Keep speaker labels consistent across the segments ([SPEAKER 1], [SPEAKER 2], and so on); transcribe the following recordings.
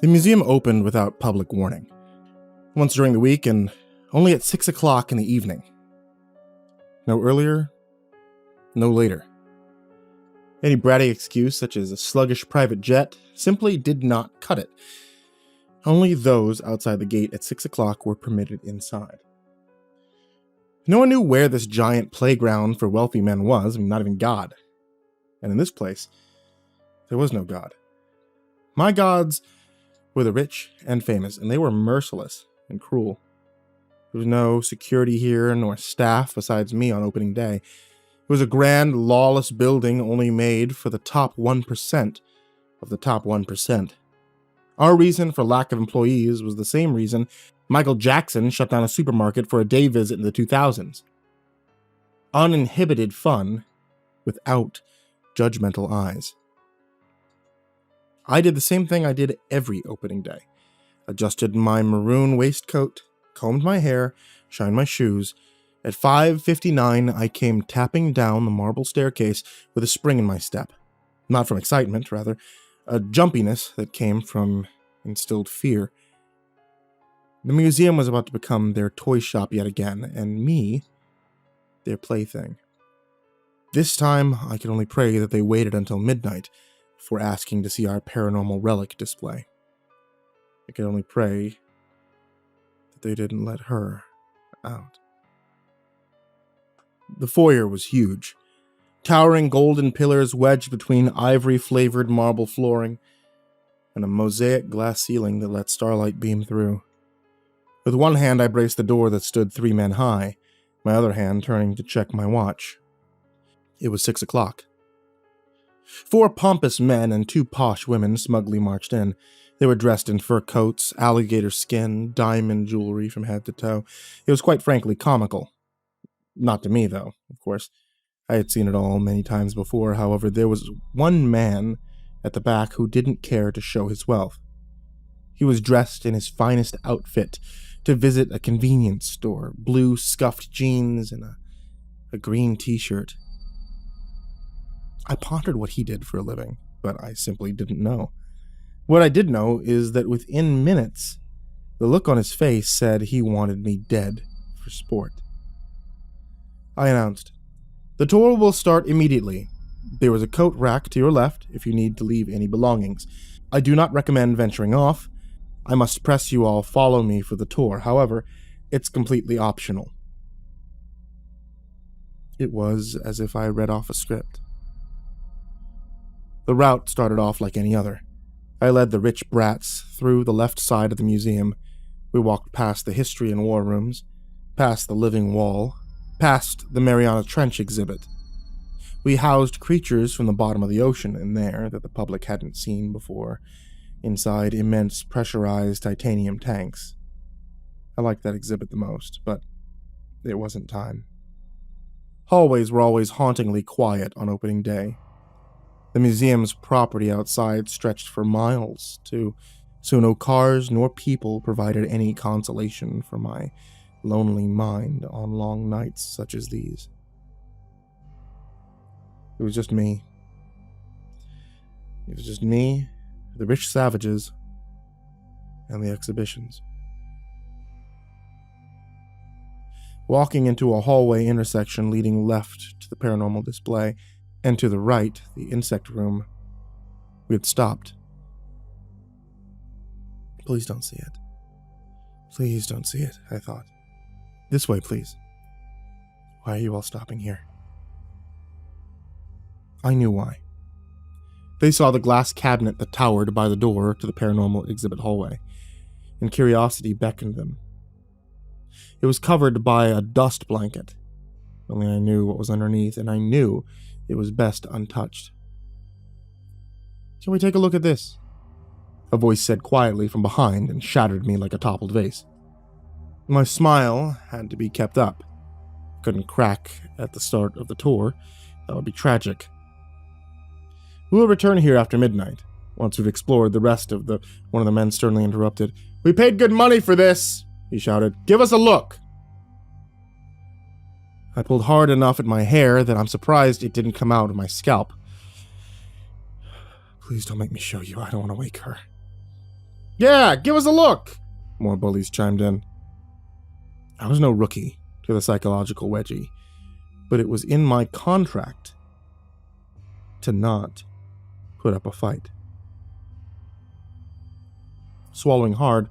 [SPEAKER 1] The museum opened without public warning. Once during the week and only at 6 o'clock in the evening. No earlier, no later. Any bratty excuse, such as a sluggish private jet, simply did not cut it. Only those outside the gate at 6 o'clock were permitted inside. No one knew where this giant playground for wealthy men was, not even God. And in this place, there was no God. My gods were the rich and famous, and they were merciless and cruel. There was no security here, nor staff besides me on opening day. It was a grand, lawless building only made for the top 1% of the top 1%. Our reason for lack of employees was the same reason Michael Jackson shut down a supermarket for a day visit in the 2000s. Uninhibited fun without judgmental eyes. I did the same thing I did every opening day. Adjusted my maroon waistcoat, combed my hair, shined my shoes. At 5:59, I came tapping down the marble staircase with a spring in my step. Not from excitement, rather, a jumpiness that came from instilled fear. The museum was about to become their toy shop yet again, and me, their plaything. This time, I could only pray that they waited until midnight before asking to see our paranormal relic display. I could only pray that they didn't let her out. The foyer was huge. Towering golden pillars wedged between ivory-flavored marble flooring and a mosaic glass ceiling that let starlight beam through. With one hand, I braced the door that stood 3 men high, my other hand turning to check my watch. It was 6 o'clock. 4 pompous men and 2 posh women smugly marched in. They were dressed in fur coats, alligator skin, diamond jewelry from head to toe. It was quite frankly comical. Not to me, though, of course. I had seen it all many times before. However, there was one man at the back who didn't care to show his wealth. He was dressed in his finest outfit to visit a convenience store, blue scuffed jeans and a green t-shirt. I pondered what he did for a living, but I simply didn't know. What I did know is that within minutes, the look on his face said he wanted me dead for sport. I announced, "The tour will start immediately. There is a coat rack to your left if you need to leave any belongings. I do not recommend venturing off. I must press you all follow me for the tour. However, it's completely optional." It was as if I read off a script. The route started off like any other. I led the rich brats through the left side of the museum. We walked past the history and war rooms, past the living wall, past the Mariana Trench exhibit. We housed creatures from the bottom of the ocean in there that the public hadn't seen before, inside immense pressurized titanium tanks. I liked that exhibit the most, but it wasn't time. Hallways were always hauntingly quiet on opening day. The museum's property outside stretched for miles, too, so no cars nor people provided any consolation for my lonely mind on long nights such as these. It was just me. It was just me, the rich savages, and the exhibitions. Walking into a hallway intersection leading left to the paranormal display, and to the right, the insect room, we had stopped. Please don't see it. Please don't see it, I thought. This way, please. Why are you all stopping here? I knew why. They saw the glass cabinet that towered by the door to the paranormal exhibit hallway, and curiosity beckoned them. It was covered by a dust blanket. Only I knew what was underneath, and I knew it was best untouched. "Shall we take a look at this?" a voice said quietly from behind and shattered me like a toppled vase. My smile had to be kept up. Couldn't crack at the start of the tour. That would be tragic. "We will return here after midnight, once we've explored the rest of the..." One of the men sternly interrupted. "We paid good money for this," he shouted. "Give us a look." I pulled hard enough at my hair that I'm surprised it didn't come out of my scalp. "Please don't make me show you. I don't want to wake her." Yeah, give us a look! More bullies chimed in. I was no rookie to the psychological wedgie, but it was in my contract to not put up a fight. Swallowing hard,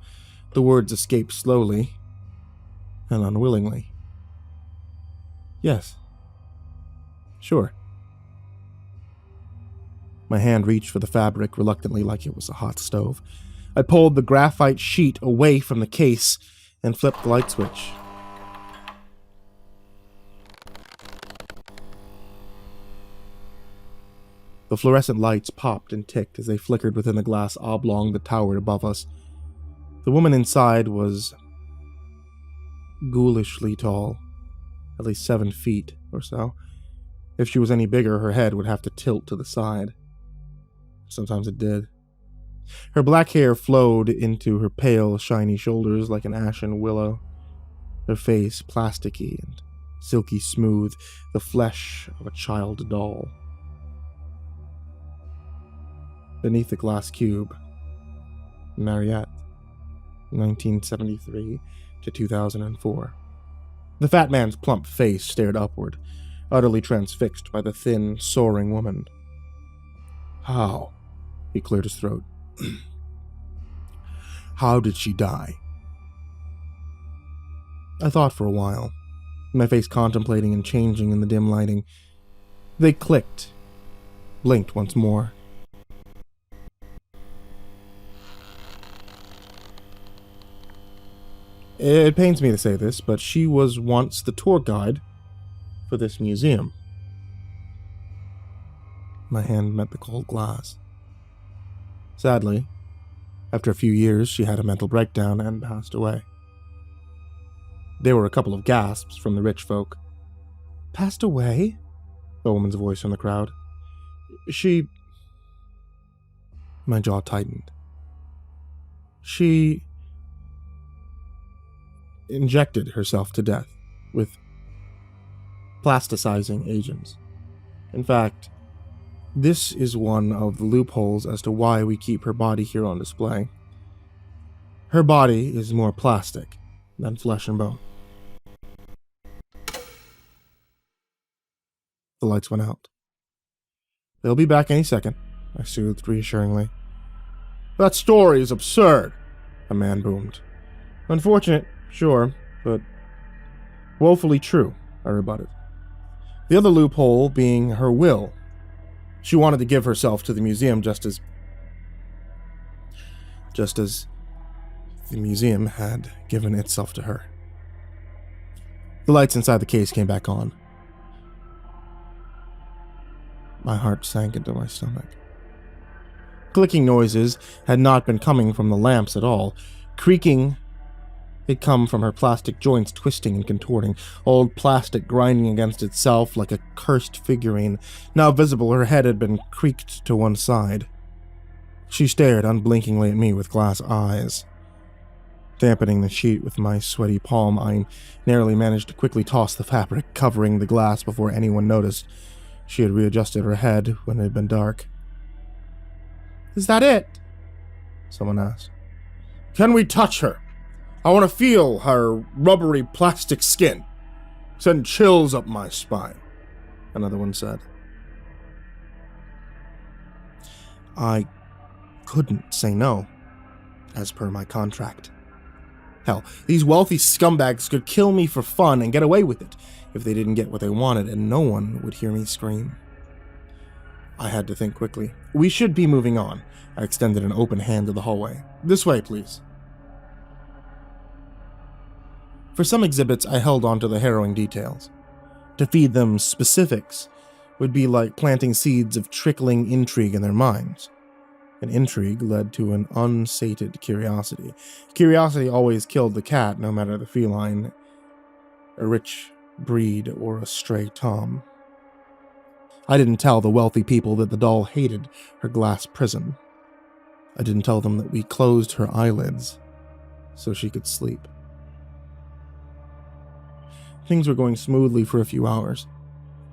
[SPEAKER 1] the words escaped slowly and unwillingly. Yes. Sure. My hand reached for the fabric reluctantly like it was a hot stove. I pulled the graphite sheet away from the case and flipped the light switch. The fluorescent lights popped and ticked as they flickered within the glass oblong that towered above us. The woman inside was ghoulishly tall, at least 7 feet or so. If she was any bigger, her head would have to tilt to the side. Sometimes it did. Her black hair flowed into her pale, shiny shoulders like an ashen willow. Her face plasticky and silky smooth, the flesh of a child doll. Beneath the glass cube, Mariette, 1973 to 2004. The fat man's plump face stared upward, utterly transfixed by the thin, soaring woman. How? He cleared his throat. How did she die? I thought for a while, my face contemplating and changing in the dim lighting. They clicked, blinked once more. It pains me to say this, but she was once the tour guide for this museum. My hand met the cold glass. Sadly, after a few years, she had a mental breakdown and passed away. There were a couple of gasps from the rich folk. Passed away? A woman's voice from the crowd. She... My jaw tightened. She injected herself to death with plasticizing agents. In fact, this is one of the loopholes as to why we keep her body here on display. Her body is more plastic than flesh and bone. The lights went out. They'll be back any second, I soothed reassuringly. That story is absurd, a man boomed. Unfortunate, sure, but woefully true, I rebutted. The other loophole being her will. She wanted to give herself to the museum just as the museum had given itself to her. The lights inside the case came back on. My heart sank into my stomach. Clicking noises had not been coming from the lamps at all. Creaking had come from her plastic joints twisting and contorting, old plastic grinding against itself like a cursed figurine. Now visible, her head had been creaked to one side. She stared unblinkingly at me with glass eyes. Dampening the sheet with my sweaty palm, I narrowly managed to quickly toss the fabric covering the glass before anyone noticed. She had readjusted her head when it had been dark. Is that it? Someone asked. Can we touch her? I want to feel her rubbery plastic skin. Send chills up my spine, another one said. I couldn't say no, as per my contract. Hell, these wealthy scumbags could kill me for fun and get away with it if they didn't get what they wanted, and no one would hear me scream. I had to think quickly. We should be moving on. I extended an open hand to the hallway. This way, please. For some exhibits, I held on to the harrowing details. To feed them specifics would be like planting seeds of trickling intrigue in their minds. An intrigue led to an unsated curiosity. Curiosity always killed the cat, no matter the feline, a rich breed or a stray tom. I didn't tell the wealthy people that the doll hated her glass prison. I didn't tell them that we closed her eyelids so she could sleep. Things were going smoothly for a few hours.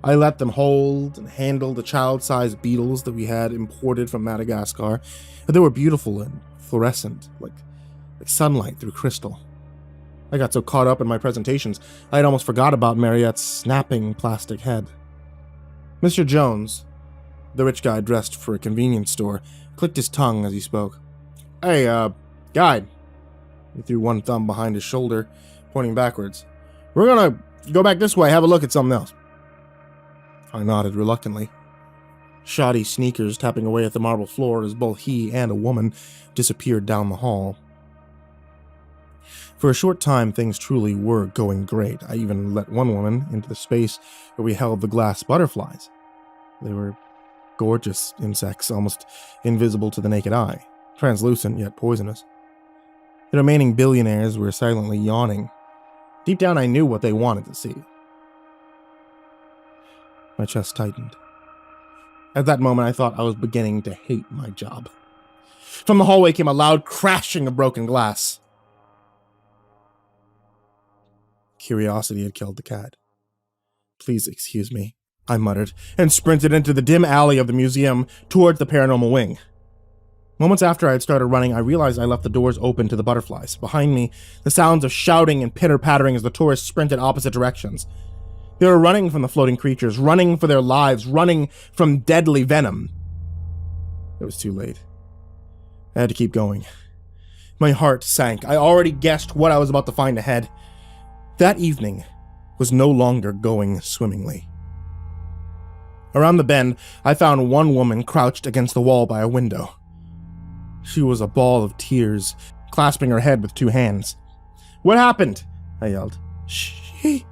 [SPEAKER 1] I let them hold and handle the child-sized beetles that we had imported from Madagascar. They were beautiful and fluorescent, like sunlight through crystal. I got so caught up in my presentations, I had almost forgot about Mariette's snapping plastic head. Mr. Jones, the rich guy dressed for a convenience store, clicked his tongue as he spoke. Hey, guide. He threw one thumb behind his shoulder, pointing backwards. We're gonna go back this way, have a look at something else. I nodded reluctantly. Shoddy sneakers tapping away at the marble floor as both he and a woman disappeared down the hall. For a short time, things truly were going great. I even let one woman into the space where we held the glass butterflies. They were gorgeous insects, almost invisible to the naked eye, translucent yet poisonous. The remaining billionaires were silently yawning. Deep down, I knew what they wanted to see. My chest tightened. At that moment, I thought I was beginning to hate my job. From the hallway came a loud crashing of broken glass. Curiosity had killed the cat. Please excuse me, I muttered, and sprinted into the dim alley of the museum towards the paranormal wing. Moments after I had started running, I realized I left the doors open to the butterflies. Behind me, the sounds of shouting and pitter-pattering as the tourists sprinted opposite directions. They were running from the floating creatures, running for their lives, running from deadly venom. It was too late. I had to keep going. My heart sank. I already guessed what I was about to find ahead. That evening was no longer going swimmingly. Around the bend, I found one woman crouched against the wall by a window. She was a ball of tears, clasping her head with two hands. What happened? I yelled. She...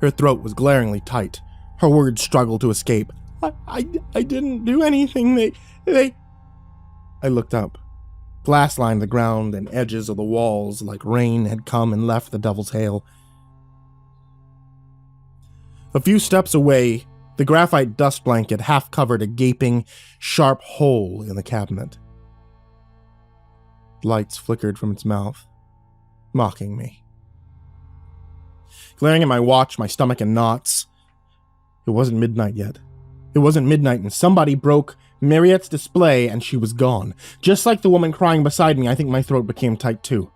[SPEAKER 1] Her throat was glaringly tight. Her words struggled to escape. I didn't do anything. They... I looked up. Glass lined the ground and edges of the walls like rain had come and left the devil's hail. A few steps away, the graphite dust blanket half covered a gaping, sharp hole in the cabinet. Lights flickered from its mouth, mocking me. Glaring at my watch, my stomach in knots. It wasn't midnight yet. It wasn't midnight, and somebody broke Mariette's display, and she was gone. Just like the woman crying beside me, I think my throat became tight too.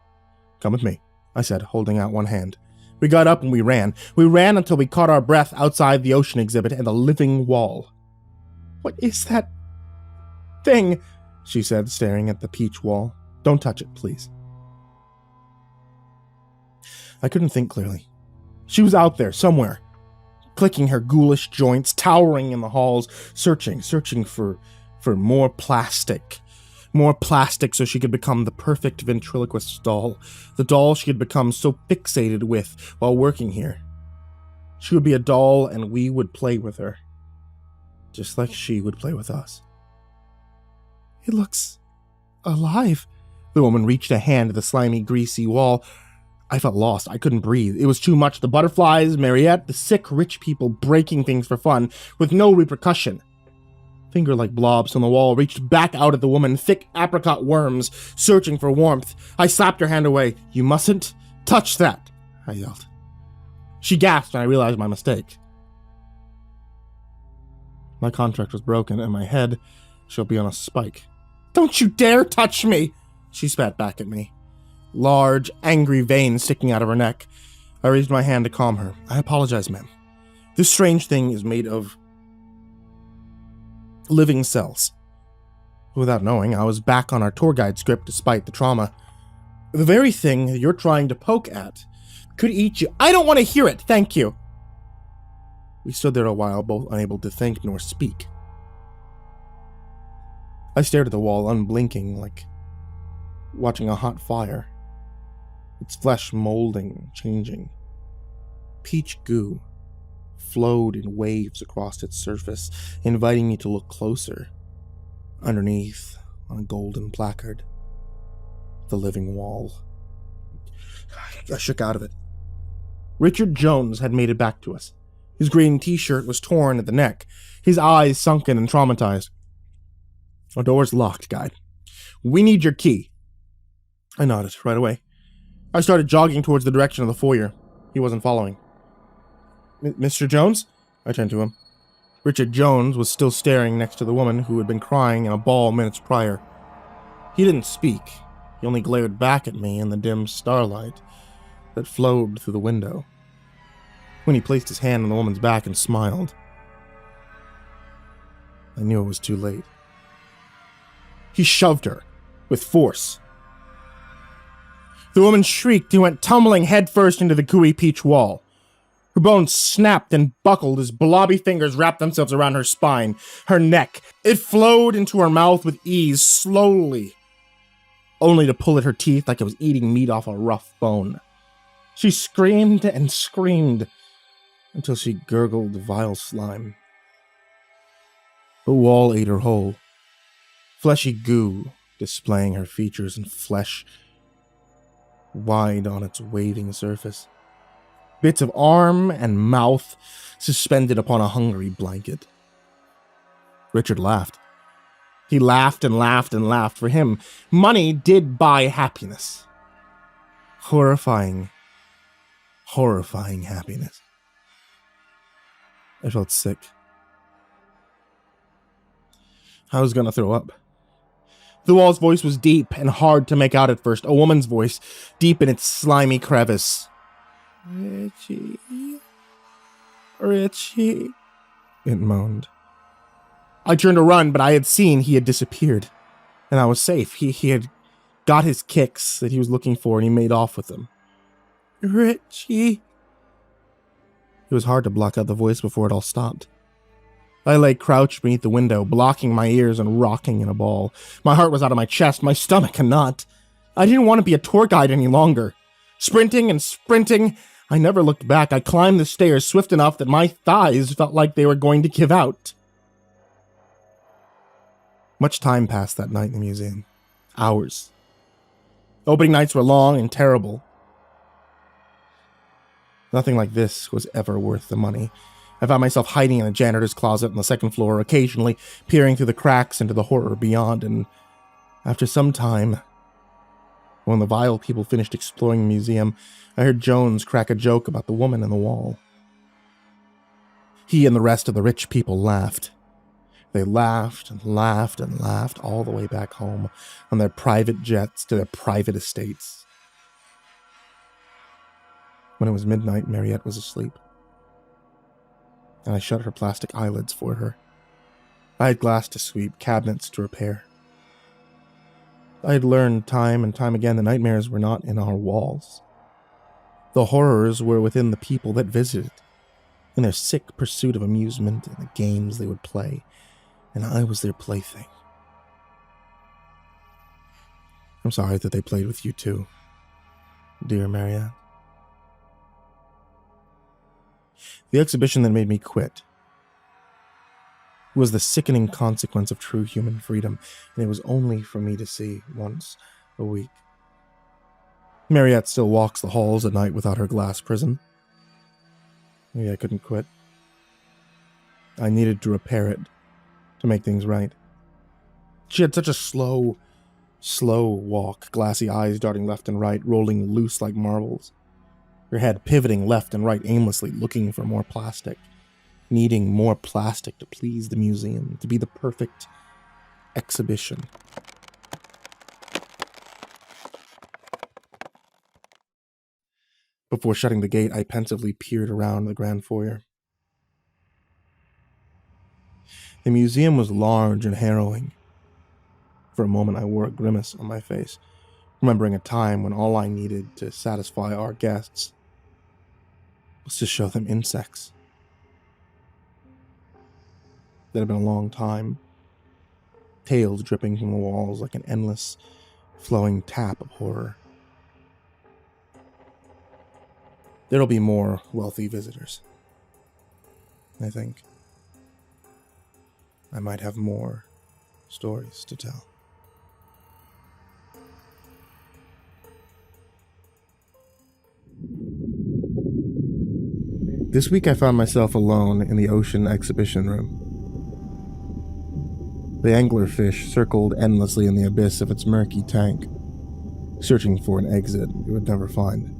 [SPEAKER 1] Come with me, I said, holding out one hand. We got up and we ran. We ran until we caught our breath outside the ocean exhibit and the living wall. What is that thing? She said, staring at the peach wall. Don't touch it, please. I couldn't think clearly. She was out there, somewhere, clicking her ghoulish joints, towering in the halls, searching for more plastic so she could become the perfect ventriloquist doll, the doll she had become so fixated with while working here. She would be a doll and we would play with her, just like she would play with us. It looks alive. The woman reached a hand to the slimy, greasy wall. I felt lost. I couldn't breathe. It was too much. The butterflies, Mariette, the sick, rich people breaking things for fun with no repercussion. Finger-like blobs on the wall reached back out at the woman, thick apricot worms searching for warmth. I slapped her hand away. You mustn't touch that, I yelled. She gasped and I realized my mistake. My contract was broken and my head shall be on a spike. Don't you dare touch me, she spat back at me. Large, angry veins sticking out of her neck. I raised my hand to calm her. I apologize, ma'am. This strange thing is made of living cells. Without knowing, I was back on our tour guide script despite the trauma. The very thing you're trying to poke at could eat you. I don't want to hear it, thank you. We stood there a while, both unable to think nor speak. I stared at the wall, unblinking, like watching a hot fire. Its flesh molding, changing. Peach goo flowed in waves across its surface, inviting me to look closer. Underneath, on a golden placard, the living wall. I shook out of it. Richard Jones had made it back to us. His green t-shirt was torn at the neck, his eyes sunken and traumatized. Our door's locked, guide. We need your key. I nodded right away. I started jogging towards the direction of the foyer. He wasn't following. Mr. Jones? I turned to him. Richard Jones was still staring next to the woman who had been crying in a ball minutes prior. He didn't speak. He only glared back at me in the dim starlight that flowed through the window. When he placed his hand on the woman's back and smiled, I knew it was too late. He shoved her with force. The woman shrieked and went tumbling headfirst into the gooey peach wall. Her bones snapped and buckled as blobby fingers wrapped themselves around her spine, her neck. It flowed into her mouth with ease, slowly, only to pull at her teeth like it was eating meat off a rough bone. She screamed and screamed until she gurgled vile slime. The wall ate her whole, fleshy goo displaying her features and flesh wide on its waving surface. Bits of arm and mouth suspended upon a hungry blanket. Richard laughed. He laughed and laughed and laughed. For him, money did buy happiness. Horrifying happiness. I felt sick. I was gonna throw up. The wall's voice was deep and hard to make out at first. A woman's voice, deep in its slimy crevice. Richie, it moaned. I turned to run, but I had seen he had disappeared, and I was safe. He had got his kicks that he was looking for, and he made off with them. Richie. It was hard to block out the voice before it all stopped. I lay crouched beneath the window, blocking my ears and rocking in a ball. My heart was out of my chest, my stomach a knot. I didn't want to be a tour guide any longer. Sprinting and sprinting, I never looked back. I climbed the stairs swift enough that my thighs felt like they were going to give out. Much time passed that night in the museum. Hours. Opening nights were long and terrible. Nothing like this was ever worth the money. I found myself hiding in a janitor's closet on the second floor, occasionally peering through the cracks into the horror beyond, and after some time, when the vile people finished exploring the museum, I heard Jones crack a joke about the woman in the wall. He and the rest of the rich people laughed. They laughed and laughed and laughed all the way back home on their private jets to their private estates. When it was midnight, Mariette was asleep, and I shut her plastic eyelids for her. I had glass to sweep, cabinets to repair. I had learned time and time again the nightmares were not in our walls. The horrors were within the people that visited, in their sick pursuit of amusement and the games they would play, and I was their plaything. I'm sorry that they played with you too, dear Mariette. The exhibition that made me quit was the sickening consequence of true human freedom, and it was only for me to see once a week. Mariette still walks the halls at night without her glass prison. Maybe I couldn't quit. I needed to repair it, to make things right. She had such a slow walk, glassy eyes darting left and right, rolling loose like marbles. Her head pivoting left and right aimlessly, looking for more plastic, needing more plastic to please the museum, to be the perfect exhibition. Before shutting the gate, I pensively peered around the grand foyer. The museum was large and harrowing. For a moment, I wore a grimace on my face, remembering a time when all I needed to satisfy our guests was to show them insects. That had been a long time. Tails dripping from the walls like an endless, flowing tap of horror. There'll be more wealthy visitors. I think. I might have more stories to tell. This week I found myself alone in the ocean exhibition room. The anglerfish circled endlessly in the abyss of its murky tank, searching for an exit it would never find.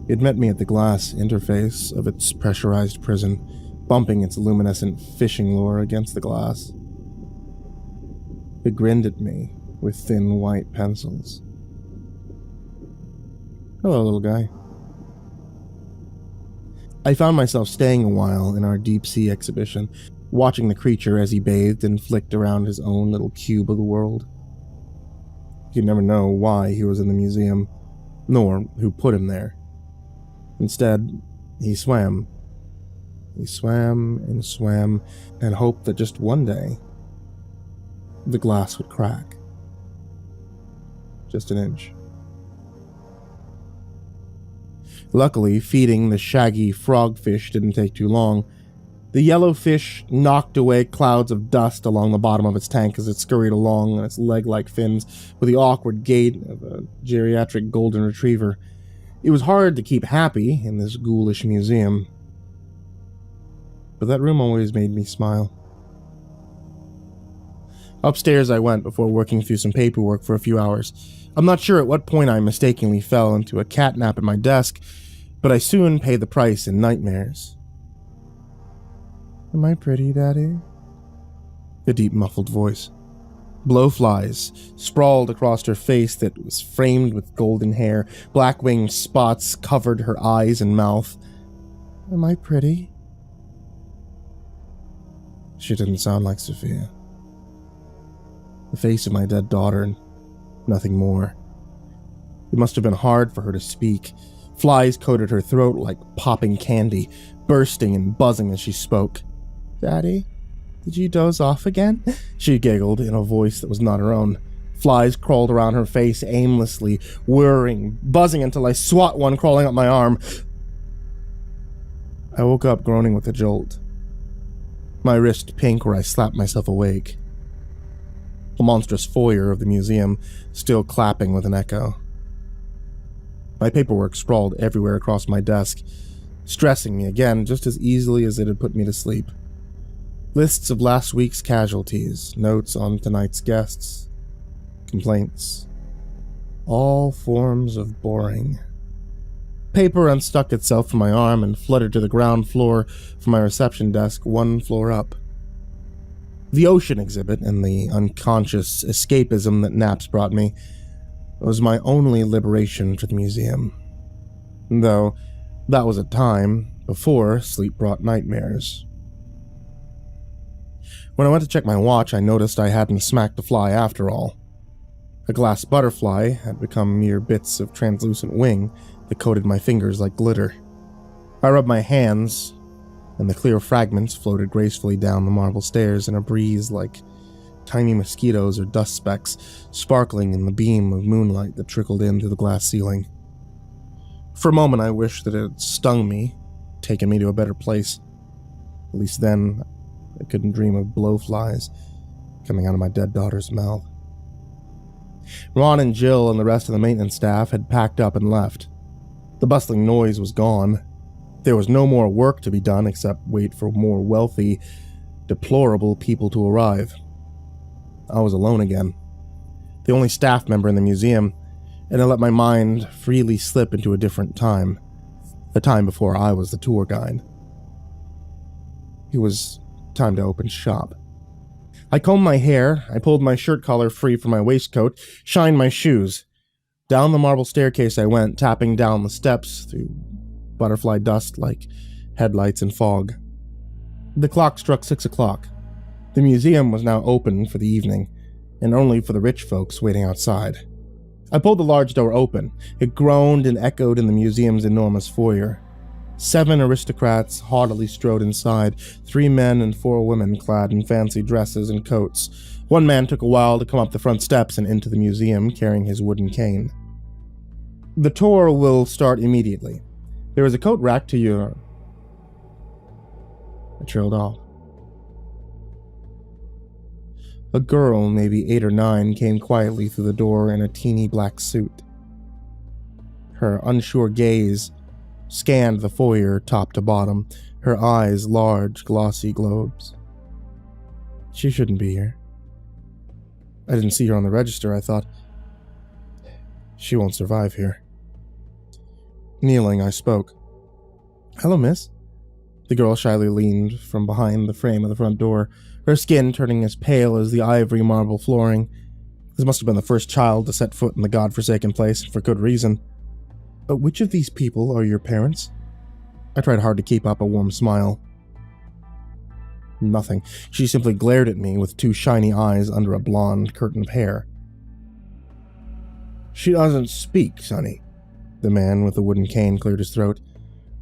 [SPEAKER 1] It met me at the glass interface of its pressurized prison, bumping its luminescent fishing lure against the glass. It grinned at me with thin white pencils. Hello, little guy. I found myself staying a while in our deep-sea exhibition, watching the creature as he bathed and flicked around his own little cube of the world. You'd never know why he was in the museum, nor who put him there. Instead, he swam. He swam and hoped that just one day, the glass would crack. Just an inch. Luckily, feeding the shaggy frogfish didn't take too long. The yellow fish knocked away clouds of dust along the bottom of its tank as it scurried along on its leg-like fins with the awkward gait of a geriatric golden retriever. It was hard to keep happy in this ghoulish museum. But that room always made me smile. Upstairs I went before working through some paperwork for a few hours. I'm not sure at what point I mistakenly fell into a catnap at my desk, but I soon paid the price in nightmares. Am I pretty, Daddy? A deep muffled voice. Blowflies sprawled across her face that was framed with golden hair. Black-winged spots covered her eyes and mouth. Am I pretty? She didn't sound like Sophia. The face of my dead daughter and nothing more. It must have been hard for her to speak. Flies coated her throat like popping candy, bursting and buzzing as she spoke. Daddy, did you doze off again? She giggled in a voice that was not her own. Flies crawled around her face aimlessly, whirring, buzzing until I swat one crawling up my arm. I woke up groaning with a jolt. My wrist pink where I slapped myself awake. The monstrous foyer of the museum still clapping with an echo. My paperwork sprawled everywhere across my desk, stressing me again just as easily as it had put me to sleep. Lists of last week's casualties, notes on tonight's guests, complaints. All forms of boring. Paper unstuck itself from my arm and fluttered to the ground floor from my reception desk, one floor up. The ocean exhibit and the unconscious escapism that naps brought me was my only liberation for the museum. Though that was a time before sleep brought nightmares. When I went to check my watch, I noticed I hadn't smacked a fly after all. A glass butterfly had become mere bits of translucent wing that coated my fingers like glitter. I rubbed my hands, and the clear fragments floated gracefully down the marble stairs in a breeze like tiny mosquitoes or dust specks sparkling in the beam of moonlight that trickled in through the glass ceiling. For a moment I wished that it had stung me, taken me to a better place. At least then I couldn't dream of blowflies coming out of my dead daughter's mouth. Ron and Jill and the rest of the maintenance staff had packed up and left. The bustling noise was gone. There was no more work to be done except wait for more wealthy, deplorable people to arrive. I was alone again, the only staff member in the museum, and I let my mind freely slip into a different time, the time before I was the tour guide. It was time to open shop. I combed my hair, I pulled my shirt collar free from my waistcoat, shined my shoes. Down the marble staircase I went, tapping down the steps through butterfly dust like headlights in fog. The clock struck 6 o'clock. The museum was now open for the evening, and only for the rich folks waiting outside. I pulled the large door open. It groaned and echoed in the museum's enormous foyer. 7 aristocrats haughtily strode inside, 3 men and 4 women clad in fancy dresses and coats. One man took a while to come up the front steps and into the museum carrying his wooden cane. The tour will start immediately. There is a coat rack to your... I trailed off. A girl, maybe 8 or 9, came quietly through the door in a teeny black suit. Her unsure gaze scanned the foyer top to bottom, her eyes large, glossy globes. She shouldn't be here. I didn't see her on the register. I thought, she won't survive here. Kneeling, I spoke. Hello, miss. The girl shyly leaned from behind the frame of the front door, her skin turning as pale as the ivory marble flooring. This must have been the first child to set foot in the godforsaken place, for good reason. But which of these people are your parents? I tried hard to keep up a warm smile. Nothing. She simply glared at me with two shiny eyes under a blonde curtain of hair. She doesn't speak, Sonny. The man with the wooden cane cleared his throat.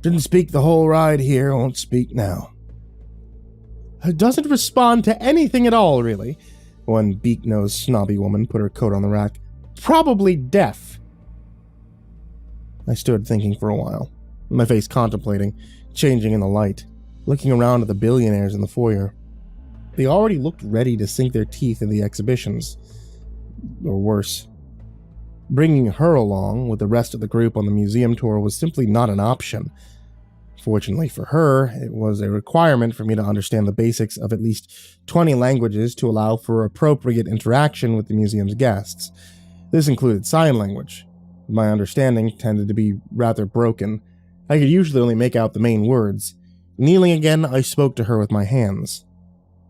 [SPEAKER 1] Didn't speak the whole ride here, won't speak now. Doesn't respond to anything at all, really. One beak-nosed snobby woman put her coat on the rack. Probably deaf. I stood thinking for a while, my face contemplating, changing in the light, looking around at the billionaires in the foyer. They already looked ready to sink their teeth in the exhibitions. Or worse. Bringing her along with the rest of the group on the museum tour was simply not an option. Fortunately for her, it was a requirement for me to understand the basics of at least 20 languages to allow for appropriate interaction with the museum's guests. This included sign language. My understanding tended to be rather broken. I could usually only make out the main words. Kneeling again, I spoke to her with my hands.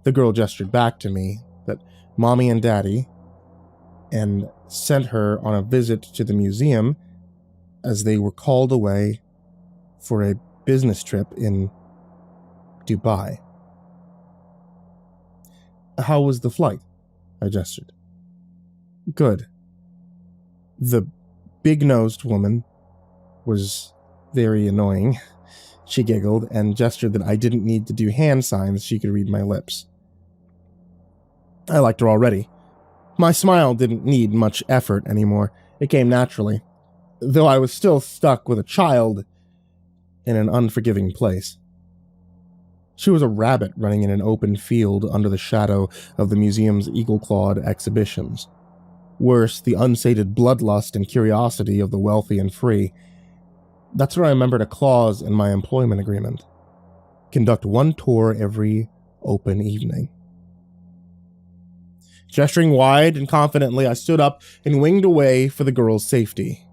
[SPEAKER 1] The girl gestured back to me that Mommy and Daddy, and sent her on a visit to the museum as they were called away for a business trip in Dubai. How was the flight? I gestured. Good. The big-nosed woman was very annoying. She giggled and gestured that I didn't need to do hand signs, she could read my lips. I liked her already. My smile didn't need much effort anymore. It came naturally, though I was still stuck with a child in an unforgiving place. She was a rabbit running in an open field under the shadow of the museum's eagle-clawed exhibitions. Worse, the unsated bloodlust and curiosity of the wealthy and free. That's where I remembered a clause in my employment agreement. Conduct one tour every open evening. Gesturing wide and confidently, I stood up and winged away for the girl's safety.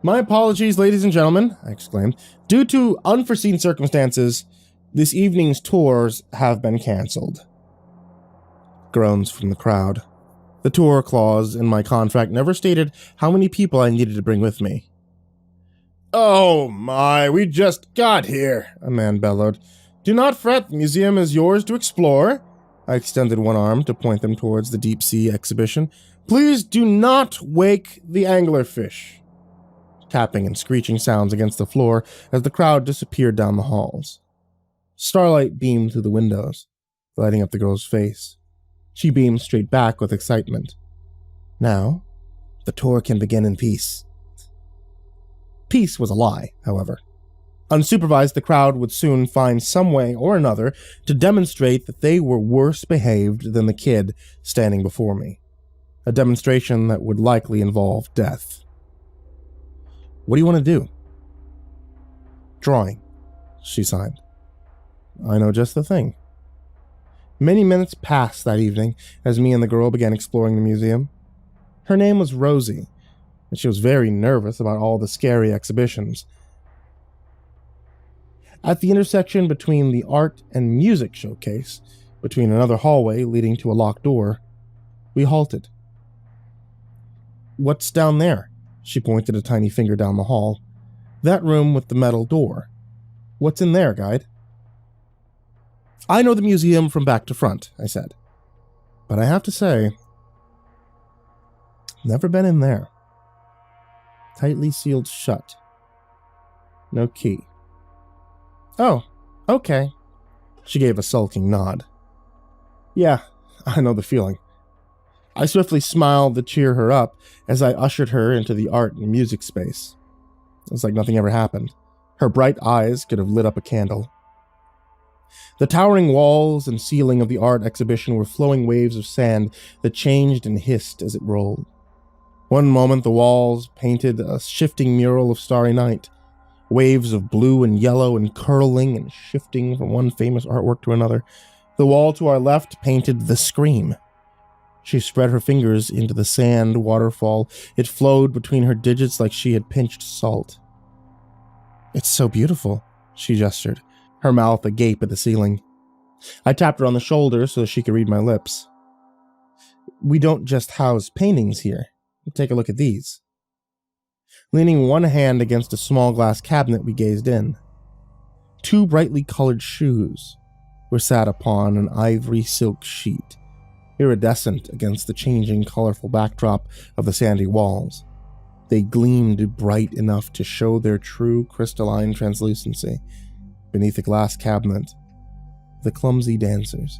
[SPEAKER 1] My apologies, ladies and gentlemen, I exclaimed. Due to unforeseen circumstances, this evening's tours have been cancelled. Groans from the crowd. The tour clause in my contract never stated how many people I needed to bring with me. Oh my, we just got here, a man bellowed. Do not fret, the museum is yours to explore. I extended one arm to point them towards the deep-sea exhibition. Please do not wake the anglerfish. Tapping and screeching sounds against the floor as the crowd disappeared down the halls. Starlight beamed through the windows, lighting up the girl's face. She beamed straight back with excitement. Now, the tour can begin in peace. Peace was a lie, however. Unsupervised, the crowd would soon find some way or another to demonstrate that they were worse behaved than the kid standing before me. A demonstration that would likely involve death. What do you want to do? Drawing, she signed. I know just the thing. Many minutes passed that evening as me and the girl began exploring the museum. Her name was Rosie, and she was very nervous about all the scary exhibitions. At the intersection between the art and music showcase, between another hallway leading to a locked door, we halted. What's down there? She pointed a tiny finger down the hall. That room with the metal door. What's in there, guide? I know the museum from back to front, I said. But I have to say, never been in there. Tightly sealed shut. No key. Oh, okay. She gave a sulking nod. Yeah, I know the feeling. I swiftly smiled to cheer her up as I ushered her into the art and music space. It was like nothing ever happened. Her bright eyes could have lit up a candle. The towering walls and ceiling of the art exhibition were flowing waves of sand that changed and hissed as it rolled. One moment the walls painted a shifting mural of starry night, waves of blue and yellow and curling and shifting from one famous artwork to another. The wall to our left painted The Scream. She spread her fingers into the sand waterfall. It flowed between her digits like she had pinched salt. It's so beautiful, she gestured, her mouth agape at the ceiling. I tapped her on the shoulder so she could read my lips. We don't just house paintings here. Take a look at these. Leaning one hand against a small glass cabinet, we gazed in. 2 brightly colored shoes were sat upon an ivory silk sheet, iridescent against the changing, colorful backdrop of the sandy walls. They gleamed bright enough to show their true crystalline translucency beneath the glass cabinet. The clumsy dancers.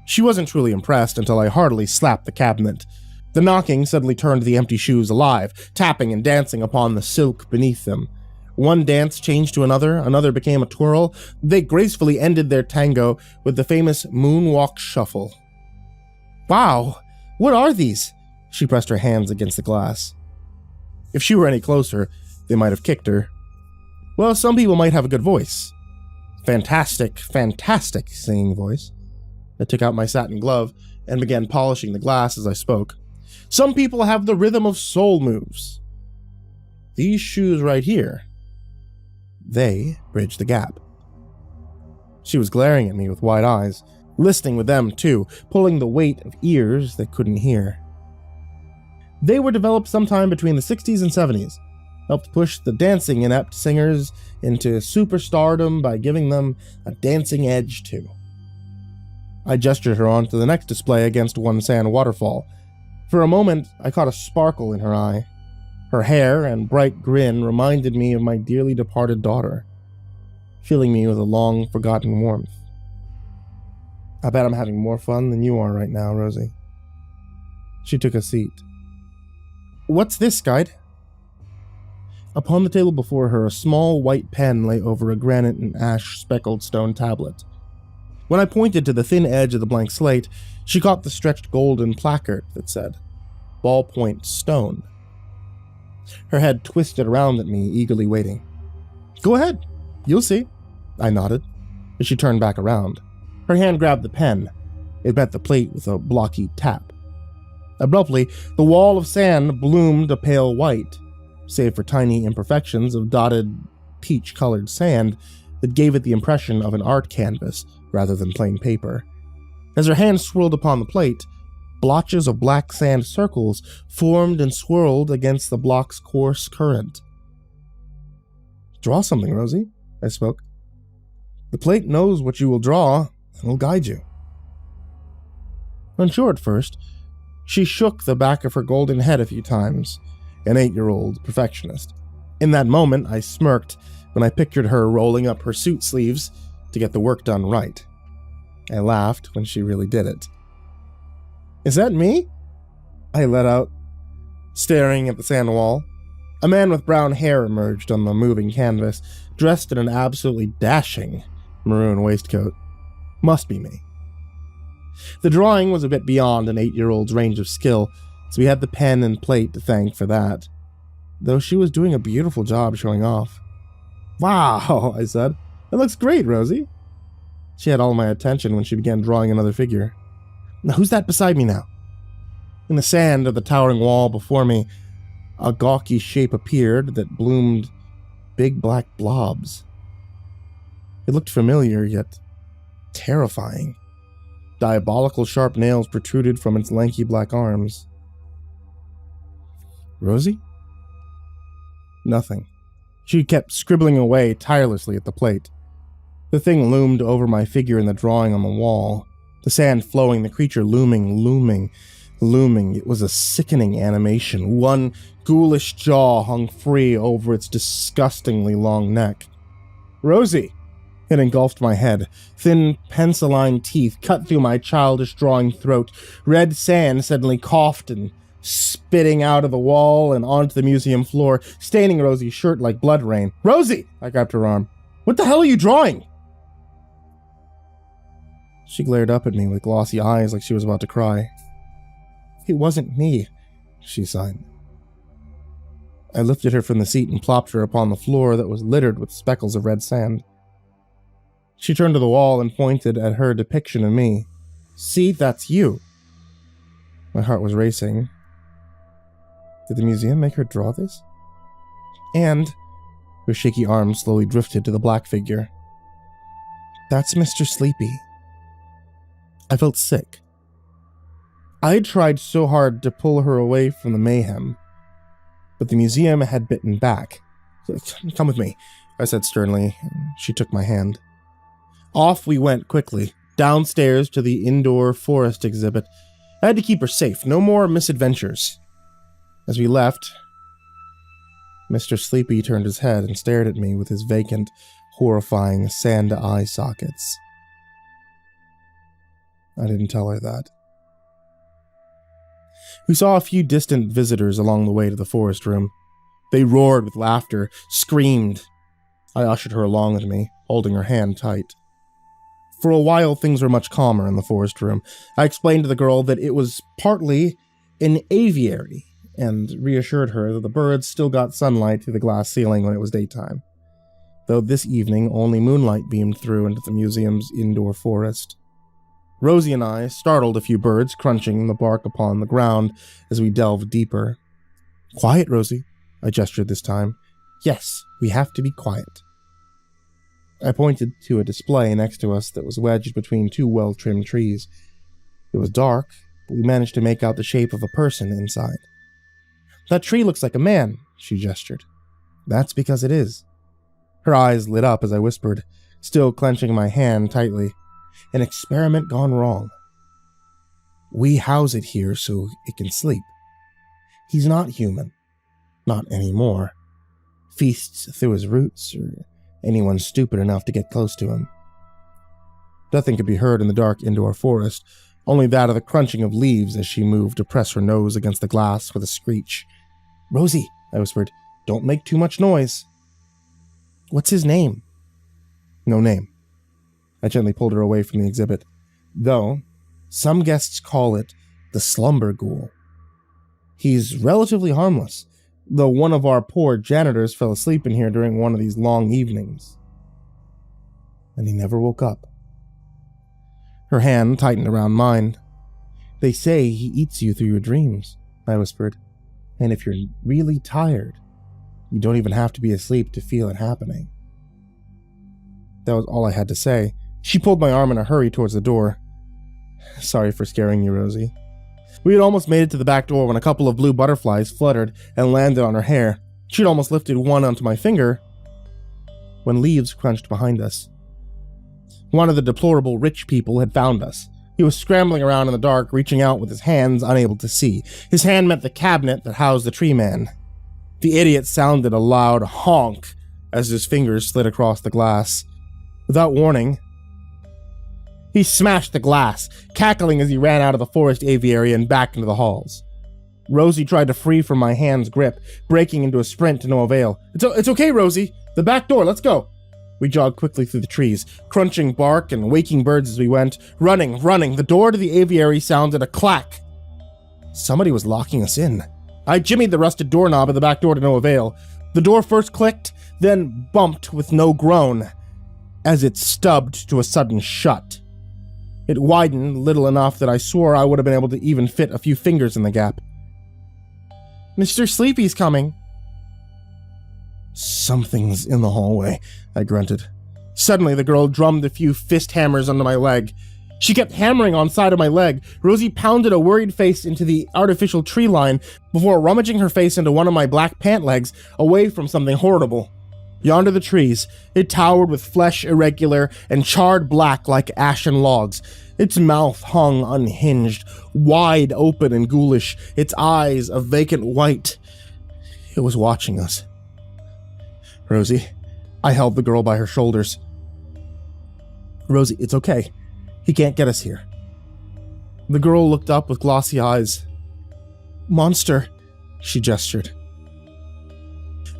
[SPEAKER 1] She wasn't truly impressed until I heartily slapped the cabinet. The knocking suddenly turned the empty shoes alive, tapping and dancing upon the silk beneath them. One dance changed to another became a twirl. They gracefully ended their tango with the famous moonwalk shuffle. Wow, what are these? She pressed her hands against the glass. If she were any closer, they might have kicked her. Well, some people might have a good voice. Fantastic singing voice. I took out my satin glove and began polishing the glass as I spoke. Some people have the rhythm of soul moves. These shoes right here, they bridge the gap. She was glaring at me with wide eyes, listening with them too, pulling the weight of ears that couldn't hear. They were developed sometime between the 60s and 70s, helped push the dancing inept singers into superstardom by giving them a dancing edge too. I gestured her on to the next display against one sand waterfall. For a moment, I caught a sparkle in her eye. Her hair and bright grin reminded me of my dearly departed daughter, filling me with a long-forgotten warmth. I bet I'm having more fun than you are right now, Rosie. She took a seat. What's this, guide? Upon the table before her, a small white pen lay over a granite and ash speckled stone tablet. When I pointed to the thin edge of the blank slate, she caught the stretched golden placard that said, Ballpoint Stone. Her head twisted around at me, eagerly waiting. Go ahead, you'll see, I nodded, as she turned back around. Her hand grabbed the pen. It met the plate with a blocky tap. Abruptly, the wall of sand bloomed a pale white, save for tiny imperfections of dotted, peach-colored sand that gave it the impression of an art canvas rather than plain paper. As her hand swirled upon the plate, blotches of black sand circles formed and swirled against the block's coarse current. Draw something, Rosie, I spoke. The plate knows what you will draw and will guide you. Unsure at first, she shook the back of her golden head a few times, an 8-year-old perfectionist. In that moment, I smirked when I pictured her rolling up her suit sleeves to get the work done right. I laughed when she really did it. Is that me? I let out, staring at the sand wall. A man with brown hair emerged on the moving canvas, dressed in an absolutely dashing maroon waistcoat. Must be me. The drawing was a bit beyond an 8-year-old's range of skill, so we had the pen and plate to thank for that, though she was doing a beautiful job showing off. Wow, I said. It looks great, Rosie. She had all my attention when she began drawing another figure. Now, who's that beside me now? In the sand of the towering wall before me, a gawky shape appeared that bloomed big black blobs. It looked familiar, yet terrifying. Diabolical sharp nails protruded from its lanky black arms. Rosie? Nothing. She kept scribbling away tirelessly at the plate. The thing loomed over my figure in the drawing on the wall. The sand flowing, the creature looming. It was a sickening animation. One ghoulish jaw hung free over its disgustingly long neck. Rosie! It engulfed my head. Thin, pencil-lined teeth cut through my childish drawing throat. Red sand suddenly coughed and spitting out of the wall and onto the museum floor, staining Rosie's shirt like blood rain. Rosie! I grabbed her arm. What the hell are you drawing? She glared up at me with glossy eyes like she was about to cry. It wasn't me, she sighed. I lifted her from the seat and plopped her upon the floor that was littered with speckles of red sand. She turned to the wall and pointed at her depiction of me. See, that's you. My heart was racing. Did the museum make her draw this? And her shaky arms slowly drifted to the black figure. That's Mr. Sleepy. I felt sick. I had tried so hard to pull her away from the mayhem, but the museum had bitten back. Come with me, I said sternly, and she took my hand. Off we went quickly, downstairs to the indoor forest exhibit. I had to keep her safe, no more misadventures. As we left, Mr. Sleepy turned his head and stared at me with his vacant, horrifying sand eye sockets. I didn't tell her that. We saw a few distant visitors along the way to the forest room. They roared with laughter, screamed. I ushered her along with me, holding her hand tight. For a while, things were much calmer in the forest room. I explained to the girl that it was partly an aviary, and reassured her that the birds still got sunlight through the glass ceiling when it was daytime, though this evening only moonlight beamed through into the museum's indoor forest. Rosie and I startled a few birds crunching the bark upon the ground as we delved deeper. Quiet, Rosie, I gestured this time. Yes, we have to be quiet. I pointed to a display next to us that was wedged between two well-trimmed trees. It was dark, but we managed to make out the shape of a person inside. That tree looks like a man, she gestured. That's because it is. Her eyes lit up as I whispered, still clenching my hand tightly. An experiment gone wrong. We house it here so it can sleep. He's not human. Not anymore. Feasts through his roots, or anyone stupid enough to get close to him. Nothing could be heard in the dark indoor forest, only that of the crunching of leaves as she moved to press her nose against the glass with a screech. Rosie, I whispered, don't make too much noise. What's his name? No name. I gently pulled her away from the exhibit, though some guests call it the slumber ghoul. He's relatively harmless, though one of our poor janitors fell asleep in here during one of these long evenings. And he never woke up. Her hand tightened around mine. They say he eats you through your dreams, I whispered, and if you're really tired, you don't even have to be asleep to feel it happening. That was all I had to say. She pulled my arm in a hurry towards the door. Sorry for scaring you, Rosie. We had almost made it to the back door when a couple of blue butterflies fluttered and landed on her hair. She'd almost lifted one onto my finger when leaves crunched behind us. One of the deplorable rich people had found us. He was scrambling around in the dark, reaching out with his hands unable to see. His hand met the cabinet that housed the tree man. The idiot sounded a loud honk as his fingers slid across the glass. Without warning, he smashed the glass, cackling as he ran out of the forest aviary and back into the halls. Rosie tried to free from my hand's grip, breaking into a sprint to no avail. It's okay, Rosie. The back door, let's go. We jogged quickly through the trees, crunching bark and waking birds as we went. Running. The door to the aviary sounded a clack. Somebody was locking us in. I jimmied the rusted doorknob of the back door to no avail. The door first clicked, then bumped with no groan, as it stubbed to a sudden shut. It widened little enough that I swore I would have been able to even fit a few fingers in the gap. Mr. Sleepy's coming. Something's in the hallway, I grunted. Suddenly, the girl drummed a few fist hammers onto my leg. She kept hammering on side of my leg. Rosie pounded a worried face into the artificial tree line before rummaging her face into one of my black pant legs away from something horrible. Yonder the trees, it towered with flesh irregular and charred black like ashen logs. Its mouth hung unhinged, wide open and ghoulish, its eyes a vacant white. It was watching us. Rosie, I held the girl by her shoulders. Rosie, it's okay. He can't get us here. The girl looked up with glossy eyes. Monster, she gestured.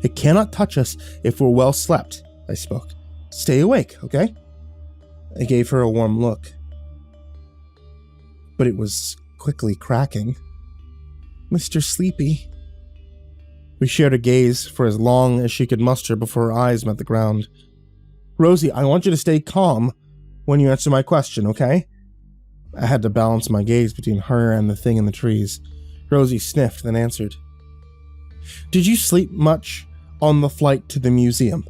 [SPEAKER 1] It cannot touch us if we're well slept, I spoke. Stay awake, okay? I gave her a warm look. But it was quickly cracking. Mr. Sleepy. We shared a gaze for as long as she could muster before her eyes met the ground. Rosie, I want you to stay calm when you answer my question, okay? I had to balance my gaze between her and the thing in the trees. Rosie sniffed, then answered. Did you sleep much on the flight to the museum?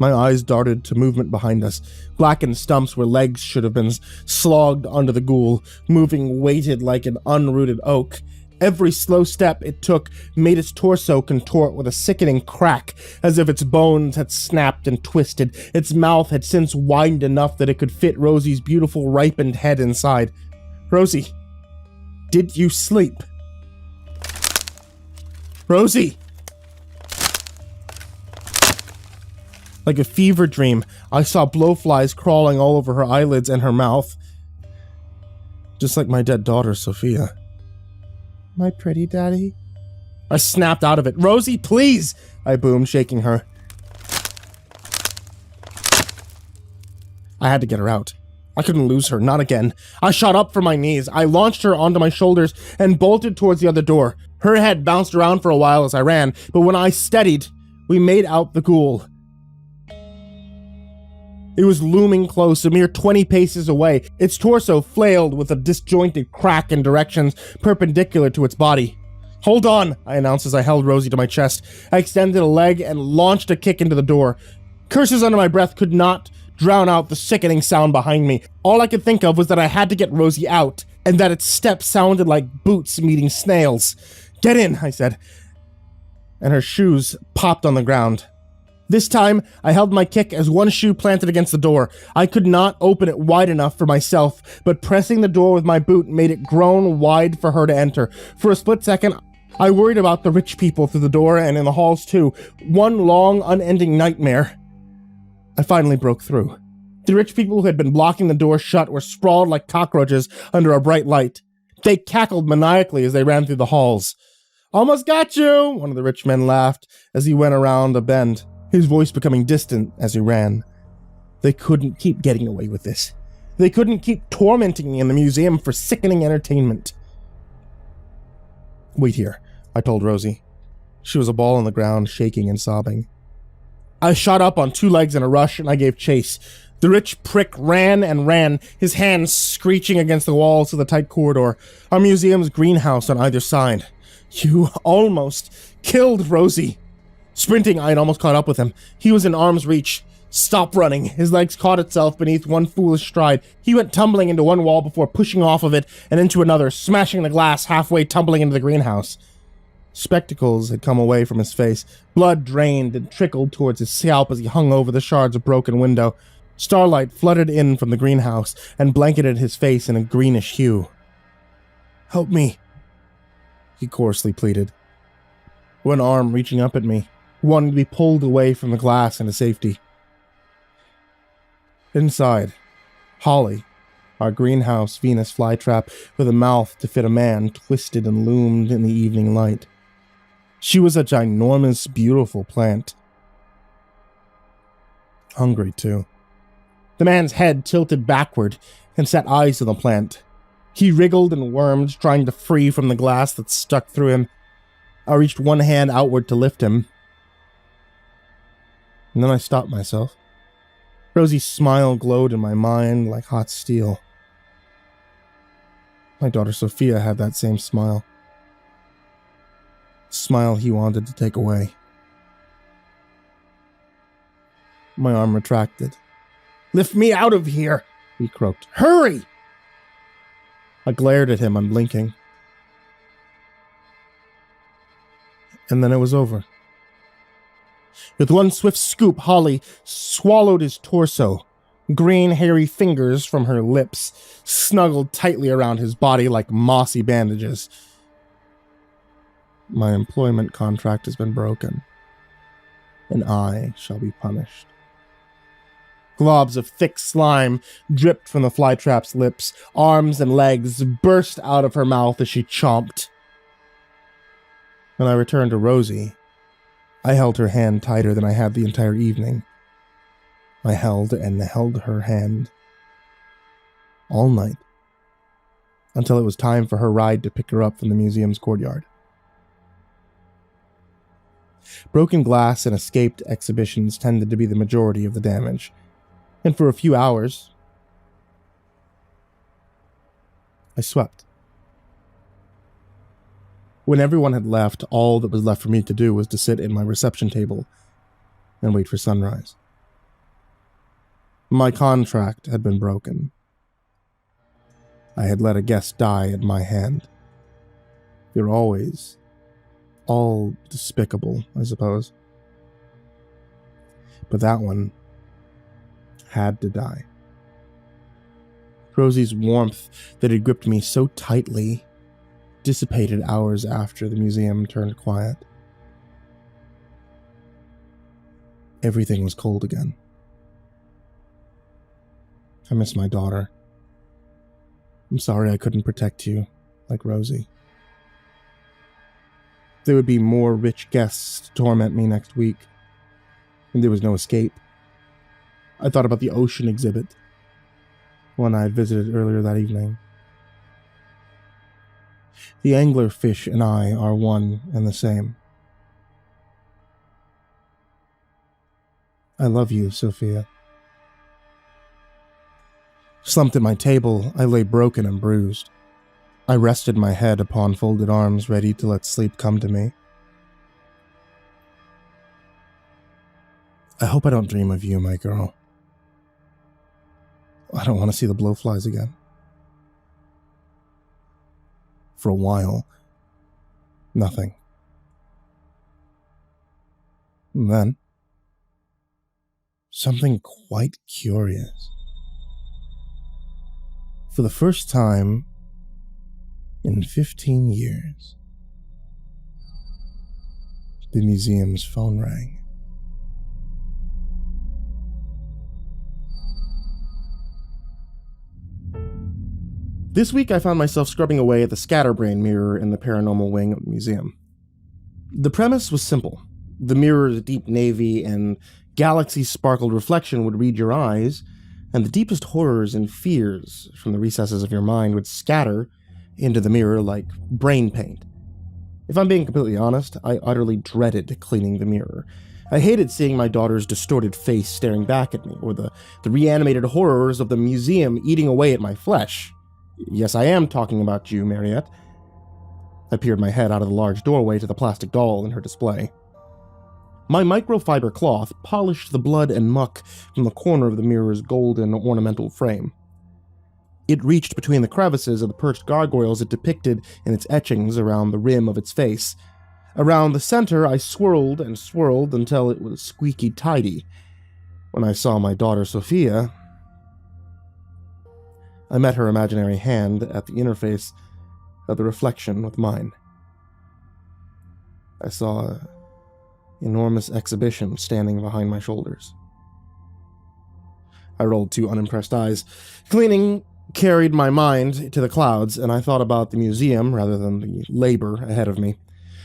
[SPEAKER 1] My eyes darted to movement behind us, blackened stumps where legs should have been slogged under the ghoul, moving weighted like an unrooted oak. Every slow step it took made its torso contort with a sickening crack, as if its bones had snapped and twisted. Its mouth had since widened enough that it could fit Rosie's beautiful ripened head inside. Rosie, did you sleep? Rosie! Like a fever dream, I saw blowflies crawling all over her eyelids and her mouth. Just like my dead daughter, Sophia. My pretty daddy? I snapped out of it. Rosie, please! I boomed, shaking her. I had to get her out. I couldn't lose her, not again. I shot up from my knees. I launched her onto my shoulders and bolted towards the other door. Her head bounced around for a while as I ran, but when I steadied, we made out the ghoul. It was looming close, a mere 20 paces away. Its torso flailed with a disjointed crack in directions perpendicular to its body. Hold on, I announced as I held Rosie to my chest. I extended a leg and launched a kick into the door. Curses under my breath could not drown out the sickening sound behind me. All I could think of was that I had to get Rosie out, and that its steps sounded like boots meeting snails. Get in, I said, and her shoes popped on the ground. This time, I held my kick as one shoe planted against the door. I could not open it wide enough for myself, but pressing the door with my boot made it groan wide for her to enter. For a split second, I worried about the rich people through the door and in the halls too. One long, unending nightmare. I finally broke through. The rich people who had been blocking the door shut were sprawled like cockroaches under a bright light. They cackled maniacally as they ran through the halls. "Almost got you," one of the rich men laughed as he went around a bend, his voice becoming distant as he ran. They couldn't keep getting away with this. They couldn't keep tormenting me in the museum for sickening entertainment. "Wait here," I told Rosie. She was a ball on the ground, shaking and sobbing. I shot up on two legs in a rush, and I gave chase. The rich prick ran and ran, his hands screeching against the walls of the tight corridor, our museum's greenhouse on either side. "You almost killed Rosie." Sprinting, I had almost caught up with him. He was in arm's reach. "Stop running." His legs caught itself beneath one foolish stride. He went tumbling into one wall before pushing off of it and into another, smashing the glass halfway tumbling into the greenhouse. Spectacles had come away from his face. Blood drained and trickled towards his scalp as he hung over the shards of broken window. Starlight flooded in from the greenhouse and blanketed his face in a greenish hue. "Help me," he coarsely pleaded. One arm reaching up at me, wanting to be pulled away from the glass into safety. Inside, Holly, our greenhouse Venus flytrap with a mouth to fit a man, twisted and loomed in the evening light. She was a ginormous, beautiful plant. Hungry, too. The man's head tilted backward and set eyes on the plant. He wriggled and wormed, trying to free from the glass that stuck through him. I reached one hand outward to lift him. And then I stopped myself. Rosie's smile glowed in my mind like hot steel. My daughter Sophia had that same smile. The smile he wanted to take away. My arm retracted. "Lift me out of here," he croaked. "Hurry!" I glared at him, unblinking. And then it was over. With one swift scoop, Holly swallowed his torso. Green, hairy fingers from her lips snuggled tightly around his body like mossy bandages. My employment contract has been broken, and I shall be punished. Globs of thick slime dripped from the flytrap's lips. Arms and legs burst out of her mouth as she chomped. When I returned to Rosie, I held her hand tighter than I had the entire evening. I held and held her hand all night, until it was time for her ride to pick her up from the museum's courtyard. Broken glass and escaped exhibitions tended to be the majority of the damage, and for a few hours, I swept. When everyone had left, all that was left for me to do was to sit at my reception table and wait for sunrise. My contract had been broken. I had let a guest die at my hand. You're always all despicable, I suppose. But that one had to die. Rosie's warmth that had gripped me so tightly dissipated hours after the museum turned quiet. Everything was cold again. I miss my daughter. I'm sorry I couldn't protect you like Rosie. There would be more rich guests to torment me next week, and there was no escape. I thought about the ocean exhibit, one I had visited earlier that evening. The anglerfish and I are one and the same. I love you, Sophia. Slumped at my table, I lay broken and bruised. I rested my head upon folded arms, ready to let sleep come to me. I hope I don't dream of you, my girl. I don't want to see the blowflies again. For a while, nothing. And then, something quite curious. For the first time in 15 years, the museum's phone rang. This week I found myself scrubbing away at the scatterbrain mirror in the paranormal wing of the museum. The premise was simple. The mirror's deep navy and galaxy-sparkled reflection would read your eyes, and the deepest horrors and fears from the recesses of your mind would scatter into the mirror like brain paint. If I'm being completely honest, I utterly dreaded cleaning the mirror. I hated seeing my daughter's distorted face staring back at me, or the reanimated horrors of the museum eating away at my flesh. Yes, I am talking about you, Mariette. I peered my head out of the large doorway to the plastic doll in her display. My microfiber cloth polished the blood and muck from the corner of the mirror's golden ornamental frame. It reached between the crevices of the perched gargoyles it depicted in its etchings around the rim of its face. Around the center, I swirled and swirled until it was squeaky tidy. When I saw my daughter Sophia, I met her imaginary hand at the interface of the reflection with mine. I saw an enormous exhibition standing behind my shoulders. I rolled 2 unimpressed eyes. Cleaning carried my mind to the clouds, and I thought about the museum rather than the labor ahead of me.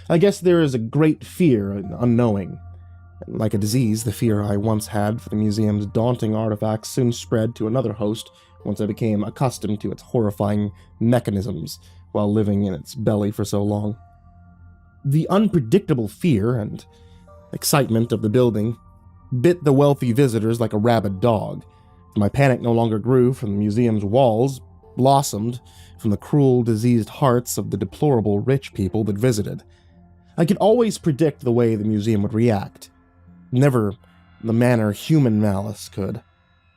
[SPEAKER 1] I guess there is a great fear in unknowing. Like a disease, the fear I once had for the museum's daunting artifacts soon spread to another host once I became accustomed to its horrifying mechanisms while living in its belly for so long. The unpredictable fear and excitement of the building bit the wealthy visitors like a rabid dog. My panic no longer grew from the museum's walls, blossomed from the cruel, diseased hearts of the deplorable rich people that visited. I could always predict the way the museum would react, never the manner human malice could.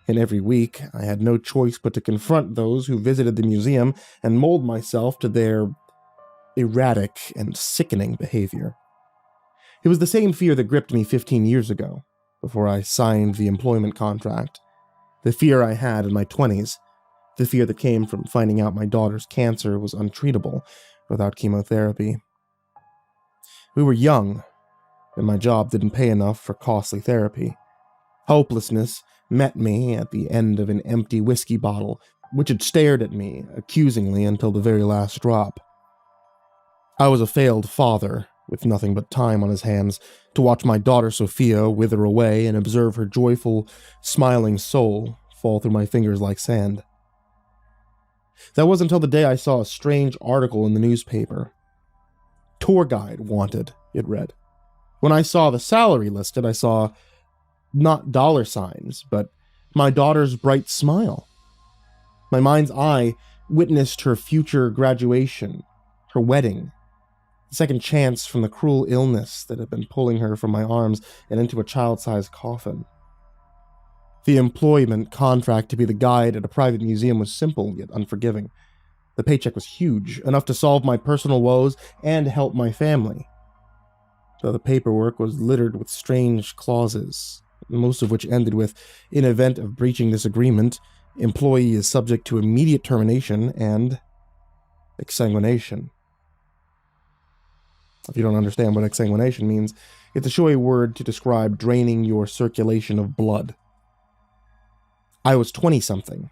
[SPEAKER 1] And every week, I had no choice but to confront those who visited the museum and mold myself to their erratic and sickening behavior. It was the same fear that gripped me 15 years ago, before I signed the employment contract. The fear I had in my 20s, the fear that came from finding out my daughter's cancer was untreatable without chemotherapy. We were young, and my job didn't pay enough for costly therapy. Hopelessness met me at the end of an empty whiskey bottle, which had stared at me accusingly until the very last drop. I was a failed father, with nothing but time on his hands, to watch my daughter Sophia wither away and observe her joyful, smiling soul fall through my fingers like sand. That was until the day I saw a strange article in the newspaper. Tour guide wanted, it read. When I saw the salary listed, I saw not dollar signs, but my daughter's bright smile. My mind's eye witnessed her future graduation, her wedding, the second chance from the cruel illness that had been pulling her from my arms and into a child-sized coffin. The employment contract to be the guide at a private museum was simple yet unforgiving. The paycheck was huge, enough to solve my personal woes and help my family. Though the paperwork was littered with strange clauses, most of which ended with, in event of breaching this agreement, employee is subject to immediate termination and exsanguination. If you don't understand what exsanguination means, it's a showy word to describe draining your circulation of blood. I was 20-something,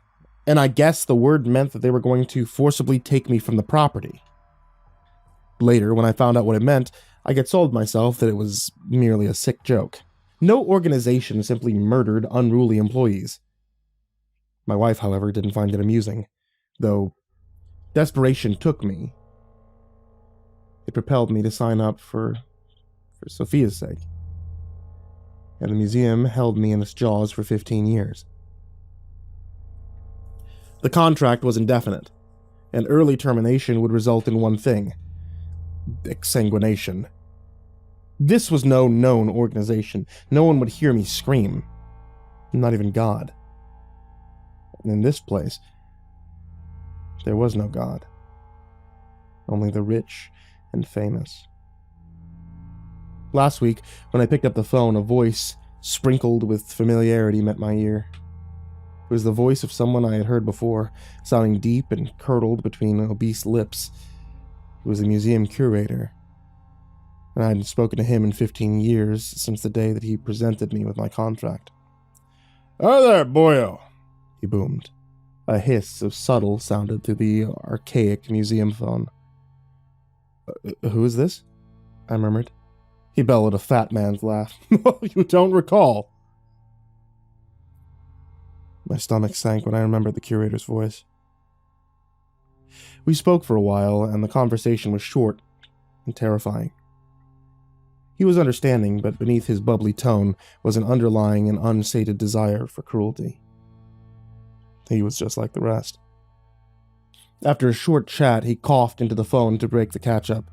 [SPEAKER 1] and I guess the word meant that they were going to forcibly take me from the property. Later, when I found out what it meant, I consoled myself that it was merely a sick joke. No organization simply murdered unruly employees. My wife, however, didn't find it amusing, though desperation took me. It propelled me to sign up for Sophia's sake. And the museum held me in its jaws for 15 years. The contract was indefinite, and early termination would result in one thing: exsanguination. This was no known organization. No one would hear me scream. Not even God. And in this place, there was no God. Only the rich and famous. Last week, when I picked up the phone, a voice sprinkled with familiarity met my ear. It was the voice of someone I had heard before, sounding deep and curdled between obese lips. It was the museum curator, and I hadn't spoken to him in 15 years, since the day that he presented me with my contract. "Hi there, boyo," he boomed. A hiss of subtle sounded through the archaic museum phone. Who is this?" I murmured. He bellowed a fat man's laugh. "You don't recall?" My stomach sank when I remembered the curator's voice. We spoke for a while, and the conversation was short and terrifying. He was understanding, but beneath his bubbly tone was an underlying and unsated desire for cruelty. He was just like the rest. After a short chat, he coughed into the phone to break the catch-up.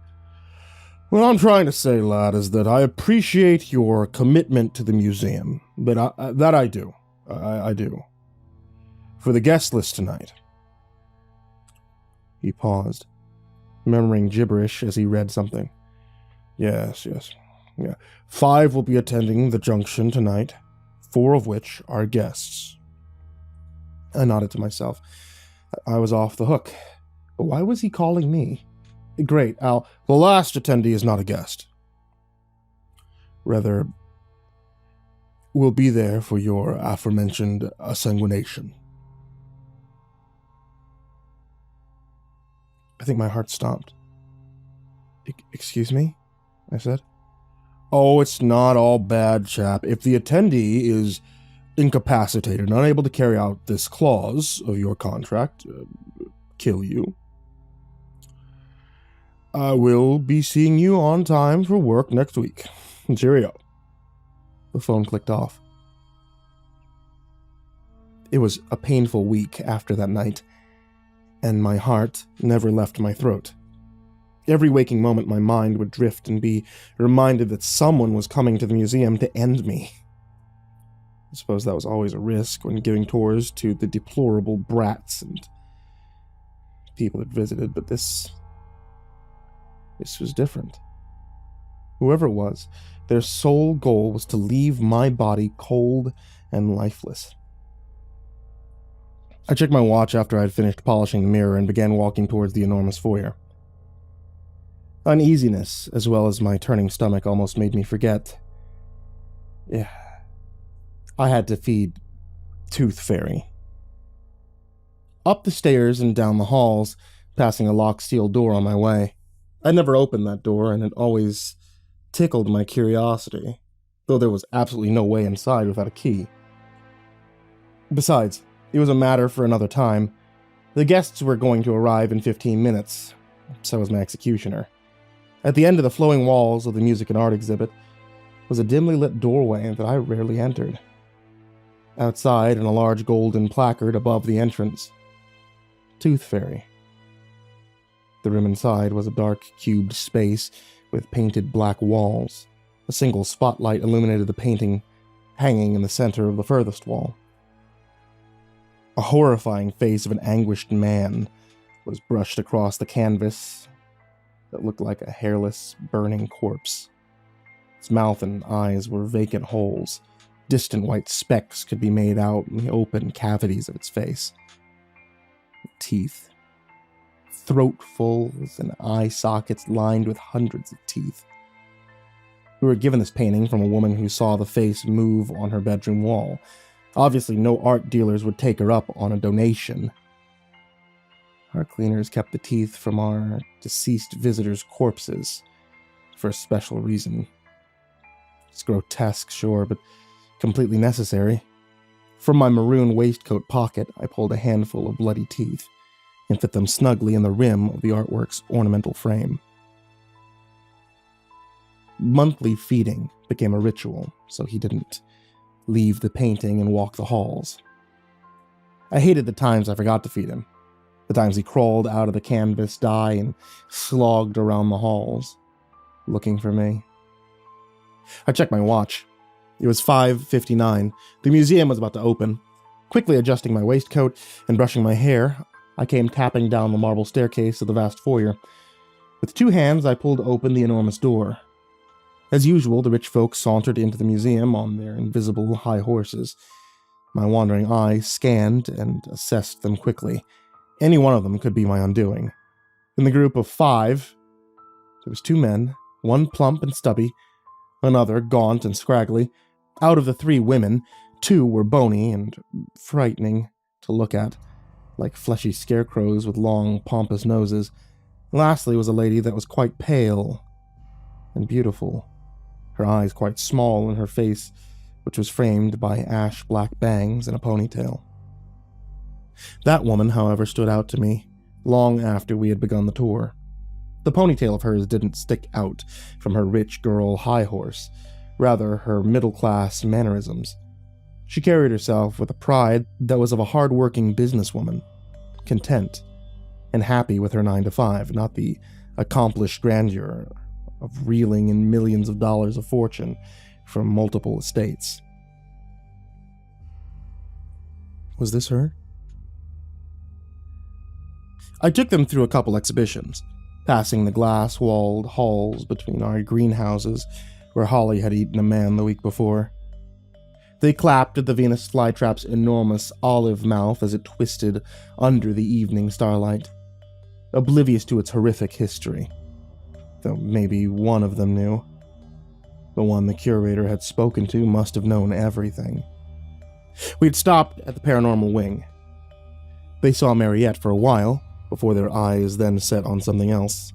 [SPEAKER 1] "What I'm trying to say, lad, is that I appreciate your commitment to the museum. I do. I do. For the guest list tonight." He paused, murmuring gibberish as he read something. Yes. Yeah. 5 will be attending the junction tonight, 4 of which are guests. I nodded to myself. I was off the hook. But why was he calling me? Great, Al. The last attendee is not a guest. Rather, will be there for your aforementioned exsanguination. I think my heart stopped. Excuse me? I said. "Oh, it's not all bad, chap. If the attendee is incapacitated and unable to carry out this clause of your contract, kill you, I will be seeing you on time for work next week. Cheerio." The phone clicked off. It was a painful week after that night, and my heart never left my throat. Every waking moment my mind would drift and be reminded that someone was coming to the museum to end me. I suppose that was always a risk when giving tours to the deplorable brats and people it visited, but this was different. Whoever it was, their sole goal was to leave my body cold and lifeless. I checked my watch after I had finished polishing the mirror and began walking towards the enormous foyer. Uneasiness, as well as my turning stomach, almost made me forget. I had to feed Tooth Fairy. Up the stairs and down the halls, passing a locked steel door on my way. I'd never opened that door, and it always tickled my curiosity, though there was absolutely no way inside without a key. Besides, it was a matter for another time. The guests were going to arrive in 15 minutes. So was my executioner. At the end of the flowing walls of the music and art exhibit was a dimly lit doorway that I rarely entered. Outside, in a large golden placard above the entrance, Tooth Fairy. The room inside was a dark, cubed space with painted black walls. A single spotlight illuminated the painting hanging in the center of the furthest wall. A horrifying face of an anguished man was brushed across the canvas that looked like a hairless, burning corpse. Its mouth and eyes were vacant holes. Distant white specks could be made out in the open cavities of its face. Teeth. Throat folds and eye sockets lined with hundreds of teeth. We were given this painting from a woman who saw the face move on her bedroom wall. Obviously, no art dealers would take her up on a donation. Our cleaners kept the teeth from our deceased visitors' corpses for a special reason. It's grotesque, sure, but completely necessary. From my maroon waistcoat pocket, I pulled a handful of bloody teeth and fit them snugly in the rim of the artwork's ornamental frame. Monthly feeding became a ritual, so he didn't leave the painting and walk the halls. I hated the times I forgot to feed him, the times he crawled out of the canvas dye and slogged around the halls, looking for me. I checked my watch. It was 5:59. The museum was about to open. Quickly adjusting my waistcoat and brushing my hair, I came tapping down the marble staircase of the vast foyer. With 2 hands, I pulled open the enormous door. As usual, the rich folk sauntered into the museum on their invisible high horses. My wandering eye scanned and assessed them quickly. Any one of them could be my undoing. In the group of 5, there was 2 men, one plump and stubby, another gaunt and scraggly. Out of the 3 women, 2 were bony and frightening to look at, like fleshy scarecrows with long, pompous noses. Lastly was a lady that was quite pale and beautiful, her eyes quite small and her face, which was framed by ash-black bangs and a ponytail. That woman, however, stood out to me long after we had begun the tour. The ponytail of hers didn't stick out from her rich girl high horse, rather her middle-class mannerisms. She carried herself with a pride that was of a hard-working businesswoman, content and happy with her 9-to-5, not the accomplished grandeur of reeling in millions of dollars of fortune from multiple estates. Was this her? I took them through a couple exhibitions, passing the glass-walled halls between our greenhouses where Holly had eaten a man the week before. They clapped at the Venus flytrap's enormous olive mouth as it twisted under the evening starlight, oblivious to its horrific history, though maybe one of them knew. The one the curator had spoken to must have known everything. We had stopped at the paranormal wing. They saw Mariette for a while, before their eyes then set on something else.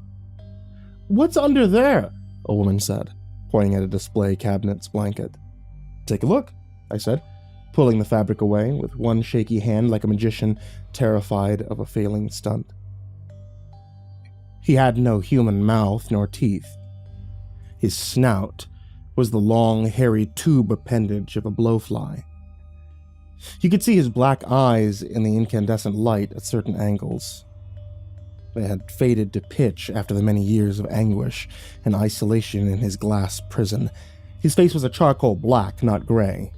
[SPEAKER 1] "What's under there?" a woman said, pointing at a display cabinet's blanket. "Take a look," I said, pulling the fabric away with one shaky hand like a magician terrified of a failing stunt. He had no human mouth nor teeth. His snout was the long, hairy tube appendage of a blowfly. You could see his black eyes in the incandescent light at certain angles. They had faded to pitch after the many years of anguish and isolation in his glass prison. His face was a charcoal black, not gray.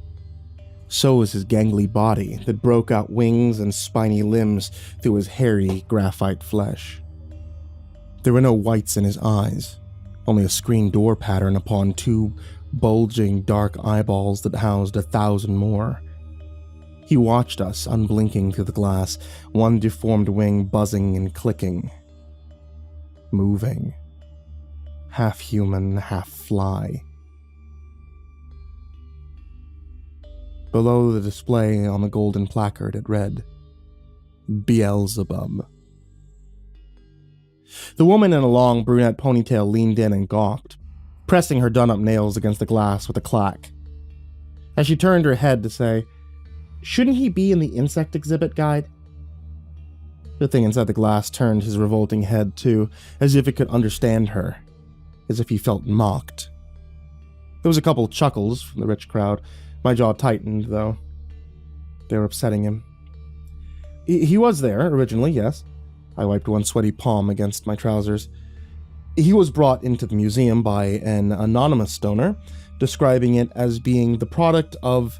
[SPEAKER 1] So was his gangly body that broke out wings and spiny limbs through his hairy graphite flesh. There were no whites in his eyes, only a screen door pattern upon 2 bulging dark eyeballs that housed 1,000 more. He watched us, unblinking through the glass, one deformed wing buzzing and clicking. Moving. Half human, half fly. Below the display on the golden placard it read, Beelzebub. The woman in a long brunette ponytail leaned in and gawked, pressing her done-up nails against the glass with a clack. As she turned her head to say, "Shouldn't he be in the insect exhibit guide?" The thing inside the glass turned his revolting head, too, as if it could understand her, as if he felt mocked. There was a couple chuckles from the rich crowd. My jaw tightened, though. They were upsetting him. He was there, originally, yes. I wiped one sweaty palm against my trousers. He was brought into the museum by an anonymous donor, describing it as being the product of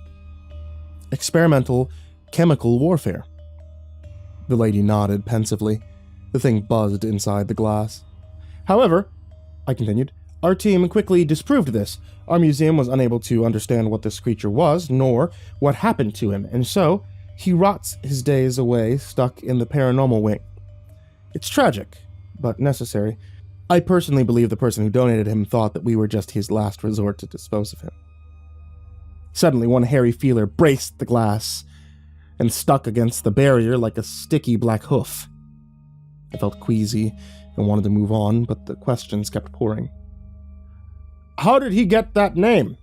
[SPEAKER 1] experimental chemical warfare. The lady nodded pensively. The thing buzzed inside the glass. However, I continued, our team quickly disproved this. Our museum was unable to understand what this creature was, nor what happened to him, and so he rots his days away stuck in the paranormal wing. It's tragic, but necessary. I personally believe the person who donated him thought that we were just his last resort to dispose of him. Suddenly, one hairy feeler braced the glass and stuck against the barrier like a sticky black hoof. I felt queasy and wanted to move on, but the questions kept pouring. How did he get that name?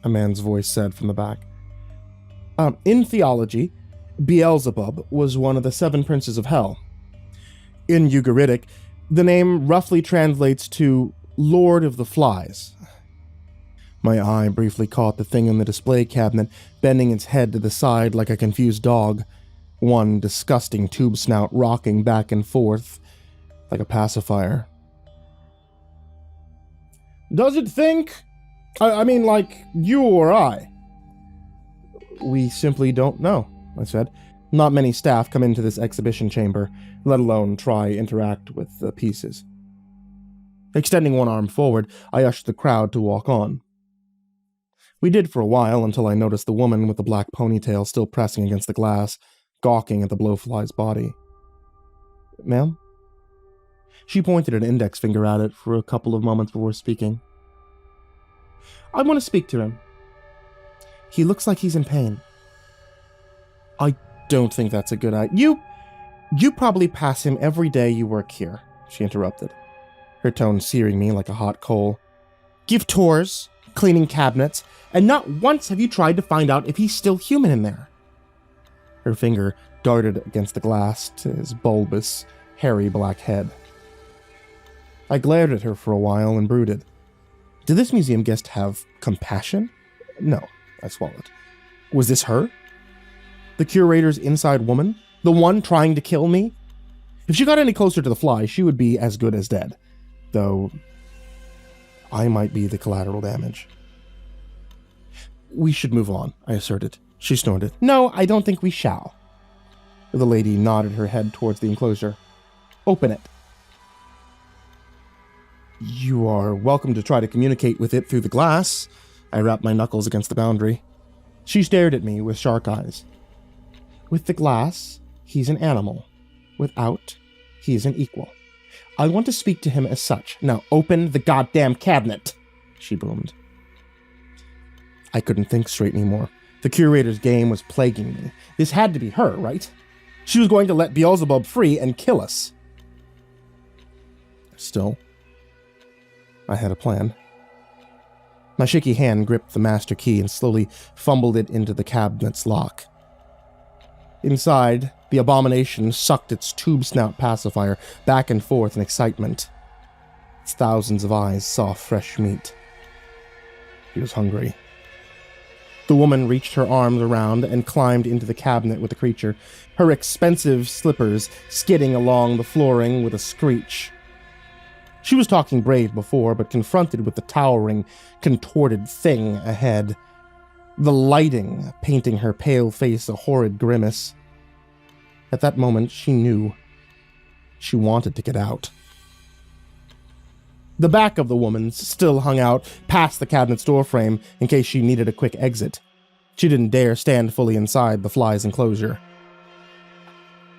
[SPEAKER 1] A man's voice said from the back. In theology, Beelzebub was one of the 7 princes of hell. In Ugaritic, the name roughly translates to Lord of the Flies. My eye briefly caught the thing in the display cabinet, bending its head to the side like a confused dog, one disgusting tube snout rocking back and forth like a pacifier. Does it think? I mean, like you or I? We simply don't know, I said. Not many staff come into this exhibition chamber, let alone try interact with the pieces. Extending one arm forward, I ushered the crowd to walk on. We did for a while until I noticed the woman with the black ponytail still pressing against the glass, gawking at the blowfly's body. Ma'am? She pointed an index finger at it for a couple of moments before speaking. I want to speak to him. He looks like he's in pain. I don't think that's a good idea. You probably pass him every day you work here, she interrupted, her tone searing me like a hot coal. Give tours, cleaning cabinets, and not once have you tried to find out if he's still human in there. Her finger darted against the glass to his bulbous, hairy black head. I glared at her for a while and brooded. Did this museum guest have compassion? No, I swallowed. Was this her? The curator's inside woman? The one trying to kill me? If she got any closer to the fly, she would be as good as dead. Though, I might be the collateral damage. We should move on, I asserted. She snorted. No, I don't think we shall. The lady nodded her head towards the enclosure. Open it. You are welcome to try to communicate with it through the glass. I rapped my knuckles against the boundary. She stared at me with shark eyes. With the glass, he's an animal. Without, he is an equal. I want to speak to him as such. Now open the goddamn cabinet, she boomed. I couldn't think straight anymore. The curator's game was plaguing me. This had to be her, right? She was going to let Beelzebub free and kill us. Still, I had a plan. My shaky hand gripped the master key and slowly fumbled it into the cabinet's lock. Inside, the abomination sucked its tube snout pacifier back and forth in excitement. Its thousands of eyes saw fresh meat. He was hungry. The woman reached her arms around and climbed into the cabinet with the creature, her expensive slippers skidding along the flooring with a screech. She was talking brave before, but confronted with the towering, contorted thing ahead, the lighting painting her pale face a horrid grimace. At that moment, she knew. She wanted to get out. The back of the woman still hung out past the cabinet's doorframe in case she needed a quick exit. She didn't dare stand fully inside the fly's enclosure.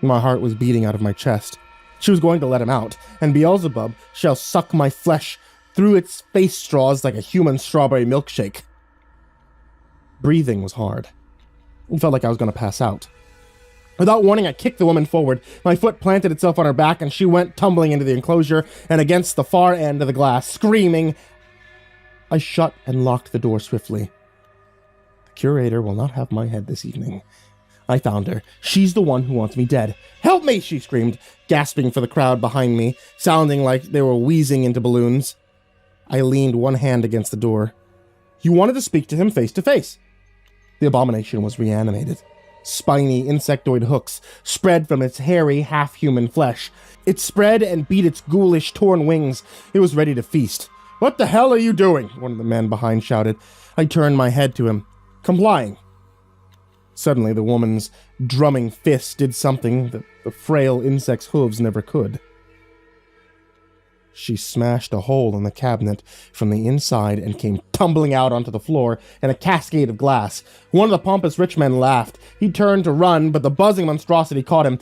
[SPEAKER 1] My heart was beating out of my chest. She was going to let him out, and Beelzebub shall suck my flesh through its face straws like a human strawberry milkshake. Breathing was hard. It felt like I was going to pass out. Without warning, I kicked the woman forward. My foot planted itself on her back, and she went tumbling into the enclosure and against the far end of the glass, screaming. I shut and locked the door swiftly. The curator will not have my head this evening. I found her. She's the one who wants me dead. Help me, she screamed, gasping for the crowd behind me, sounding like they were wheezing into balloons. I leaned one hand against the door. You wanted to speak to him face to face. The abomination was reanimated. Spiny insectoid hooks spread from its hairy, half-human flesh. It spread and beat its ghoulish, torn wings. It was ready to feast. What the hell are you doing? One of the men behind shouted. I turned my head to him. Complying. Suddenly, the woman's drumming fist did something that the frail insect's hooves never could. She smashed a hole in the cabinet from the inside and came tumbling out onto the floor in a cascade of glass. One of the pompous rich men laughed. He turned to run, but the buzzing monstrosity caught him.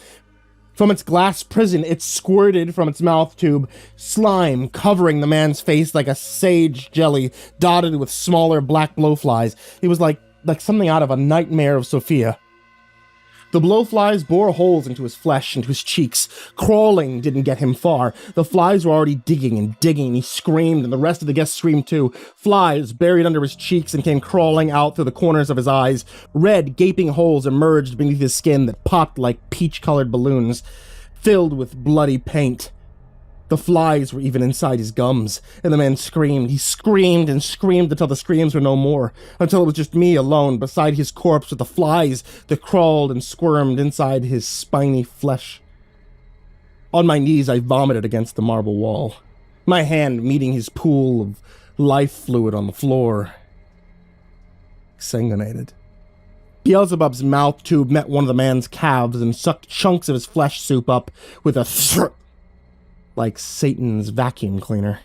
[SPEAKER 1] From its glass prison, it squirted from its mouth tube, slime covering the man's face like a sage jelly dotted with smaller black blowflies. It was like something out of a nightmare of Sophia. The blowflies bore holes into his flesh, into his cheeks. Crawling didn't get him far. The flies were already digging and digging, and he screamed, and the rest of the guests screamed too. Flies buried under his cheeks and came crawling out through the corners of his eyes. Red, gaping holes emerged beneath his skin that popped like peach-colored balloons, filled with bloody paint. The flies were even inside his gums, and the man screamed. He screamed and screamed until the screams were no more, until it was just me alone beside his corpse with the flies that crawled and squirmed inside his spiny flesh. On my knees, I vomited against the marble wall, my hand meeting his pool of life fluid on the floor. Exsanguinated. Beelzebub's mouth tube met one of the man's calves and sucked chunks of his flesh soup up with a like Satan's vacuum cleaner.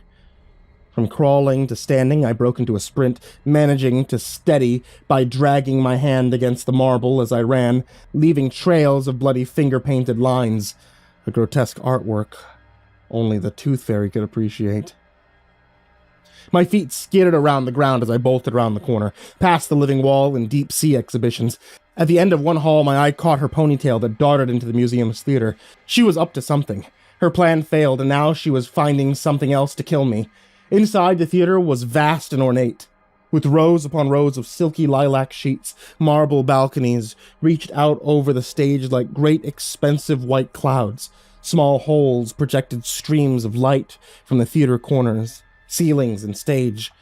[SPEAKER 1] From crawling to standing, I broke into a sprint, managing to steady by dragging my hand against the marble as I ran, leaving trails of bloody finger-painted lines, a grotesque artwork only the Tooth Fairy could appreciate. My feet skidded around the ground as I bolted around the corner, past the living wall and deep sea exhibitions. At the end of one hall, my eye caught her ponytail that darted into the museum's theater. She was up to something. Her plan failed, and now she was finding something else to kill me. Inside, the theater was vast and ornate, with rows upon rows of silky lilac sheets. Marble balconies reached out over the stage like great expensive white clouds. Small holes projected streams of light from the theater corners, ceilings, and stage.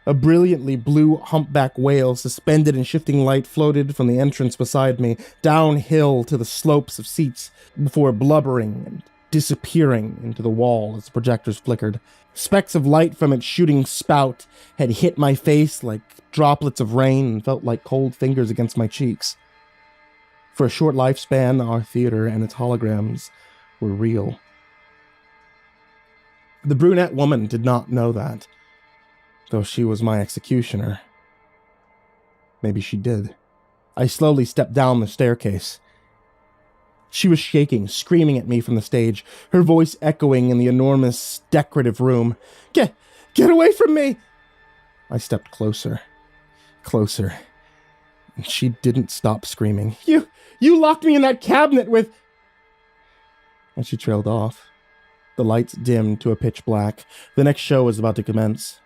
[SPEAKER 1] A brilliantly blue humpback whale suspended in shifting light floated from the entrance beside me, downhill to the slopes of seats, before blubbering and disappearing into the wall as the projectors flickered. Specks of light from its shooting spout had hit my face like droplets of rain and felt like cold fingers against my cheeks. For a short lifespan, our theater and its holograms were real. The brunette woman did not know that, though she was my executioner. Maybe she did. I slowly stepped down the staircase. She was shaking, screaming at me from the stage, her voice echoing in the enormous, decorative room. Get away from me! I stepped closer, and she didn't stop screaming. You locked me in that cabinet with... And she trailed off. The lights dimmed to a pitch black. The next show was about to commence.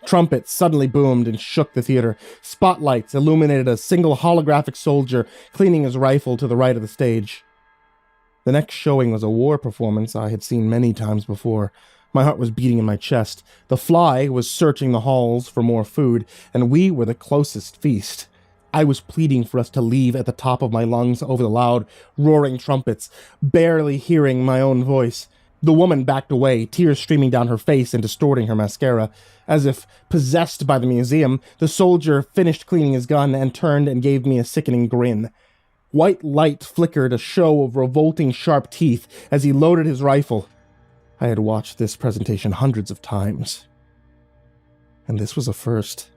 [SPEAKER 1] Trumpets suddenly boomed and shook the theater. Spotlights illuminated a single holographic soldier cleaning his rifle to the right of the stage. The next showing was a war performance I had seen many times before. My heart was beating in my chest. The fly was searching the halls for more food, and we were the closest feast. I was pleading for us to leave at the top of my lungs over the loud, roaring trumpets, barely hearing my own voice. The woman backed away, tears streaming down her face and distorting her mascara. As if possessed by the museum, the soldier finished cleaning his gun and turned and gave me a sickening grin. White light flickered a show of revolting sharp teeth as he loaded his rifle. I had watched this presentation hundreds of times, and this was a first.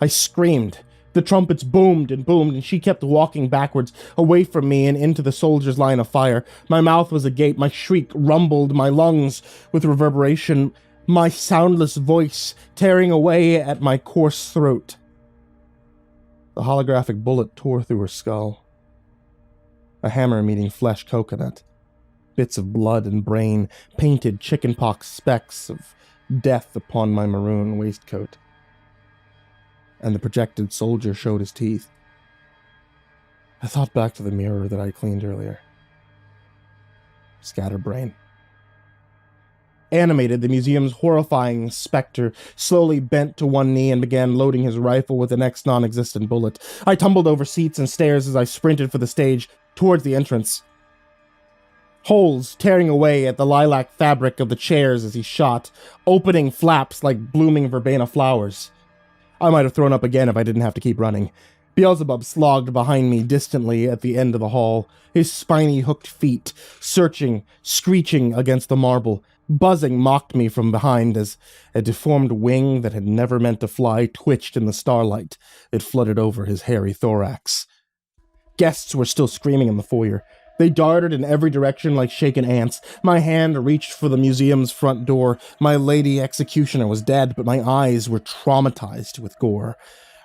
[SPEAKER 1] I screamed. The trumpets boomed, and she kept walking backwards, away from me and into the soldier's line of fire. My mouth was agape, my shriek rumbled my lungs with reverberation, my soundless voice tearing away at my coarse throat. The holographic bullet tore through her skull. A hammer meeting flesh coconut. Bits of blood and brain, painted chickenpox specks of death upon my maroon waistcoat. And the projected soldier showed his teeth. I thought back to the mirror that I cleaned earlier. Scatterbrain. Animated, the museum's horrifying specter slowly bent to one knee and began loading his rifle with the next non-existent bullet. I tumbled over seats and stairs as I sprinted for the stage, towards the entrance. Holes tearing away at the lilac fabric of the chairs as he shot, opening flaps like blooming verbena flowers. I might have thrown up again if I didn't have to keep running. Beelzebub slogged behind me distantly at the end of the hall, his spiny hooked feet searching, screeching against the marble. Buzzing mocked me from behind as a deformed wing that had never meant to fly twitched in the starlight. It flooded over his hairy thorax. Guests were still screaming in the foyer. They darted in every direction like shaken ants. My hand reached for the museum's front door. My lady executioner was dead, but my eyes were traumatized with gore.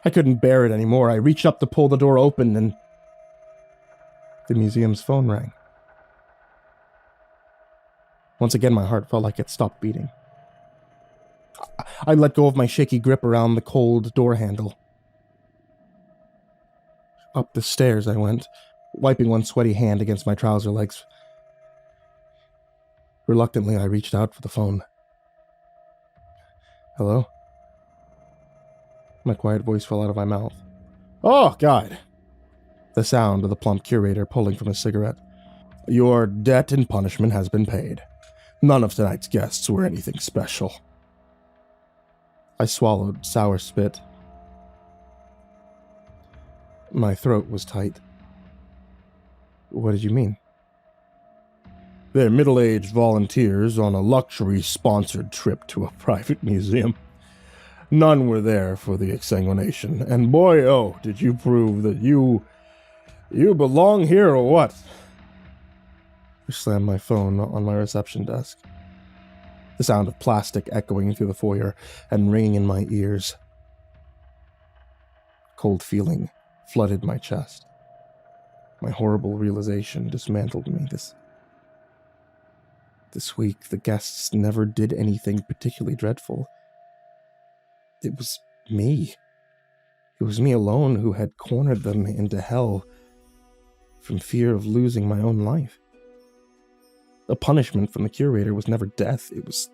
[SPEAKER 1] I couldn't bear it anymore. I reached up to pull the door open, and the museum's phone rang. Once again, my heart felt like it stopped beating. I let go of my shaky grip around the cold door handle. Up the stairs I went, wiping one sweaty hand against my trouser legs. Reluctantly, I reached out for the phone. Hello? My quiet voice fell out of my mouth. Oh, God! The sound of the plump curator pulling from a cigarette. Your debt and punishment has been paid. None of tonight's guests were anything special. I swallowed sour spit. My throat was tight. What did you mean? They're middle-aged volunteers on a luxury-sponsored trip to a private museum. None were there for the exsanguination, and boy, oh, did you prove that you belong here or what? I slammed my phone on my reception desk. The sound of plastic echoing through the foyer and ringing in my ears. Cold feeling flooded my chest. My horrible realization dismantled me. This week, the guests never did anything particularly dreadful. It was me. It was me alone who had cornered them into hell from fear of losing my own life. The punishment from the curator was never death. It was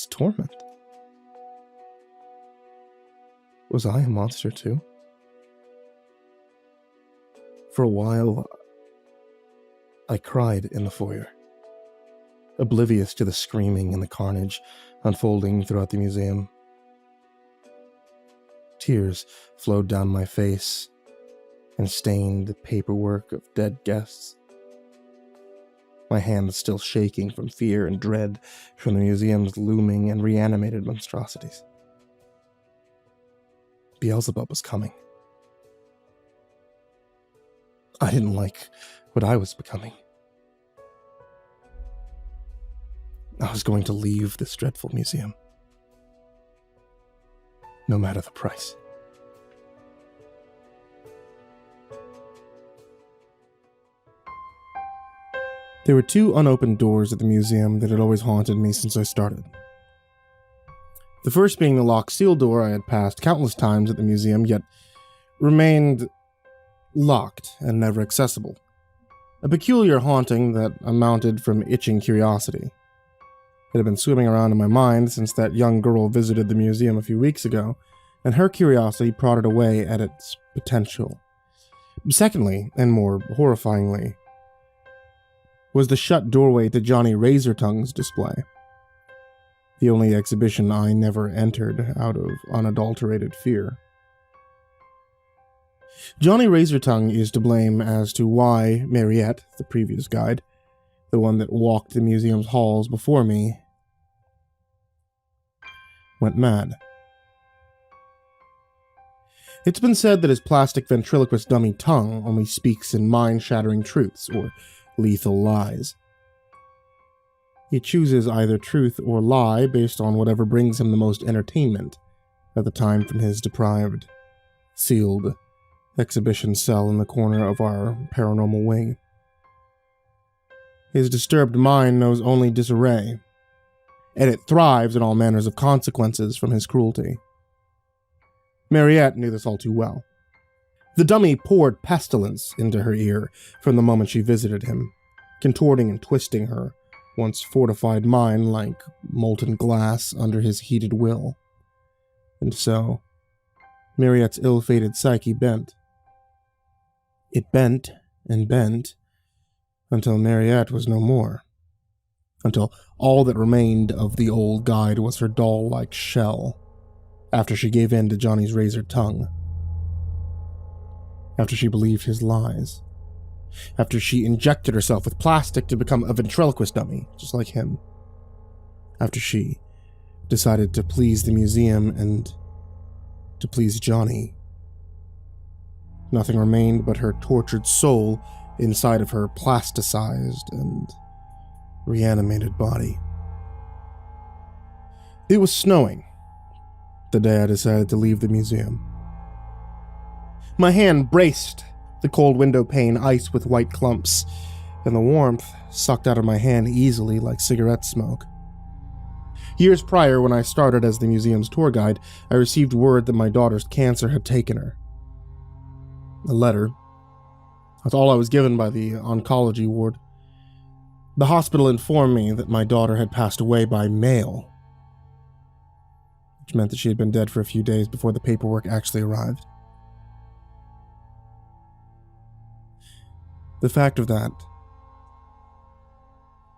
[SPEAKER 1] torment. Was I a monster too? For a while, I cried in the foyer, oblivious to the screaming and the carnage unfolding throughout the museum. Tears flowed down my face and stained the paperwork of dead guests. My hands still shaking from fear and dread from the museum's looming and reanimated monstrosities. Beelzebub was coming. I didn't like what I was becoming. I was going to leave this dreadful museum, no matter the price. There were two unopened doors at the museum that had always haunted me since I started. The first being the locked steel door I had passed countless times at the museum, yet remained locked and never accessible. A peculiar haunting that amounted from itching curiosity. It had been swimming around in my mind since that young girl visited the museum a few weeks ago, and her curiosity prodded away at its potential. Secondly, and more horrifyingly, was the shut doorway to Johnny Razortongue's display. The only exhibition I never entered out of unadulterated fear. Johnny Razortongue is to blame as to why Mariette, the previous guide, the one that walked the museum's halls before me, went mad. It's been said that his plastic ventriloquist dummy tongue only speaks in mind-shattering truths or lethal lies. He chooses either truth or lie based on whatever brings him the most entertainment at the time from his deprived, sealed exhibition cell in the corner of our paranormal wing. His disturbed mind knows only disarray, and it thrives in all manners of consequences from his cruelty. Mariette knew this all too well. The dummy poured pestilence into her ear from the moment she visited him, contorting and twisting her once fortified mind like molten glass under his heated will. And so, Mariette's ill-fated psyche bent. It bent and bent until Mariette was no more. Until all that remained of the old guide was her doll-like shell, after she gave in to Johnny's razor tongue. After she believed his lies. After she injected herself with plastic to become a ventriloquist dummy, just like him. After she decided to please the museum and to please Johnny. Nothing remained but her tortured soul inside of her plasticized and reanimated body. It was snowing the day I decided to leave the museum. My hand braced the cold window pane ice with white clumps, and the warmth sucked out of my hand easily like cigarette smoke. Years prior, when I started as the museum's tour guide, I received word that my daughter's cancer had taken her. A letter. That's all I was given by the oncology ward. The hospital informed me that my daughter had passed away by mail, which meant that she had been dead for a few days before the paperwork actually arrived. The fact of that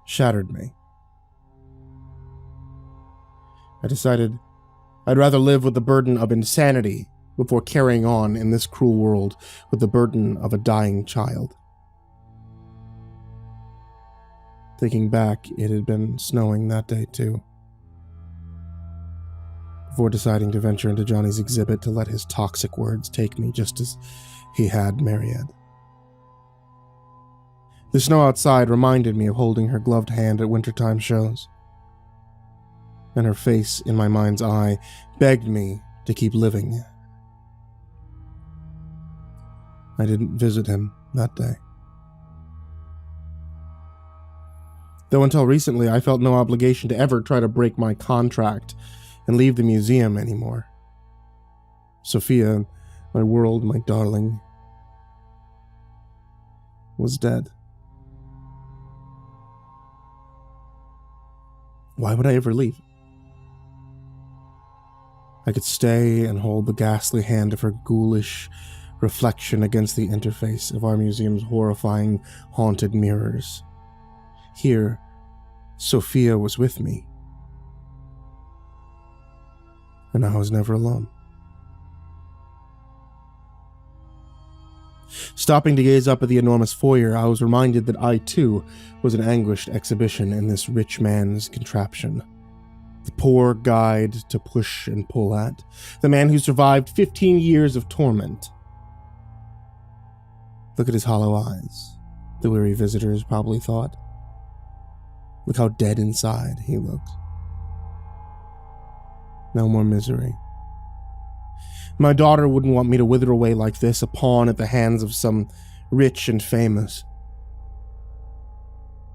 [SPEAKER 1] shattered me. I decided I'd rather live with the burden of insanity before carrying on in this cruel world with the burden of a dying child. Thinking back, it had been snowing that day too. Before deciding to venture into Johnny's exhibit to let his toxic words take me just as he had Mariette. The snow outside reminded me of holding her gloved hand at wintertime shows. And her face in my mind's eye begged me to keep living. I didn't visit him that day. Though until recently I felt no obligation to ever try to break my contract and leave the museum anymore. Sophia, my world, my darling, was dead. Why would I ever leave? I could stay and hold the ghastly hand of her ghoulish reflection against the interface of our museum's horrifying, haunted mirrors. Here, Sophia was with me. And I was never alone. Stopping to gaze up at the enormous foyer, I was reminded that I, too, was an anguished exhibition in this rich man's contraption. The poor guide to push and pull at. The man who survived 15 years of torment. Look at his hollow eyes, the weary visitors probably thought. Look how dead inside he looked. No more misery. My daughter wouldn't want me to wither away like this, a pawn at the hands of some rich and famous.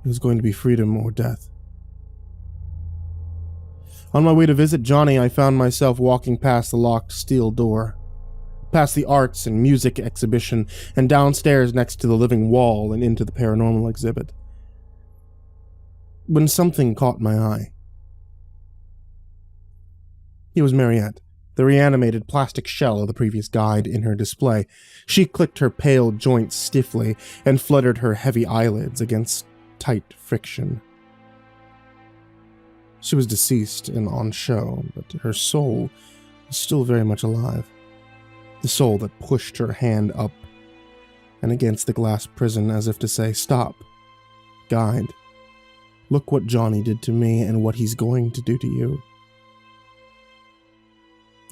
[SPEAKER 1] It was going to be freedom or death. On my way to visit Johnny, I found myself walking past the locked steel door, past the arts and music exhibition, and downstairs next to the living wall and into the paranormal exhibit. When something caught my eye. It was Mariette, the reanimated plastic shell of the previous guide in her display. She clicked her pale joints stiffly and fluttered her heavy eyelids against tight friction. She was deceased and on show, but her soul was still very much alive. The soul that pushed her hand up and against the glass prison as if to say, "Stop, guide. Look what Johnny did to me and what he's going to do to you."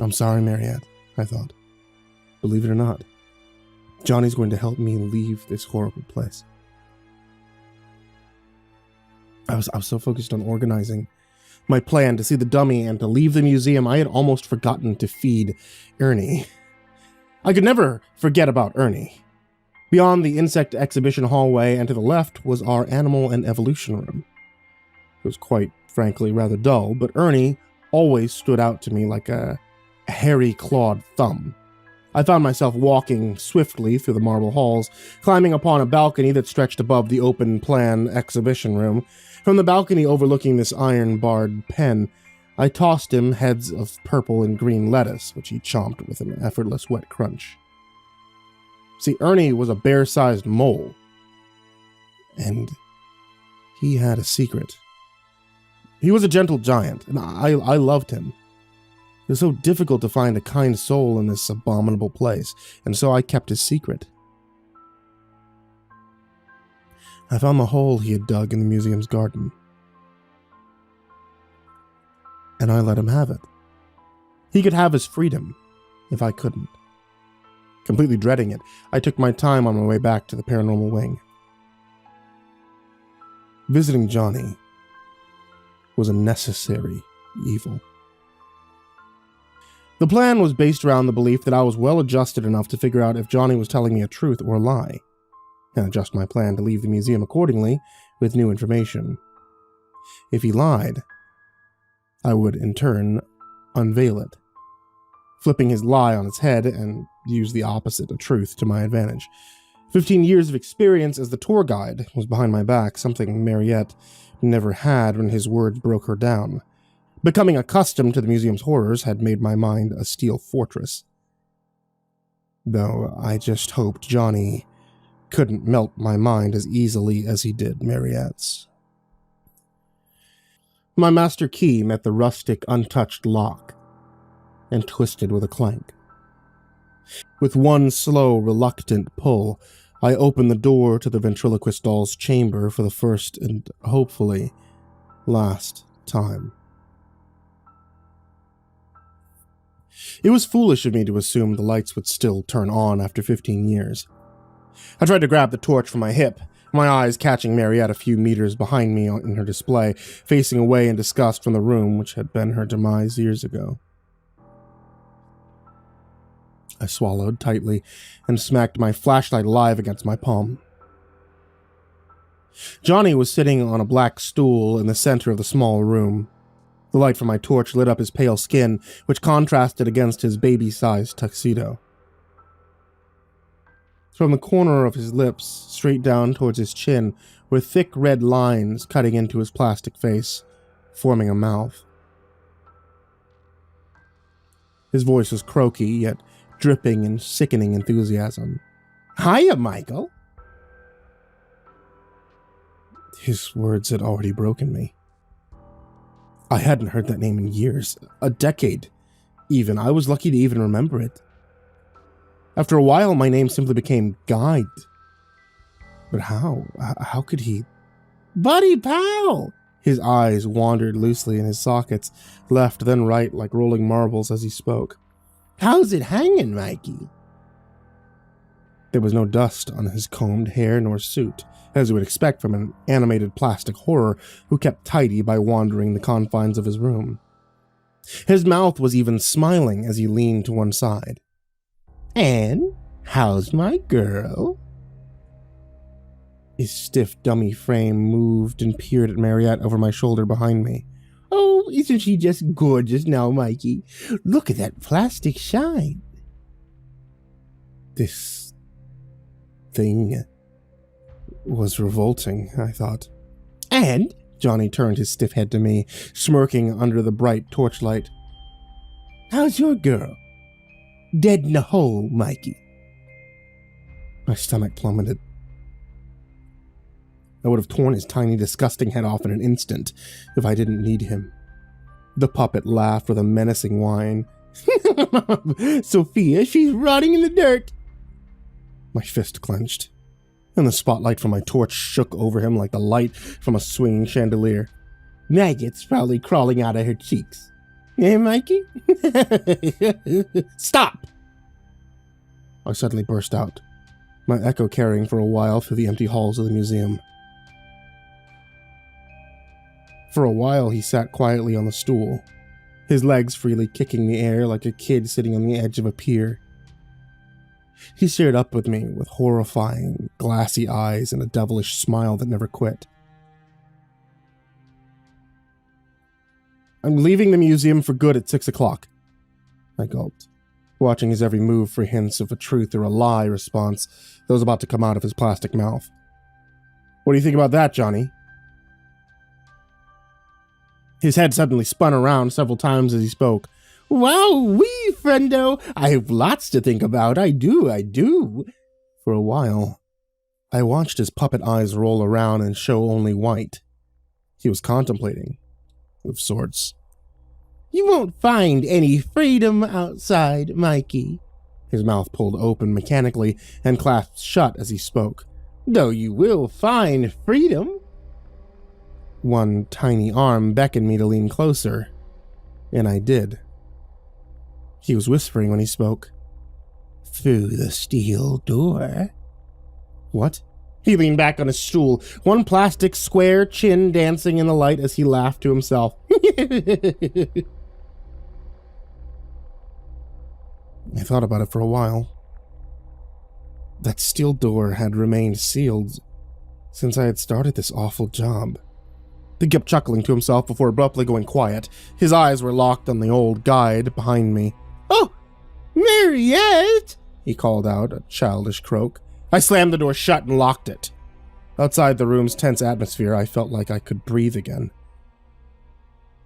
[SPEAKER 1] I'm sorry, Mariette, I thought. Believe it or not, Johnny's going to help me leave this horrible place. I was so focused on organizing my plan to see the dummy and to leave the museum, I had almost forgotten to feed Ernie. I could never forget about Ernie. Beyond the insect exhibition hallway and to the left was our animal and evolution room. It was quite frankly rather dull, but Ernie always stood out to me like a hairy clawed thumb. I found myself walking swiftly through the marble halls, climbing upon a balcony that stretched above the open-plan exhibition room. From the balcony overlooking this iron-barred pen, I tossed him heads of purple and green lettuce, which he chomped with an effortless wet crunch. See, Ernie was a bear-sized mole, and he had a secret. He was a gentle giant, and I loved him. It was so difficult to find a kind soul in this abominable place, and so I kept his secret. I found the hole he had dug in the museum's garden, and I let him have it. He could have his freedom, if I couldn't. Completely dreading it, I took my time on my way back to the paranormal wing. Visiting Johnny was a necessary evil. The plan was based around the belief that I was well adjusted enough to figure out if Johnny was telling me a truth or a lie, and adjust my plan to leave the museum accordingly with new information. If he lied, I would in turn unveil it, flipping his lie on its head and use the opposite, a truth, to my advantage. 15 years of experience as the tour guide was behind my back, something Mariette never had when his words broke her down. Becoming accustomed to the museum's horrors had made my mind a steel fortress. Though I just hoped Johnny couldn't melt my mind as easily as he did Mariette's. My master key met the rustic, untouched lock and twisted with a clank. With one slow, reluctant pull, I opened the door to the ventriloquist doll's chamber for the first and, hopefully, last time. It was foolish of me to assume the lights would still turn on after 15 years. I tried to grab the torch from my hip, my eyes catching Mariette a few meters behind me in her display, facing away in disgust from the room which had been her demise years ago. I swallowed tightly and smacked my flashlight alive against my palm. Johnny was sitting on a black stool in the center of the small room. The light from my torch lit up his pale skin, which contrasted against his baby-sized tuxedo. From the corner of his lips, straight down towards his chin, were thick red lines cutting into his plastic face, forming a mouth. His voice was croaky, yet dripping in sickening enthusiasm. "Hiya, Michael!" His words had already broken me. I hadn't heard that name in years, a decade, even. I was lucky to even remember it. After a while, my name simply became Guide. But how? How could he? "Buddy pal!" His eyes wandered loosely in his sockets, left then right like rolling marbles as he spoke. "How's it hanging, Mikey?" There was no dust on his combed hair nor suit, as you would expect from an animated plastic horror who kept tidy by wandering the confines of his room. His mouth was even smiling as he leaned to one side. "And how's my girl?" His stiff dummy frame moved and peered at Mariette over my shoulder behind me. "Oh, isn't she just gorgeous now, Mikey? Look at that plastic shine." This thing was revolting, I thought. "And," Johnny turned his stiff head to me, smirking under the bright torchlight, "how's your girl? Dead in a hole, Mikey." My stomach plummeted. I would have torn his tiny, disgusting head off in an instant if I didn't need him. The puppet laughed with a menacing whine. "Sophia, she's rotting in the dirt." My fist clenched, and the spotlight from my torch shook over him like the light from a swinging chandelier. "Maggots probably crawling out of her cheeks. Eh, Mikey?" "Stop!" I suddenly burst out, my echo carrying for a while through the empty halls of the museum. For a while he sat quietly on the stool, his legs freely kicking the air like a kid sitting on the edge of a pier. He stared up at me with horrifying, glassy eyes and a devilish smile that never quit. "I'm leaving the museum for good at 6 o'clock. I gulped, watching his every move for hints of a truth or a lie response that was about to come out of his plastic mouth. "What do you think about that, Johnny?" His head suddenly spun around several times as he spoke. "Wow-wee, friendo! I have lots to think about, I do. For a while, I watched his puppet eyes roll around and show only white. He was contemplating, of sorts. You won't find any freedom outside, Mikey. His mouth pulled open mechanically and clasped shut as he spoke. Though you will find freedom. One tiny arm beckoned me to lean closer, and I did. He was whispering when he spoke. Through the steel door. What? He leaned back on his stool, one plastic square chin dancing in the light as he laughed to himself. I thought about it for a while. That steel door had remained sealed since I had started this awful job. He kept chuckling to himself before abruptly going quiet. His eyes were locked on the old guide behind me. Oh, Mariette! He called out, a childish croak. I slammed the door shut and locked it. Outside the room's tense atmosphere, I felt like I could breathe again.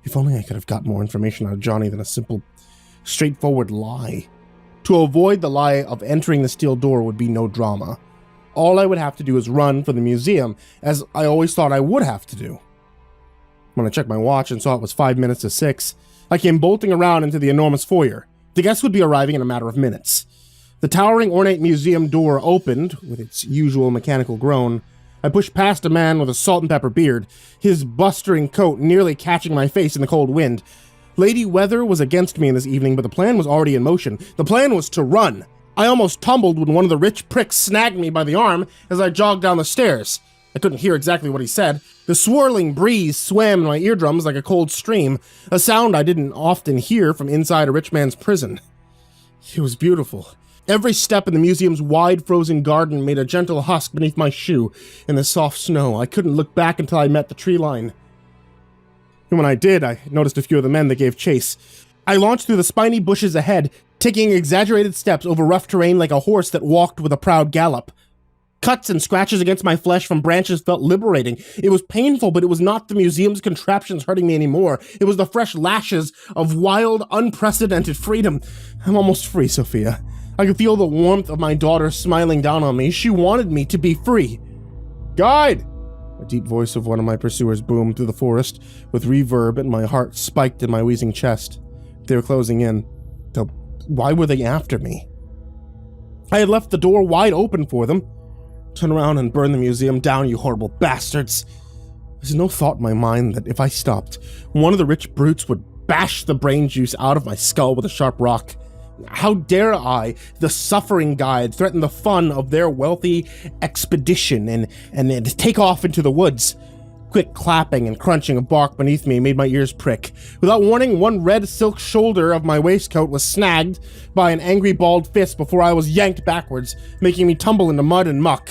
[SPEAKER 1] If only I could have got more information out of Johnny than a simple, straightforward lie. To avoid the lie of entering the steel door would be no drama. All I would have to do is run for the museum, as I always thought I would have to do. When I checked my watch and saw it was 5 minutes to 6, I came bolting around into the enormous foyer. The guests would be arriving in a matter of minutes. The towering, ornate museum door opened, with its usual mechanical groan. I pushed past a man with a salt and pepper beard, his blustering coat nearly catching my face in the cold wind. Lady Weather was against me in this evening, but the plan was already in motion. The plan was to run. I almost tumbled when one of the rich pricks snagged me by the arm as I jogged down the stairs. I couldn't hear exactly what he said. The swirling breeze swam in my eardrums like a cold stream, a sound I didn't often hear from inside a rich man's prison. It was beautiful. Every step in the museum's wide frozen garden made a gentle husk beneath my shoe in the soft snow. I couldn't look back until I met the tree line. And when I did, I noticed a few of the men that gave chase. I launched through the spiny bushes ahead, taking exaggerated steps over rough terrain like a horse that walked with a proud gallop. Cuts and scratches against my flesh from branches felt liberating. It was painful, but it was not the museum's contraptions hurting me anymore. It was the fresh lashes of wild, unprecedented freedom. I'm almost free, Sophia. I could feel the warmth of my daughter smiling down on me. She wanted me to be free. Guide! A deep voice of one of my pursuers boomed through the forest with reverb, and my heart spiked in my wheezing chest. They were closing in. Though, why were they after me? I had left the door wide open for them. Turn around and burn the museum down, you horrible bastards. There's no thought in my mind that if I stopped, one of the rich brutes would bash the brain juice out of my skull with a sharp rock. How dare I, the suffering guide, threaten the fun of their wealthy expedition and take off into the woods? Quick clapping and crunching of bark beneath me made my ears prick. Without warning, one red silk shoulder of my waistcoat was snagged by an angry balled fist before I was yanked backwards, making me tumble into mud and muck.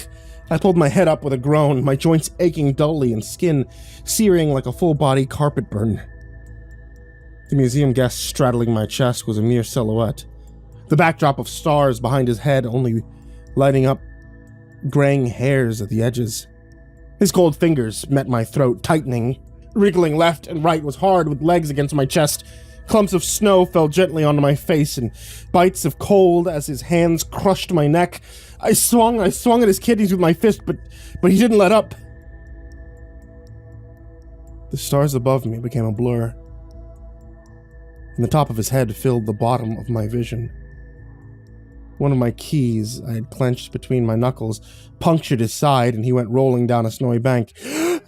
[SPEAKER 1] I pulled my head up with a groan, my joints aching dully and skin searing like a full-body carpet burn. The museum guest straddling my chest was a mere silhouette. The backdrop of stars behind his head only lighting up graying hairs at the edges. His cold fingers met my throat, tightening. Wriggling left and right was hard with legs against my chest. Clumps of snow fell gently onto my face and bites of cold as his hands crushed my neck. I swung at his kidneys with my fist, but he didn't let up. The stars above me became a blur, and the top of his head filled the bottom of my vision. One of my keys I had clenched between my knuckles punctured his side, and he went rolling down a snowy bank.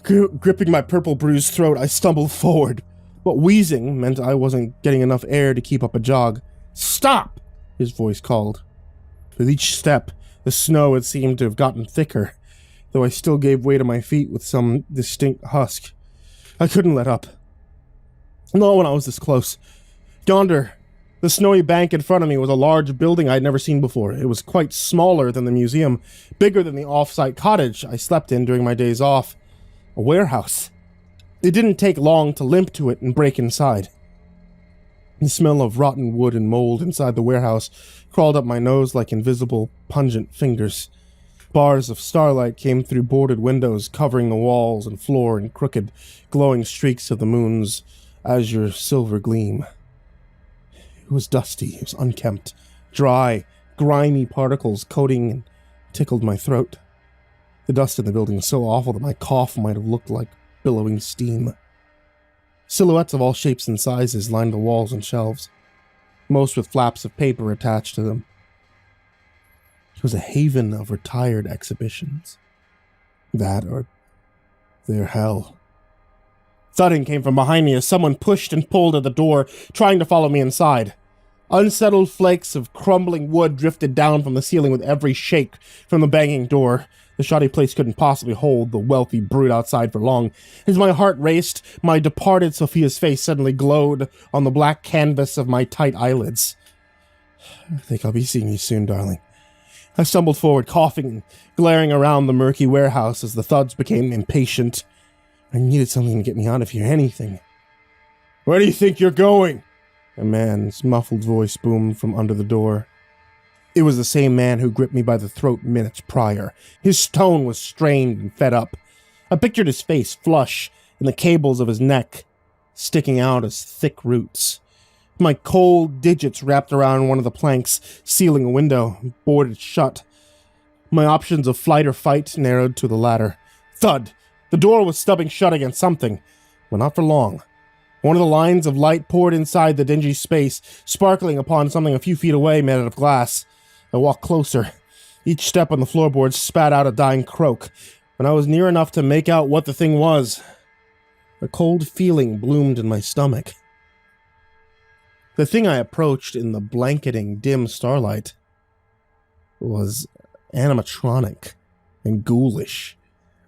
[SPEAKER 1] Gripping my purple bruised throat, I stumbled forward, but wheezing meant I wasn't getting enough air to keep up a jog. Stop! His voice called. With each step, the snow had seemed to have gotten thicker, though I still gave way to my feet with some distinct husk. I couldn't let up. Not when I was this close. Yonder, the snowy bank in front of me was a large building I'd never seen before. It was quite smaller than the museum, bigger than the off-site cottage I slept in during my days off. A warehouse. It didn't take long to limp to it and break inside. The smell of rotten wood and mold inside the warehouse crawled up my nose like invisible, pungent fingers. Bars of starlight came through boarded windows, covering the walls and floor in crooked, glowing streaks of the moon's azure silver gleam. It was dusty, it was unkempt, dry, grimy particles coating and tickled my throat. The dust in the building was so awful that my cough might have looked like billowing steam. Silhouettes of all shapes and sizes lined the walls and shelves, most with flaps of paper attached to them. It was a haven of retired exhibitions. That or their hell. Thudding came from behind me as someone pushed and pulled at the door, trying to follow me inside. Unsettled flakes of crumbling wood drifted down from the ceiling with every shake from the banging door. The shoddy place couldn't possibly hold the wealthy brute outside for long. As my heart raced, my departed Sophia's face suddenly glowed on the black canvas of my tight eyelids. I think I'll be seeing you soon, darling. I stumbled forward, coughing, glaring around the murky warehouse as the thuds became impatient. I needed something to get me out of here, anything. Where do you think you're going? A man's muffled voice boomed from under the door. It was the same man who gripped me by the throat minutes prior. His tone was strained and fed up. I pictured his face flush and the cables of his neck sticking out as thick roots. My cold digits wrapped around one of the planks, sealing a window, boarded shut. My options of flight or fight narrowed to the latter. Thud! The door was stubbing shut against something, but not for long. One of the lines of light poured inside the dingy space, sparkling upon something a few feet away made out of glass. I walked closer. Each step on the floorboards spat out a dying croak. When I was near enough to make out what the thing was, a cold feeling bloomed in my stomach. The thing I approached in the blanketing, dim starlight was animatronic and ghoulish.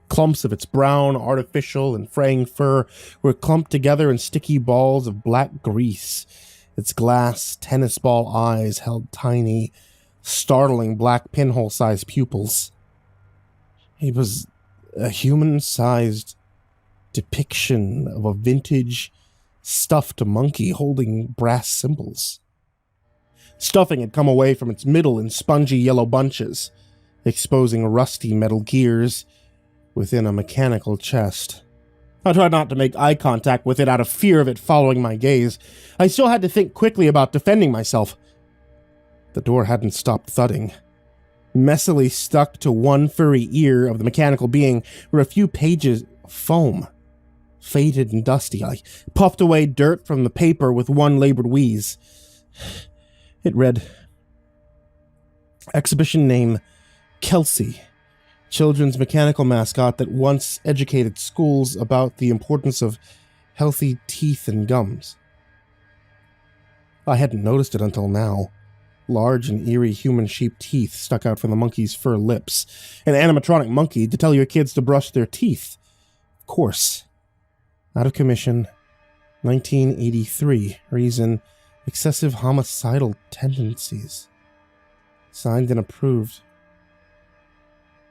[SPEAKER 1] Clumps of its brown, artificial, and fraying fur were clumped together in sticky balls of black grease. Its glass, tennis ball eyes held tiny, startling black pinhole-sized pupils. It was a human-sized depiction of a vintage, stuffed monkey holding brass cymbals. Stuffing had come away from its middle in spongy yellow bunches, exposing rusty metal gears within a mechanical chest. I tried not to make eye contact with it out of fear of it following my gaze. I still had to think quickly about defending myself. The door hadn't stopped thudding. Messily stuck to one furry ear of the mechanical being were a few pages of foam. Faded and dusty, I puffed away dirt from the paper with one labored wheeze. It read, Exhibition name, Kelsey. Children's mechanical mascot that once educated schools about the importance of healthy teeth and gums. I hadn't noticed it until now. Large and eerie human sheep teeth stuck out from the monkey's fur lips. An animatronic monkey to tell your kids to brush their teeth. Of course. Out of commission. 1983. Reason, excessive homicidal tendencies. Signed and approved.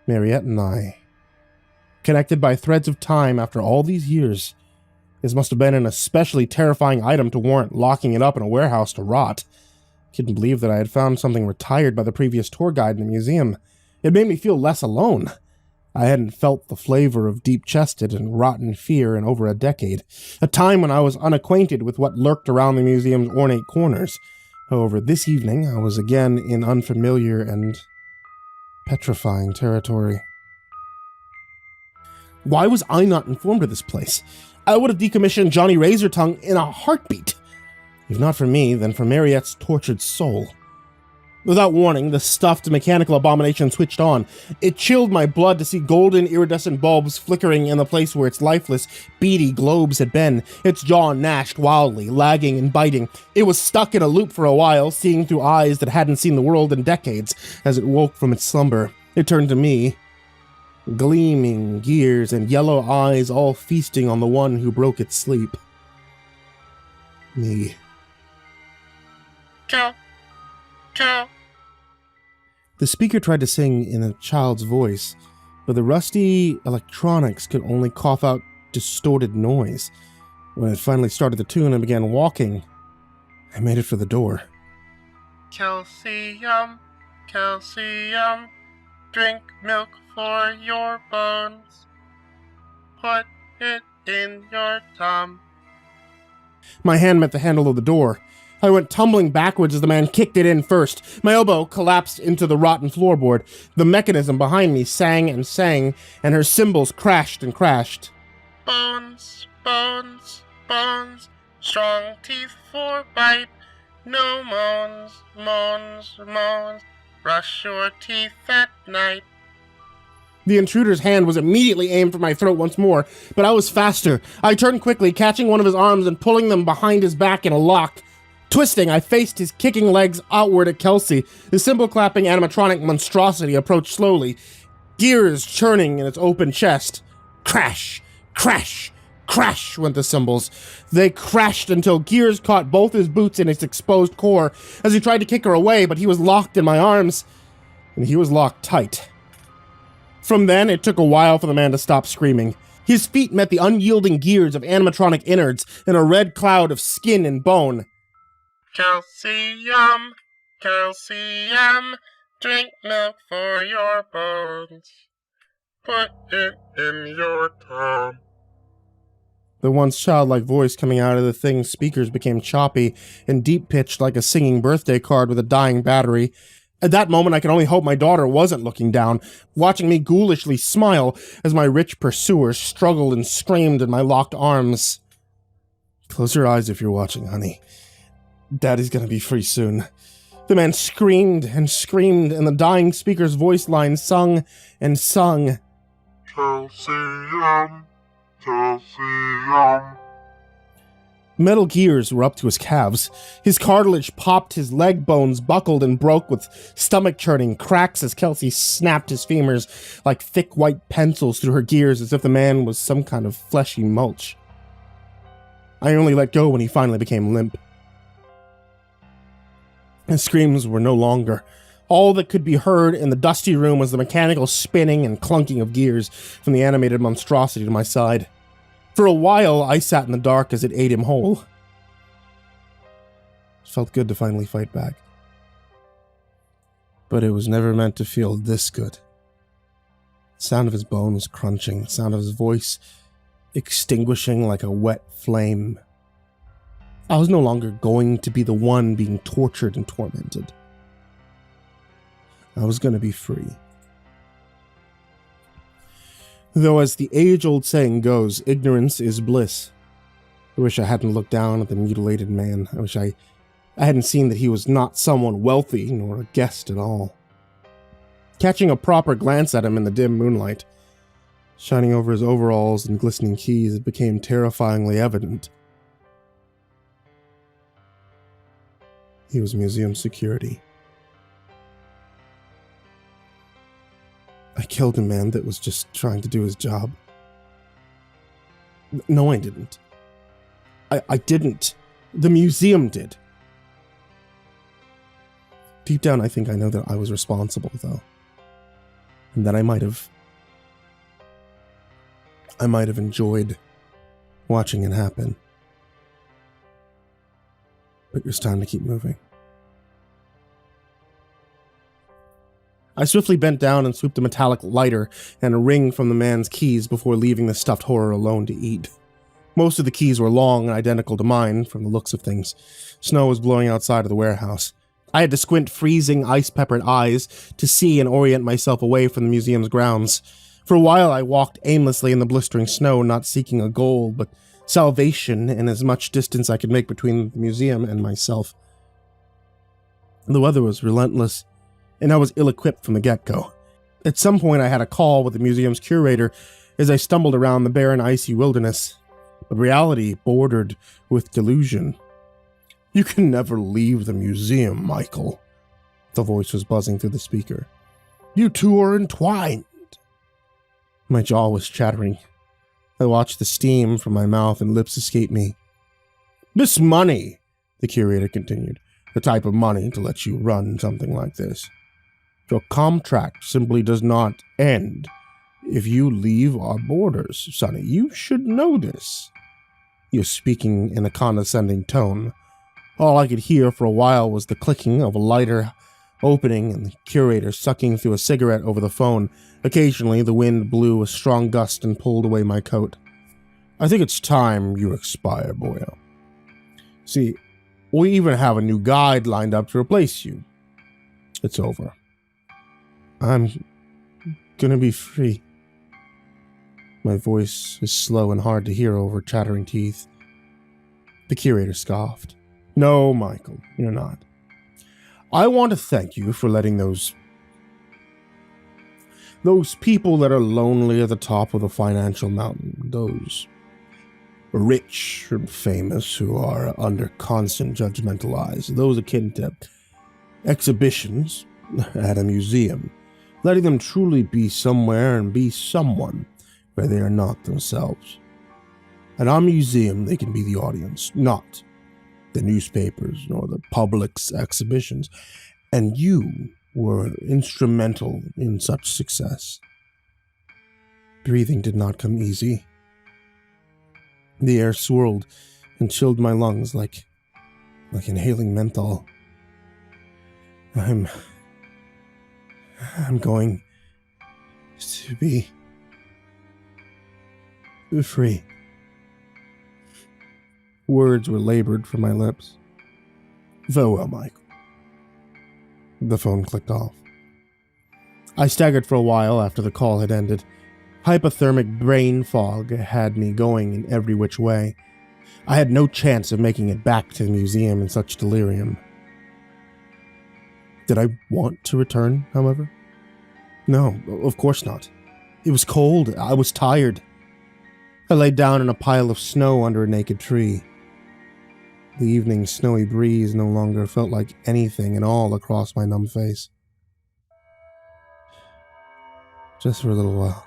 [SPEAKER 1] Mariette and I. Connected by threads of time after all these years. This must have been an especially terrifying item to warrant locking it up in a warehouse to rot. Couldn't believe that I had found something retired by the previous tour guide in the museum. It made me feel less alone. I hadn't felt the flavor of deep-chested and rotten fear in over a decade, a time when I was unacquainted with what lurked around the museum's ornate corners. However, this evening I was again in unfamiliar and petrifying territory. Why was I not informed of this place? I would have decommissioned Johnny Razortongue in a heartbeat. If not for me, then for Mariette's tortured soul. Without warning, the stuffed mechanical abomination switched on. It chilled my blood to see golden iridescent bulbs flickering in the place where its lifeless, beady globes had been. Its jaw gnashed wildly, lagging and biting. It was stuck in a loop for a while, seeing through eyes that hadn't seen the world in decades. As it woke from its slumber, it turned to me. Gleaming gears and yellow eyes all feasting on the one who broke its sleep. Me.
[SPEAKER 2] Ciao. Ciao.
[SPEAKER 1] The speaker tried to sing in a child's voice, but the rusty electronics could only cough out distorted noise. When it finally started the tune and began walking, I made it for the door.
[SPEAKER 2] Calcium, calcium, drink milk for your bones. Put it in your tum.
[SPEAKER 1] My hand met the handle of the door. I went tumbling backwards as the man kicked it in first. My elbow collapsed into the rotten floorboard. The mechanism behind me sang and sang, and her cymbals crashed and crashed.
[SPEAKER 2] Bones, bones, bones, strong teeth for bite, no moans, moans, moans, brush your teeth at night.
[SPEAKER 1] The intruder's hand was immediately aimed for my throat once more, but I was faster. I turned quickly, catching one of his arms and pulling them behind his back in a lock. Twisting, I faced his kicking legs outward at Kelsey. The cymbal-clapping animatronic monstrosity approached slowly, gears churning in its open chest. Crash, crash, crash went the cymbals. They crashed until Gears caught both his boots in its exposed core as he tried to kick her away, but he was locked in my arms, and he was locked tight. From then, it took a while for the man to stop screaming. His feet met the unyielding gears of animatronic innards in a red cloud of skin and bone.
[SPEAKER 2] Calcium, calcium, drink milk for your bones. Put it in your tongue.
[SPEAKER 1] The once childlike voice coming out of the thing's speakers became choppy and deep-pitched like a singing birthday card with a dying battery. At that moment, I could only hope my daughter wasn't looking down, watching me ghoulishly smile as my rich pursuer struggled and screamed in my locked arms. Close your eyes if you're watching, honey. Daddy's gonna be free soon. The man screamed and screamed, and the dying speaker's voice line sung and sung.
[SPEAKER 2] Calcium, calcium.
[SPEAKER 1] Metal gears were up to his calves. His cartilage popped, his leg bones buckled and broke with stomach-churning cracks as Kelsey snapped his femurs like thick white pencils through her gears as if the man was some kind of fleshy mulch. I only let go when he finally became limp. His screams were no longer. All that could be heard in the dusty room was the mechanical spinning and clunking of gears from the animated monstrosity to my side. For a while, I sat in the dark as it ate him whole. It felt good to finally fight back. But it was never meant to feel this good. The sound of his bones crunching, the sound of his voice extinguishing like a wet flame. I was no longer going to be the one being tortured and tormented. I was going to be free. Though as the age-old saying goes, ignorance is bliss. I wish I hadn't looked down at the mutilated man. I wish I hadn't seen that he was not someone wealthy, nor a guest at all. Catching a proper glance at him in the dim moonlight, shining over his overalls and glistening keys, it became terrifyingly evident. He was museum security. I killed a man that was just trying to do his job. No, I didn't. I didn't. The museum did. Deep down, I think I know that I was responsible, though. And that I might have enjoyed watching it happen. But it's time to keep moving. I swiftly bent down and swooped a metallic lighter and a ring from the man's keys before leaving the stuffed horror alone to eat. Most of the keys were long and identical to mine, from the looks of things. Snow was blowing outside of the warehouse. I had to squint freezing, ice-peppered eyes to see and orient myself away from the museum's grounds. For a while I walked aimlessly in the blistering snow, not seeking a goal, but salvation in as much distance I could make between the museum and myself. The weather was relentless, and I was ill-equipped from the get-go. At some point I had a call with the museum's curator as I stumbled around the barren, icy wilderness, but reality bordered with delusion. "You can never leave the museum, Michael," the voice was buzzing through the speaker. "You two are entwined." My jaw was chattering. I watched the steam from my mouth and lips escape me. "This money," the curator continued, "the type of money to let you run something like this. Your contract simply does not end if you leave our borders, Sonny. You should know this." He was speaking in a condescending tone. All I could hear for a while was the clicking of a lighter opening and the curator sucking through a cigarette over the phone. Occasionally, the wind blew a strong gust and pulled away my coat. "I think it's time you expire, boyo. See, we even have a new guide lined up to replace you. It's over. I'm gonna be free." My voice is slow and hard to hear over chattering teeth. The curator scoffed. No, Michael, you're not. I want to thank you for letting those people that are lonely at the top of the financial mountain, those rich and famous who are under constant judgmental eyes, those akin to exhibitions at a museum, letting them truly be somewhere and be someone where they are not themselves. At our museum, they can be the audience, not the newspapers nor the public's exhibitions, and you were instrumental in such success. Breathing did not come easy. The air swirled and chilled my lungs like inhaling menthol. I'm going to be free. Words were labored from my lips. Farewell, Michael. The phone clicked off. I staggered for a while after the call had ended. Hypothermic brain fog had me going in every which way. I had no chance of making it back to the museum in such delirium. Did I want to return, however? No, of course not. It was cold. I was tired. I lay down in a pile of snow under a naked tree. The evening's snowy breeze no longer felt like anything at all across my numb face. Just for a little while.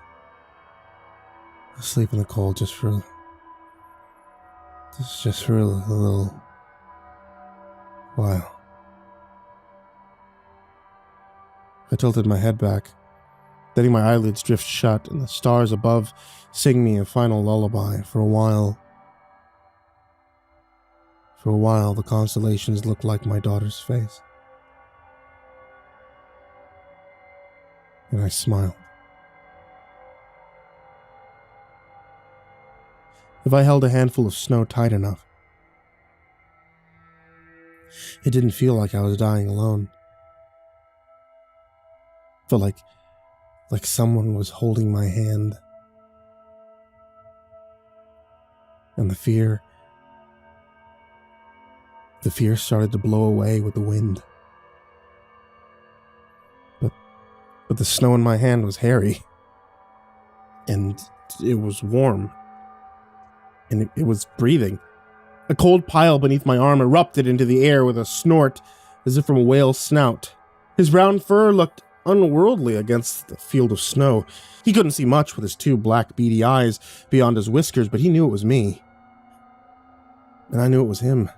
[SPEAKER 1] Sleep in the cold just for a little while. I tilted my head back, letting my eyelids drift shut and the stars above sing me a final lullaby. For a while, the constellations looked like my daughter's face. And I smiled. If I held a handful of snow tight enough, it didn't feel like I was dying alone. It felt like someone was holding my hand. And the fear started to blow away with the wind. But the snow in my hand was hairy. And it was warm. And it was breathing. A cold pile beneath my arm erupted into the air with a snort, as if from a whale's snout. His brown fur looked unworldly against the field of snow. He couldn't see much with his two black beady eyes beyond his whiskers, but he knew it was me. And I knew it was him.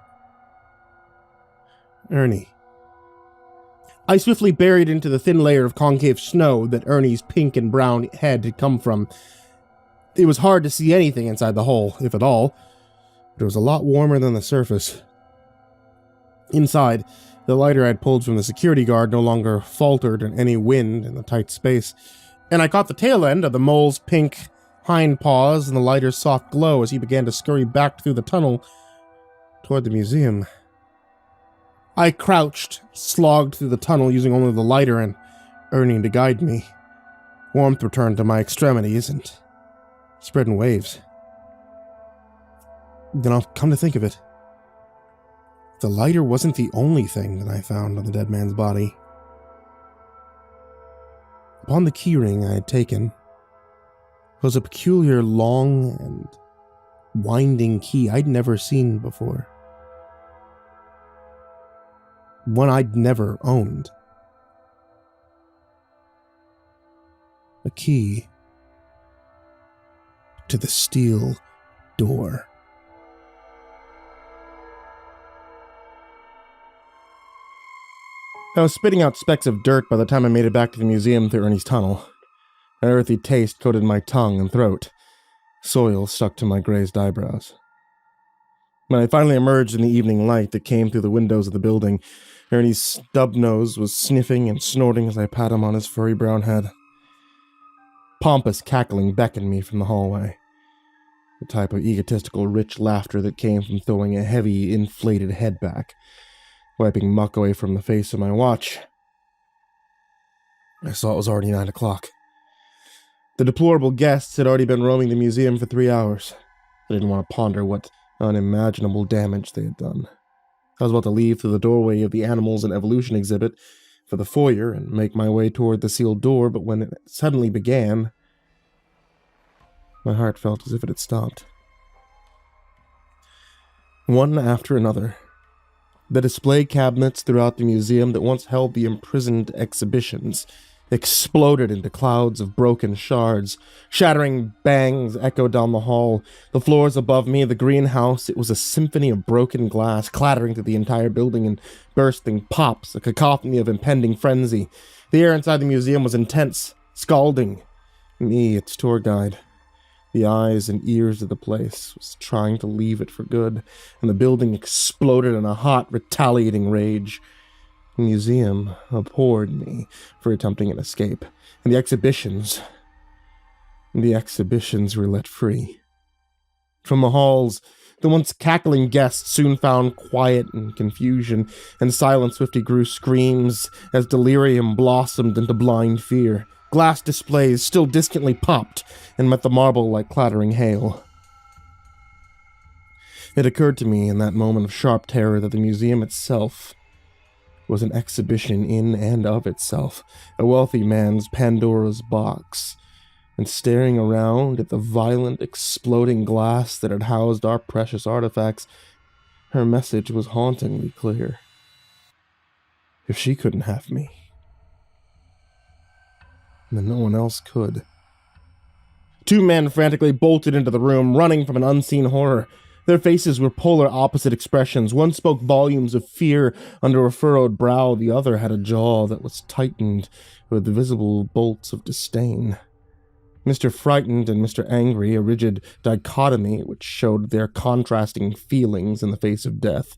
[SPEAKER 1] Ernie. I swiftly buried into the thin layer of concave snow that Ernie's pink and brown head had come from. It was hard to see anything inside the hole, if at all, but it was a lot warmer than the surface. Inside, the lighter I'd pulled from the security guard no longer faltered in any wind in the tight space, and I caught the tail end of the mole's pink hind paws and the lighter's soft glow as he began to scurry back through the tunnel toward the museum. I crouched, slogged through the tunnel using only the lighter and Ernie to guide me. Warmth returned to my extremities and spread in waves. Then I'll come to think of it, the lighter wasn't the only thing that I found on the dead man's body. Upon the keyring I had taken was a peculiar long and winding key I'd never seen before. One I'd never owned. A key to the steel door. I was spitting out specks of dirt by the time I made it back to the museum through Ernie's tunnel. An earthy taste coated my tongue and throat. Soil stuck to my grazed eyebrows. When I finally emerged in the evening light that came through the windows of the building, Ernie's stub nose was sniffing and snorting as I pat him on his furry brown head. Pompous cackling beckoned me from the hallway. The type of egotistical, rich laughter that came from throwing a heavy, inflated head back, wiping muck away from the face of my watch. I saw it was already 9 o'clock. The deplorable guests had already been roaming the museum for 3 hours. I didn't want to ponder what Unimaginable damage they had done. I was about to leave through the doorway of the Animals and Evolution exhibit for the foyer and make my way toward the sealed door, but when it suddenly began, my heart felt as if it had stopped. One after another, the display cabinets throughout the museum that once held the imprisoned exhibitions exploded into clouds of broken shards. Shattering bangs echoed down the hall. The floors above me, the greenhouse, it was a symphony of broken glass clattering through the entire building in bursting pops, a cacophony of impending frenzy. The air inside the museum was intense, scalding. Me, its tour guide, the eyes and ears of the place, was trying to leave it for good, and the building exploded in a hot, retaliating rage. The museum abhorred me for attempting an escape, and the exhibitions were let free. From the halls, the once cackling guests soon found quiet and confusion, and silence swiftly grew screams as delirium blossomed into blind fear. Glass displays still distantly popped and met the marble like clattering hail. It occurred to me in that moment of sharp terror that the museum itself was an exhibition in and of itself, a wealthy man's Pandora's box, and staring around at the violent, exploding glass that had housed our precious artifacts, her message was hauntingly clear. If she couldn't have me, then no one else could. Two men frantically bolted into the room, running from an unseen horror. Their faces were polar opposite expressions. One spoke volumes of fear under a furrowed brow. The other had a jaw that was tightened with visible bolts of disdain. Mr. Frightened and Mr. Angry, a rigid dichotomy which showed their contrasting feelings in the face of death.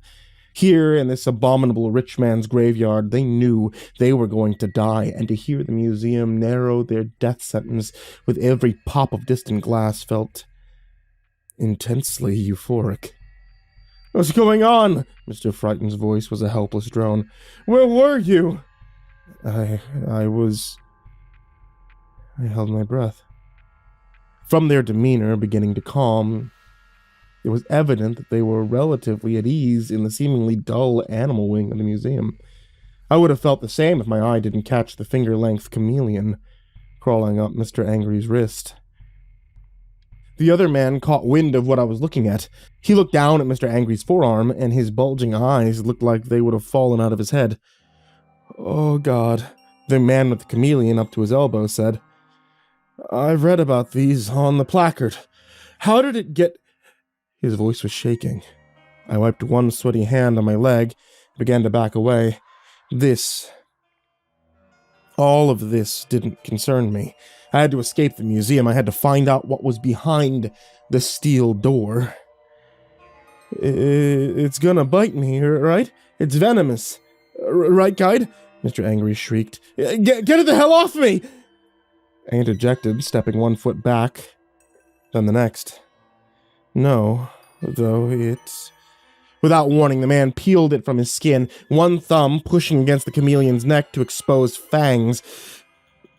[SPEAKER 1] Here, in this abominable rich man's graveyard, they knew they were going to die, and to hear the museum narrow their death sentence with every pop of distant glass felt intensely euphoric. "What's going on?" Mr. Frightened's voice was a helpless drone. "Where were you?" I held my breath. From their demeanor beginning to calm, it was evident that they were relatively at ease in the seemingly dull animal wing of the museum. I would have felt the same if my eye didn't catch the finger-length chameleon crawling up Mr. Angry's wrist. The other man caught wind of what I was looking at. He looked down at Mr. Angry's forearm, and his bulging eyes looked like they would have fallen out of his head. "Oh, God," the man with the chameleon up to his elbow said. "I've read about these on the placard. How did it get—" His voice was shaking. I wiped one sweaty hand on my leg and began to back away. All of this didn't concern me. I had to escape the museum. I had to find out what was behind the steel door. "It's gonna bite me, right? It's venomous. Right, guide?" Mr. Angry shrieked. Get it the hell off me!" I interjected, stepping one foot back, then the next. "No, though it's..." Without warning, the man peeled it from his skin, one thumb pushing against the chameleon's neck to expose fangs.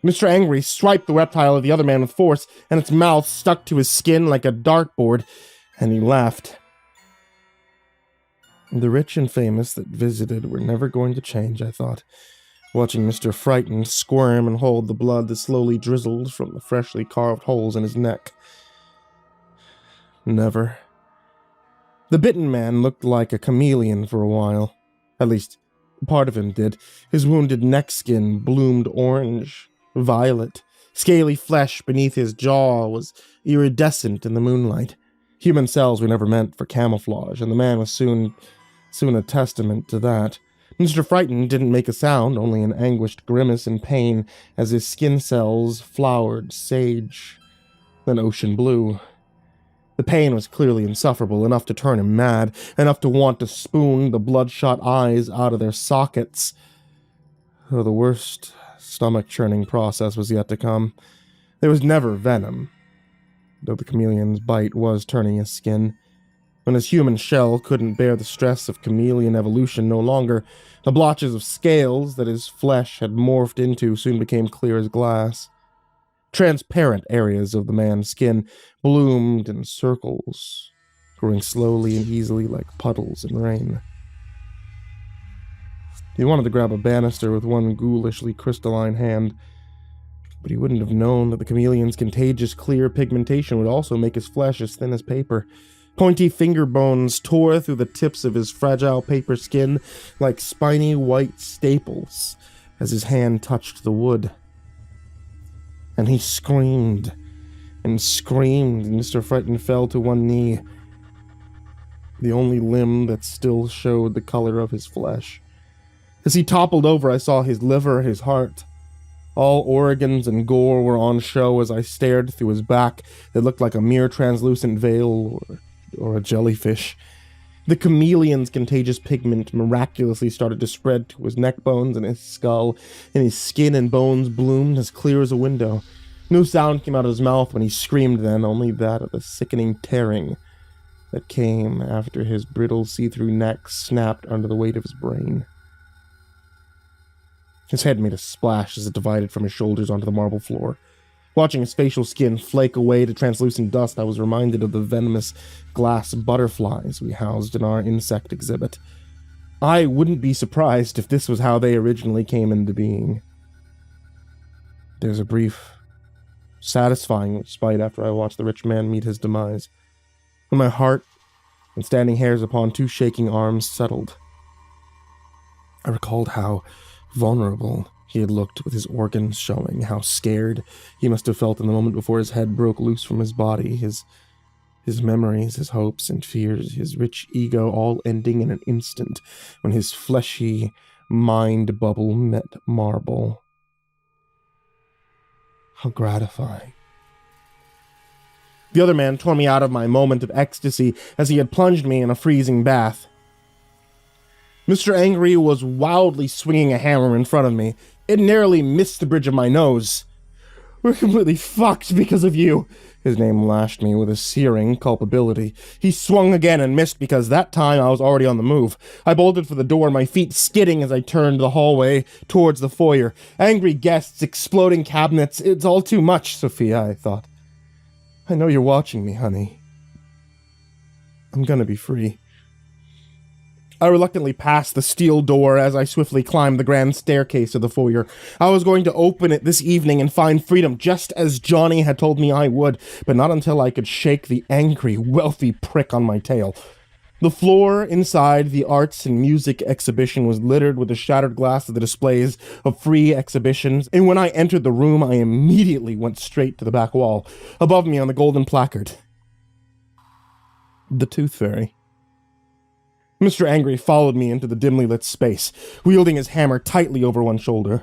[SPEAKER 1] Mr. Angry swiped the reptile of the other man with force, and its mouth stuck to his skin like a dartboard, and he laughed. The rich and famous that visited were never going to change, I thought, watching Mr. Frightened squirm and hold the blood that slowly drizzled from the freshly carved holes in his neck. Never. The bitten man looked like a chameleon for a while. At least, part of him did. His wounded neck skin bloomed orange, violet. Scaly flesh beneath his jaw was iridescent in the moonlight. Human cells were never meant for camouflage, and the man was soon a testament to that. Mr. Frightened didn't make a sound, only an anguished grimace in pain as his skin cells flowered sage, then ocean blue. The pain was clearly insufferable, enough to turn him mad, enough to want to spoon the bloodshot eyes out of their sockets. Though the worst stomach-churning process was yet to come. There was never venom, though the chameleon's bite was turning his skin. When his human shell couldn't bear the stress of chameleon evolution no longer, the blotches of scales that his flesh had morphed into soon became clear as glass. Transparent areas of the man's skin bloomed in circles, growing slowly and easily like puddles in rain. He wanted to grab a banister with one ghoulishly crystalline hand, but he wouldn't have known that the chameleon's contagious clear pigmentation would also make his flesh as thin as paper. Pointy finger bones tore through the tips of his fragile paper skin like spiny white staples as his hand touched the wood. And he screamed and screamed, and Mr. Frightened fell to one knee, the only limb that still showed the color of his flesh. As he toppled over, I saw his liver, his heart. All organs and gore were on show as I stared through his back that looked like a mere translucent veil or a jellyfish. The chameleon's contagious pigment miraculously started to spread to his neck bones and his skull, and his skin and bones bloomed as clear as a window. No sound came out of his mouth when he screamed then, only that of the sickening tearing that came after his brittle see-through neck snapped under the weight of his brain. His head made a splash as it divided from his shoulders onto the marble floor. Watching his facial skin flake away to translucent dust, I was reminded of the venomous glass butterflies we housed in our insect exhibit. I wouldn't be surprised if this was how they originally came into being. There's a brief, satisfying respite after I watched the rich man meet his demise, when my heart and standing hairs upon two shaking arms settled. I recalled how vulnerable he had looked with his organs showing, how scared he must have felt in the moment before his head broke loose from his body, his memories, his hopes and fears, his rich ego all ending in an instant when his fleshy mind bubble met marble. How gratifying. The other man tore me out of my moment of ecstasy as he had plunged me in a freezing bath. Mr. Angry was wildly swinging a hammer in front of me. It narrowly missed the bridge of my nose. "We're completely fucked because of you." His name lashed me with a searing culpability. He swung again and missed because that time I was already on the move. I bolted for the door, my feet skidding as I turned the hallway towards the foyer. Angry guests, exploding cabinets. It's all too much, Sophia, I thought. I know you're watching me, honey. I'm gonna be free. I reluctantly passed the steel door as I swiftly climbed the grand staircase of the foyer. I was going to open it this evening and find freedom just as Johnny had told me I would, but not until I could shake the angry, wealthy prick on my tail. The floor inside the arts and music exhibition was littered with the shattered glass of the displays of free exhibitions, and when I entered the room, I immediately went straight to the back wall. Above me on the golden placard, the Tooth Fairy. Mr. Angry followed me into the dimly lit space, wielding his hammer tightly over one shoulder.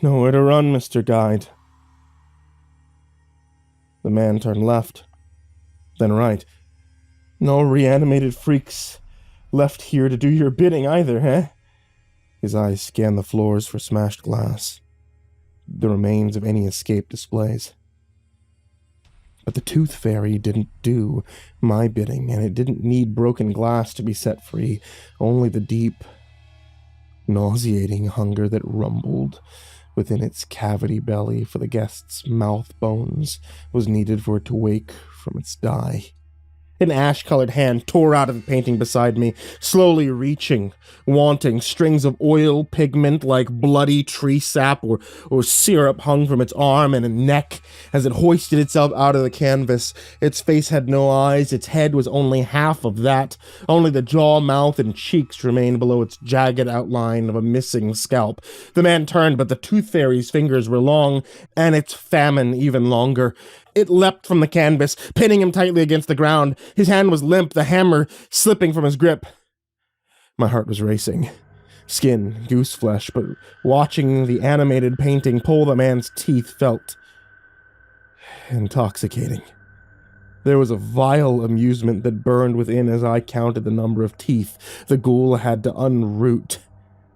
[SPEAKER 1] "Nowhere to run, Mr. Guide." The man turned left, then right. "No reanimated freaks left here to do your bidding either, eh?" His eyes scanned the floors for smashed glass, the remains of any escaped displays. But the Tooth Fairy didn't do my bidding, and it didn't need broken glass to be set free. Only the deep, nauseating hunger that rumbled within its cavity belly for the guest's mouth bones was needed for it to wake from its die. An ash-colored hand tore out of the painting beside me, slowly reaching, wanting. Strings of oil pigment like bloody tree sap or syrup hung from its arm and neck as it hoisted itself out of the canvas. Its face had no eyes, its head was only half of that. Only the jaw, mouth, and cheeks remained below its jagged outline of a missing scalp. The man turned, but the Tooth Fairy's fingers were long, and its famine even longer. It leapt from the canvas, pinning him tightly against the ground. His hand was limp, the hammer slipping from his grip. My heart was racing. Skin, goose flesh, but watching the animated painting pull the man's teeth felt intoxicating. There was a vile amusement that burned within as I counted the number of teeth the ghoul had to unroot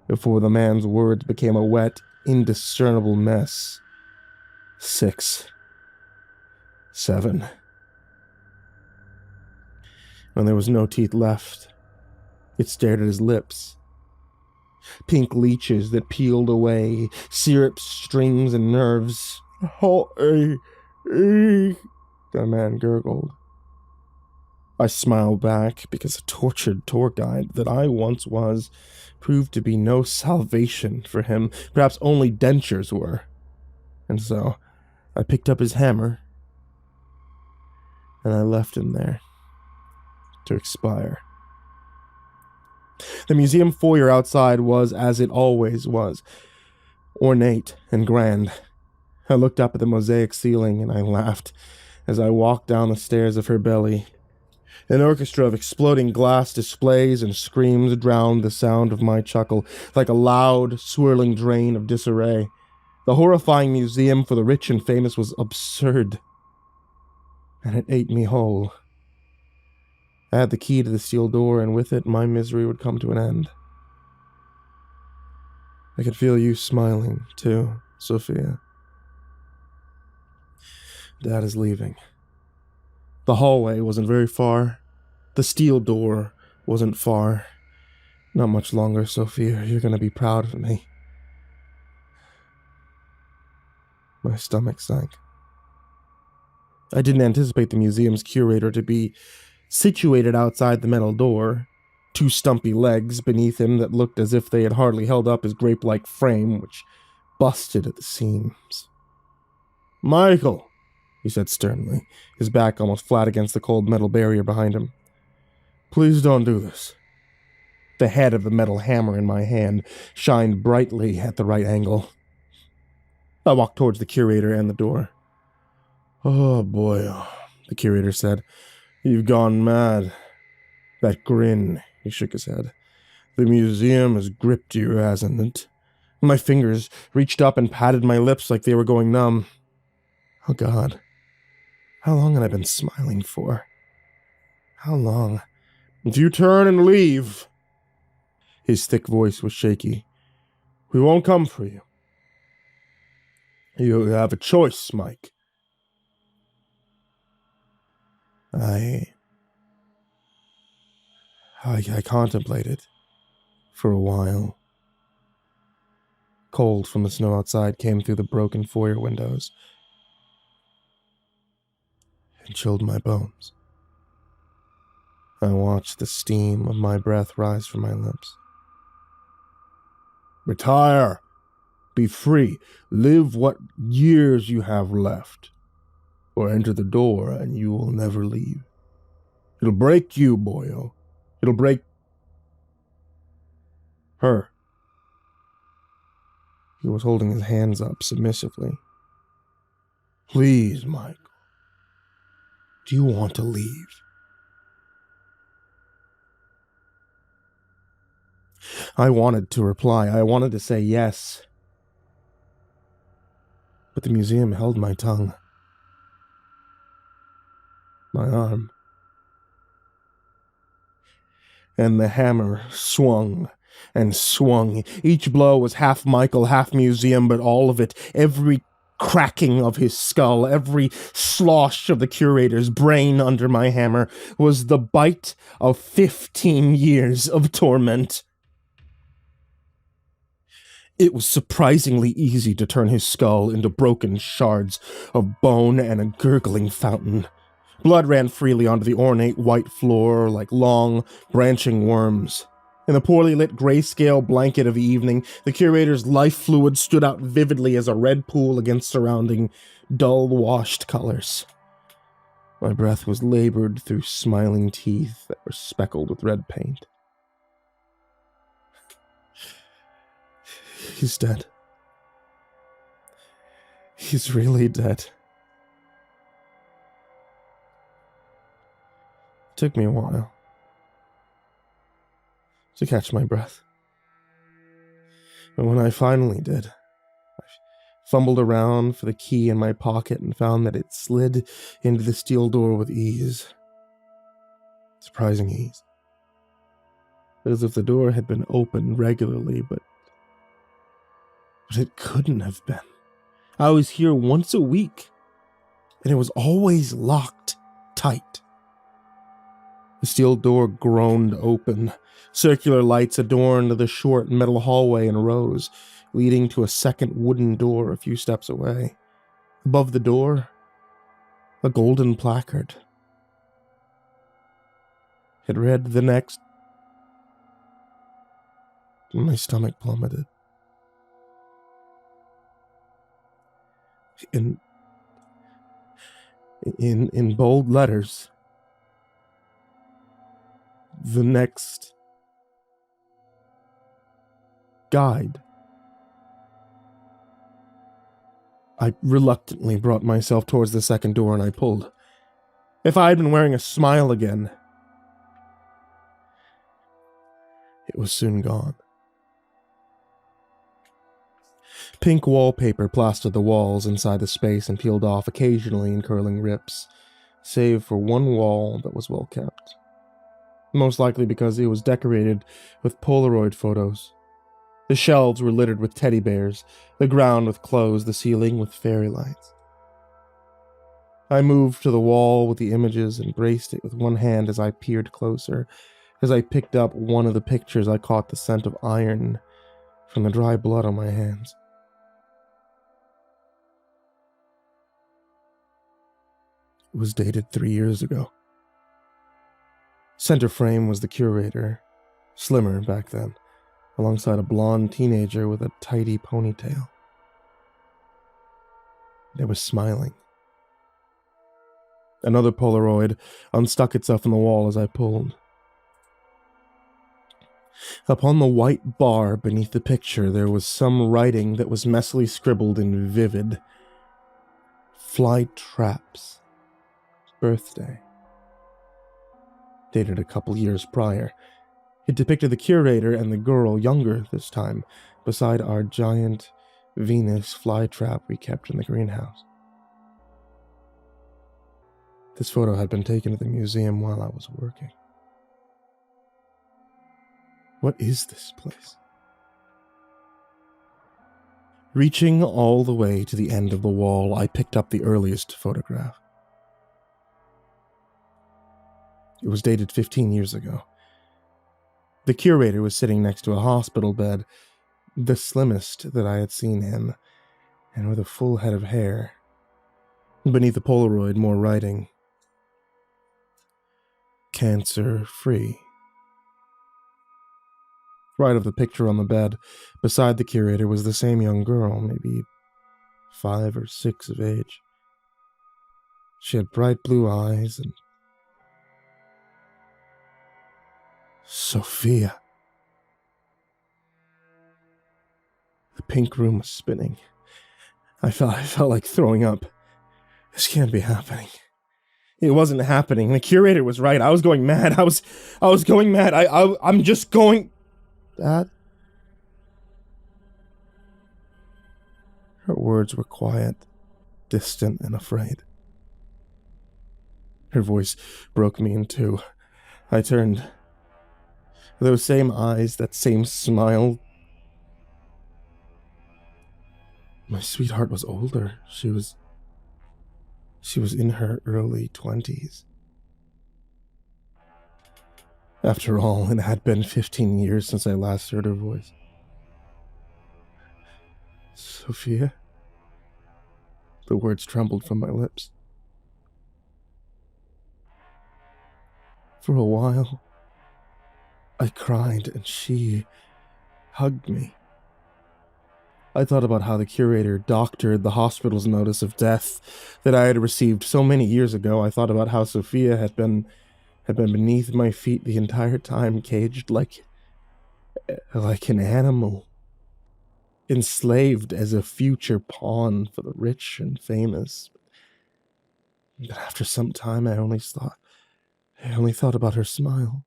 [SPEAKER 1] before the man's words became a wet, indiscernible mess. 6. 7. When there was no teeth left, it stared at his lips. Pink leeches that peeled away, syrup strings and nerves. "Oh, the man gurgled. I smiled back because a tortured tour guide that I once was proved to be no salvation for him. Perhaps only dentures were. And so I picked up his hammer and I left him there to expire. The museum foyer outside was as it always was, ornate and grand. I looked up at the mosaic ceiling and I laughed as I walked down the stairs of her belly. An orchestra of exploding glass displays and screams drowned the sound of my chuckle, like a loud, swirling drain of disarray. The horrifying museum for the rich and famous was absurd, and it ate me whole. I had the key to the steel door, and with it, my misery would come to an end. I could feel you smiling, too, Sophia. Dad is leaving. The hallway wasn't very far. The steel door wasn't far. Not much longer, Sophia. You're going to be proud of me. My stomach sank. I didn't anticipate the museum's curator to be situated outside the metal door, two stumpy legs beneath him that looked as if they had hardly held up his grape-like frame, which busted at the seams. "Michael," he said sternly, his back almost flat against the cold metal barrier behind him. "Please don't do this." The head of the metal hammer in my hand shined brightly at the right angle. I walked towards the curator and the door. "Oh boy," the curator said. "You've gone mad." That grin, he shook his head. "The museum has gripped you, hasn't it?" My fingers reached up and patted my lips like they were going numb. Oh God. How long had I been smiling for? How long? "If you turn and leave," his thick voice was shaky, "we won't come for you. You have a choice, Mike." I contemplated for a while. Cold from the snow outside came through the broken foyer windows and chilled my bones. I watched the steam of my breath rise from my lips. "Retire. Be free. Live what years you have left. Or enter the door and you will never leave. It'll break you, boyo. It'll break her." He was holding his hands up submissively. "Please, Michael. Do you want to leave?" I wanted to reply. I wanted to say yes. But the museum held my tongue. My arm. And the hammer swung and swung. Each blow was half Michael, half museum, but all of it, every cracking of his skull, every slosh of the curator's brain under my hammer, was the bite of 15 years of torment. It was surprisingly easy to turn his skull into broken shards of bone and a gurgling fountain. Blood ran freely onto the ornate white floor like long, branching worms. In the poorly lit grayscale blanket of evening, the curator's life fluid stood out vividly as a red pool against surrounding, dull-washed colors. My breath was labored through smiling teeth that were speckled with red paint. He's dead. He's really dead. It took me a while to catch my breath. But when I finally did, I fumbled around for the key in my pocket and found that it slid into the steel door with ease. Surprising ease. As if the door had been opened regularly, but it couldn't have been. I was here once a week, and it was always locked tight. The steel door groaned open. Circular lights adorned the short metal hallway in rows, leading to a second wooden door a few steps away. Above the door, a golden placard. It read the next. My stomach plummeted. In bold letters, the next guide. I reluctantly brought myself towards the second door and I pulled. If I had been wearing a smile again, it was soon gone. Pink wallpaper plastered the walls inside the space and peeled off occasionally in curling rips, save for one wall that was well kept. Most likely because it was decorated with Polaroid photos. The shelves were littered with teddy bears, the ground with clothes, the ceiling with fairy lights. I moved to the wall with the images and braced it with one hand as I peered closer. As I picked up one of the pictures, I caught the scent of iron from the dry blood on my hands. It was dated 3 years ago. Center frame was the curator, slimmer back then, alongside a blonde teenager with a tidy ponytail. They were smiling. Another Polaroid unstuck itself from the wall as I pulled. Upon the white bar beneath the picture, there was some writing that was messily scribbled in vivid. Fly Traps. Birthday. Dated a couple years prior. It depicted the curator and the girl, younger this time, beside our giant Venus flytrap we kept in the greenhouse. This photo had been taken at the museum while I was working. What is this place? Reaching all the way to the end of the wall, I picked up the earliest photograph. It was dated 15 years ago. The curator was sitting next to a hospital bed, the slimmest that I had seen him, and with a full head of hair. Beneath the Polaroid, more writing. Cancer-free. Right of the picture on the bed, beside the curator, was the same young girl, maybe 5 or 6 of age. She had bright blue eyes and... Sophia. The pink room was spinning. I felt like throwing up. This can't be happening. It wasn't happening. The curator was right. I was going mad. I was going mad. I'm just going... That? Her words were quiet, distant, and afraid. Her voice broke me in two. I turned. Those same eyes, that same smile. My sweetheart was older. She was in her early 20s. After all, it had been 15 years since I last heard her voice. Sophia? The words trembled from my lips. For a while, I cried and she hugged me. I thought about how the curator doctored the hospital's notice of death that I had received so many years ago. I thought about how Sophia had been beneath my feet the entire time, caged like an animal, enslaved as a future pawn for the rich and famous. But after some time, I only thought about her smile.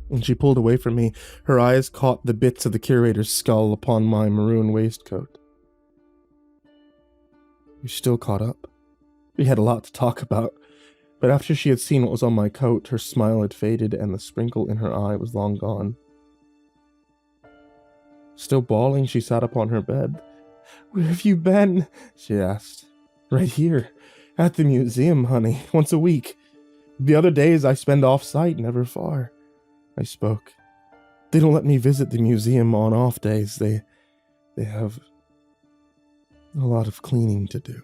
[SPEAKER 1] When she pulled away from me, her eyes caught the bits of the curator's skull upon my maroon waistcoat. We still caught up. We had a lot to talk about, but after she had seen what was on my coat, her smile had faded and the sprinkle in her eye was long gone. Still bawling, she sat upon her bed. "Where have you been?" she asked. "Right here, at the museum, honey, once a week. The other days I spend off-site, never far." I spoke. "They don't let me visit the museum on off days. They have a lot of cleaning to do."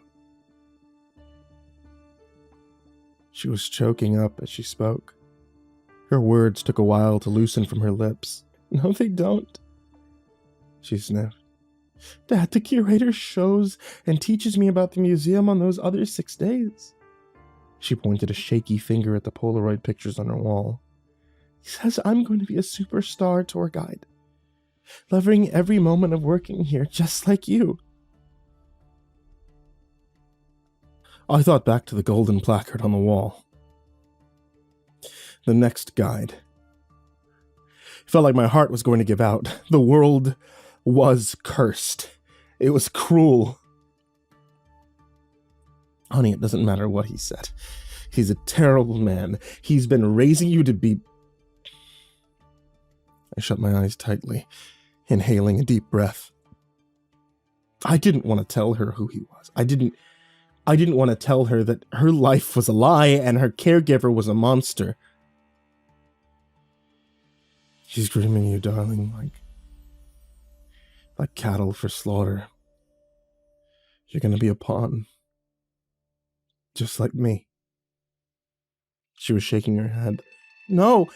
[SPEAKER 1] She was choking up as she spoke. Her words took a while to loosen from her lips. No, they don't, she sniffed. Dad, the curator shows and teaches me about the museum on those other 6 days. She pointed a shaky finger at the Polaroid pictures on her wall. He says I'm going to be a superstar tour guide, loving every moment of working here, just like you. I thought back to the golden placard on the wall. The next guide. It felt like my heart was going to give out. The world was cursed. It was cruel. Honey, it doesn't matter what he said. He's a terrible man. He's been raising you to be... I shut my eyes tightly, inhaling a deep breath. I didn't want to tell her who he was. I didn't want to tell her that her life was a lie and her caregiver was a monster. She's grooming you, darling, like cattle for slaughter. You're gonna be a pawn. Just like me. She was shaking her head. No,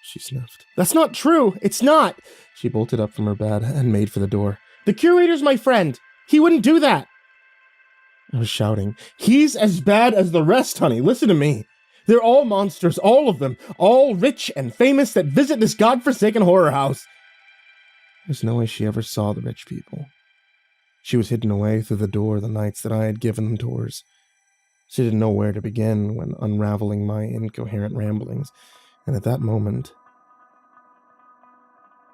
[SPEAKER 1] she sniffed. That's not true. It's not. She bolted up from her bed and made for the door. The curator's my friend. He wouldn't do that. I was shouting. He's as bad as the rest, honey. Listen to me. They're all monsters, all of them, all rich and famous that visit this godforsaken horror house. There's no way she ever saw the rich people. She was hidden away through the door the nights that I had given them tours. She didn't know where to begin when unraveling my incoherent ramblings, and at that moment,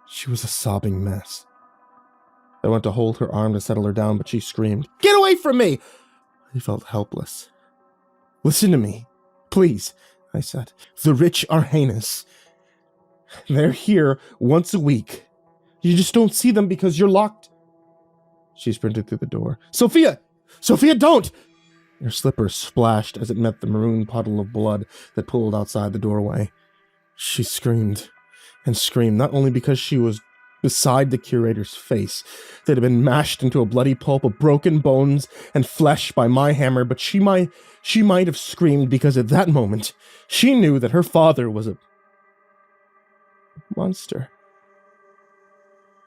[SPEAKER 1] she was a sobbing mess. I went to hold her arm to settle her down, but she screamed, "Get away from me!" I felt helpless. Listen to me. Please, I said. The rich are heinous. They're here once a week. You just don't see them because you're locked. She sprinted through the door. Sophia! Sophia, don't! Her slipper splashed as it met the maroon puddle of blood that pooled outside the doorway. She screamed and screamed, not only because she was beside the curator's face that had been mashed into a bloody pulp of broken bones and flesh by my hammer, but she might have screamed because at that moment she knew that her father was a monster.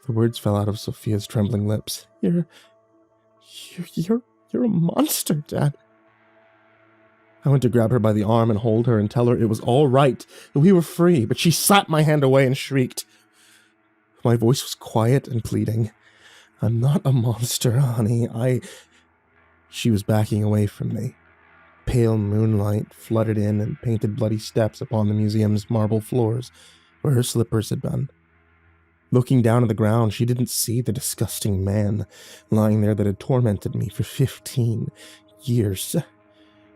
[SPEAKER 1] The words fell out of Sophia's trembling lips. You're a monster, Dad. I went to grab her by the arm and hold her and tell her it was all right, that we were free, but she slapped my hand away and shrieked. My voice was quiet and pleading. I'm not a monster, honey. She was backing away from me. Pale moonlight flooded in and painted bloody steps upon the museum's marble floors, where her slippers had been. Looking down at the ground, she didn't see the disgusting man lying there that had tormented me for 15 years,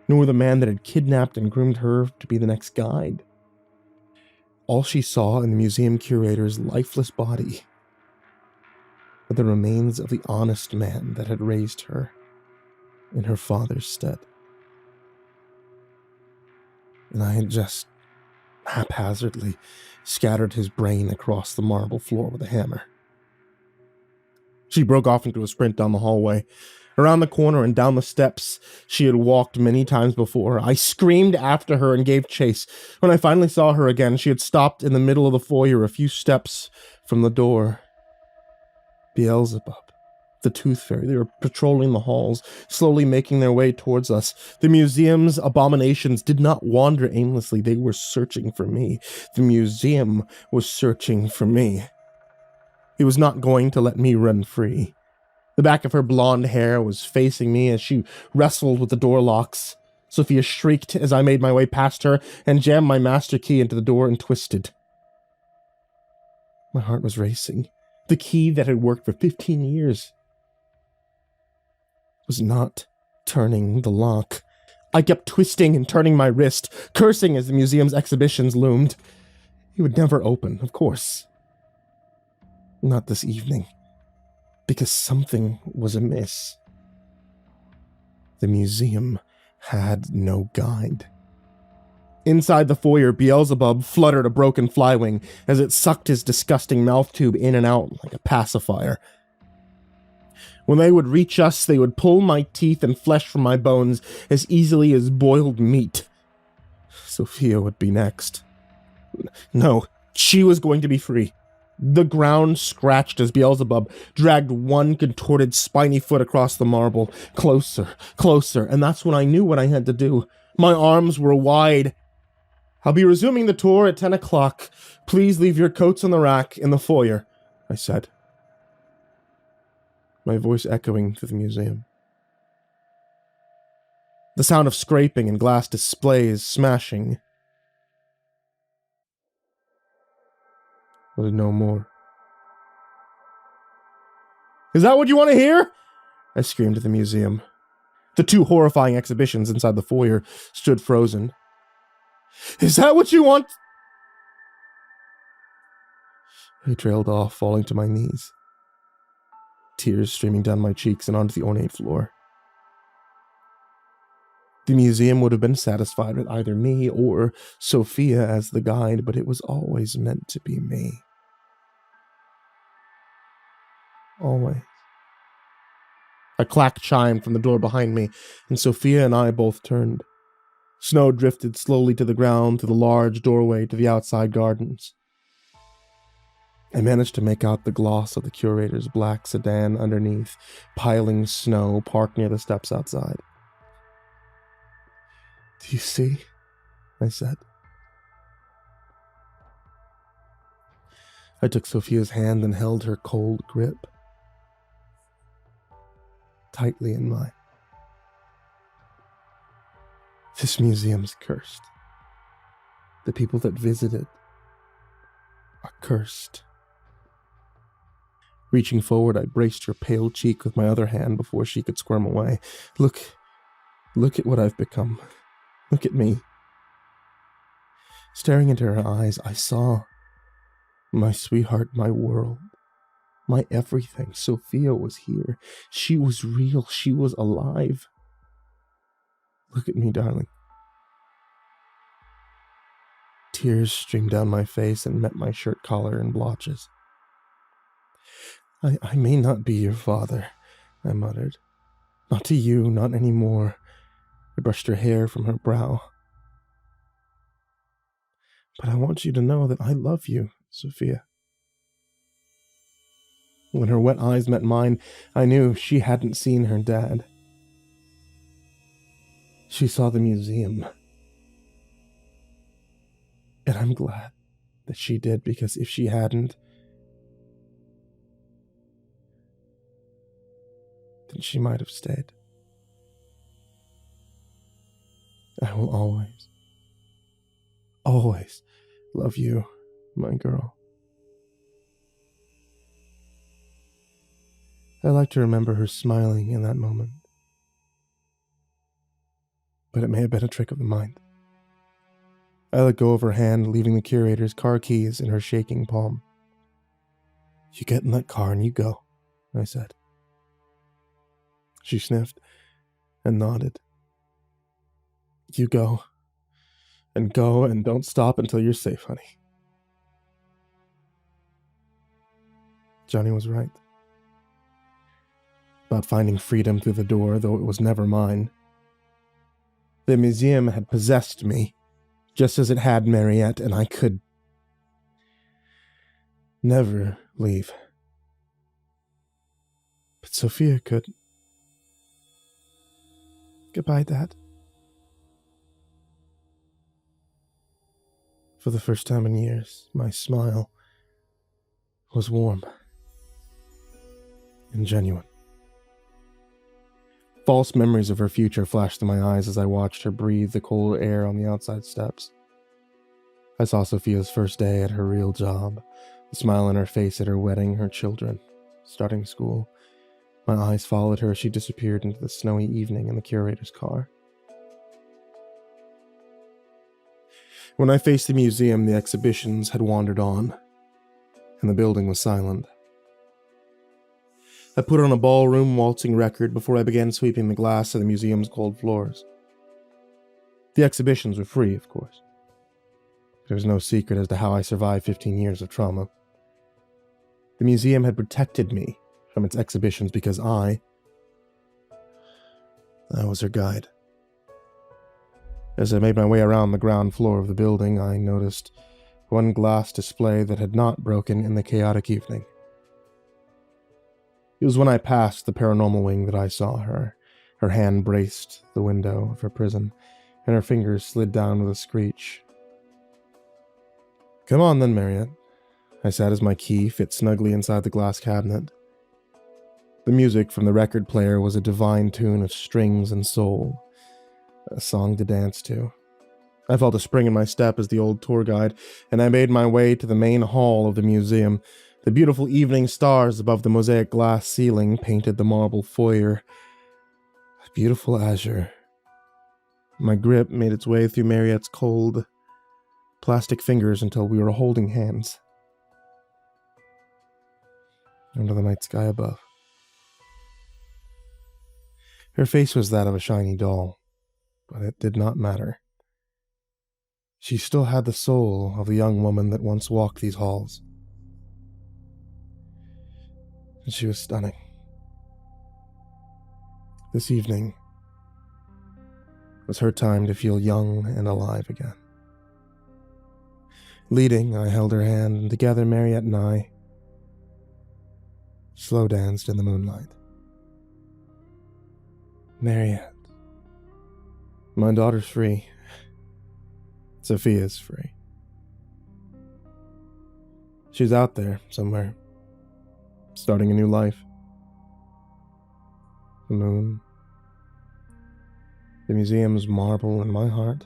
[SPEAKER 1] nor the man that had kidnapped and groomed her to be the next guide. All she saw in the museum curator's lifeless body were the remains of the honest man that had raised her in her father's stead. And I had just haphazardly scattered his brain across the marble floor with a hammer. She broke off into a sprint down the hallway, around the corner and down the steps she had walked many times before. I screamed after her and gave chase. When I finally saw her again, she had stopped in the middle of the foyer a few steps from the door. Beelzebub, the Tooth Fairy, they were patrolling the halls, slowly making their way towards us. The museum's abominations did not wander aimlessly. They were searching for me. The museum was searching for me. It was not going to let me run free. The back of her blonde hair was facing me as she wrestled with the door locks. Sophia shrieked as I made my way past her and jammed my master key into the door and twisted. My heart was racing. The key that had worked for 15 years was not turning the lock. I kept twisting and turning my wrist, cursing as the museum's exhibitions loomed. It would never open, of course. Not this evening. Because something was amiss. The museum had no guide. Inside the foyer, Beelzebub fluttered a broken flywing as it sucked his disgusting mouth tube in and out like a pacifier. When they would reach us, they would pull my teeth and flesh from my bones as easily as boiled meat. Sophia would be next. No, she was going to be free. The ground scratched as Beelzebub dragged one contorted, spiny foot across the marble. Closer, closer, and that's when I knew what I had to do. My arms were wide. "I'll be resuming the tour at 10 o'clock. Please leave your coats on the rack in the foyer," I said, my voice echoing through the museum. The sound of scraping and glass displays smashing was no more. "Is that what you want to hear?" I screamed at the museum. The two horrifying exhibitions inside the foyer stood frozen. "Is that what you want?" I trailed off, falling to my knees, tears streaming down my cheeks and onto the ornate floor. The museum would have been satisfied with either me or Sophia as the guide, but it was always meant to be me. Always. A clack chimed from the door behind me, and Sophia and I both turned. Snow drifted slowly to the ground through the large doorway to the outside gardens. I managed to make out the gloss of the curator's black sedan underneath, piling snow parked near the steps outside. "Do you see?" I said. I took Sophia's hand and held her cold grip tightly in mine. "This museum's cursed. The people that visit it are cursed." Reaching forward, I braced her pale cheek with my other hand before she could squirm away. Look at what I've become. Look at me." Staring into her eyes, I saw my sweetheart, my world, my everything. Sophia was here. She was real. She was alive. "Look at me, darling." Tears streamed down my face and met my shirt collar in blotches. I may not be your father," I muttered. "Not to you, not anymore." I brushed her hair from her brow. "But I want you to know that I love you, Sophia." When her wet eyes met mine, I knew she hadn't seen her dad. She saw the museum. And I'm glad that she did, because if she hadn't, then she might have stayed. I will always, always love you, my girl. I like to remember her smiling in that moment. But it may have been a trick of the mind. I let go of her hand, leaving the curator's car keys in her shaking palm. "You get in that car and you go," I said. She sniffed and nodded. "You go and don't stop until you're safe, honey." Johnny was right about finding freedom through the door, though it was never mine. The museum had possessed me, just as it had Mariette, and I could never leave. But Sophia could. Goodbye, Dad. For the first time in years, my smile was warm and genuine. False memories of her future flashed through my eyes as I watched her breathe the cold air on the outside steps. I saw Sophia's first day at her real job, the smile on her face at her wedding, her children, starting school. My eyes followed her as she disappeared into the snowy evening in the curator's car. When I faced the museum, the exhibitions had wandered on, and the building was silent. I put on a ballroom waltzing record before I began sweeping the glass of the museum's cold floors. The exhibitions were free, of course. There was no secret as to how I survived 15 years of trauma. The museum had protected me from its exhibitions because I was her guide. As I made my way around the ground floor of the building, I noticed one glass display that had not broken in the chaotic evening. It was when I passed the paranormal wing that I saw her. Her hand braced the window of her prison, and her fingers slid down with a screech. "Come on then, Marriott," I said as my key fit snugly inside the glass cabinet. The music from the record player was a divine tune of strings and soul, a song to dance to. I felt a spring in my step as the old tour guide, and I made my way to the main hall of the museum. The beautiful evening stars above the mosaic glass ceiling painted the marble foyer a beautiful azure. My grip made its way through Marriott's cold, plastic fingers until we were holding hands under the night sky above. Her face was that of a shiny doll, but it did not matter. She still had the soul of the young woman that once walked these halls. And she was stunning. This evening was her time to feel young and alive again. Leading, I held her hand, and together Marriott and I slow danced in the moonlight. "Marriott, my daughter's free. Sophia's free. She's out there somewhere, starting a new life. The moon, the museum's marble in my heart,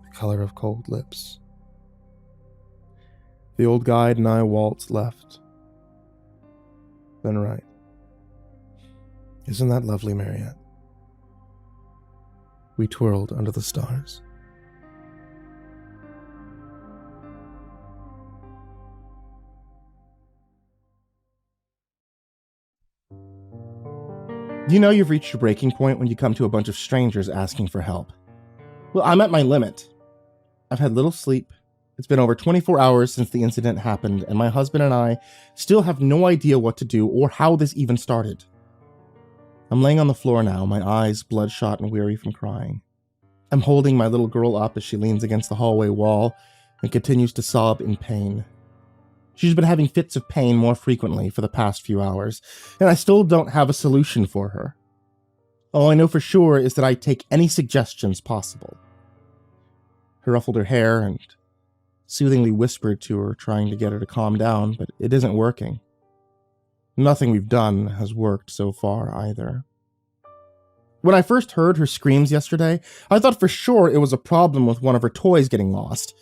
[SPEAKER 1] the color of cold lips." The old guide and I waltzed left, then right. Isn't that lovely, Marriott? We twirled under the stars.
[SPEAKER 3] Do you know you've reached your breaking point when you come to a bunch of strangers asking for help? Well, I'm at my limit. I've had little sleep. It's been over 24 hours since the incident happened, and my husband and I still have no idea what to do or how this even started. I'm laying on the floor now, my eyes bloodshot and weary from crying. I'm holding my little girl up as she leans against the hallway wall and continues to sob in pain. She's been having fits of pain more frequently for the past few hours, and I still don't have a solution for her. All I know for sure is that I take any suggestions possible. I ruffled her hair and soothingly whispered to her, trying to get her to calm down, but it isn't working. Nothing we've done has worked so far either. When I first heard her screams yesterday, I thought for sure it was a problem with one of her toys getting lost.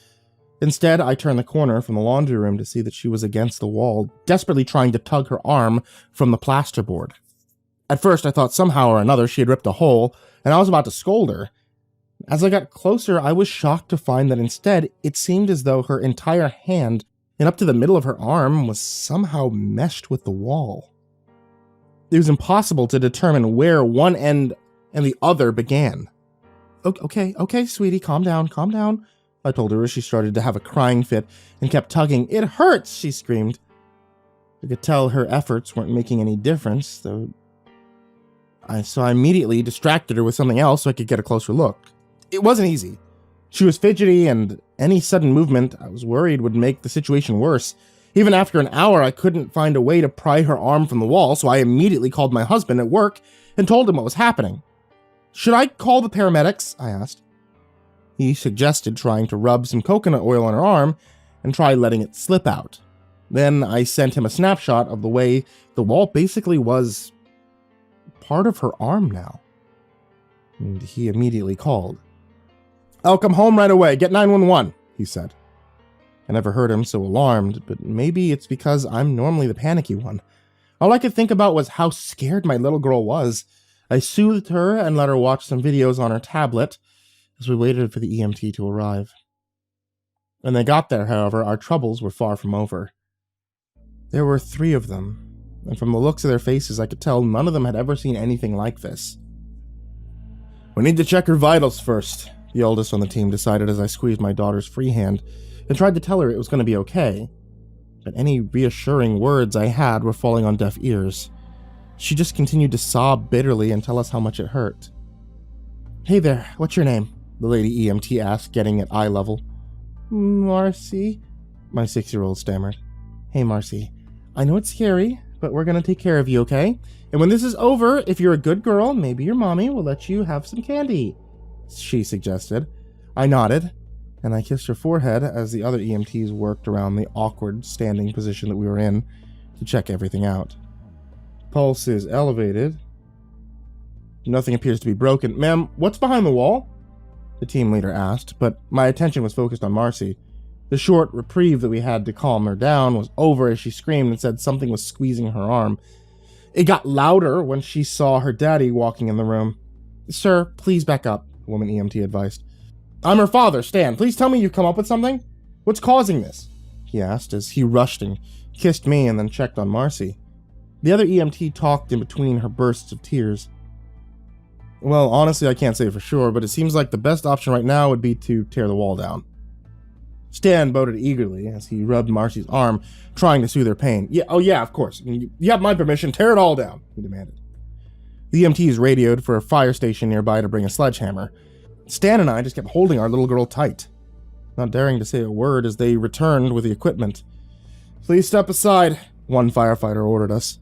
[SPEAKER 3] Instead, I turned the corner from the laundry room to see that she was against the wall, desperately trying to tug her arm from the plasterboard. At first, I thought somehow or another she had ripped a hole, and I was about to scold her. As I got closer, I was shocked to find that instead, it seemed as though her entire hand and up to the middle of her arm was somehow meshed with the wall. It was impossible to determine where one end and the other began. Okay, sweetie, calm down, I told her as she started to have a crying fit and kept tugging. "It hurts," she screamed. I could tell her efforts weren't making any difference, so I immediately distracted her with something else so I could get a closer look. It wasn't easy. She was fidgety, and any sudden movement I was worried would make the situation worse. Even after an hour, I couldn't find a way to pry her arm from the wall, so I immediately called my husband at work and told him what was happening. "Should I call the paramedics?" I asked. He suggested trying to rub some coconut oil on her arm and try letting it slip out. Then I sent him a snapshot of the way the wall basically was part of her arm now. And he immediately called. "I'll come home right away. Get 911, he said. I never heard him so alarmed, but maybe it's because I'm normally the panicky one. All I could think about was how scared my little girl was. I soothed her and let her watch some videos on her tablet as we waited for the EMT to arrive. When they got there, however, our troubles were far from over. There were 3 of them, and from the looks of their faces, I could tell none of them had ever seen anything like this. "We need to check her vitals first," the oldest on the team decided as I squeezed my daughter's free hand and tried to tell her it was going to be okay. But any reassuring words I had were falling on deaf ears. She just continued to sob bitterly and tell us how much it hurt. Hey there, what's your name? The lady EMT asked, getting at eye level. Marcy, my 6-year-old stammered. Hey, Marcy, I know it's scary, but we're gonna take care of you, okay? And when this is over, if you're a good girl, maybe your mommy will let you have some candy, she suggested. I nodded, and I kissed her forehead as the other EMTs worked around the awkward standing position that we were in to check everything out. Pulse is elevated. Nothing appears to be broken. Ma'am, what's behind the wall? The team leader asked, but my attention was focused on Marcy. The short reprieve that we had to calm her down was over as she screamed and said something was squeezing her arm. It got louder when she saw her daddy walking in the room. Sir, please back up, the woman EMT advised. I'm her father, Stan. Please tell me you've come up with something? What's causing this? He asked as he rushed and kissed me and then checked on Marcy. The other EMT talked in between her bursts of tears. Well, honestly, I can't say for sure, but it seems like the best option right now would be to tear the wall down. Stan voted eagerly as he rubbed Marcy's arm, trying to soothe her pain. Yeah, of course. You have my permission. Tear it all down, he demanded. The EMTs radioed for a fire station nearby to bring a sledgehammer. Stan and I just kept holding our little girl tight, not daring to say a word as they returned with the equipment. Please step aside, one firefighter ordered us.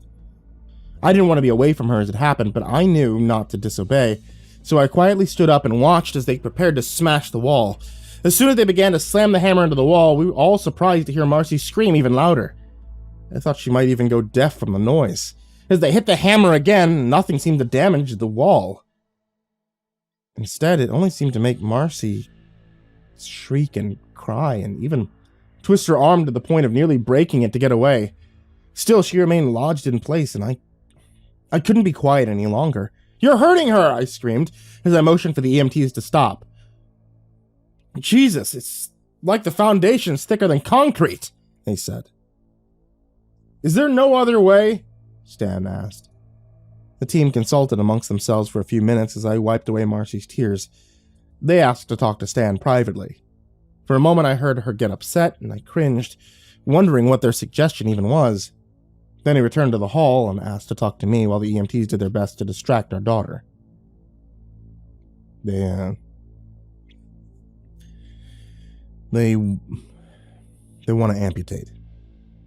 [SPEAKER 3] I didn't want to be away from her as it happened, but I knew not to disobey, so I quietly stood up and watched as they prepared to smash the wall. As soon as they began to slam the hammer into the wall, we were all surprised to hear Marcy scream even louder. I thought she might even go deaf from the noise. As they hit the hammer again, nothing seemed to damage the wall. Instead, it only seemed to make Marcy shriek and cry and even twist her arm to the point of nearly breaking it to get away. Still, she remained lodged in place, and I couldn't be quiet any longer. You're hurting her, I screamed, as I motioned for the EMTs to stop. Jesus, it's like the foundation's thicker than concrete, they said. Is there no other way? Stan asked. The team consulted amongst themselves for a few minutes as I wiped away Marcy's tears. They asked to talk to Stan privately. For a moment I heard her get upset, and I cringed, wondering what their suggestion even was. Then he returned to the hall and asked to talk to me while the EMTs did their best to distract our daughter. They want to amputate,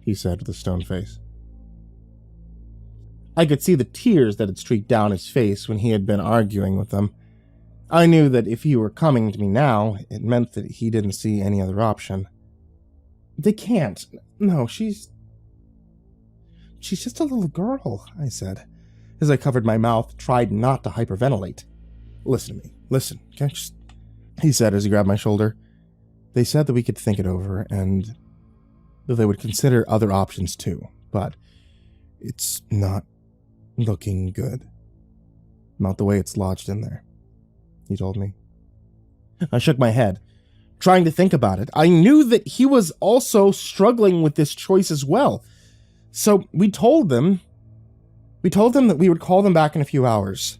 [SPEAKER 3] he said with a stone face. I could see the tears that had streaked down his face when he had been arguing with them. I knew that if he were coming to me now, it meant that he didn't see any other option. They can't. No, she's just a little girl, I said, as I covered my mouth, tried not to hyperventilate. Listen to me. Listen, okay? He said as he grabbed my shoulder. They said that we could think it over and that they would consider other options too, but it's not looking good. Not the way it's lodged in there, he told me. I shook my head, trying to think about it. I knew that he was also struggling with this choice as well. So we told them that we would call them back in a few hours.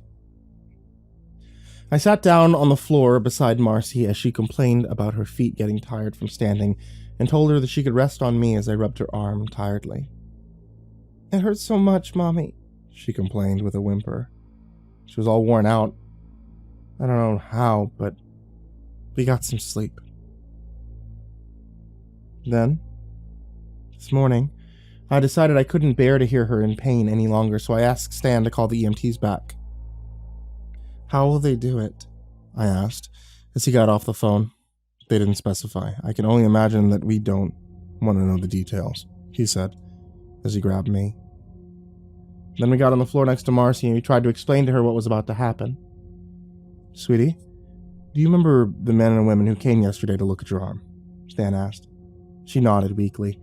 [SPEAKER 3] I sat down on the floor beside Marcy as she complained about her feet getting tired from standing and told her that she could rest on me as I rubbed her arm tiredly. It hurts so much, Mommy, she complained with a whimper. She was all worn out. I don't know how, but we got some sleep. Then, this morning, I decided I couldn't bear to hear her in pain any longer, so I asked Stan to call the EMTs back. How will they do it? I asked, as he got off the phone. They didn't specify. I can only imagine that we don't want to know the details, he said, as he grabbed me. Then we got on the floor next to Marcy and we tried to explain to her what was about to happen. Sweetie, do you remember the men and women who came yesterday to look at your arm? Stan asked. She nodded weakly.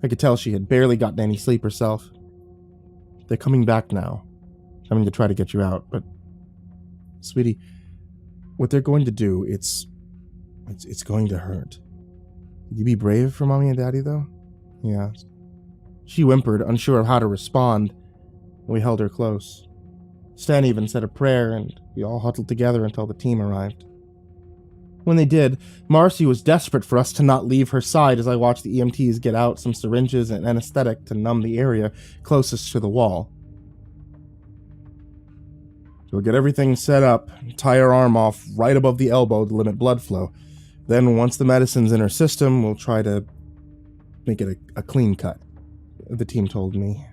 [SPEAKER 3] I could tell she had barely gotten any sleep herself. They're coming back now, coming to try to get you out, but sweetie, what they're going to do, it's going to hurt. Would you be brave for Mommy and Daddy, though? He asked. She whimpered, unsure of how to respond. We held her close. Stan even said a prayer, and we all huddled together until the team arrived. When they did, Marcy was desperate for us to not leave her side as I watched the EMTs get out some syringes and anesthetic to numb the area closest to the wall. We'll get everything set up, tie her arm off right above the elbow to limit blood flow. Then once the medicine's in her system, we'll try to make it a clean cut. The team told me.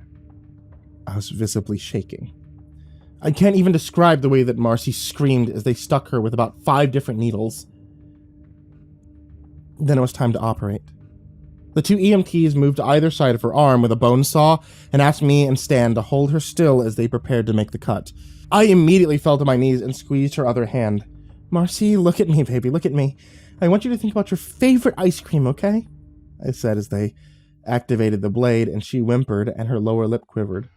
[SPEAKER 3] I was visibly shaking. I can't even describe the way that Marcy screamed as they stuck her with about 5 different needles. Then it was time to operate. The 2 EMTs moved to either side of her arm with a bone saw and asked me and Stan to hold her still as they prepared to make the cut. I immediately fell to my knees and squeezed her other hand. Marcy, look at me, baby, look at me. I want you to think about your favorite ice cream, okay? I said as they activated the blade, and she whimpered and her lower lip quivered.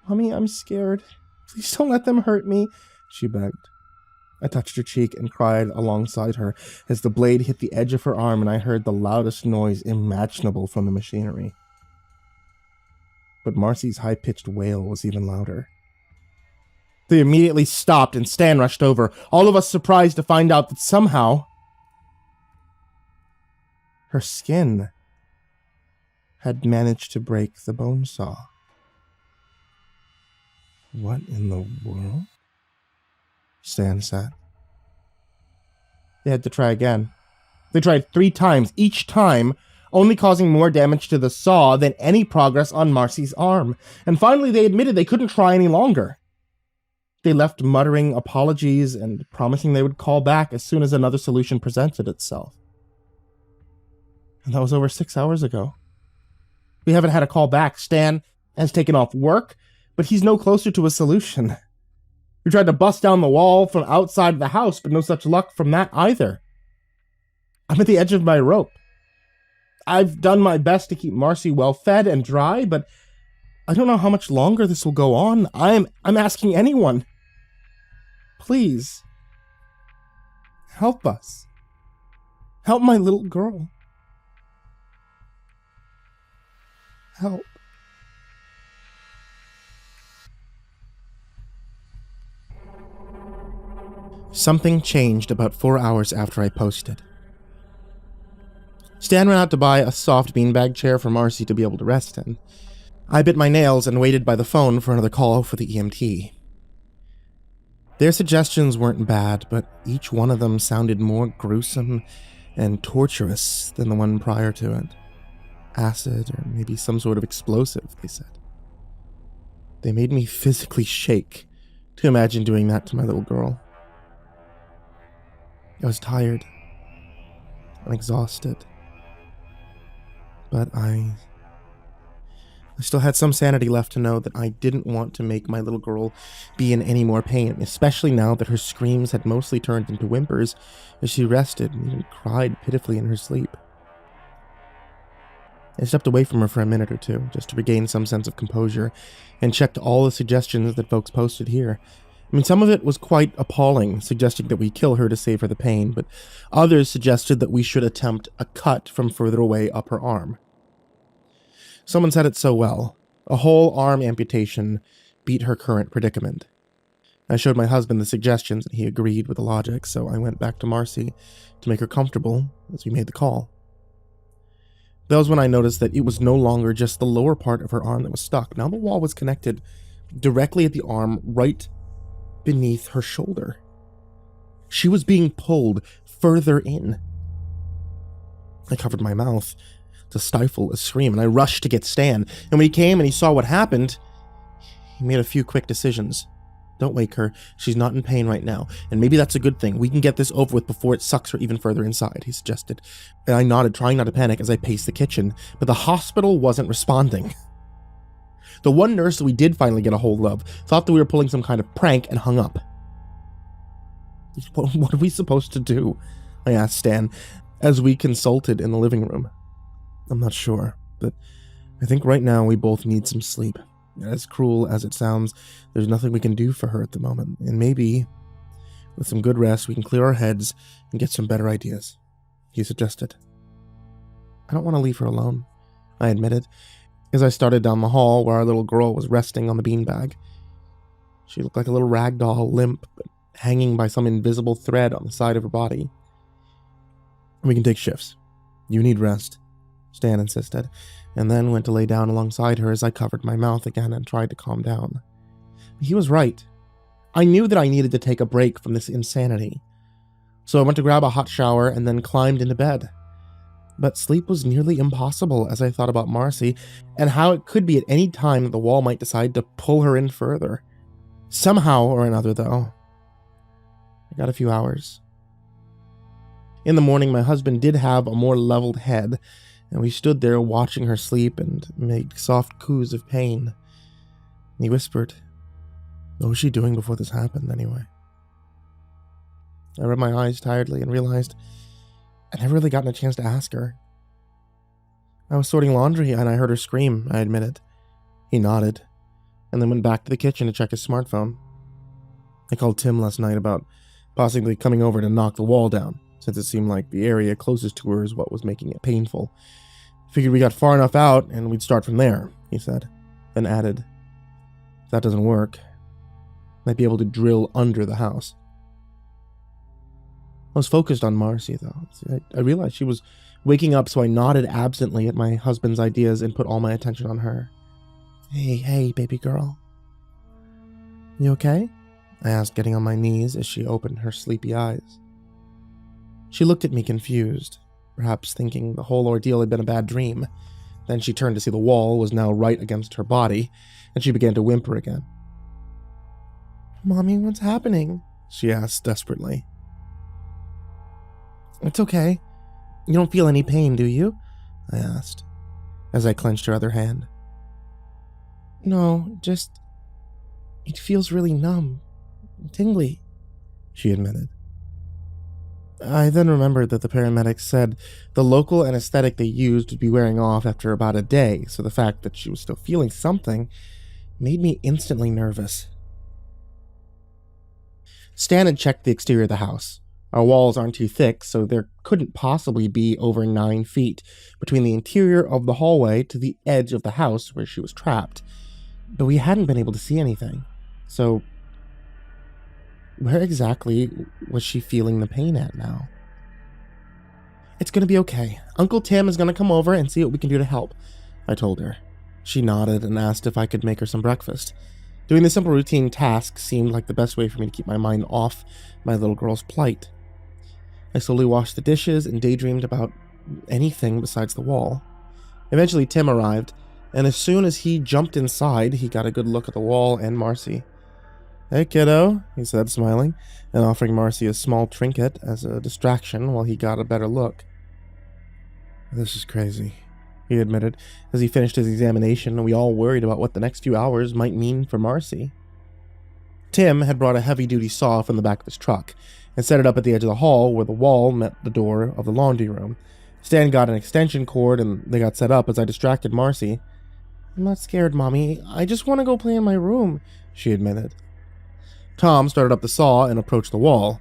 [SPEAKER 3] Mommy, I'm scared. Please don't let them hurt me, she begged. I touched her cheek and cried alongside her as the blade hit the edge of her arm and I heard the loudest noise imaginable from the machinery. But Marcy's high-pitched wail was even louder. They immediately stopped and Stan rushed over, all of us surprised to find out that somehow her skin had managed to break the bone saw. What in the world? Stan said. They had to try again. They tried 3 times, each time only causing more damage to the saw than any progress on Marcy's arm. And finally they admitted they couldn't try any longer. They left muttering apologies and promising they would call back as soon as another solution presented itself. And that was over 6 hours ago. We haven't had a call back. Stan has taken off work, but he's no closer to a solution. We tried to bust down the wall from outside of the house, but no such luck from that either. I'm at the edge of my rope. I've done my best to keep Marcy well fed and dry, but I don't know how much longer this will go on. I'm asking anyone. Please. Help us. Help my little girl. Help. Something changed about 4 hours after I posted. Stan ran out to buy a soft beanbag chair for Marcy to be able to rest in. I bit my nails and waited by the phone for another call for the EMT. Their suggestions weren't bad, but each one of them sounded more gruesome and torturous than the one prior to it. Acid, or maybe some sort of explosive, they said. They made me physically shake to imagine doing that to my little girl. I was tired and exhausted, but I still had some sanity left to know that I didn't want to make my little girl be in any more pain, especially now that her screams had mostly turned into whimpers as she rested and even cried pitifully in her sleep. I stepped away from her for a minute or two, just to regain some sense of composure, and checked all the suggestions that folks posted here. I mean, some of it was quite appalling, suggesting that we kill her to save her the pain, but others suggested that we should attempt a cut from further away up her arm. Someone said it so well. A whole arm amputation beat her current predicament. I showed my husband the suggestions, and he agreed with the logic, so I went back to Marcy to make her comfortable as we made the call. That was when I noticed that it was no longer just the lower part of her arm that was stuck. Now the wall was connected directly at the arm right beneath her shoulder. She was being pulled further in. I covered my mouth to stifle a scream, and I rushed to get Stan. And when he came and he saw what happened, he made a few quick decisions. Don't wake her. She's not in pain right now. And maybe that's a good thing. We can get this over with before it sucks her even further inside, he suggested. And I nodded, trying not to panic as I paced the kitchen. But the hospital wasn't responding. The one nurse that we did finally get a hold of thought that we were pulling some kind of prank and hung up. What are we supposed to do? I asked Stan as we consulted in the living room. I'm not sure, but I think right now we both need some sleep. As cruel as it sounds, there's nothing we can do for her at the moment, and maybe with some good rest we can clear our heads and get some better ideas, he suggested. I don't want to leave her alone, I admitted, as I started down the hall where our little girl was resting on the beanbag. She looked like a little rag doll, limp, but hanging by some invisible thread on the side of her body. We can take shifts. You need rest, Stan insisted, and then went to lay down alongside her as I covered my mouth again and tried to calm down. He was right. I knew that I needed to take a break from this insanity. So I went to grab a hot shower and then climbed into bed. But sleep was nearly impossible as I thought about Marcy and how it could be at any time that the wall might decide to pull her in further. Somehow or another, though, I got a few hours. In the morning, my husband did have a more leveled head, and we stood there watching her sleep and made soft coos of pain. And he whispered, "What was she doing before this happened, anyway?" I rubbed my eyes tiredly and realized I never really gotten a chance to ask her. I was sorting laundry and I heard her scream, I admitted. He nodded, and then went back to the kitchen to check his smartphone. I called Tim last night about possibly coming over to knock the wall down, since it seemed like the area closest to her is what was making it painful. Figured we got far enough out and we'd start from there, he said, then added, "If that doesn't work, might be able to drill under the house." I was focused on Marcy, though. I realized she was waking up, so I nodded absently at my husband's ideas and put all my attention on her. Hey, baby girl. You okay?" I asked, getting on my knees as she opened her sleepy eyes. She looked at me confused, perhaps thinking the whole ordeal had been a bad dream. Then she turned to see the wall was now right against her body, and she began to whimper again. "Mommy, what's happening?" she asked desperately. "It's okay. You don't feel any pain, do you?" I asked, as I clenched her other hand. "No, just... it feels really numb. Tingly," she admitted. I then remembered that the paramedics said the local anesthetic they used would be wearing off after about a day, so the fact that she was still feeling something made me instantly nervous. Stan had checked the exterior of the house. Our walls aren't too thick, so there couldn't possibly be over 9 feet between the interior of the hallway to the edge of the house where she was trapped. But we hadn't been able to see anything. So, where exactly was she feeling the pain at now? "It's going to be okay. Uncle Tim is going to come over and see what we can do to help," I told her. She nodded and asked if I could make her some breakfast. Doing the simple routine task seemed like the best way for me to keep my mind off my little girl's plight. I slowly washed the dishes and daydreamed about anything besides the wall. Eventually Tim arrived, and as soon as he jumped inside, he got a good look at the wall and Marcy. "Hey, kiddo," he said, smiling, and offering Marcy a small trinket as a distraction while he got a better look. "This is crazy," he admitted, as he finished his examination, and we all worried about what the next few hours might mean for Marcy. Tim had brought a heavy-duty saw from the back of his truck, and set it up at the edge of the hall where the wall met the door of the laundry room. Stan got an extension cord, and they got set up as I distracted Marcy. "I'm not scared, Mommy. I just want to go play in my room," she admitted. Tom started up the saw and approached the wall.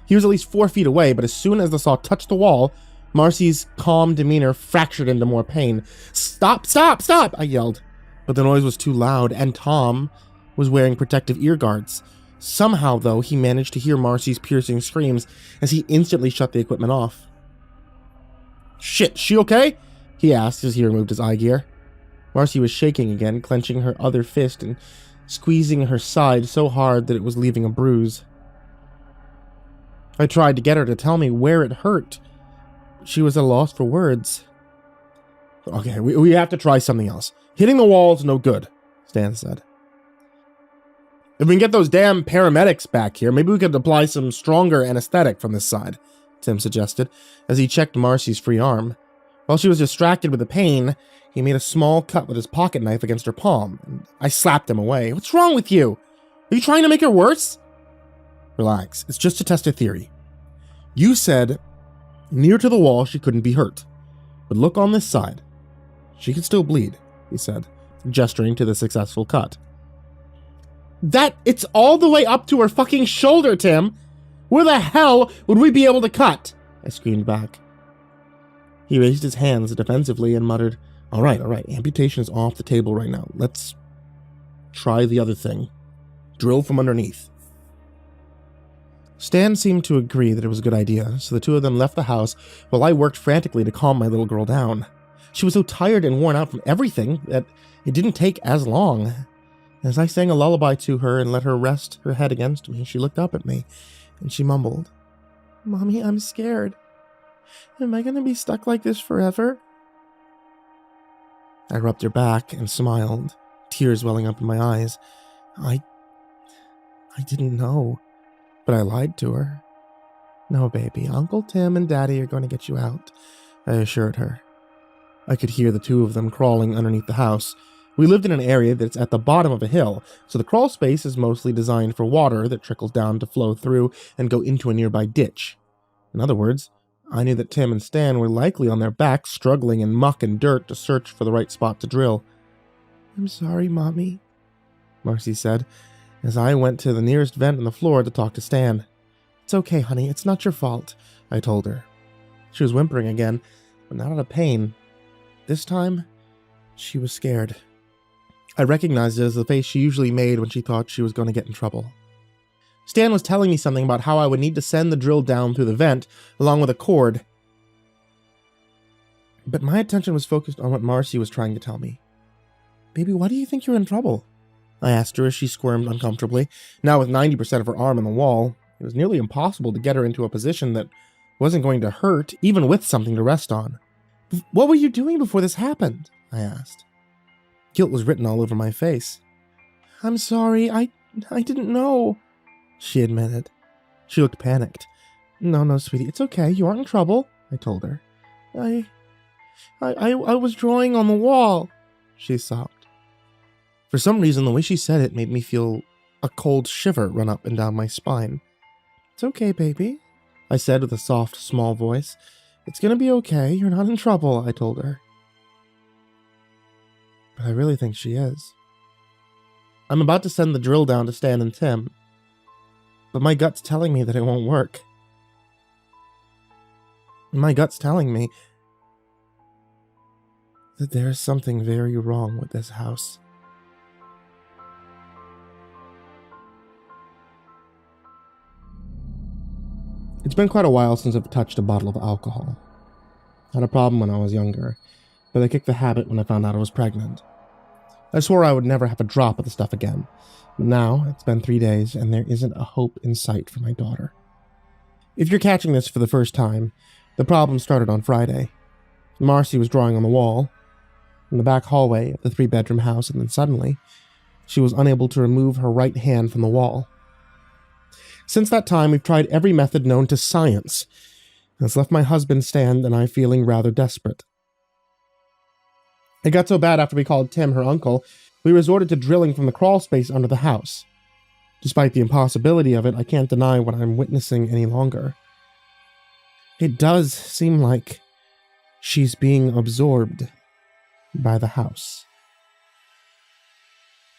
[SPEAKER 3] He was at least 4 feet away, but as soon as the saw touched the wall, Marcy's calm demeanor fractured into more pain. Stop, I yelled. But the noise was too loud, and Tom was wearing protective ear guards. Somehow, though, he managed to hear Marcy's piercing screams as he instantly shut the equipment off. "Shit, she okay?" he asked as he removed his eye gear. Marcy was shaking again, clenching her other fist and squeezing her side so hard that it was leaving a bruise. I tried to get her to tell me where it hurt. She was at a loss for words. "Okay, we have to try something else. Hitting the wall is no good," Stan said. "If we can get those damn paramedics back here, maybe we could apply some stronger anesthetic from this side," Tim suggested, as he checked Marcy's free arm. While she was distracted with the pain, he made a small cut with his pocket knife against her palm, and I slapped him away. "What's wrong with you? Are you trying to make her worse?" "Relax, it's just to test a theory. You said near to the wall she couldn't be hurt, but look on this side. She could still bleed," he said, gesturing to the successful cut. It's all the way up to her fucking shoulder, Tim! Where the hell would we be able to cut?" I screamed back. He raised his hands defensively and muttered, All right, amputation is off the table right now. Let's try the other thing. Drill from underneath." Stan seemed to agree that it was a good idea, so the two of them left the house while I worked frantically to calm my little girl down. She was so tired and worn out from everything that it didn't take as long. As I sang a lullaby to her and let her rest her head against me, she looked up at me and she mumbled, "Mommy, I'm scared. Am I going to be stuck like this forever?" I rubbed her back and smiled, tears welling up in my eyes. I didn't know, but I lied to her. "No, baby, Uncle Tim and Daddy are going to get you out," I assured her. I could hear the two of them crawling underneath the house. We lived in an area that's at the bottom of a hill, so the crawl space is mostly designed for water that trickles down to flow through and go into a nearby ditch. In other words, I knew that Tim and Stan were likely on their backs, struggling in muck and dirt to search for the right spot to drill. "I'm sorry, Mommy," Marcy said, as I went to the nearest vent on the floor to talk to Stan. "It's okay, honey, it's not your fault," I told her. She was whimpering again, but not out of pain. This time, she was scared. I recognized it as the face she usually made when she thought she was going to get in trouble. Stan was telling me something about how I would need to send the drill down through the vent, along with a cord. But my attention was focused on what Marcy was trying to tell me. "Baby, why do you think you're in trouble?" I asked her as she squirmed uncomfortably. Now with 90% of her arm in the wall, it was nearly impossible to get her into a position that wasn't going to hurt, even with something to rest on. "What were you doing before this happened?" I asked. Guilt was written all over my face. "I'm sorry, I didn't know," she admitted. She looked panicked. No, sweetie, it's okay, you aren't in trouble," I told her. I was drawing on the wall," she sobbed. For some reason, the way she said it made me feel a cold shiver run up and down my spine. "It's okay, baby," I said with a soft, small voice. "It's gonna be okay, you're not in trouble," I told her. But I really think she is. I'm about to send the drill down to Stan and Tim, but my gut's telling me that it won't work. My gut's telling me that there is something very wrong with this house. It's been quite a while since I've touched a bottle of alcohol. I had a problem when I was younger, but I kicked the habit when I found out I was pregnant. I swore I would never have a drop of the stuff again. Now, it's been 3 days, and there isn't a hope in sight for my daughter. If you're catching this for the first time, the problem started on Friday. Marcy was drawing on the wall, in the back hallway of the 3-bedroom house, and then suddenly, she was unable to remove her right hand from the wall. Since that time, we've tried every method known to science. It's left my husband Stan and I feeling rather desperate. It got so bad after we called Tim, her uncle, we resorted to drilling from the crawl space under the house. Despite the impossibility of it, I can't deny what I'm witnessing any longer. It does seem like she's being absorbed by the house.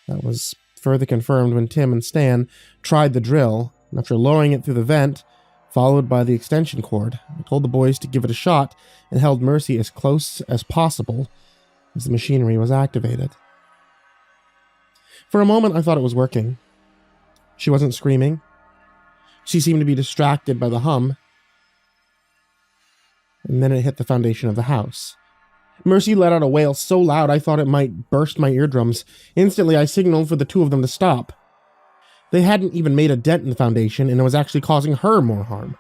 [SPEAKER 3] That was further confirmed when Tim and Stan tried the drill, and after lowering it through the vent, followed by the extension cord, I told the boys to give it a shot and held Mercy as close as possible as the machinery was activated. For a moment, I thought it was working. She wasn't screaming. She seemed to be distracted by the hum. And then it hit the foundation of the house. Mercy let out a wail so loud I thought it might burst my eardrums. Instantly, I signaled for the two of them to stop. They hadn't even made a dent in the foundation, and it was actually causing her more harm.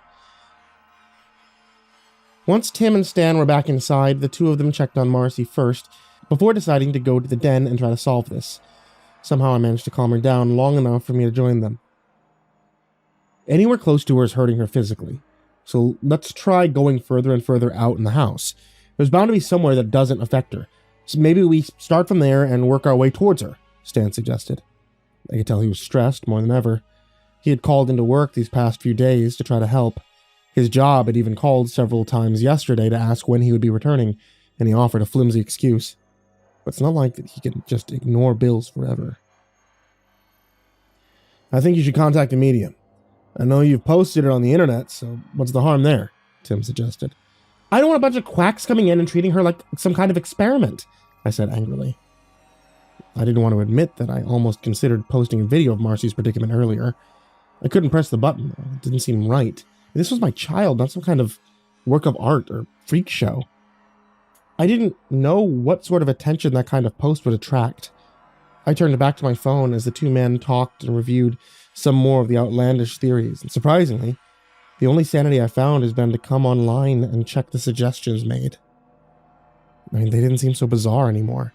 [SPEAKER 3] Once Tim and Stan were back inside, the two of them checked on Marcy first, before deciding to go to the den and try to solve this. Somehow I managed to calm her down long enough for me to join them. Anywhere close to her is hurting her physically, so let's try going further and further out in the house. There's bound to be somewhere that doesn't affect her, so maybe we start from there and work our way towards her, Stan suggested. I could tell he was stressed more than ever. He had called into work these past few days to try to help. His job had even called several times yesterday to ask when he would be returning, and he offered a flimsy excuse. But it's not like that he can just ignore bills forever. "I think you should contact a medium. I know you've posted it on the internet, so what's the harm there?" Tim suggested. "I don't want a bunch of quacks coming in and treating her like some kind of experiment," I said angrily. I didn't want to admit that I almost considered posting a video of Marcy's predicament earlier. I couldn't press the button, though. It didn't seem right. This was my child, not some kind of work of art or freak show. I didn't know what sort of attention that kind of post would attract. I turned back to my phone as the two men talked and reviewed some more of the outlandish theories, and surprisingly, the only sanity I found has been to come online and check the suggestions made. I mean, they didn't seem so bizarre anymore.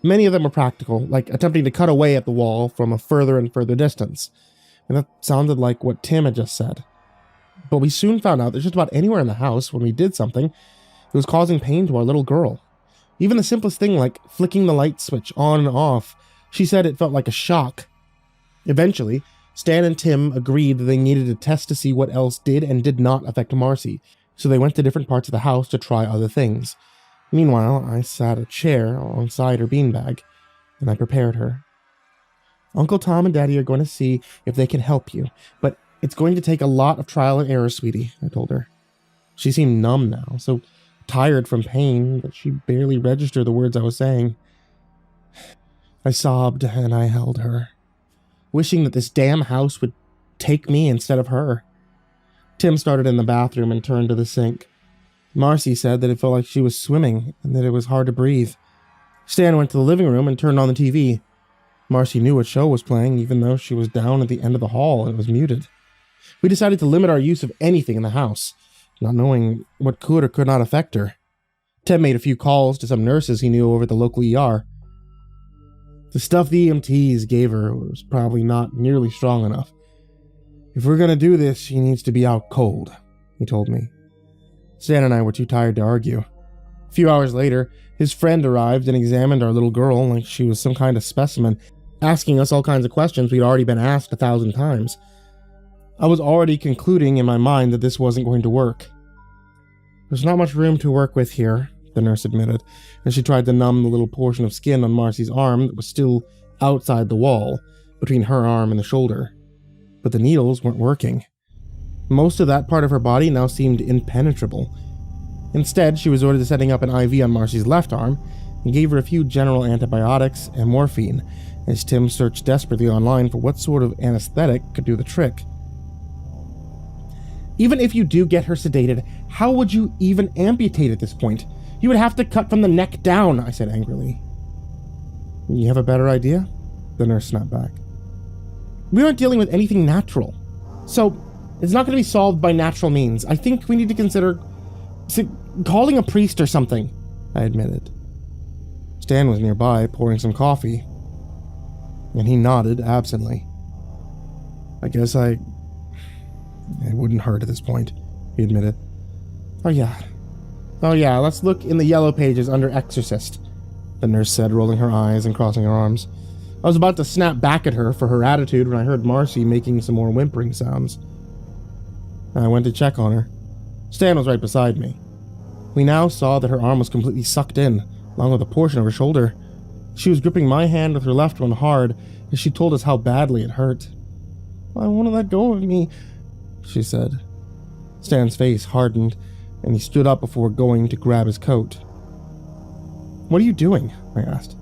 [SPEAKER 3] Many of them were practical, like attempting to cut away at the wall from a further and further distance, and that sounded like what Tim had just said. But we soon found out that just about anywhere in the house, when we did something, it was causing pain to our little girl. Even the simplest thing like flicking the light switch on and off, she said it felt like a shock. Eventually, Stan and Tim agreed that they needed to test to see what else did and did not affect Marcy, so they went to different parts of the house to try other things. Meanwhile, I sat a chair alongside her beanbag, and I prepared her. Uncle Tom and Daddy are going to see if they can help you, but it's going to take a lot of trial and error, sweetie, I told her. She seemed numb now, so tired from pain that she barely registered the words I was saying. I sobbed and I held her, wishing that this damn house would take me instead of her. Tim started in the bathroom and turned to the sink. Marcy said that it felt like she was swimming and that it was hard to breathe. Stan went to the living room and turned on the TV. Marcy knew what show was playing, even though she was down at the end of the hall and it was muted. We decided to limit our use of anything in the house, not knowing what could or could not affect her. Tim made a few calls to some nurses he knew over at the local ER. The stuff the EMTs gave her was probably not nearly strong enough. If we're going to do this, she needs to be out cold, he told me. Stan and I were too tired to argue. A few hours later, his friend arrived and examined our little girl like she was some kind of specimen, asking us all kinds of questions we'd already been asked 1,000 times. I was already concluding in my mind that this wasn't going to work. There's not much room to work with here, the nurse admitted, as she tried to numb the little portion of skin on Marcy's arm that was still outside the wall, between her arm and the shoulder. But the needles weren't working. Most of that part of her body now seemed impenetrable. Instead, she resorted to setting up an IV on Marcy's left arm and gave her a few general antibiotics and morphine, as Tim searched desperately online for what sort of anesthetic could do the trick. Even if you do get her sedated, how would you even amputate at this point? You would have to cut from the neck down, I said angrily. You have a better idea? The nurse snapped back. We aren't dealing with anything natural, so it's not going to be solved by natural means. I think we need to consider calling a priest or something, I admitted. Stan was nearby, pouring some coffee, and he nodded absently. I guess it wouldn't hurt at this point, he admitted. Oh yeah, let's look in the yellow pages under Exorcist, the nurse said, rolling her eyes and crossing her arms. I was about to snap back at her for her attitude when I heard Marcy making some more whimpering sounds. I went to check on her. Stan was right beside me. We now saw that her arm was completely sucked in, along with a portion of her shoulder. She was gripping my hand with her left one hard as she told us how badly it hurt. I won't let go of me, she said. Stan's face hardened, and he stood up before going to grab his coat. What are you doing? I asked.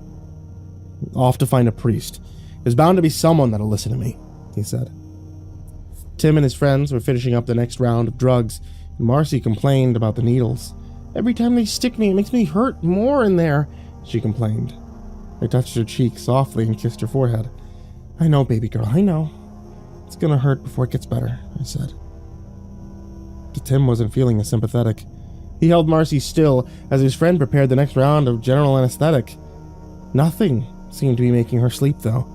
[SPEAKER 3] Off to find a priest. There's bound to be someone that'll listen to me, he said. Tim and his friends were finishing up the next round of drugs, and Marcy complained about the needles. Every time they stick me, it makes me hurt more in there, she complained. I touched her cheek softly and kissed her forehead. I know, baby girl, I know. It's gonna hurt before it gets better, I said. But Tim wasn't feeling as sympathetic. He held Marcy still as his friend prepared the next round of general anesthetic. Nothing seemed to be making her sleep, though,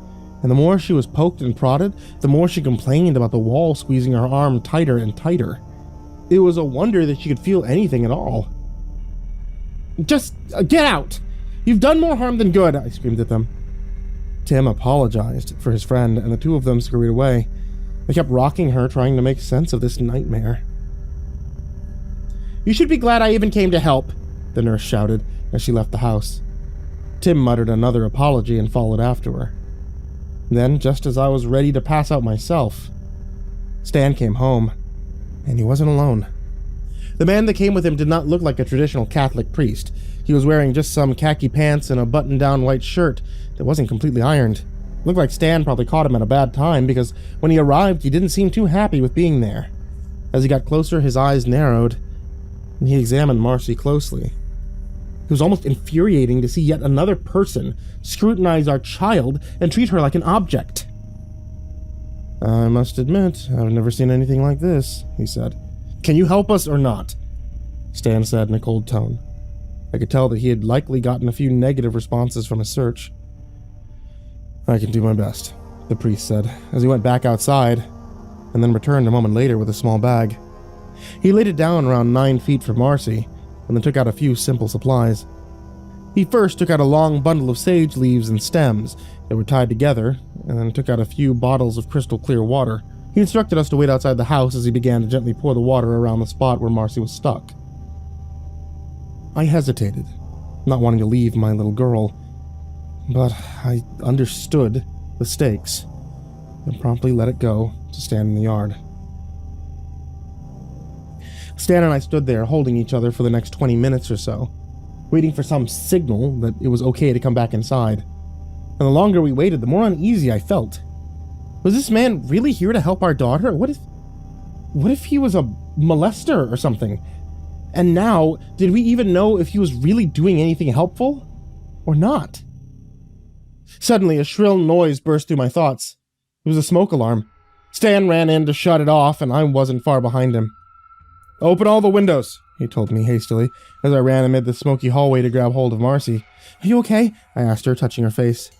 [SPEAKER 3] and the more she was poked and prodded, the more she complained about the wall squeezing her arm tighter and tighter. It was a wonder that she could feel anything at all. Just get out! You've done more harm than good, I screamed at them. Tim apologized for his friend, and the two of them scurried away. I kept rocking her, trying to make sense of this nightmare. You should be glad I even came to help, the nurse shouted as she left the house. Tim muttered another apology and followed after her. Then, just as I was ready to pass out myself, Stan came home, and he wasn't alone. The man that came with him did not look like a traditional Catholic priest. He was wearing just some khaki pants and a button-down white shirt that wasn't completely ironed. It looked like Stan probably caught him at a bad time, because when he arrived, he didn't seem too happy with being there. As he got closer, his eyes narrowed, and he examined Marcy closely. It was almost infuriating to see yet another person scrutinize our child and treat her like an object. "I must admit, I've never seen anything like this," he said. "Can you help us or not?" Stan said in a cold tone. I could tell that he had likely gotten a few negative responses from his search. "I can do my best," the priest said, as he went back outside, and then returned a moment later with a small bag. He laid it down around 9 feet from Marcy, and then took out a few simple supplies. He first took out a long bundle of sage leaves and stems that were tied together, and then took out a few bottles of crystal clear water. He instructed us to wait outside the house as he began to gently pour the water around the spot where Marcy was stuck. I hesitated, not wanting to leave my little girl, but I understood the stakes and promptly let it go to stand in the yard. Stan and I stood there holding each other for the next 20 minutes or so, waiting for some signal that it was okay to come back inside. And the longer we waited, the more uneasy I felt. Was this man really here to help our daughter? What if he was a molester or something? And now, did we even know if he was really doing anything helpful or not? Suddenly, a shrill noise burst through my thoughts. It was a smoke alarm. Stan ran in to shut it off, and I wasn't far behind him. "Open all the windows," he told me hastily, as I ran amid the smoky hallway to grab hold of Marcy. "Are you okay?" I asked her, touching her face.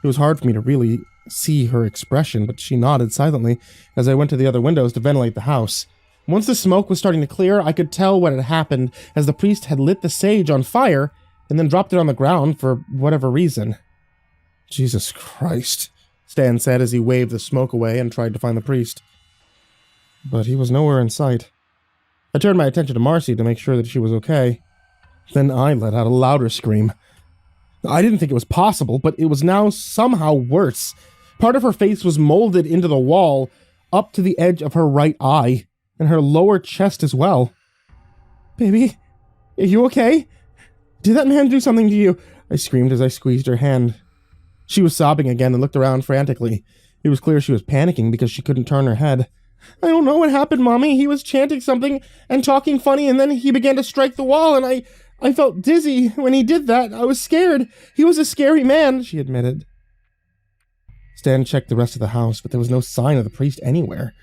[SPEAKER 3] It was hard for me to really see her expression, but she nodded silently as I went to the other windows to ventilate the house. Once the smoke was starting to clear, I could tell what had happened, as the priest had lit the sage on fire and then dropped it on the ground for whatever reason. "Jesus Christ," Stan said as he waved the smoke away and tried to find the priest. But he was nowhere in sight. I turned my attention to Marcy to make sure that she was okay. Then I let out a louder scream. I didn't think it was possible, but it was now somehow worse. Part of her face was molded into the wall, up to the edge of her right eye, and her lower chest as well. "Baby, are you okay? Did that man do something to you?" I screamed as I squeezed her hand. She was sobbing again and looked around frantically. It was clear she was panicking because she couldn't turn her head. "I don't know what happened, Mommy. He was chanting something and talking funny, and then he began to strike the wall, and I felt dizzy when he did that. I was scared. He was a scary man," she admitted. Stan checked the rest of the house, but there was no sign of the priest anywhere.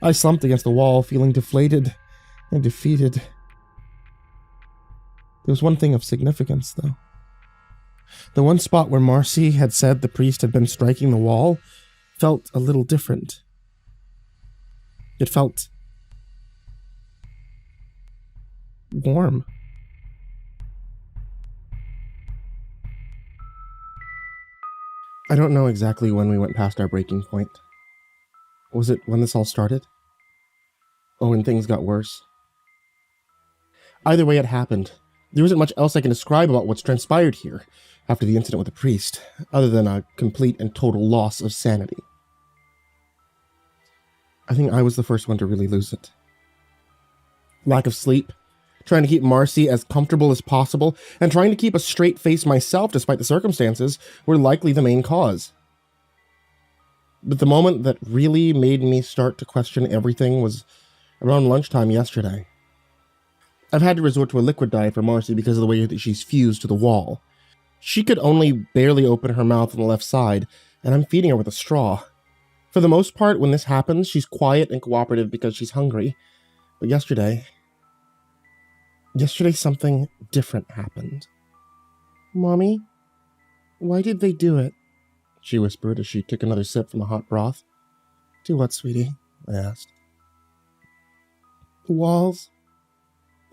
[SPEAKER 3] I slumped against the wall, feeling deflated and defeated. There was one thing of significance, though. The one spot where Marcy had said the priest had been striking the wall felt a little different. It felt warm. I don't know exactly when we went past our breaking point. Was it when this all started? Or when things got worse? Either way it happened. There isn't much else I can describe about what's transpired here after the incident with the priest, other than a complete and total loss of sanity. I think I was the first one to really lose it. Lack of sleep, trying to keep Marcy as comfortable as possible, and trying to keep a straight face myself despite the circumstances were likely the main cause. But the moment that really made me start to question everything was around lunchtime yesterday. I've had to resort to a liquid diet for Marcy because of the way that she's fused to the wall. She could only barely open her mouth on the left side, and I'm feeding her with a straw. For the most part, when this happens, she's quiet and cooperative because she's hungry. But yesterday something different happened. "Mommy, why did they do it?" she whispered as she took another sip from the hot broth. "Do what, sweetie?" I asked. "The walls.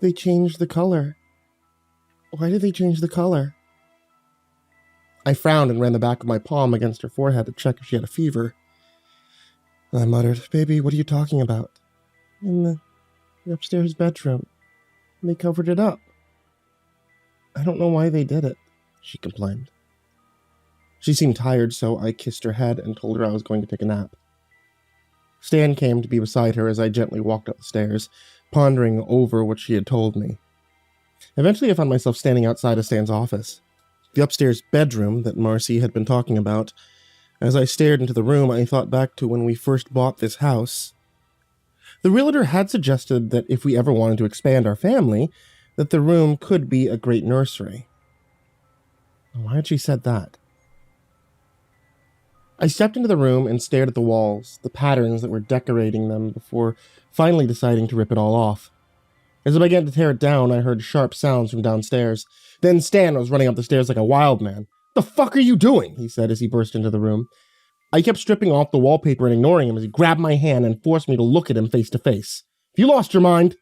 [SPEAKER 3] They changed the color." "Why did they change the color?" I frowned and ran the back of my palm against her forehead to check if she had a fever. I muttered, "Baby, what are you talking about?" "In the upstairs bedroom. They covered it up." "I don't know why they did it," she complained. She seemed tired, so I kissed her head and told her I was going to take a nap. Stan came to be beside her as I gently walked up the stairs, pondering over what she had told me. Eventually I found myself standing outside of Stan's office, the upstairs bedroom that Marcy had been talking about. As I stared into the room, I thought back to when we first bought this house. The realtor had suggested that if we ever wanted to expand our family, that the room could be a great nursery. Why had she said that? I stepped into the room and stared at the walls, the patterns that were decorating them, before finally deciding to rip it all off. As I began to tear it down, I heard sharp sounds from downstairs. Then Stan was running up the stairs like a wild man. "The fuck are you doing?" he said as he burst into the room. I kept stripping off the wallpaper and ignoring him as he grabbed my hand and forced me to look at him face to face. "Have you lost your mind?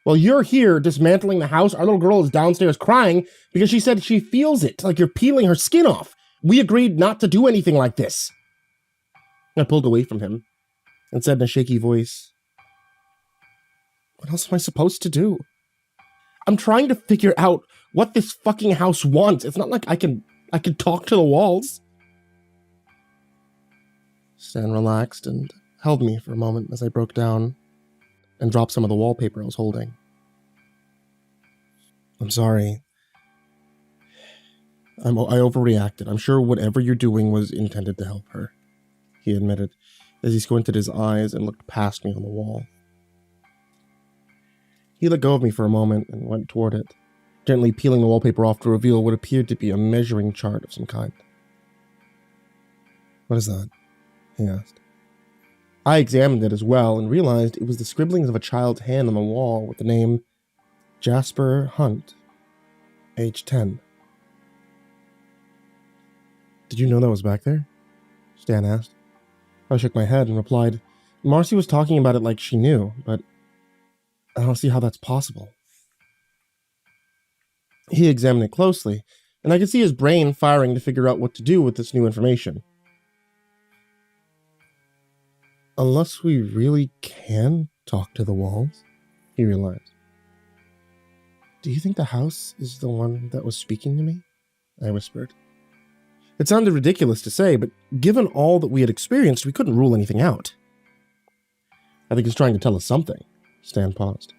[SPEAKER 3] While you're here dismantling the house, our little girl is downstairs crying because she said she feels it, like you're peeling her skin off. We agreed not to do anything like this." I pulled away from him and said in a shaky voice, "What else am I supposed to do? I'm trying to figure out what this fucking house wants. It's not like I can talk to the walls." Stan relaxed and held me for a moment as I broke down and dropped some of the wallpaper I was holding. "I'm sorry. I overreacted. I'm sure whatever you're doing was intended to help her," he admitted as he squinted his eyes and looked past me on the wall. He let go of me for a moment and went toward it, gently peeling the wallpaper off to reveal what appeared to be a measuring chart of some kind. "What is that?" he asked. I examined it as well and realized it was the scribblings of a child's hand on the wall with the name Jasper Hunt, age 10. "Did you know that was back there?" Stan asked. I shook my head and replied, "Marcy was talking about it like she knew, but I don't see how that's possible." He examined it closely, and I could see his brain firing to figure out what to do with this new information. "Unless we really can talk to the walls," he realized. "Do you think the house is the one that was speaking to me?" I whispered. It sounded ridiculous to say, but given all that we had experienced, we couldn't rule anything out. "I think he's trying to tell us something." Stan paused,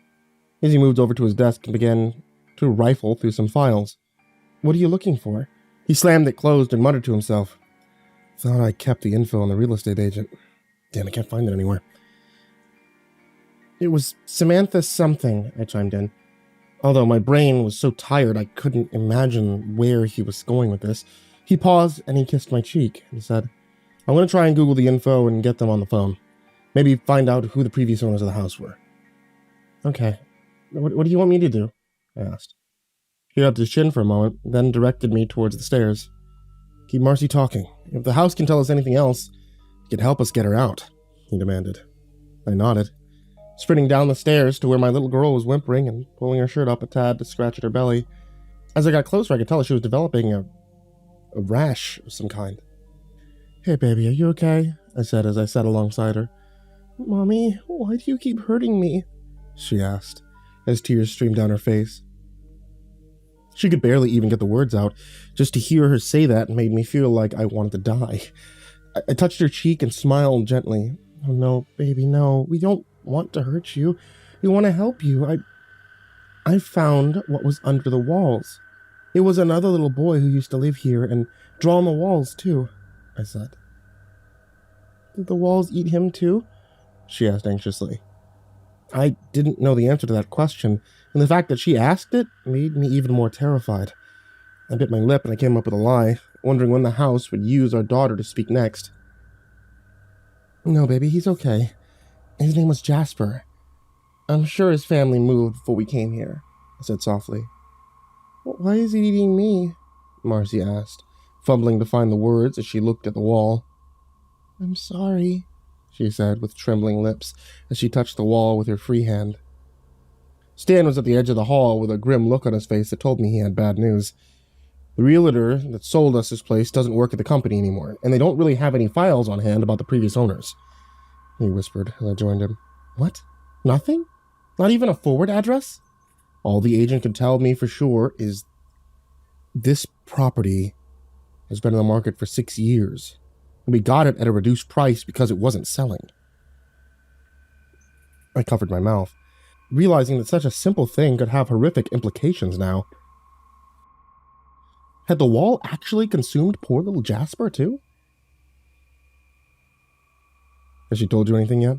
[SPEAKER 3] as he moved over to his desk and began to rifle through some files. "What are you looking for?" He slammed it closed and muttered to himself. "Thought I kept the info on the real estate agent. Damn, I can't find it anywhere." "It was Samantha something," I chimed in. Although my brain was so tired I couldn't imagine where he was going with this. He paused and he kissed my cheek and said, "I'm going to try and Google the info and get them on the phone. Maybe find out who the previous owners of the house were." "Okay. What do you want me to do?" I asked. He rubbed his chin for a moment, then directed me towards the stairs. "Keep Marcy talking. If the house can tell us anything else, it could help us get her out," he demanded. I nodded, sprinting down the stairs to where my little girl was whimpering and pulling her shirt up a tad to scratch at her belly. As I got closer, I could tell she was developing a rash of some kind. "Hey, baby, are you okay?" I said as I sat alongside her. "Mommy, why do you keep hurting me?" she asked, as tears streamed down her face. She could barely even get the words out. Just to hear her say that made me feel like I wanted to die. I touched her cheek and smiled gently. "Oh, no, baby, no. We don't want to hurt you. We want to help you. I found what was under the walls. It was another little boy who used to live here and draw on the walls, too," I said. "Did the walls eat him, too?" she asked anxiously. I didn't know the answer to that question, and the fact that she asked it made me even more terrified. I bit my lip and I came up with a lie, wondering when the house would use our daughter to speak next. "No, baby, he's okay. His name was Jasper. I'm sure his family moved before we came here," I said softly. "Why is he eating me?" Marcy asked, fumbling to find the words as she looked at the wall. "I'm sorry," she said with trembling lips as she touched the wall with her free hand. Stan was at the edge of the hall with a grim look on his face that told me he had bad news. "The realtor that sold us this place doesn't work at the company anymore, and they don't really have any files on hand about the previous owners," he whispered as I joined him. "What? Nothing? Not even a forward address?" "All the agent can tell me for sure is this property has been in the market for 6 years, and we got it at a reduced price because it wasn't selling." I covered my mouth, realizing that such a simple thing could have horrific implications now. Had the wall actually consumed poor little Jasper, too? "Has she told you anything yet?"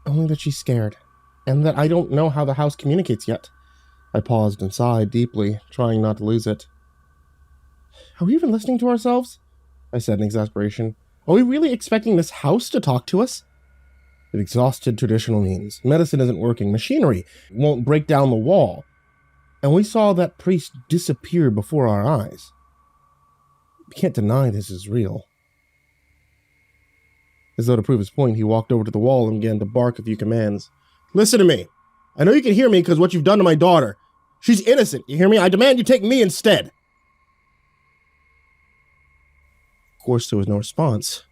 [SPEAKER 3] "Only that she's scared, and that I don't know how the house communicates yet. I paused and sighed deeply, trying not to lose it. Are we even listening to ourselves? I said in exasperation. Are we really expecting this house to talk to us? It exhausted traditional means. Medicine isn't working. Machinery won't break down the wall. And we saw that priest disappear before our eyes. We can't deny this is real. As though to prove his point, he walked over to the wall and began to bark a few commands. Listen to me. I know you can hear me because what you've done to my daughter. She's innocent, you hear me? I demand you take me instead. Of course, there was no response.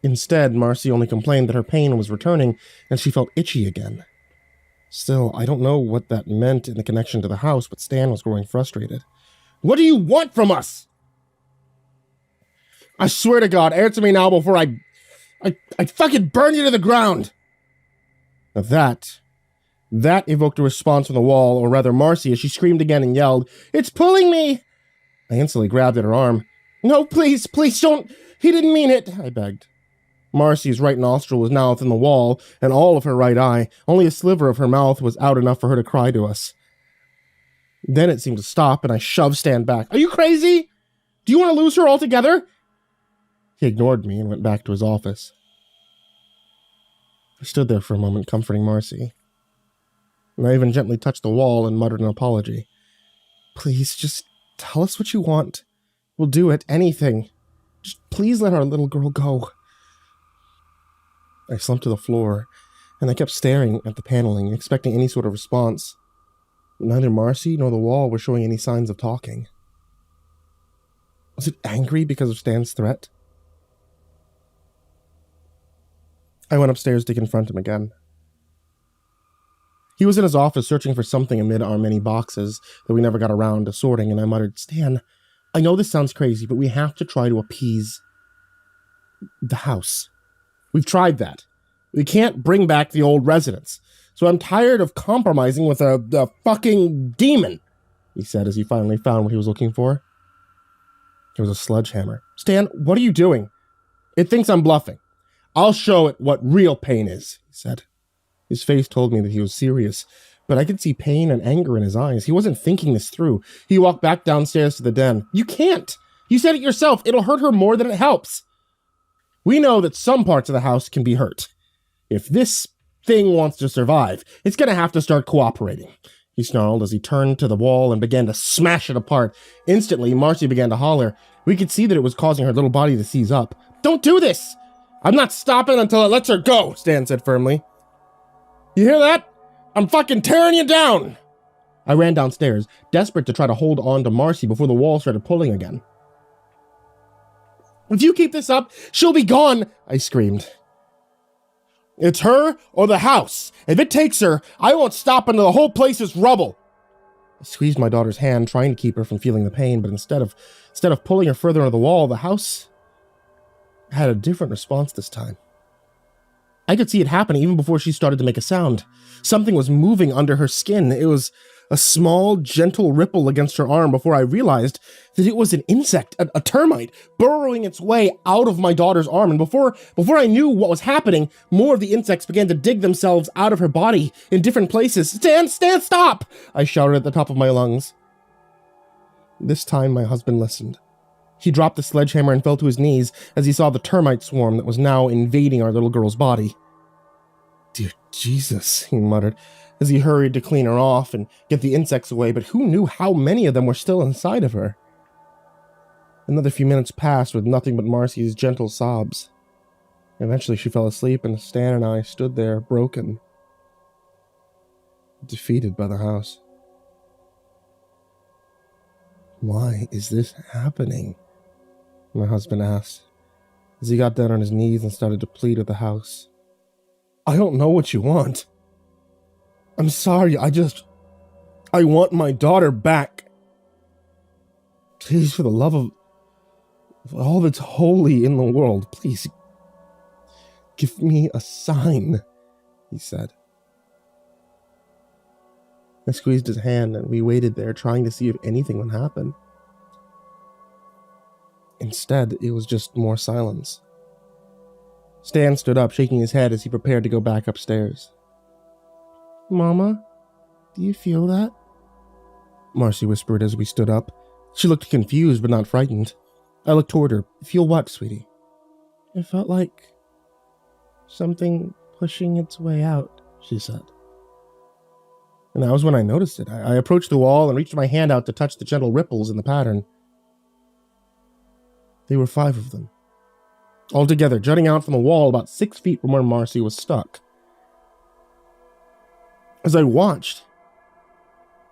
[SPEAKER 3] Instead, Marcy only complained that her pain was returning and she felt itchy again. Still, I don't know what that meant in the connection to the house, but Stan was growing frustrated. What do you want from us? I swear to God, answer me now before I fucking burn you to the ground. Now that evoked a response from the wall, or rather Marcy, as she screamed again and yelled, "It's pulling me!" I instantly grabbed at her arm. No, please don't. He didn't mean it, I begged. Marcy's right nostril was now within the wall, and all of her right eye. Only a sliver of her mouth was out enough for her to cry to us. Then it seemed to stop, and I shoved Stan back. Are you crazy? Do you want to lose her altogether? He ignored me and went back to his office. I stood there for a moment, comforting Marcy. And I even gently touched the wall and muttered an apology. Please, just tell us what you want. We'll do it, anything. Just please let our little girl go. I slumped to the floor, and I kept staring at the paneling, expecting any sort of response. But neither Marcy nor the wall were showing any signs of talking. Was it angry because of Stan's threat? I went upstairs to confront him again. He was in his office searching for something amid our many boxes that we never got around to sorting, and I muttered, Stan, I know this sounds crazy, but we have to try to appease the house. We've tried that. We can't bring back the old residents, so I'm tired of compromising with a fucking demon, he said as he finally found what he was looking for. It was a sledgehammer. Stan, what are you doing? It thinks I'm bluffing. I'll show it what real pain is, he said. His face told me that he was serious, but I could see pain and anger in his eyes. He wasn't thinking this through. He walked back downstairs to the den. You can't! You said it yourself. It'll hurt her more than it helps. We know that some parts of the house can be hurt. If this thing wants to survive, it's going to have to start cooperating. He snarled as he turned to the wall and began to smash it apart. Instantly, Marcy began to holler. We could see that it was causing her little body to seize up. Don't do this! I'm not stopping until it lets her go, Stan said firmly. You hear that? I'm fucking tearing you down! I ran downstairs, desperate to try to hold on to Marcy before the wall started pulling again. If you keep this up, she'll be gone, I screamed. It's her or the house. If it takes her, I won't stop until the whole place is rubble. I squeezed my daughter's hand, trying to keep her from feeling the pain, but instead of pulling her further into the wall, the house had a different response this time. I could see it happening even before she started to make a sound. Something was moving under her skin. It was a small, gentle ripple against her arm before I realized that it was an insect, a termite, burrowing its way out of my daughter's arm. And before I knew what was happening, more of the insects began to dig themselves out of her body in different places. Stan, stop! I shouted at the top of my lungs. This time, my husband listened. He dropped the sledgehammer and fell to his knees as he saw the termite swarm that was now invading our little girl's body. Dear Jesus, he muttered, as he hurried to clean her off and get the insects away, but who knew how many of them were still inside of her? Another few minutes passed with nothing but Marcy's gentle sobs. Eventually she fell asleep, and Stan and I stood there, broken, defeated by the house. Why is this happening? My husband asked, as he got down on his knees and started to plead with the house. I don't know what you want. I'm sorry, I want my daughter back. Please, for the love of all that's holy in the world, please, give me a sign, he said. I squeezed his hand and we waited there, trying to see if anything would happen. Instead, it was just more silence. Stan stood up, shaking his head as he prepared to go back upstairs. Mama, do you feel that? Marcy whispered as we stood up. She looked confused but not frightened. I looked toward her. Feel what, sweetie? It felt like something pushing its way out, she said. And that was when I noticed it. I approached the wall and reached my hand out to touch the gentle ripples in the pattern. There were 5 of them, all together, jutting out from the wall about 6 feet from where Marcy was stuck. As I watched,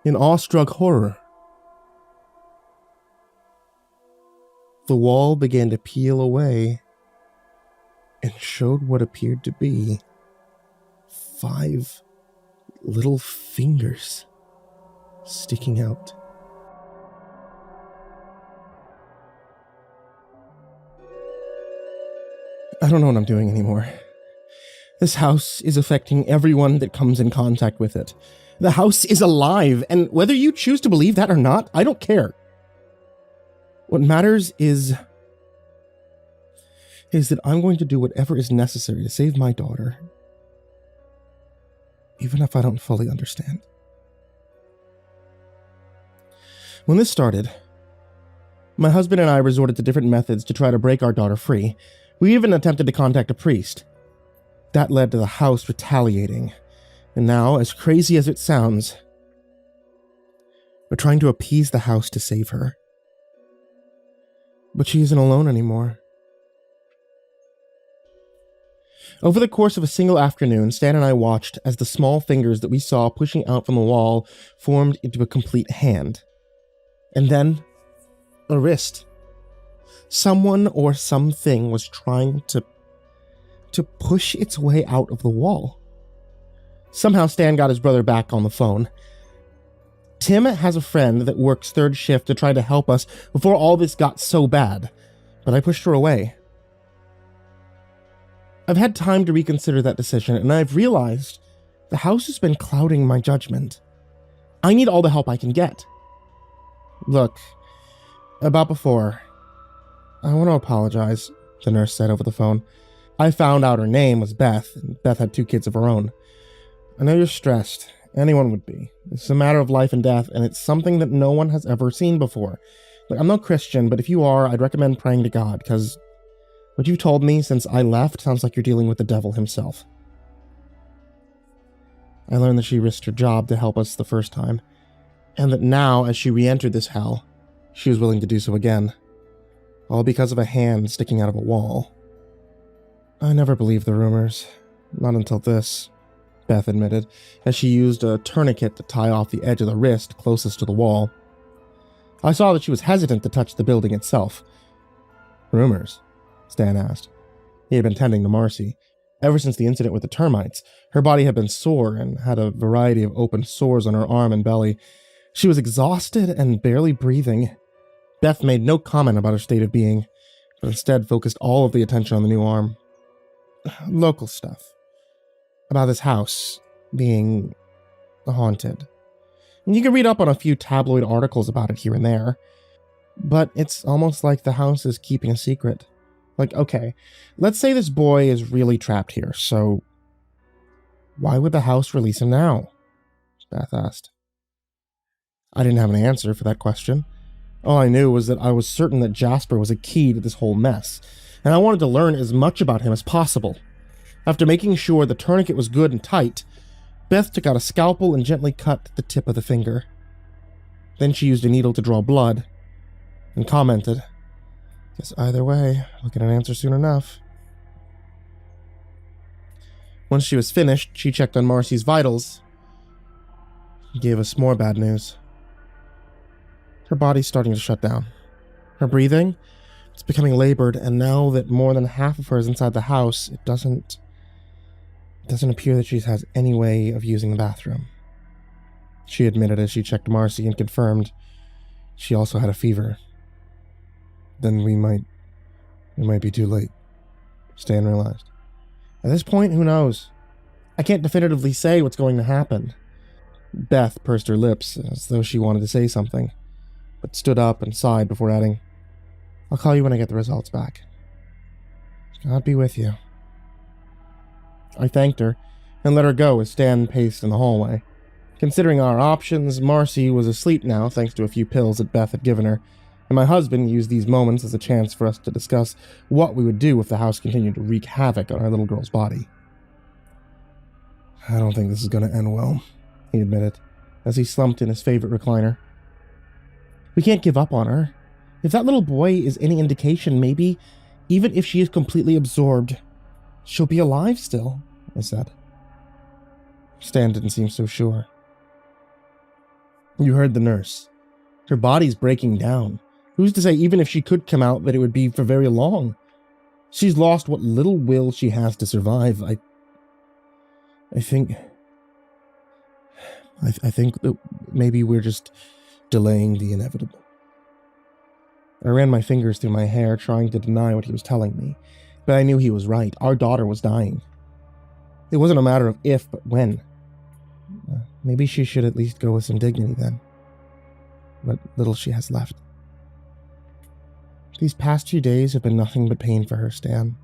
[SPEAKER 3] in awestruck horror, the wall began to peel away and showed what appeared to be 5 little fingers sticking out. I don't know what I'm doing anymore. This house is affecting everyone that comes in contact with it. The house is alive, and whether you choose to believe that or not, I don't care. What matters is that I'm going to do whatever is necessary to save my daughter, even if I don't fully understand. When this started, my husband and I resorted to different methods to try to break our daughter free. We even attempted to contact a priest. That led to the house retaliating. And now, as crazy as it sounds, we're trying to appease the house to save her. But she isn't alone anymore. Over the course of a single afternoon, Stan and I watched as the small fingers that we saw pushing out from the wall formed into a complete hand. And then, a wrist. Someone or something was trying to push its way out of the wall. Somehow Stan got his brother back on the phone. Tim has a friend that works 3rd shift to try to help us before all this got so bad, but I pushed her away. I've had time to reconsider that decision, and I've realized the house has been clouding my judgment. I need all the help I can get. Look, about before, I want to apologize, the nurse said over the phone. I found out her name was Beth, and Beth had 2 kids of her own. I know you're stressed. Anyone would be. It's a matter of life and death, and it's something that no one has ever seen before. Look, I'm no Christian, but if you are, I'd recommend praying to God, because what you've told me since I left sounds like you're dealing with the devil himself. I learned that she risked her job to help us the first time, and that now, as she re-entered this hell, she was willing to do so again. All because of a hand sticking out of a wall. I never believed the rumors. Not until this, Beth admitted, as she used a tourniquet to tie off the edge of the wrist closest to the wall. I saw that she was hesitant to touch the building itself. Rumors? Stan asked. He had been tending to Marcy. Ever since the incident with the termites, her body had been sore and had a variety of open sores on her arm and belly. She was exhausted and barely breathing. Beth made no comment about her state of being, but instead focused all of the attention on the new arm. Local stuff. About this house being haunted. And you can read up on a few tabloid articles about it here and there, but it's almost like the house is keeping a secret. Like, okay, let's say this boy is really trapped here, so why would the house release him now? Beth asked. I didn't have an answer for that question. All I knew was that I was certain that Jasper was a key to this whole mess, and I wanted to learn as much about him as possible. After making sure the tourniquet was good and tight, Beth took out a scalpel and gently cut the tip of the finger. Then she used a needle to draw blood, and commented, "Guess either way, we'll get an answer soon enough." Once she was finished, she checked on Marcy's vitals. He gave us more bad news. Her body's starting to shut down. Her breathing, it's becoming labored, and now that more than half of her is inside the house, it doesn't appear that she has any way of using the bathroom. She admitted as she checked Marcy and confirmed she also had a fever. Then we might be too late, Stan realized. At this point, who knows? I can't definitively say what's going to happen. Beth pursed her lips as though she wanted to say something, but stood up and sighed before adding, "I'll call you when I get the results back." God be with you. I thanked her and let her go as Stan paced in the hallway. Considering our options, Marcy was asleep now thanks to a few pills that Beth had given her, and my husband used these moments as a chance for us to discuss what we would do if the house continued to wreak havoc on our little girl's body. I don't think this is going to end well, he admitted, as he slumped in his favorite recliner. We can't give up on her. If that little boy is any indication, maybe, even if she is completely absorbed, she'll be alive still, I said. Stan didn't seem so sure. You heard the nurse. Her body's breaking down. Who's to say even if she could come out that it would be for very long? She's lost what little will she has to survive. I think that maybe we're just delaying the inevitable. I ran my fingers through my hair, trying to deny what he was telling me, but I knew he was right. Our daughter was dying. It wasn't a matter of if, but when. Maybe she should at least go with some dignity then. What little she has left. These past few days have been nothing but pain for her, Stan.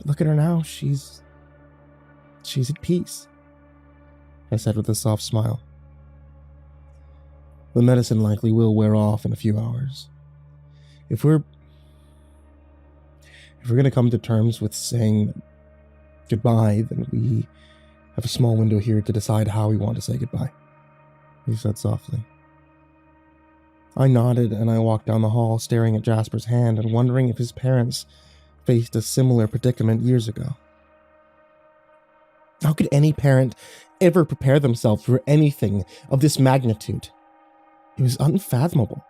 [SPEAKER 3] Look at her now. She's at peace, I said with a soft smile. The medicine likely will wear off in a few hours. If we're going to come to terms with saying goodbye, then we have a small window here to decide how we want to say goodbye, he said softly. I nodded and I walked down the hall, staring at Jasper's hand and wondering if his parents faced a similar predicament years ago. How could any parent ever prepare themselves for anything of this magnitude? It was unfathomable.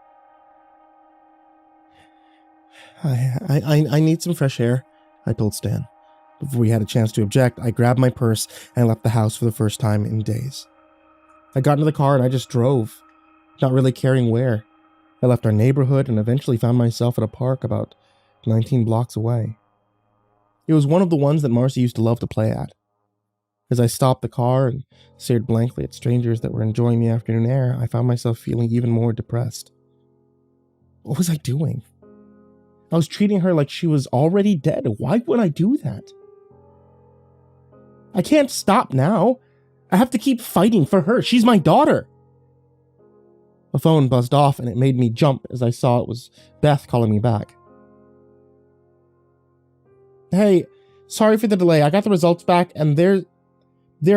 [SPEAKER 3] I need some fresh air, I told Stan. Before we had a chance to object, I grabbed my purse and left the house for the first time in days. I got into the car and I just drove, not really caring where. I left our neighborhood and eventually found myself at a park about 19 blocks away. It was one of the ones that Marcy used to love to play at. As I stopped the car and stared blankly at strangers that were enjoying the afternoon air, I found myself feeling even more depressed. What was I doing? I was treating her like she was already dead. Why would I do that? I can't stop now. I have to keep fighting for her. She's my daughter. The phone buzzed off and it made me jump as I saw it was Beth calling me back. Hey, sorry for the delay. I got the results back and they're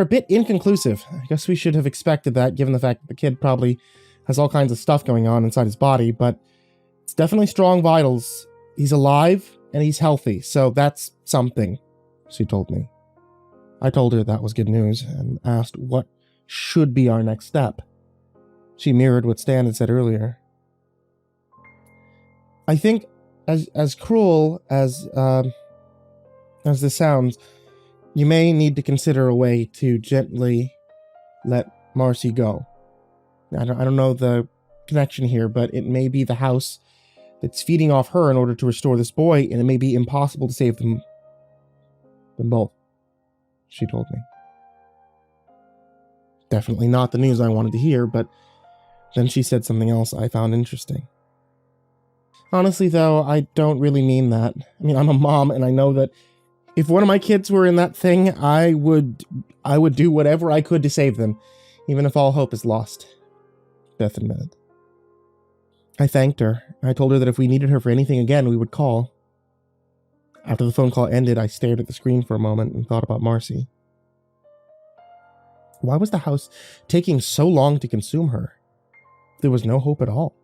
[SPEAKER 3] a bit inconclusive. I guess we should have expected that given the fact that the kid probably has all kinds of stuff going on inside his body, but it's definitely strong vitals. He's alive and he's healthy, so that's something, she told me. I told her that was good news and asked what should be our next step. She mirrored what Stan had said earlier. I think, as cruel as this sounds, you may need to consider a way to gently let Marcy go. I don't know the connection here, but it may be the house that's feeding off her in order to restore this boy, and it may be impossible to save them both, she told me. Definitely not the news I wanted to hear, but then she said something else I found interesting. Honestly, though, I don't really mean that. I mean, I'm a mom, and I know that if one of my kids were in that thing, I would do whatever I could to save them, even if all hope is lost, Beth admitted. I thanked her. I told her that if we needed her for anything again, we would call. After the phone call ended, I stared at the screen for a moment and thought about Marcy. Why was the house taking so long to consume her? There was no hope at all.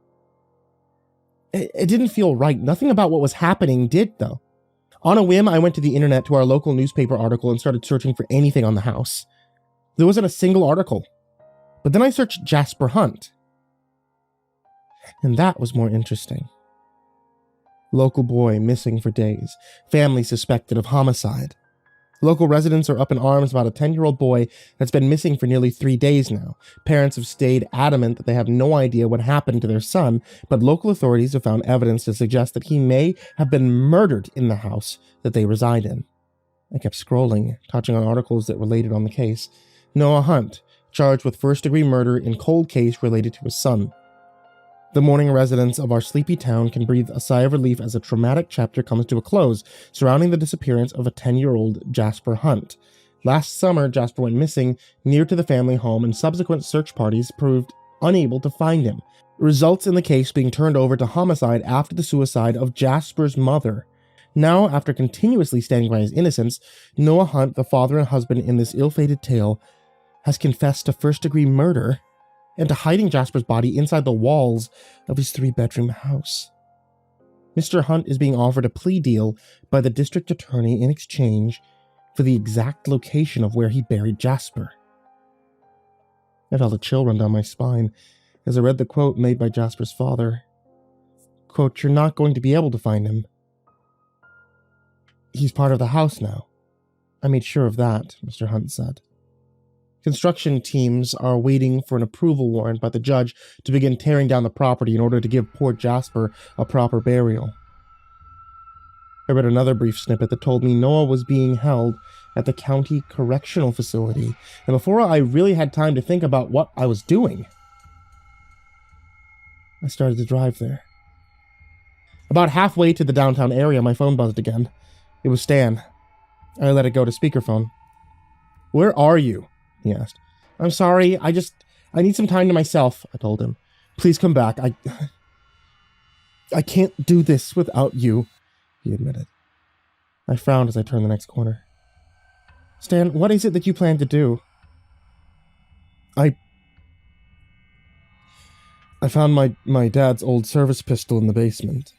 [SPEAKER 3] It didn't feel right. Nothing about what was happening did, though. On a whim, I went to the internet to our local newspaper article and started searching for anything on the house. There wasn't a single article. But then I searched Jasper Hunt. And that was more interesting. Local boy missing for days. Family suspected of homicide. Local residents are up in arms about a 10-year-old boy that's been missing for nearly 3 days now. Parents have stayed adamant that they have no idea what happened to their son, but local authorities have found evidence to suggest that he may have been murdered in the house that they reside in. I kept scrolling, touching on articles that related on the case. Noah Hunt, charged with first-degree murder in cold case related to his son. The mourning residents of our sleepy town can breathe a sigh of relief as a traumatic chapter comes to a close surrounding the disappearance of a 10-year-old Jasper Hunt. Last summer, Jasper went missing near to the family home, and subsequent search parties proved unable to find him. Results in the case being turned over to homicide after the suicide of Jasper's mother. Now, after continuously standing by his innocence, Noah Hunt, the father and husband in this ill-fated tale, has confessed to first-degree murder and to hiding Jasper's body inside the walls of his 3-bedroom house. Mr. Hunt is being offered a plea deal by the district attorney in exchange for the exact location of where he buried Jasper. I felt a chill run down my spine as I read the quote made by Jasper's father. Quote, "You're not going to be able to find him. He's part of the house now. I made sure of that," Mr. Hunt said. Construction teams are waiting for an approval warrant by the judge to begin tearing down the property in order to give poor Jasper a proper burial. I read another brief snippet that told me Noah was being held at the county correctional facility, and before I really had time to think about what I was doing, I started to drive there. About halfway to the downtown area, my phone buzzed again. It was Stan. I let it go to speakerphone. "Where are you?" he asked. "I'm sorry, I need some time to myself," I told him. "Please come back. I can't do this without you," he admitted. I frowned as I turned the next corner. "Stan, what is it that you plan to do?" I found my dad's old service pistol in the basement.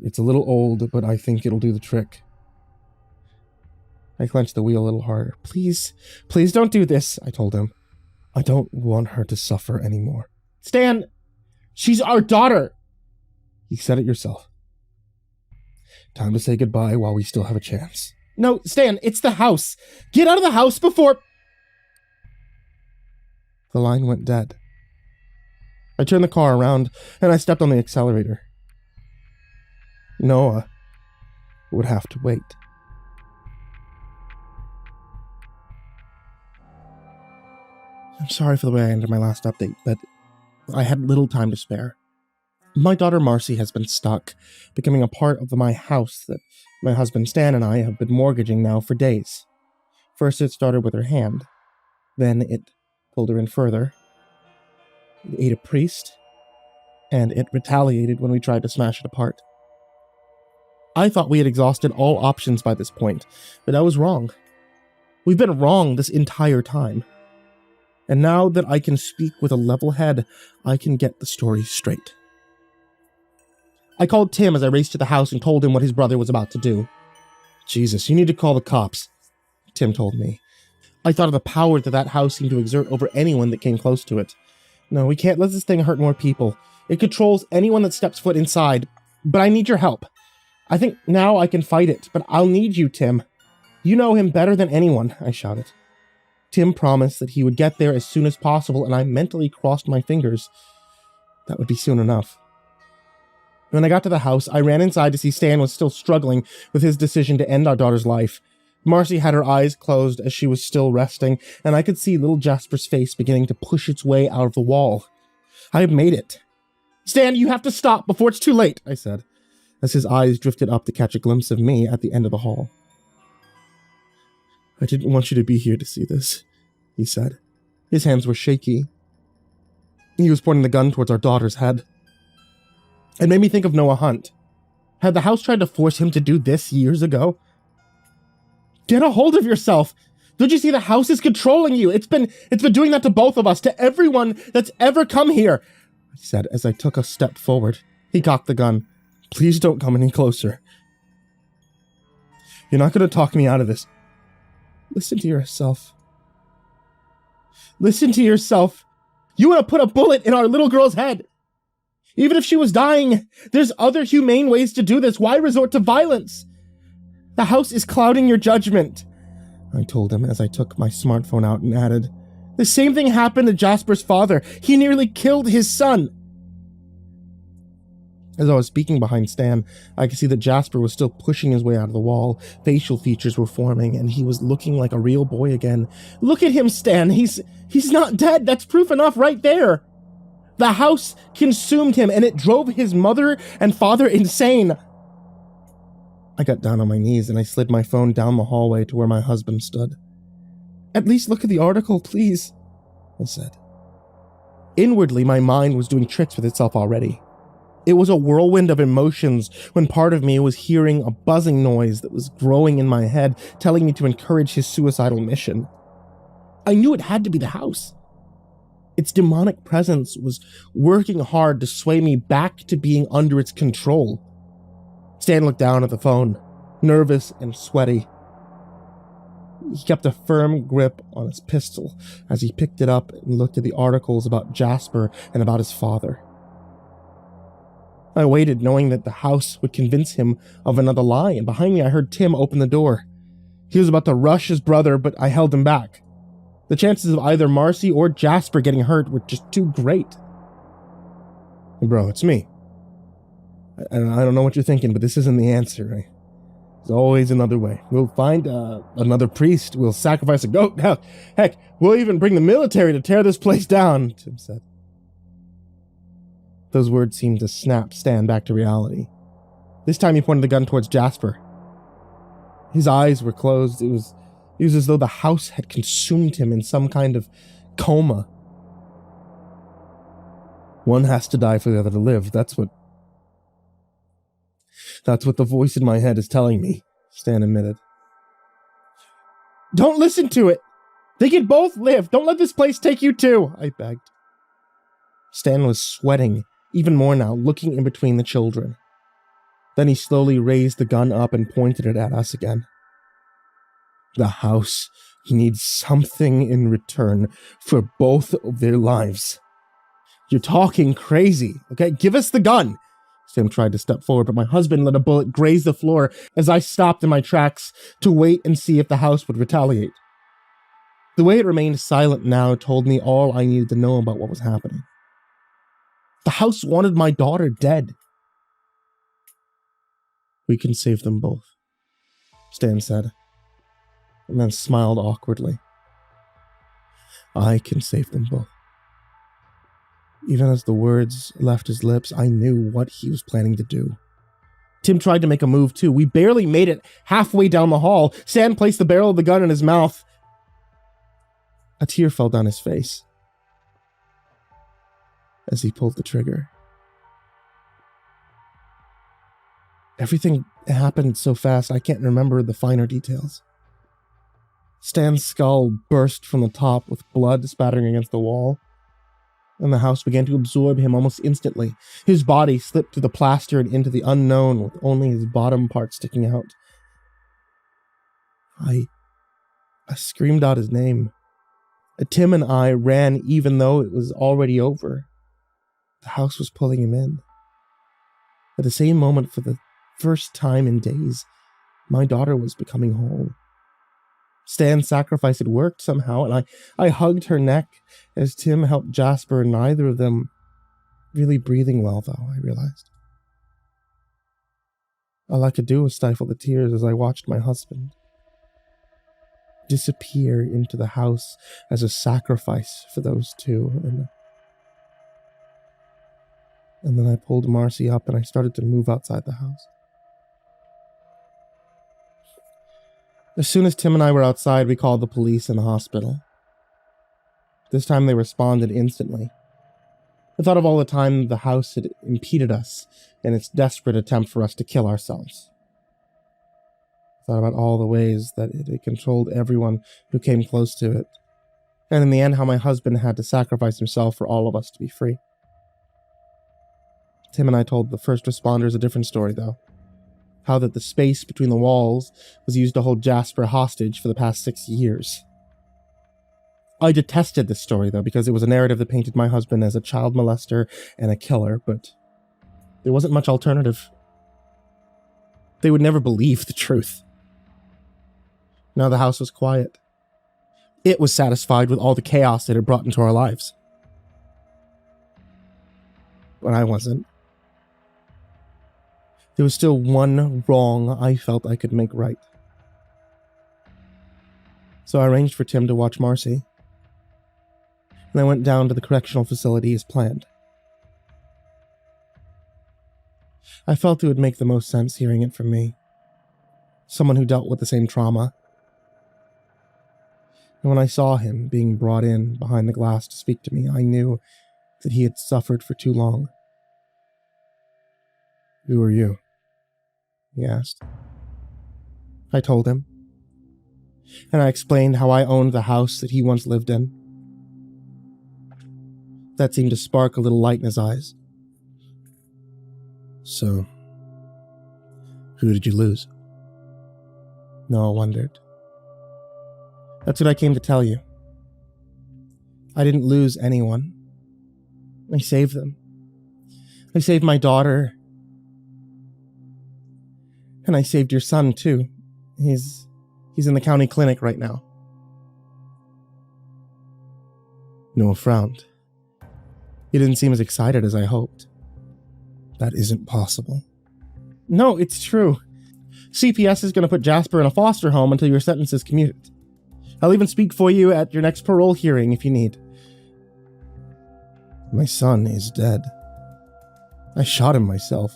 [SPEAKER 3] It's a little old, but I think it'll do the trick." I clenched the wheel a little harder. Please don't do this," I told him. "I don't want her to suffer anymore." "Stan, she's our daughter." "You said it yourself. Time to say goodbye while we still have a chance." "No, Stan, it's the house. Get out of the house before..." The line went dead. I turned the car around and I stepped on the accelerator. Noah would have to wait. I'm sorry for the way I ended my last update, but I had little time to spare. My daughter Marcy has been stuck, becoming a part of my house that my husband Stan and I have been mortgaging now for days. First it started with her hand, then it pulled her in further. It ate a priest, and it retaliated when we tried to smash it apart. I thought we had exhausted all options by this point, but I was wrong. We've been wrong this entire time. And now that I can speak with a level head, I can get the story straight. I called Tim as I raced to the house and told him what his brother was about to do. "Jesus, you need to call the cops," Tim told me. I thought of the power that house seemed to exert over anyone that came close to it. "No, we can't let this thing hurt more people. It controls anyone that steps foot inside, but I need your help. I think now I can fight it, but I'll need you, Tim. You know him better than anyone," I shouted. Tim promised that he would get there as soon as possible, and I mentally crossed my fingers. That would be soon enough. When I got to the house, I ran inside to see Stan was still struggling with his decision to end our daughter's life. Marcy had her eyes closed as she was still resting, and I could see little Jasper's face beginning to push its way out of the wall. I had made it. "Stan, you have to stop before it's too late," I said, as his eyes drifted up to catch a glimpse of me at the end of the hall. "I didn't want you to be here to see this," he said. His hands were shaky. He was pointing the gun towards our daughter's head. It made me think of Noah Hunt. Had the house tried to force him to do this years ago? "Get a hold of yourself! Don't you see the house is controlling you? It's been doing that to both of us, to everyone that's ever come here," I said as I took a step forward. He cocked the gun. "Please don't come any closer. You're not going to talk me out of this. Listen to yourself. Listen to yourself. You want to put a bullet in our little girl's head. Even if she was dying, there's other humane ways to do this. Why resort to violence? The house is clouding your judgment," I told him as I took my smartphone out and added, "The same thing happened to Jasper's father. He nearly killed his son." As I was speaking behind Stan, I could see that Jasper was still pushing his way out of the wall. Facial features were forming, and he was looking like a real boy again. "Look at him, Stan. He's not dead. That's proof enough right there. The house consumed him, and it drove his mother and father insane." I got down on my knees and I slid my phone down the hallway to where my husband stood. "At least look at the article, please," I said. Inwardly, my mind was doing tricks with itself already. It was a whirlwind of emotions when part of me was hearing a buzzing noise that was growing in my head, telling me to encourage his suicidal mission. I knew it had to be the house. Its demonic presence was working hard to sway me back to being under its control. Stan looked down at the phone, nervous and sweaty. He kept a firm grip on his pistol as he picked it up and looked at the articles about Jasper and about his father. I waited, knowing that the house would convince him of another lie, and behind me I heard Tim open the door. He was about to rush his brother, but I held him back. The chances of either Marcy or Jasper getting hurt were just too great. "Bro, it's me. I don't know what you're thinking, but this isn't the answer. There's always another way. We'll find another priest. We'll sacrifice a goat. Heck, we'll even bring the military to tear this place down," Tim said. Those words seemed to snap Stan back to reality. This time he pointed the gun towards Jasper. His eyes were closed. It was as though the house had consumed him in some kind of coma. "One has to die for the other to live. That's what the voice in my head is telling me," Stan admitted. "Don't listen to it. They can both live. Don't let this place take you too," I begged. Stan was sweating even more now, looking in between the children. Then he slowly raised the gun up and pointed it at us again. "The house needs something in return for both of their lives. You're talking crazy, okay? Give us the gun." Sam tried to step forward, but my husband let a bullet graze the floor as I stopped in my tracks to wait and see if the house would retaliate. The way it remained silent now told me all I needed to know about what was happening. The house wanted my daughter dead. "We can save them both," Stan said, and then smiled awkwardly. "I can save them both." Even as the words left his lips, I knew what he was planning to do. Tim tried to make a move too. We barely made it halfway down the hall. Stan placed the barrel of the gun in his mouth. A tear fell down his face as he pulled the trigger. Everything happened so fast, I can't remember the finer details. Stan's skull burst from the top with blood spattering against the wall, and the house began to absorb him almost instantly. His body slipped through the plaster and into the unknown, with only his bottom part sticking out. I screamed out his name. Tim and I ran even though it was already over. The house was pulling him in. At the same moment, for the first time in days, my daughter was becoming whole. Stan's sacrifice had worked somehow, and I hugged her neck as Tim helped Jasper, neither of them really breathing well, though, I realized. All I could do was stifle the tears as I watched my husband disappear into the house as a sacrifice for those two, and then I pulled Marcy up and I started to move outside the house. As soon as Tim and I were outside, we called the police and the hospital. This time they responded instantly. I thought of all the time the house had impeded us in its desperate attempt for us to kill ourselves. I thought about all the ways that it had controlled everyone who came close to it, and in the end how my husband had to sacrifice himself for all of us to be free. Tim and I told the first responders a different story, though. How that the space between the walls was used to hold Jasper hostage for the past 6 years. I detested this story, though, because it was a narrative that painted my husband as a child molester and a killer, but there wasn't much alternative. They would never believe the truth. Now the house was quiet. It was satisfied with all the chaos it had brought into our lives. But I wasn't. There was still one wrong I felt I could make right. So I arranged for Tim to watch Marcy, and I went down to the correctional facility as planned. I felt it would make the most sense hearing it from me. someone who dealt with the same trauma. And when I saw him being brought in behind the glass to speak to me, I knew that he had suffered for too long. "Who are you?" he asked. I told him, and I explained how I owned the house that he once lived in. That seemed to spark a little light in his eyes. "So, who did you lose?" Noah wondered. "That's what I came to tell you. I didn't lose anyone. I saved them. I saved my daughter. And I saved your son, too. He's in the county clinic right now." Noah frowned. He didn't seem as excited as I hoped. "That isn't possible." "No, it's true. CPS is going to put Jasper in a foster home until your sentence is commuted. I'll even speak for you at your next parole hearing if you need." "My son is dead. I shot him myself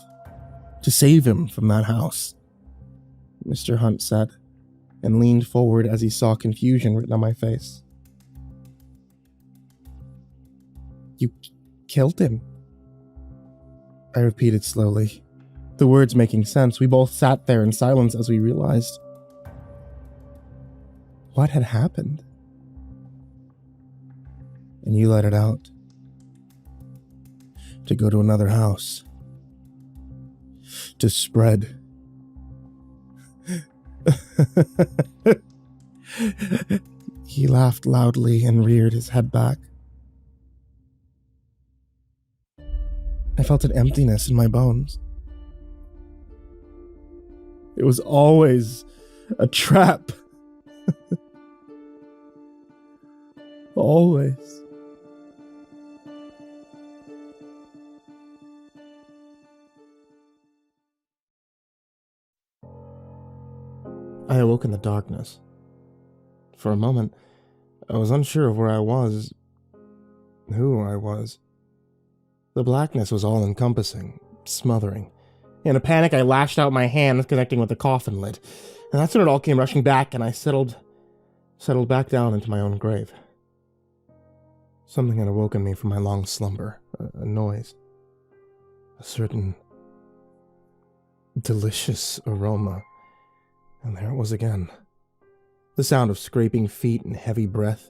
[SPEAKER 3] to save him from that house," Mr. Hunt said, and leaned forward as he saw confusion written on my face. "You killed him?" I repeated slowly, the words making sense. We both sat there in silence as we realized what had happened. "And you let it out to go to another house, to spread." He laughed loudly and reared his head back. I felt an emptiness in my bones. It was always a trap. Always. I awoke in the darkness. For a moment, I was unsure of where I was, who I was. The blackness was all-encompassing, smothering. In a panic, I lashed out my hand, connecting with the coffin lid, and that's when it all came rushing back, and I settled back down into my own grave. Something had awoken me from my long slumber, a noise, a certain delicious aroma, and there it was again. The sound of scraping feet and heavy breath.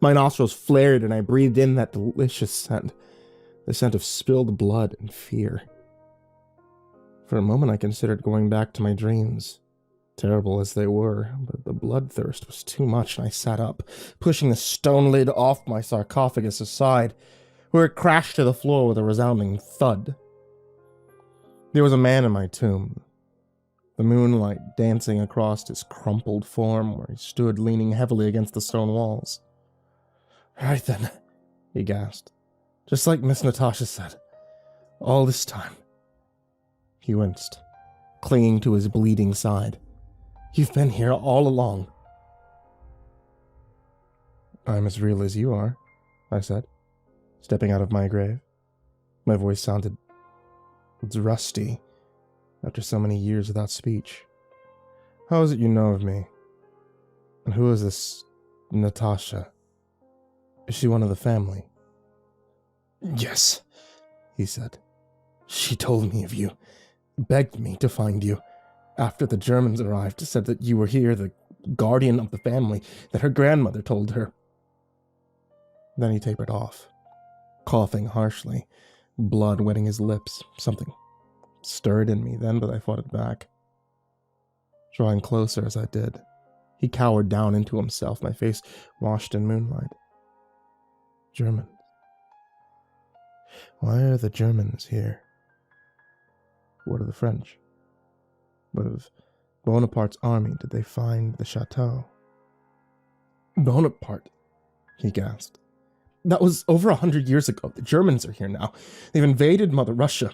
[SPEAKER 3] My nostrils flared, and I breathed in that delicious scent, the scent of spilled blood and fear. For a moment I considered going back to my dreams, terrible as they were, but the bloodthirst was too much, and I sat up, pushing the stone lid off my sarcophagus aside, where it crashed to the floor with a resounding thud. There was a man in my tomb, the moonlight dancing across his crumpled form where he stood leaning heavily against the stone walls. "Right then," he gasped. "Just like Miss Natasha said. All this time." He winced, clinging to his bleeding side. "You've been here all along." "I'm as real as you are," I said, stepping out of my grave. My voice sounded rusty after so many years without speech. "How is it you know of me? And who is this Natasha? Is she one of the family?" "Yes," he said. "She told me of you, begged me to find you. After the Germans arrived, said that you were here, the guardian of the family, that her grandmother told her." Then he tapered off, coughing harshly, blood wetting his lips. Something stirred in me then, but I fought it back. Drawing closer as I did, he cowered down into himself, my face washed in moonlight. "Germans. Why are the Germans here? What of the French? What of Bonaparte's army? Did they find the chateau?" "Bonaparte," he gasped. "That was over 100 years ago. The Germans are here now. They've invaded Mother Russia.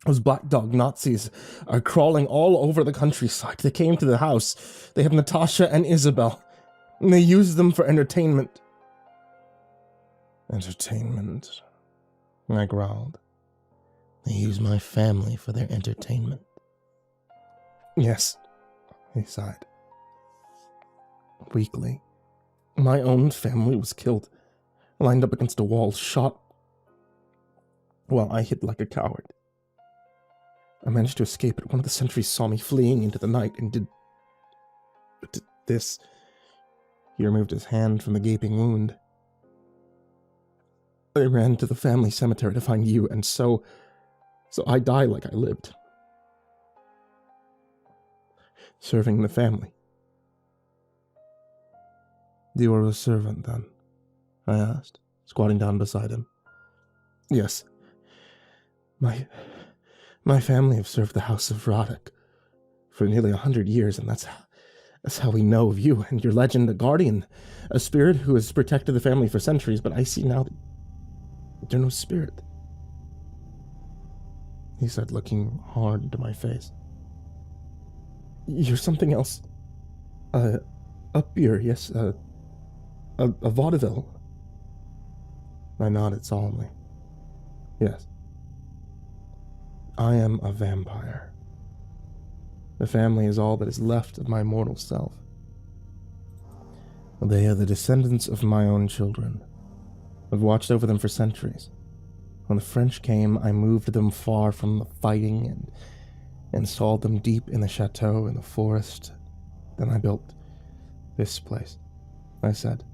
[SPEAKER 3] Those black dog Nazis are crawling all over the countryside. They came to the house. They have Natasha and Isabel, and they use them for entertainment." "Entertainment?" I growled. "They use my family for their entertainment." "Yes, He sighed. Weakly. My own family was killed, lined up against a wall, shot, while I hid like a coward. I managed to escape, but one of the sentries saw me fleeing into the night and did this. He removed his hand from the gaping wound. I ran to the family cemetery to find you, and so I died like I lived. Serving the family. You were a servant, then? I asked, squatting down beside him. Yes. My family have served the House of Roddick for nearly 100 years, and that's how we know of you and your legend, a guardian, a spirit who has protected the family for centuries, but I see now that you're no spirit. He said, looking hard into my face. You're something else. A beer, yes, a vaudeville. I nodded solemnly. Yes. I am a vampire. The family is all that is left of my mortal self. They are the descendants of my own children. I've watched over them for centuries. When the French came, I moved them far from the fighting and installed them deep in the chateau in the forest. Then I built this place, I said,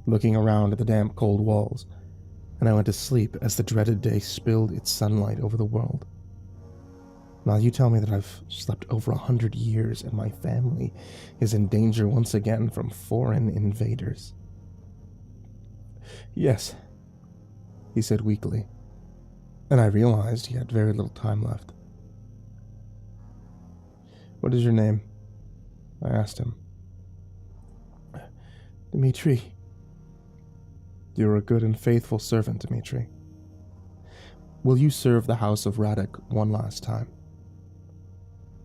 [SPEAKER 3] looking around at the damp, cold walls, and I went to sleep as the dreaded day spilled its sunlight over the world. Now you tell me that I've slept over 100 years and my family is in danger once again from foreign invaders. Yes, he said weakly, and I realized he had very little time left. What is your name? I asked him. Dmitri. You're a good and faithful servant, Dmitri. Will you serve the House of Roddick one last time?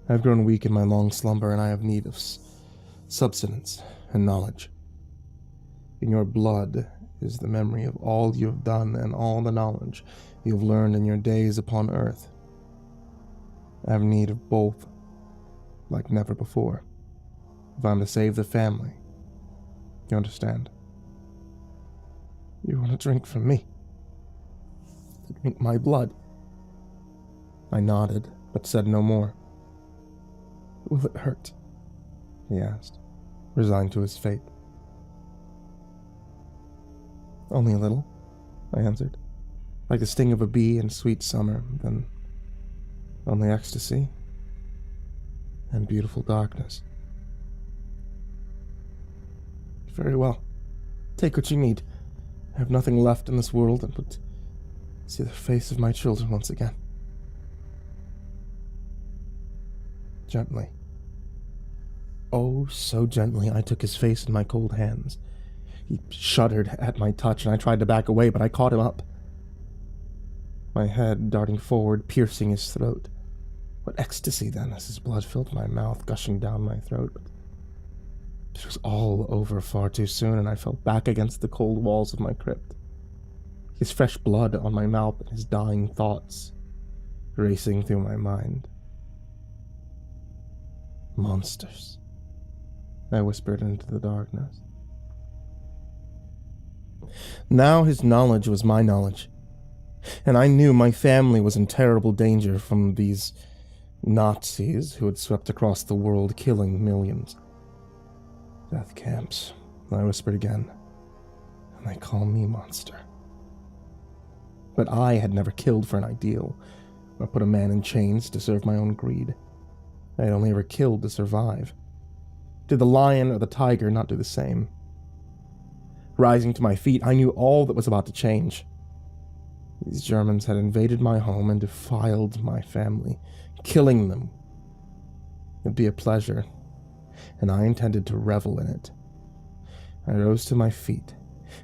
[SPEAKER 3] I've grown weak in my long slumber, and I have need of substance and knowledge. In your blood is the memory of all you have done and all the knowledge you have learned in your days upon earth. I have need of both, like never before, if I'm to save the family. You understand? You want to drink from me? To drink my blood? I nodded, but said no more. Will it hurt? He asked, resigned to his fate. Only a little, I answered, like the sting of a bee in sweet summer, then only ecstasy and beautiful darkness. Very well. Take what you need. I have nothing left in this world and would see the face of my children once again. Gently. Oh, so gently, I took his face in my cold hands. He shuddered at my touch, and I tried to back away, but I caught him up. My head darting forward, piercing his throat. What ecstasy, then, as his blood filled my mouth, gushing down my throat. It was all over far too soon, and I fell back against the cold walls of my crypt. His fresh blood on my mouth and his dying thoughts racing through my mind. Monsters, I whispered into the darkness. Now his knowledge was my knowledge, and I knew my family was in terrible danger from these Nazis who had swept across the world, killing millions. Death camps, I whispered again, and they call me monster. But I had never killed for an ideal, or put a man in chains to serve my own greed. I had only ever killed to survive. Did the lion or the tiger not do the same? Rising to my feet, I knew all that was about to change. These Germans had invaded my home and defiled my family. Killing them would be a pleasure, and I intended to revel in it. I rose to my feet,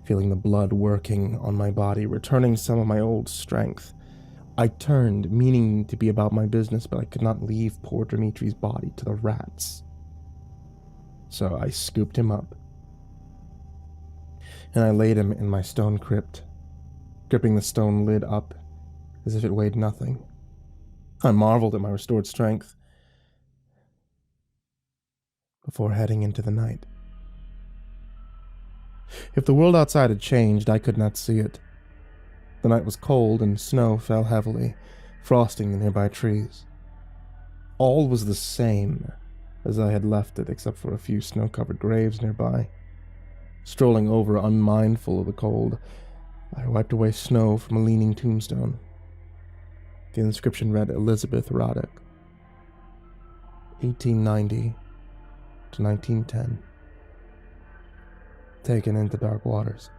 [SPEAKER 3] feeling the blood working on my body, returning some of my old strength. I turned, meaning to be about my business, but I could not leave poor Dimitri's body to the rats. So I scooped him up, and I laid him in my stone crypt, gripping the stone lid up as if it weighed nothing. I marveled at my restored strength. before heading into the night. If the world outside had changed, I could not see it. The night was cold and snow fell heavily, frosting the nearby trees. All was the same as I had left it, except for a few snow-covered graves nearby. Strolling over, unmindful of the cold, I wiped away snow from a leaning tombstone. The inscription read Elizabeth Roddick, 1890 to 1910. Taken into dark waters.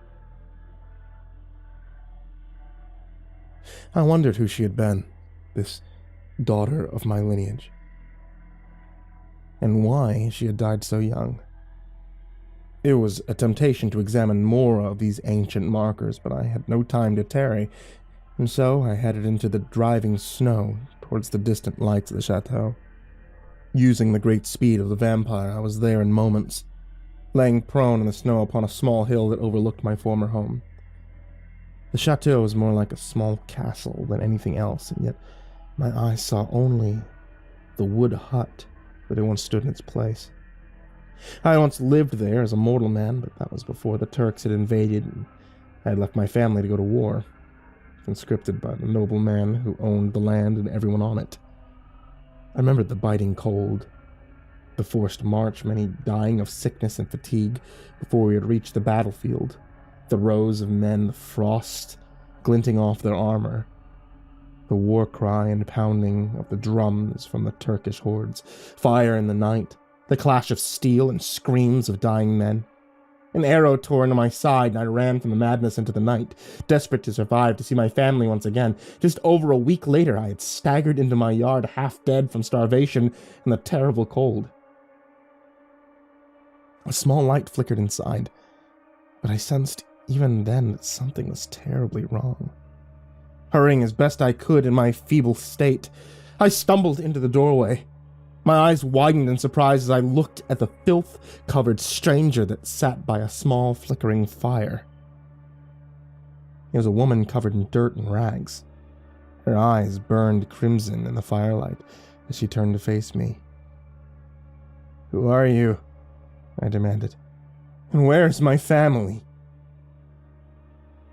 [SPEAKER 3] I wondered who she had been, this daughter of my lineage, and why she had died so young. It was a temptation to examine more of these ancient markers, but I had no time to tarry, and so I headed into the driving snow towards the distant lights of the chateau. Using the great speed of the vampire, I was there in moments, laying prone in the snow upon a small hill that overlooked my former home. The chateau was more like a small castle than anything else, and yet my eyes saw only the wood hut that had once stood in its place. I had once lived there as a mortal man, but that was before the Turks had invaded, and I had left my family to go to war, conscripted by the noble man who owned the land and everyone on it. I remembered the biting cold, the forced march, many dying of sickness and fatigue before we had reached the battlefield, the rows of men, the frost glinting off their armor, the war cry and pounding of the drums from the Turkish hordes, fire in the night, the clash of steel and screams of dying men. An arrow tore into my side, and I ran from the madness into the night, desperate to survive, to see my family once again. Just over a week later, I had staggered into my yard, half dead from starvation and the terrible cold. A small light flickered inside, but I sensed even then that something was terribly wrong. Hurrying as best I could in my feeble state, I stumbled into the doorway. My eyes widened in surprise as I looked at the filth-covered stranger that sat by a small flickering fire. It was a woman covered in dirt and rags. Her eyes burned crimson in the firelight as she turned to face me. "Who are you?" I demanded. "And where's my family?"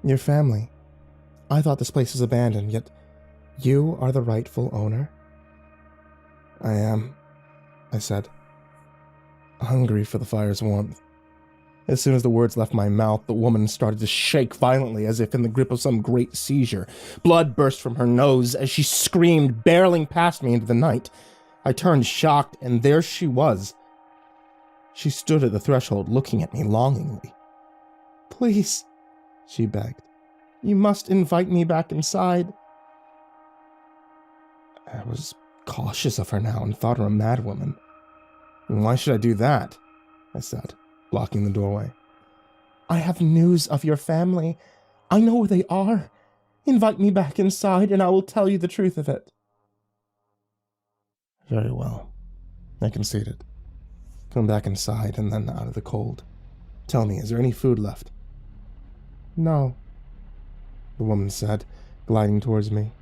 [SPEAKER 3] "Your family? I thought this place was abandoned, yet you are the rightful owner?" "I am," I said, hungry for the fire's warmth. As soon as the words left my mouth, the woman started to shake violently as if in the grip of some great seizure. Blood burst from her nose as she screamed, barreling past me into the night. I turned shocked, and there she was. She stood at the threshold, looking at me longingly. "Please," she begged. "You must invite me back inside." I was cautious of her now and thought her a madwoman. "And why should I do that?" I said, blocking the doorway. "I have news of your family. I know where they are. Invite me back inside and I will tell you the truth of it." "Very well," I conceded. "Come back inside and then out of the cold. Tell me, is there any food left?" "No," the woman said, gliding towards me.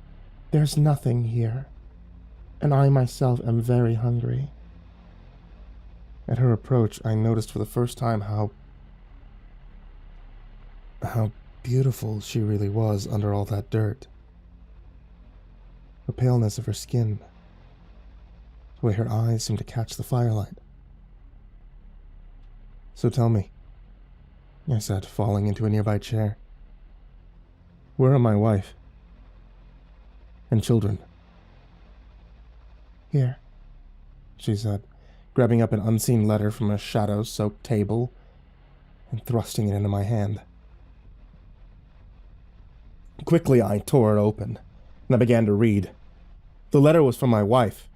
[SPEAKER 3] "There's nothing here, and I myself am very hungry." At her approach, I noticed for the first time how beautiful she really was under all that dirt. The paleness of her skin, the way her eyes seemed to catch the firelight. "So tell me," I said, falling into a nearby chair. "Where are my wife and children?" "Here," she said, grabbing up an unseen letter from a shadow-soaked table and thrusting it into my hand. Quickly, I tore it open, and I began to read. The letter was from my wife.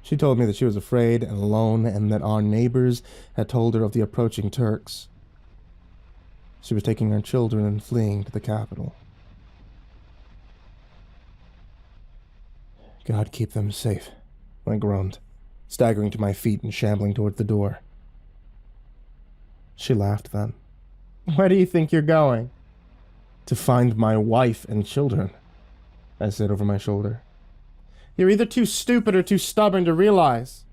[SPEAKER 3] She told me that she was afraid and alone, and that our neighbors had told her of the approaching Turks. She was taking her children and fleeing to the capital. "God keep them safe," I groaned, staggering to my feet and shambling toward the door. She laughed then. "Where do you think you're going?" "To find my wife and children," I said over my shoulder. "You're either too stupid or too stubborn to realize.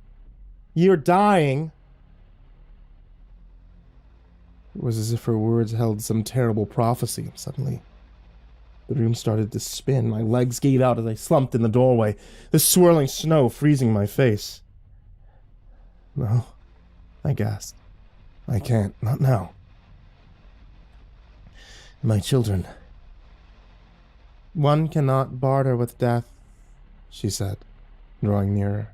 [SPEAKER 3] You're dying. It was as if her words held some terrible prophecy. Suddenly, the room started to spin. My legs gave out as I slumped in the doorway, the swirling snow freezing my face. No, I gasped. I can't, not now. My children. One cannot barter with death, she said, drawing nearer.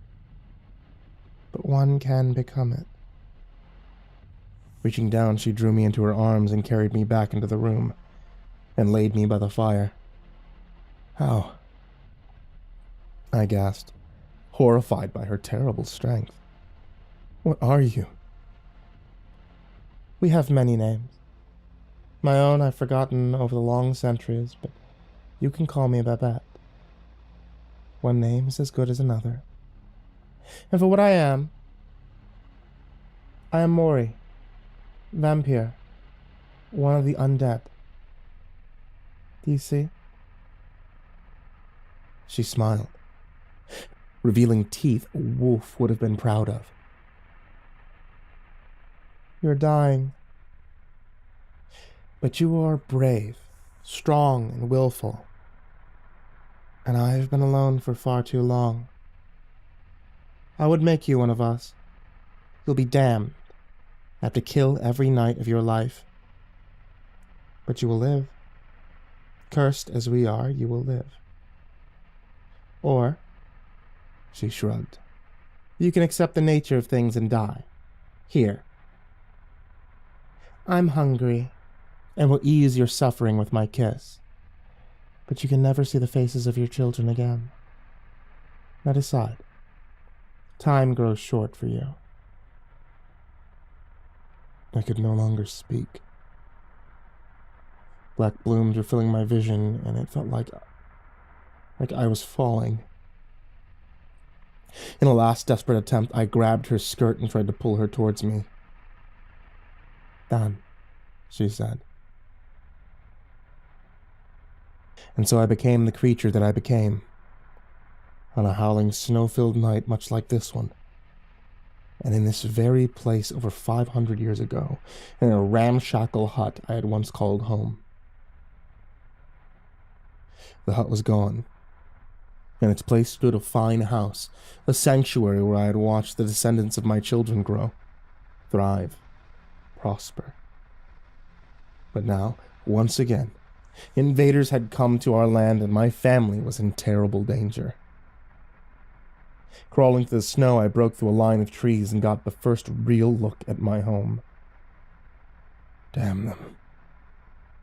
[SPEAKER 3] But one can become it. Reaching down, she drew me into her arms and carried me back into the room, and laid me by the fire. How? I gasped, horrified by her terrible strength. What are you? We have many names. My own I've forgotten over the long centuries, but you can call me Babette. One name is as good as another. And for what I am Mori, vampire, one of the undead. Do you see? She smiled, revealing teeth a wolf would have been proud of. You're dying. But you are brave, strong, and willful. And I've been alone for far too long. I would make you one of us. You'll be damned. Have to kill every night of your life. But you will live. Cursed as we are, you will live. Or, she shrugged, you can accept the nature of things and die. Here. I'm hungry, and will ease your suffering with my kiss. But you can never see the faces of your children again. Now decide. Time grows short for you. I could no longer speak. Black blooms were filling my vision, and it felt like I was falling. In a last desperate attempt, I grabbed her skirt and tried to pull her towards me. Done, she said. And so I became the creature that I became. On a howling, snow-filled night much like this one. And in this very place over 500 years ago, in a ramshackle hut I had once called home. The hut was gone. In its place stood a fine house, a sanctuary where I had watched the descendants of my children grow, thrive, prosper. But now, once again, invaders had come to our land and my family was in terrible danger. Crawling through the snow, I broke through a line of trees and got the first real look at my home. Damn them,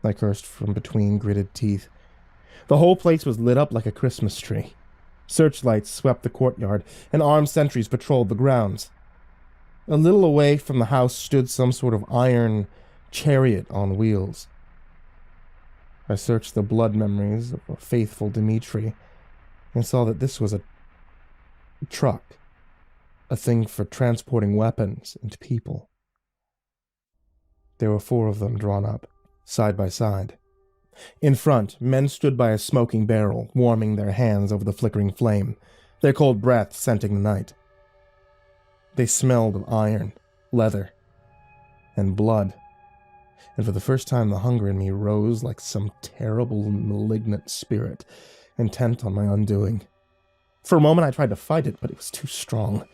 [SPEAKER 3] I cursed from between gritted teeth. The whole place was lit up like a Christmas tree. Searchlights swept the courtyard, and armed sentries patrolled the grounds. A little away from the house stood some sort of iron chariot on wheels. I searched the blood memories of a faithful Dimitri and saw that this was a truck, a thing for transporting weapons and people. There were 4 of them drawn up, side by side. In front, men stood by a smoking barrel, warming their hands over the flickering flame, their cold breath scenting the night. They smelled of iron, leather, and blood, and for the first time the hunger in me rose like some terrible, malignant spirit, intent on my undoing. For a moment I tried to fight it, but it was too strong.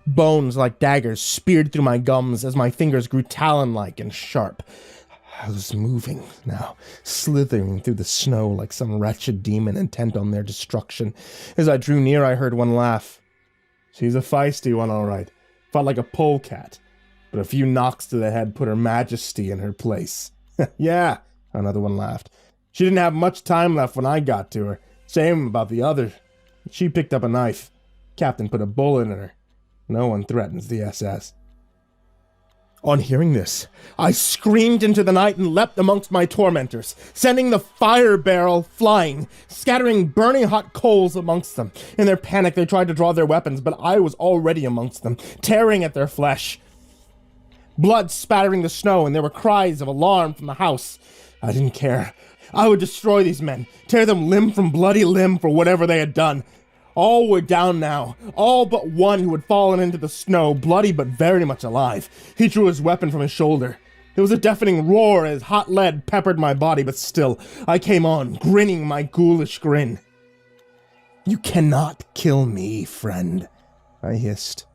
[SPEAKER 3] Bones like daggers speared through my gums as my fingers grew talon-like and sharp. I was moving now, slithering through the snow like some wretched demon intent on their destruction. As I drew near, I heard one laugh. She's a feisty one, all right. Fought like a polecat, but a few knocks to the head put her majesty in her place. Yeah, another one laughed. She didn't have much time left when I got to her. Same about the other. She picked up a knife. Captain put a bullet in her. No one threatens the SS. On hearing this, I screamed into the night and leapt amongst my tormentors, sending the fire barrel flying, scattering burning hot coals amongst them. In their panic, they tried to draw their weapons, but I was already amongst them, tearing at their flesh. Blood spattering the snow, and there were cries of alarm from the house. I didn't care. I would destroy these men, tear them limb from bloody limb for whatever they had done. All were down now, all but one who had fallen into the snow, bloody but very much alive. He drew his weapon from his shoulder. There was a deafening roar as hot lead peppered my body, but still, I came on, grinning my ghoulish grin. "You cannot kill me, friend," I hissed,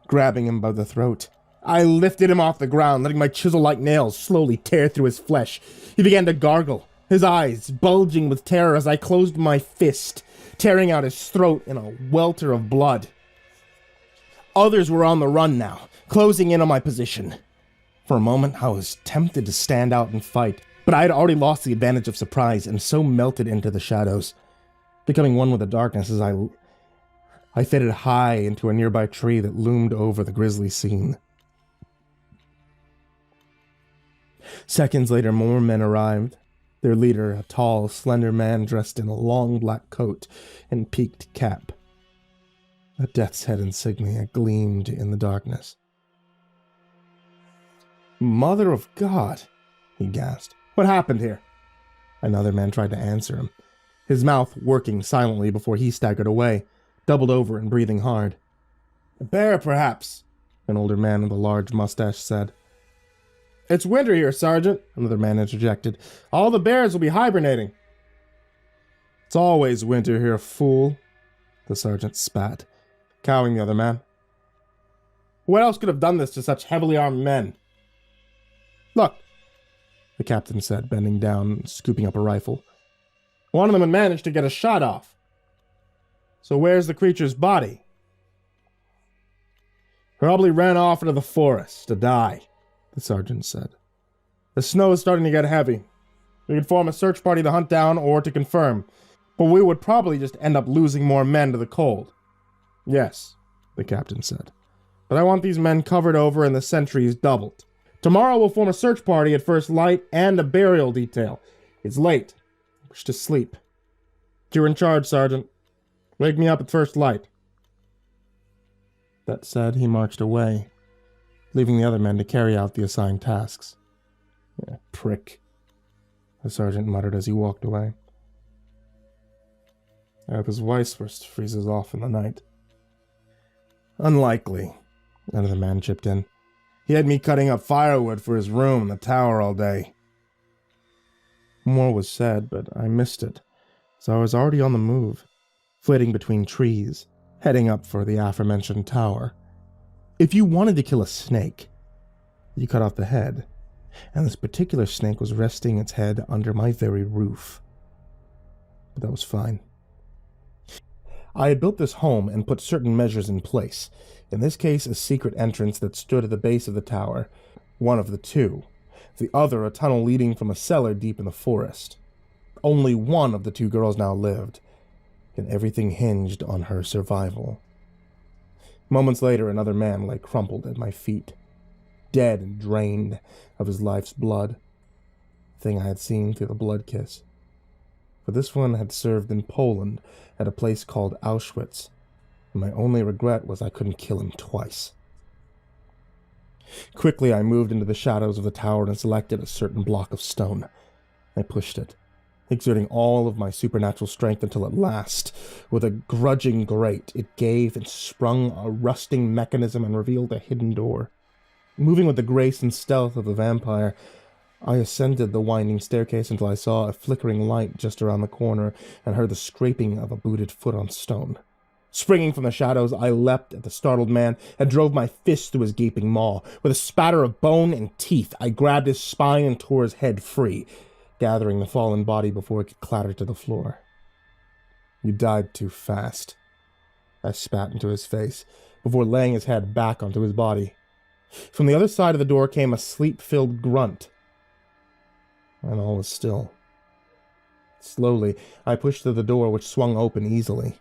[SPEAKER 3] grabbing him by the throat. I lifted him off the ground, letting my chisel-like nails slowly tear through his flesh. He began to gargle, his eyes bulging with terror as I closed my fist, tearing out his throat in a welter of blood. Others were on the run now, closing in on my position. For a moment, I was tempted to stand out and fight, but I had already lost the advantage of surprise and so melted into the shadows, becoming one with the darkness as I faded high into a nearby tree that loomed over the grisly scene. Seconds later, more men arrived. Their leader, a tall, slender man dressed in a long black coat and peaked cap. A death's head insignia gleamed in the darkness. "Mother of God," he gasped. "What happened here?" Another man tried to answer him, his mouth working silently before he staggered away, doubled over and breathing hard. "A bear, perhaps," an older man with a large mustache said. "It's winter here, Sergeant," another man interjected. "All the bears will be hibernating." "It's always winter here, fool," the sergeant spat, cowing the other man. "What else could have done this to such heavily armed men?" "Look," the captain said, bending down and scooping up a rifle. "One of them had managed to get a shot off. So where's the creature's body?" "Probably ran off into the forest to die," the sergeant said. "The snow is starting to get heavy. We could form a search party to hunt down or to confirm, but we would probably just end up losing more men to the cold." "Yes," the captain said, "but I want these men covered over and the sentries doubled. Tomorrow we'll form a search party at first light and a burial detail. It's late. I wish to sleep. You're in charge, Sergeant. Wake me up at first light." That said, he marched away, leaving the other men to carry out the assigned tasks. "Yeah, prick," the sergeant muttered as he walked away. "I hope his Weisswurst freezes off in the night." "Unlikely," another man chipped in. "He had me cutting up firewood for his room in the tower all day." More was said, but I missed it, so I was already on the move, flitting between trees, heading up for the aforementioned tower. If you wanted to kill a snake, you cut off the head, and this particular snake was resting its head under my very roof. But that was fine. I had built this home and put certain measures in place. In this case, a secret entrance that stood at the base of the tower, one of the two, the other a tunnel leading from a cellar deep in the forest. Only one of the two girls now lived, and everything hinged on her survival. Moments later, another man lay crumpled at my feet, dead and drained of his life's blood, the thing I had seen through the blood kiss. For this one had served in Poland at a place called Auschwitz, and my only regret was I couldn't kill him twice. Quickly, I moved into the shadows of the tower and selected a certain block of stone. I pushed it, exerting all of my supernatural strength until at last, with a grudging grate, it gave and sprung a rusting mechanism and revealed a hidden door. Moving with the grace and stealth of the vampire, I ascended the winding staircase until I saw a flickering light just around the corner and heard the scraping of a booted foot on stone. Springing from the shadows, I leapt at the startled man and drove my fist through his gaping maw. With a spatter of bone and teeth, I grabbed his spine and tore his head free, gathering the fallen body before it could clatter to the floor. "You died too fast," I spat into his face, before laying his head back onto his body. From the other side of the door came a sleep-filled grunt, and all was still. Slowly, I pushed through the door, which swung open easily.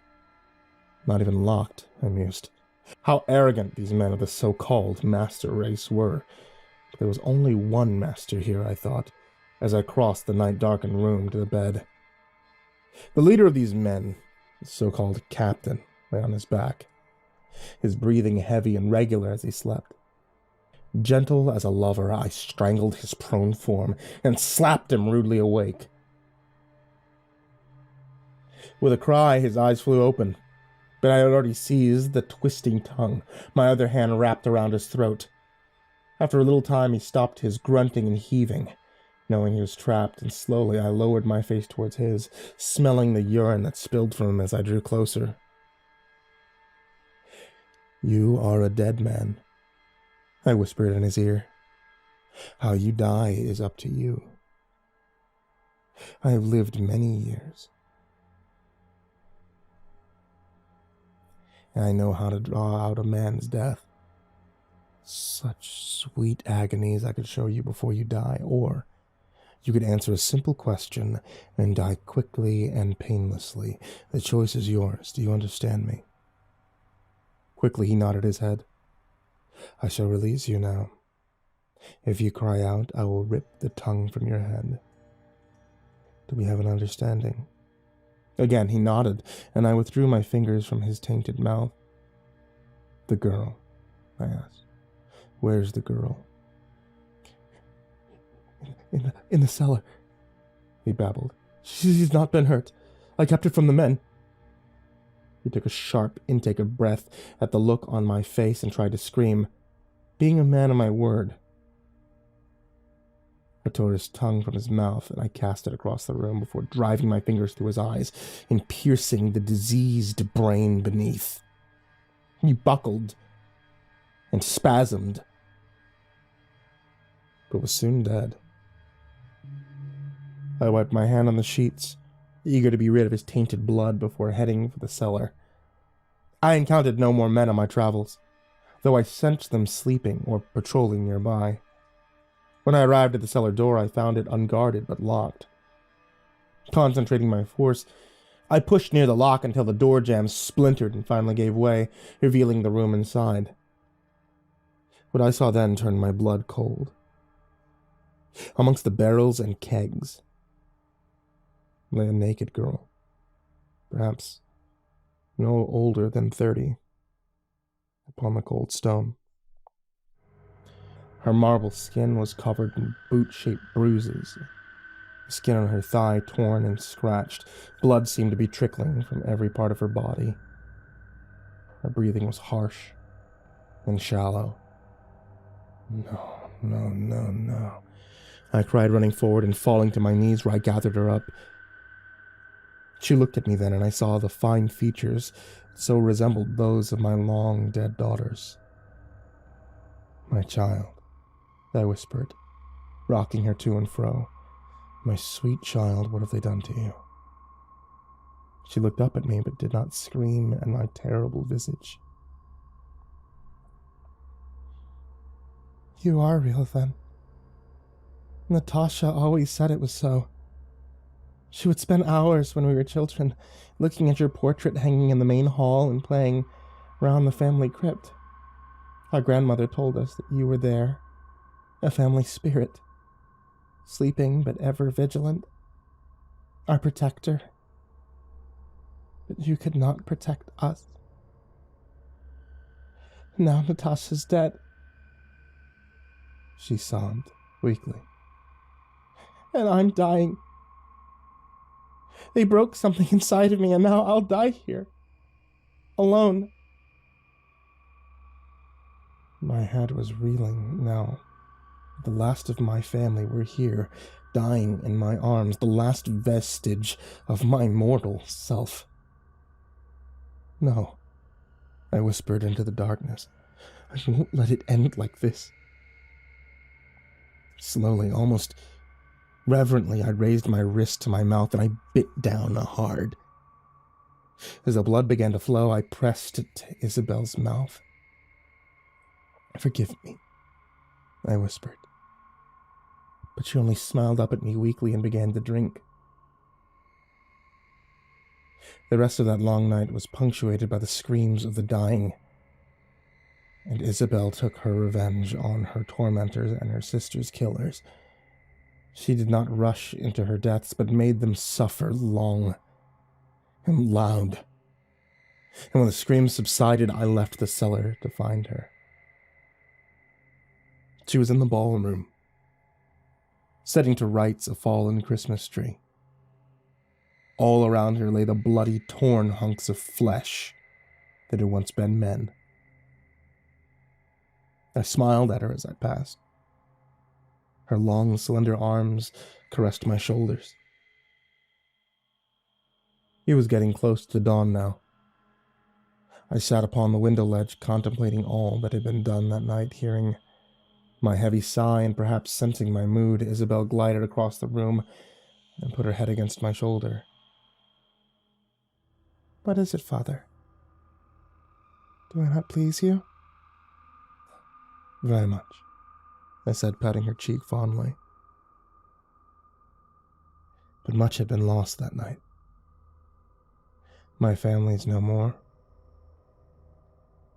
[SPEAKER 3] Not even locked, I mused. How arrogant these men of the so-called master race were. But there was only one master here, I thought, as I crossed the night-darkened room to the bed. The leader of these men, the so-called captain, lay on his back, his breathing heavy and regular as he slept. Gentle as a lover, I strangled his prone form and slapped him rudely awake. With a cry, his eyes flew open, but I had already seized the twisting tongue, my other hand wrapped around his throat. After a little time, he stopped his grunting and heaving. Knowing he was trapped, and slowly I lowered my face towards his, smelling the urine that spilled from him as I drew closer. "You are a dead man," I whispered in his ear. "How you die is up to you. I have lived many years, and I know how to draw out a man's death. Such sweet agonies I could show you before you die, or you could answer a simple question and die quickly and painlessly. The choice is yours. Do you understand me?" Quickly he nodded his head. "I shall release you now. If you cry out, I will rip the tongue from your head. Do we have an understanding?" Again he nodded, and I withdrew my fingers from his tainted mouth. "The girl?" I asked. "Where's the girl?" In the cellar," he babbled. "She's not been hurt. I kept her from the men." He took a sharp intake of breath at the look on my face and tried to scream. Being a man of my word, I tore his tongue from his mouth and I cast it across the room before driving my fingers through his eyes and piercing the diseased brain beneath. He buckled and spasmed, but was soon dead. I wiped my hand on the sheets, eager to be rid of his tainted blood before heading for the cellar. I encountered no more men on my travels, though I sensed them sleeping or patrolling nearby. When I arrived at the cellar door, I found it unguarded but locked. Concentrating my force, I pushed near the lock until the door jamb splintered and finally gave way, revealing the room inside. What I saw then turned my blood cold. Amongst the barrels and kegs lay a naked girl, perhaps no older than 30, upon the cold stone. Her marble skin was covered in boot-shaped bruises, the skin on her thigh torn and scratched. Blood seemed to be trickling from every part of her body. Her breathing was harsh and shallow. No. I cried, running forward and falling to my knees where I gathered her up. She looked at me then, and I saw the fine features so resembled those of my long-dead daughters. "My child," I whispered, rocking her to and fro. "My sweet child, what have they done to you?" She looked up at me, but did not scream at my terrible visage. "You are real, then. Natasha always said it was so. She would spend hours when we were children looking at your portrait hanging in the main hall and playing round the family crypt. Our grandmother told us that you were there, a family spirit, sleeping but ever vigilant, our protector. But you could not protect us. Now Natasha's dead." She sobbed weakly. "And I'm dying. They broke something inside of me, and now I'll die here, alone." My head was reeling now. The last of my family were here, dying in my arms, the last vestige of my mortal self. "No," I whispered into the darkness. "I won't let it end like this." Slowly, almost reverently, I raised my wrist to my mouth and I bit down hard. As the blood began to flow, I pressed it to Isabel's mouth. "Forgive me," I whispered. But she only smiled up at me weakly and began to drink. The rest of that long night was punctuated by the screams of the dying, and Isabel took her revenge on her tormentors and her sister's killers. She did not rush into her deaths, but made them suffer long and loud. And when the screams subsided, I left the cellar to find her. She was in the ballroom, setting to rights a fallen Christmas tree. All around her lay the bloody, torn hunks of flesh that had once been men. I smiled at her as I passed. Her long, slender arms caressed my shoulders. It was getting close to dawn now. I sat upon the window ledge, contemplating all that had been done that night, hearing my heavy sigh, and perhaps sensing my mood. Isabel glided across the room and put her head against my shoulder. "What is it, Father? Do I not please you?" "Very much," I said, patting her cheek fondly. But much had been lost that night. My family's no more.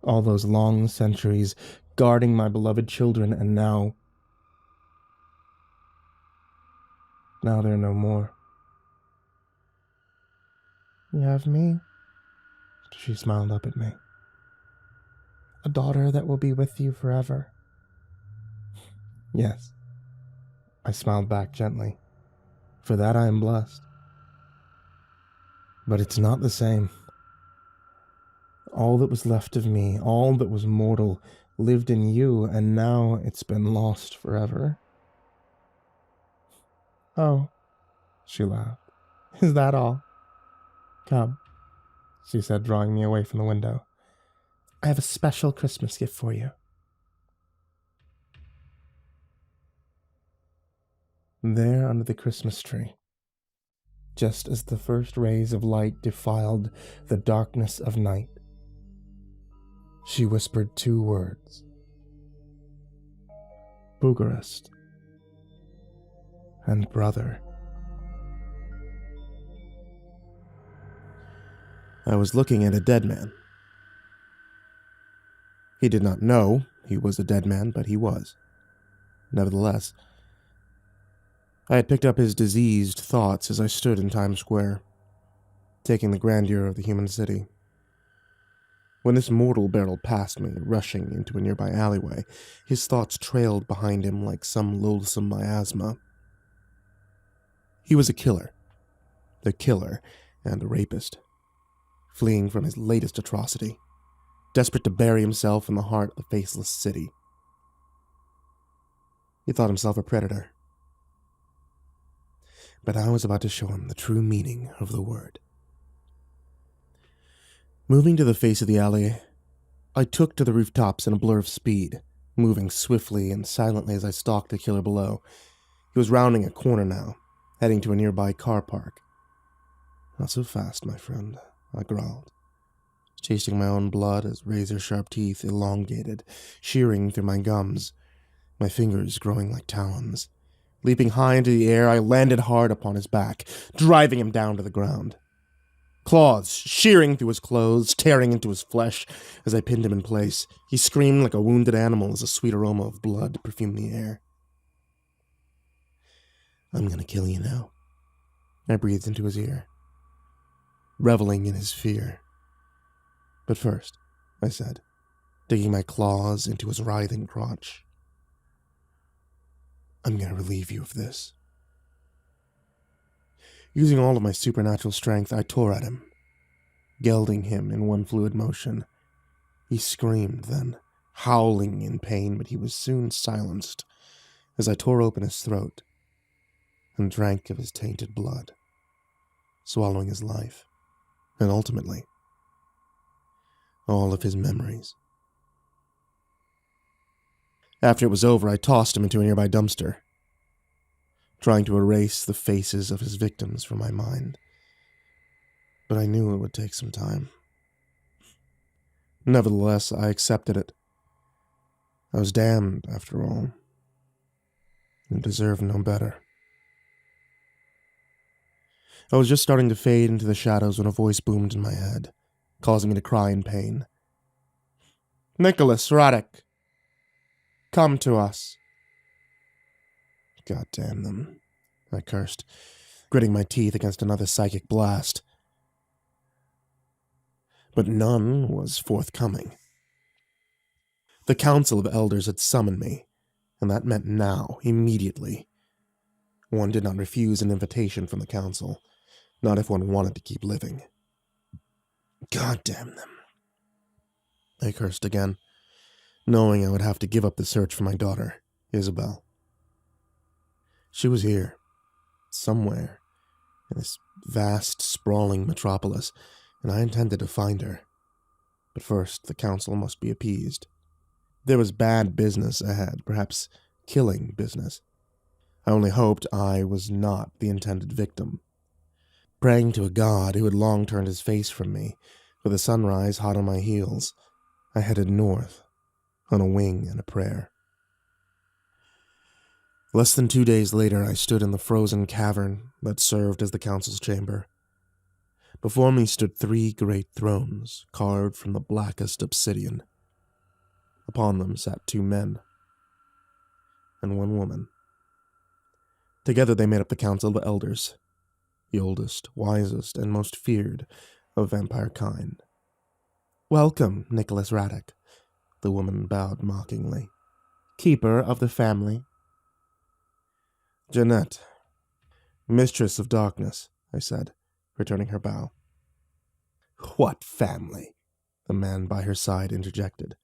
[SPEAKER 3] All those long centuries guarding my beloved children, and now they're no more. "You have me," she smiled up at me. "A daughter that will be with you forever." "Yes," I smiled back gently. "For that I am blessed. But it's not the same. All that was left of me, all that was mortal, lived in you, and now it's been lost forever." "Oh," she laughed. "Is that all? Come," she said, drawing me away from the window. "I have a special Christmas gift for you." There under the Christmas tree, just as the first rays of light defiled the darkness of night, she whispered 2 words: "Bucharest" and "brother." I was looking at a dead man. He did not know he was a dead man, but he was. Nevertheless, I had picked up his diseased thoughts as I stood in Times Square, taking the grandeur of the human city. When this mortal barreled past me, rushing into a nearby alleyway, his thoughts trailed behind him like some loathsome miasma. He was a killer and a rapist, fleeing from his latest atrocity, desperate to bury himself in the heart of the faceless city. He thought himself a predator. But I was about to show him the true meaning of the word. Moving to the face of the alley, I took to the rooftops in a blur of speed, moving swiftly and silently as I stalked the killer below. He was rounding a corner now, heading to a nearby car park. "Not so fast, my friend," I growled, tasting my own blood as razor-sharp teeth elongated, shearing through my gums, my fingers growing like talons. Leaping high into the air, I landed hard upon his back, driving him down to the ground. Claws shearing through his clothes, tearing into his flesh as I pinned him in place. He screamed like a wounded animal as a sweet aroma of blood perfumed the air. "I'm gonna kill you now," I breathed into his ear, reveling in his fear. "But first," I said, digging my claws into his writhing crotch, "I'm going to relieve you of this." Using all of my supernatural strength, I tore at him, gelding him in one fluid motion. He screamed then, howling in pain, but he was soon silenced as I tore open his throat and drank of his tainted blood, swallowing his life, and ultimately, all of his memories. After it was over, I tossed him into a nearby dumpster, trying to erase the faces of his victims from my mind. But I knew it would take some time. Nevertheless, I accepted it. I was damned, after all, and deserved no better. I was just starting to fade into the shadows when a voice boomed in my head, causing me to cry in pain. "Nicholas Radek, come to us." God damn them, I cursed, gritting my teeth against another psychic blast. But none was forthcoming. The Council of Elders had summoned me, and that meant now, immediately. One did not refuse an invitation from the Council, not if one wanted to keep living. God damn them.
[SPEAKER 1] I cursed again, knowing I would have to give up the search for my daughter, Isabel. She was here, somewhere, in this vast, sprawling metropolis, and I intended to find her. But first, the council must be appeased. There was bad business ahead, perhaps killing business. I only hoped I was not the intended victim. Praying to a god who had long turned his face from me, with the sunrise hot on my heels, I headed north, on a wing and a prayer. Less than 2 days later, I stood in the frozen cavern that served as the council's chamber. Before me stood 3 great thrones, carved from the blackest obsidian. Upon them sat 2 men, and 1 woman. Together they made up the council of elders, the oldest, wisest, and most feared of vampire kind. "Welcome, Nicholas Radek," the woman bowed mockingly. "Keeper of the family." "Jeanette, mistress of darkness," I said, returning her bow. "What family?" the man by her side interjected.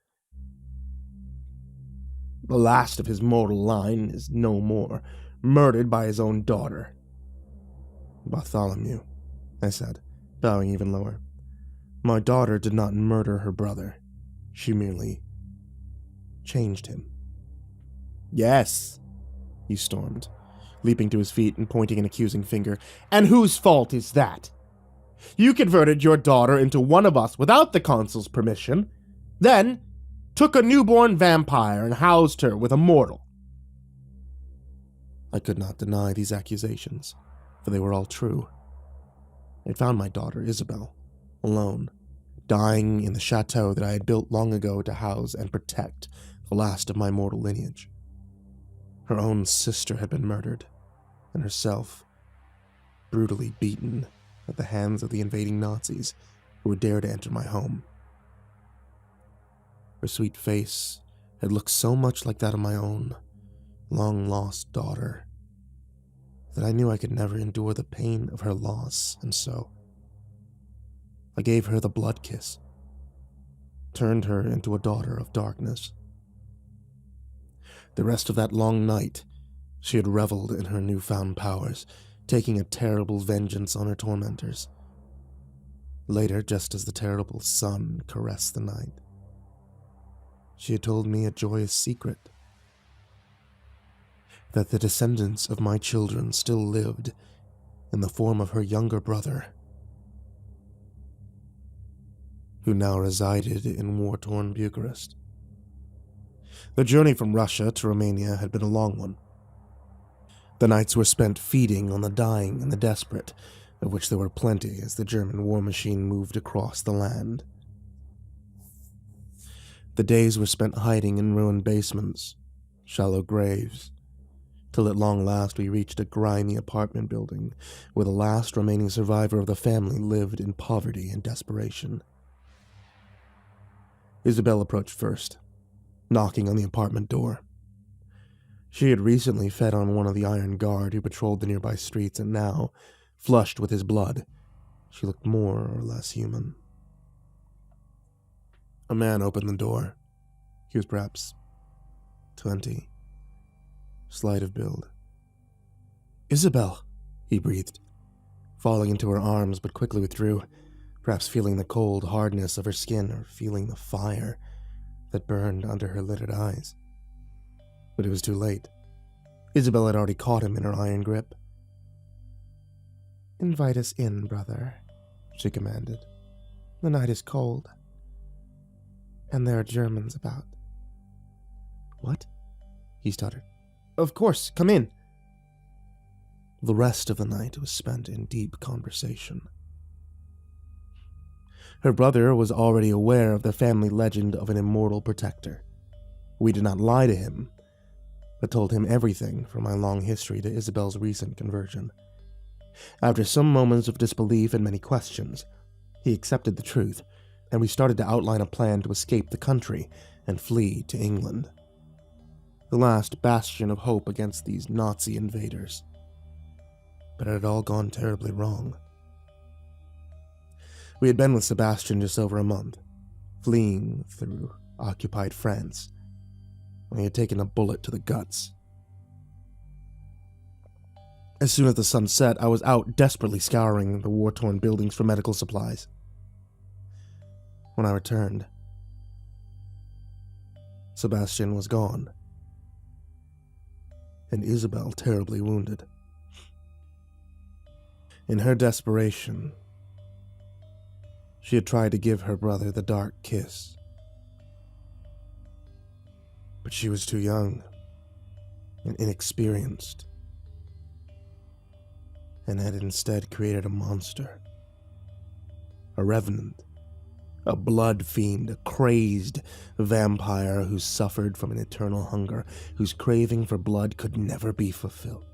[SPEAKER 1] "The last of his mortal line is no more, murdered by his own daughter." "Bartholomew," I said, bowing even lower. "My daughter did not murder her brother. She merely changed him." "Yes," he stormed, leaping to his feet and pointing an accusing finger. "And whose fault is that? You converted your daughter into one of us without the consul's permission, then took a newborn vampire and housed her with a mortal." I could not deny these accusations, for they were all true. I had found my daughter, Isabel, alone, dying in the chateau that I had built long ago to house and protect the last of my mortal lineage. Her own sister had been murdered, and herself brutally beaten at the hands of the invading Nazis who would dare to enter my home. Her sweet face had looked so much like that of my own long-lost daughter that I knew I could never endure the pain of her loss, and so I gave her the blood kiss, turned her into a daughter of darkness. The rest of that long night, she had reveled in her newfound powers, taking a terrible vengeance on her tormentors. Later, just as the terrible sun caressed the night, she had told me a joyous secret: that the descendants of my children still lived in the form of her younger brother, who now resided in war-torn Bucharest. The journey from Russia to Romania had been a long one. The nights were spent feeding on the dying and the desperate, of which there were plenty as the German war machine moved across the land. The days were spent hiding in ruined basements, shallow graves, till at long last we reached a grimy apartment building where the last remaining survivor of the family lived in poverty and desperation. Isabel approached first, knocking on the apartment door. She had recently fed on one of the iron guard who patrolled the nearby streets, and now, flushed with his blood, she looked more or less human. A man opened the door. He was perhaps 20, slight of build. "Isabel," he breathed, falling into her arms, but quickly withdrew, perhaps feeling the cold hardness of her skin or feeling the fire that burned under her lidded eyes. But it was too late. Isabel had already caught him in her iron grip. "Invite us in, brother," she commanded. "The night is cold, and there are Germans about." "What?" he stuttered. "Of course, come in." The rest of the night was spent in deep conversation. Her brother was already aware of the family legend of an immortal protector. We did not lie to him, but told him everything from my long history to Isabel's recent conversion. After some moments of disbelief and many questions, he accepted the truth, and we started to outline a plan to escape the country and flee to England, the last bastion of hope against these Nazi invaders. But it had all gone terribly wrong. We had been with Sebastian just over a month,
[SPEAKER 3] fleeing through occupied France, when he had taken a bullet to the guts. As soon as the sun set, I was out desperately scouring the war-torn buildings for medical supplies. When I returned, Sebastian was gone, and Isabel terribly wounded. In her desperation, she had tried to give her brother the dark kiss. But she was too young and inexperienced, and had instead created a monster, a revenant, a blood fiend, a crazed vampire who suffered from an eternal hunger, whose craving for blood could never be fulfilled.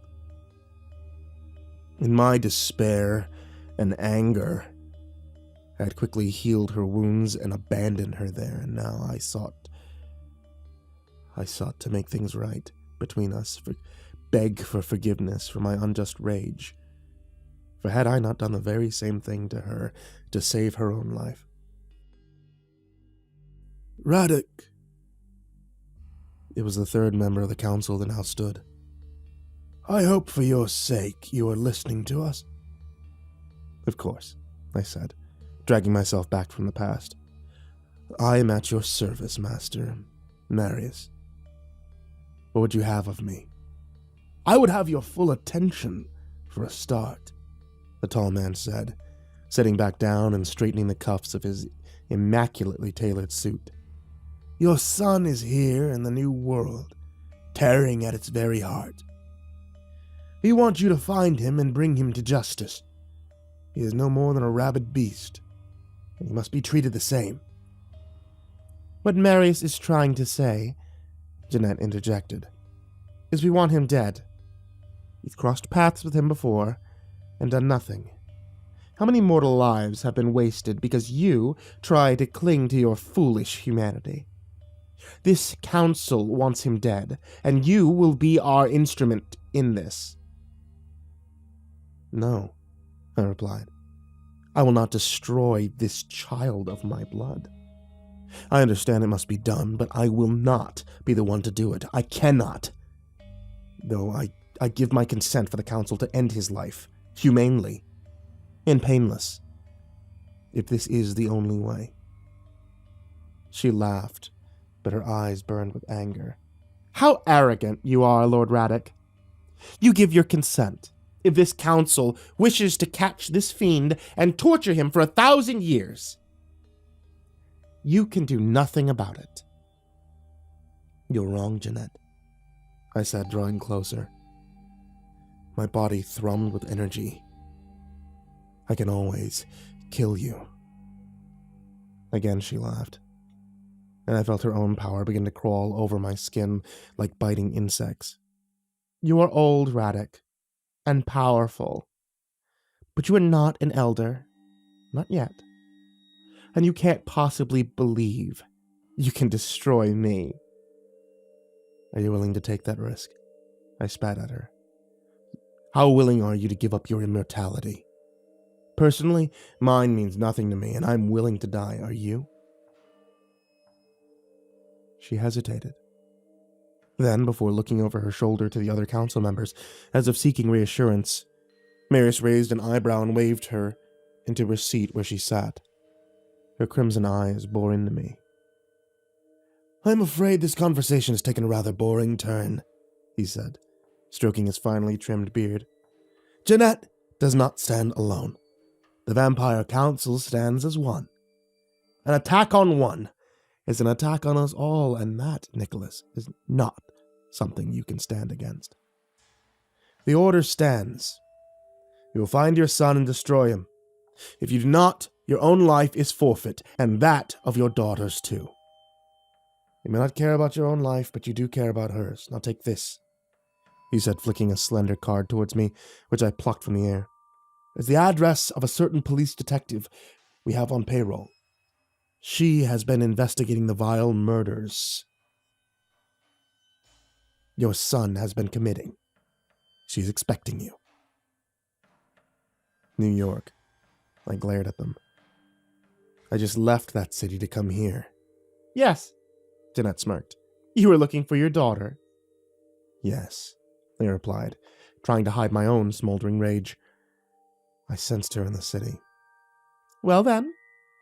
[SPEAKER 3] In my despair and anger, I had quickly healed her wounds and abandoned her there, and now I sought to make things right between us, beg for forgiveness for my unjust rage. For had I not done the very same thing to her to save her own life? Radek! It was the third member of the council that now stood. I hope for your sake you are listening to us. Of course, I said, dragging myself back from the past. I am at your service, Master Marius. What would you have of me? I would have your full attention, for a start, the tall man said, sitting back down and straightening the cuffs of his immaculately tailored suit. Your son is here in the new world, tearing at its very heart. We want you to find him and bring him to justice. He is no more than a rabid beast, and he must be treated the same. What Marius is trying to say, Jeanette interjected, is we want him dead. You've crossed paths with him before and done nothing. How many mortal lives have been wasted because you try to cling to your foolish humanity? This council wants him dead, and you will be our instrument in this. No, I replied. I will not destroy this child of my blood. I understand it must be done, but I will not be the one to do it. I cannot. Though I give my consent for the council to end his life, humanely and painless, if this is the only way. She laughed, but her eyes burned with anger. How arrogant you are, Lord Radek. You give your consent if this council wishes to catch this fiend and torture him for 1,000 years. You can do nothing about it. You're wrong, Jeanette, I said, drawing closer. My body thrummed with energy. I can always kill you. Again she laughed, and I felt her own power begin to crawl over my skin like biting insects. You are old, Radek, and powerful, but you are not an elder. Not yet. And you can't possibly believe you can destroy me. Are you willing to take that risk? I spat at her. How willing are you to give up your immortality? Personally, mine means nothing to me, and I'm willing to die. Are you? She hesitated. Then, before looking over her shoulder to the other council members, as if seeking reassurance, Marius raised an eyebrow and waved her into her seat where she sat. Her crimson eyes bore into me. I'm afraid this conversation has taken a rather boring turn, he said, stroking his finely trimmed beard. Jeanette does not stand alone. The Vampire Council stands as one. An attack on one is an attack on us all, and that, Nicholas, is not something you can stand against. The order stands. You will find your son and destroy him. If you do not, your own life is forfeit, and that of your daughters too. You may not care about your own life, but you do care about hers. Now take this, he said, flicking a slender card towards me, which I plucked from the air. It's the address of a certain police detective we have on payroll. She has been investigating the vile murders your son has been committing. She's expecting you. New York. I glared at them.
[SPEAKER 1] I just left that city to come here.
[SPEAKER 3] Yes, Jeanette smirked. You were looking for your daughter.
[SPEAKER 1] Yes, I replied, trying to hide my own smoldering rage. I sensed her in the city.
[SPEAKER 3] Well then,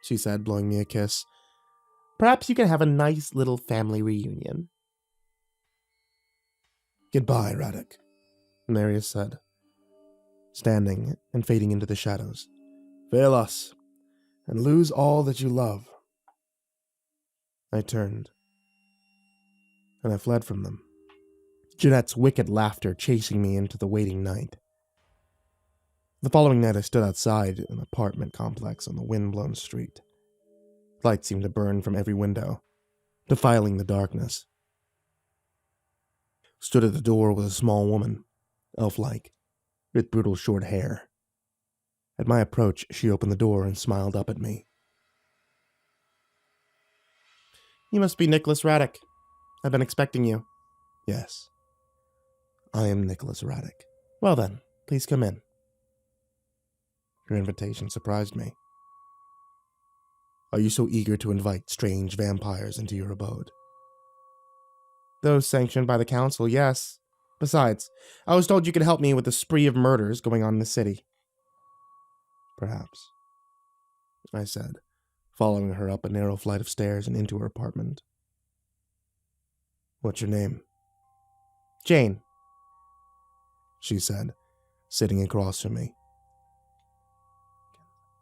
[SPEAKER 3] she said, blowing me a kiss, perhaps you can have a nice little family reunion.
[SPEAKER 1] Goodbye, Radek, Marius said, standing and fading into the shadows. Fail us, and lose all that you love. I turned, and I fled from them, Jeanette's wicked laughter chasing me into the waiting night. The following night I stood outside an apartment complex on the wind-blown street. Lights seemed to burn from every window, defiling the darkness. Stood at the door was a small woman, elf-like, with brutal short hair. At my approach, she opened the door and smiled up at me.
[SPEAKER 3] You must be Nicholas Radek. I've been expecting you.
[SPEAKER 1] Yes, I am Nicholas Radek.
[SPEAKER 3] Well then, please come in.
[SPEAKER 1] Your invitation surprised me. Are you so eager to invite strange vampires into your abode?
[SPEAKER 3] Those sanctioned by the council, yes. Besides, I was told you could help me with the spree of murders going on in the city.
[SPEAKER 1] Perhaps, I said, following her up a narrow flight of stairs and into her apartment. What's your name?
[SPEAKER 3] Jane,
[SPEAKER 1] she said, sitting across from me.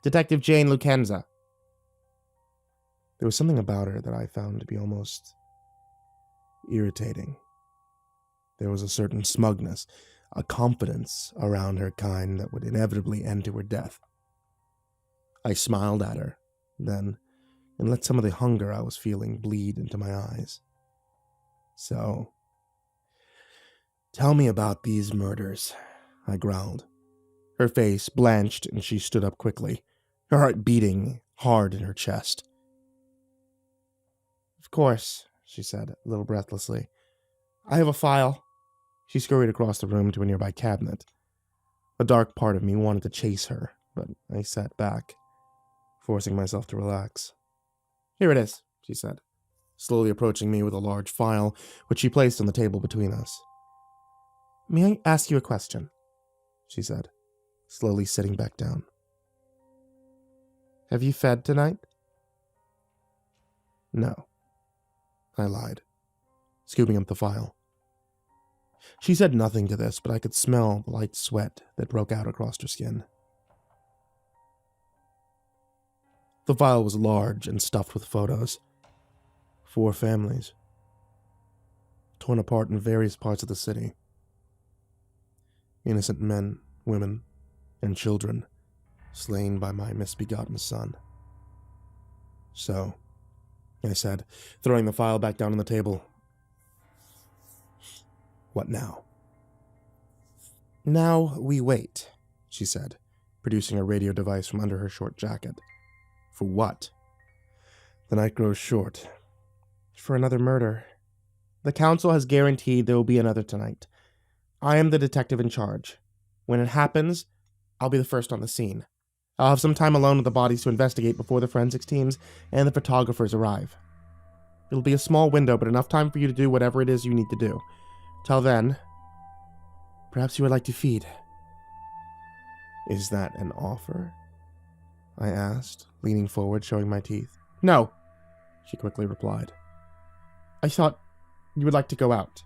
[SPEAKER 3] Detective Jane Lucenza.
[SPEAKER 1] There was something about her that I found to be almost irritating. There was a certain smugness, a confidence around her kind that would inevitably end to her death. I smiled at her, then, and let some of the hunger I was feeling bleed into my eyes. So, tell me about these murders, I growled. Her face blanched and she stood up quickly, her heart beating hard in her chest.
[SPEAKER 3] Of course, she said, a little breathlessly. I have a file.
[SPEAKER 1] She scurried across the room to a nearby cabinet. A dark part of me wanted to chase her, but I sat back, forcing myself to relax.
[SPEAKER 3] Here it is, she said,
[SPEAKER 1] slowly approaching me with a large file, which she placed on the table between us.
[SPEAKER 3] May I ask you a question?
[SPEAKER 1] She said, slowly sitting back down.
[SPEAKER 3] Have you fed tonight?
[SPEAKER 1] No, I lied, scooping up the file. She said nothing to this, but I could smell the light sweat that broke out across her skin. The file was large and stuffed with photos. 4 families, torn apart in various parts of the city. Innocent men, women, and children slain by my misbegotten son. So, I said, throwing the file back down on the table. What now?
[SPEAKER 3] Now we wait,
[SPEAKER 1] she said, producing a radio device from under her short jacket. For what? The night grows short.
[SPEAKER 3] For another murder. The council has guaranteed there will be another tonight. I am the detective in charge. When it happens, I'll be the first on the scene. I'll have some time alone with the bodies to investigate before the forensics teams and the photographers arrive. It'll be a small window, but enough time for you to do whatever it is you need to do. Till then, perhaps you would like to feed.
[SPEAKER 1] Is that an offer? I asked, leaning forward, showing my teeth.
[SPEAKER 3] No,
[SPEAKER 1] she quickly replied.
[SPEAKER 3] I thought you would like to go out.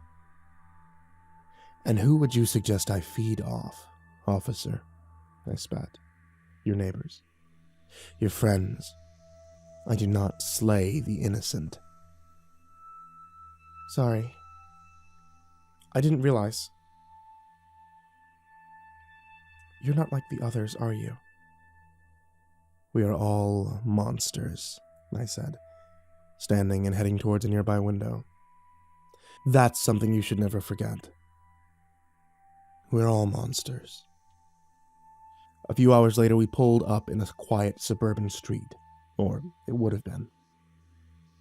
[SPEAKER 1] And who would you suggest I feed off, officer? I spat. Your neighbors. Your friends. I do not slay the innocent.
[SPEAKER 3] Sorry. I didn't realize. You're not like the others, are you?
[SPEAKER 1] We are all monsters, I said, standing and heading towards a nearby window. That's something you should never forget. We're all monsters. A few hours later, we pulled up in a quiet suburban street, or it would have been.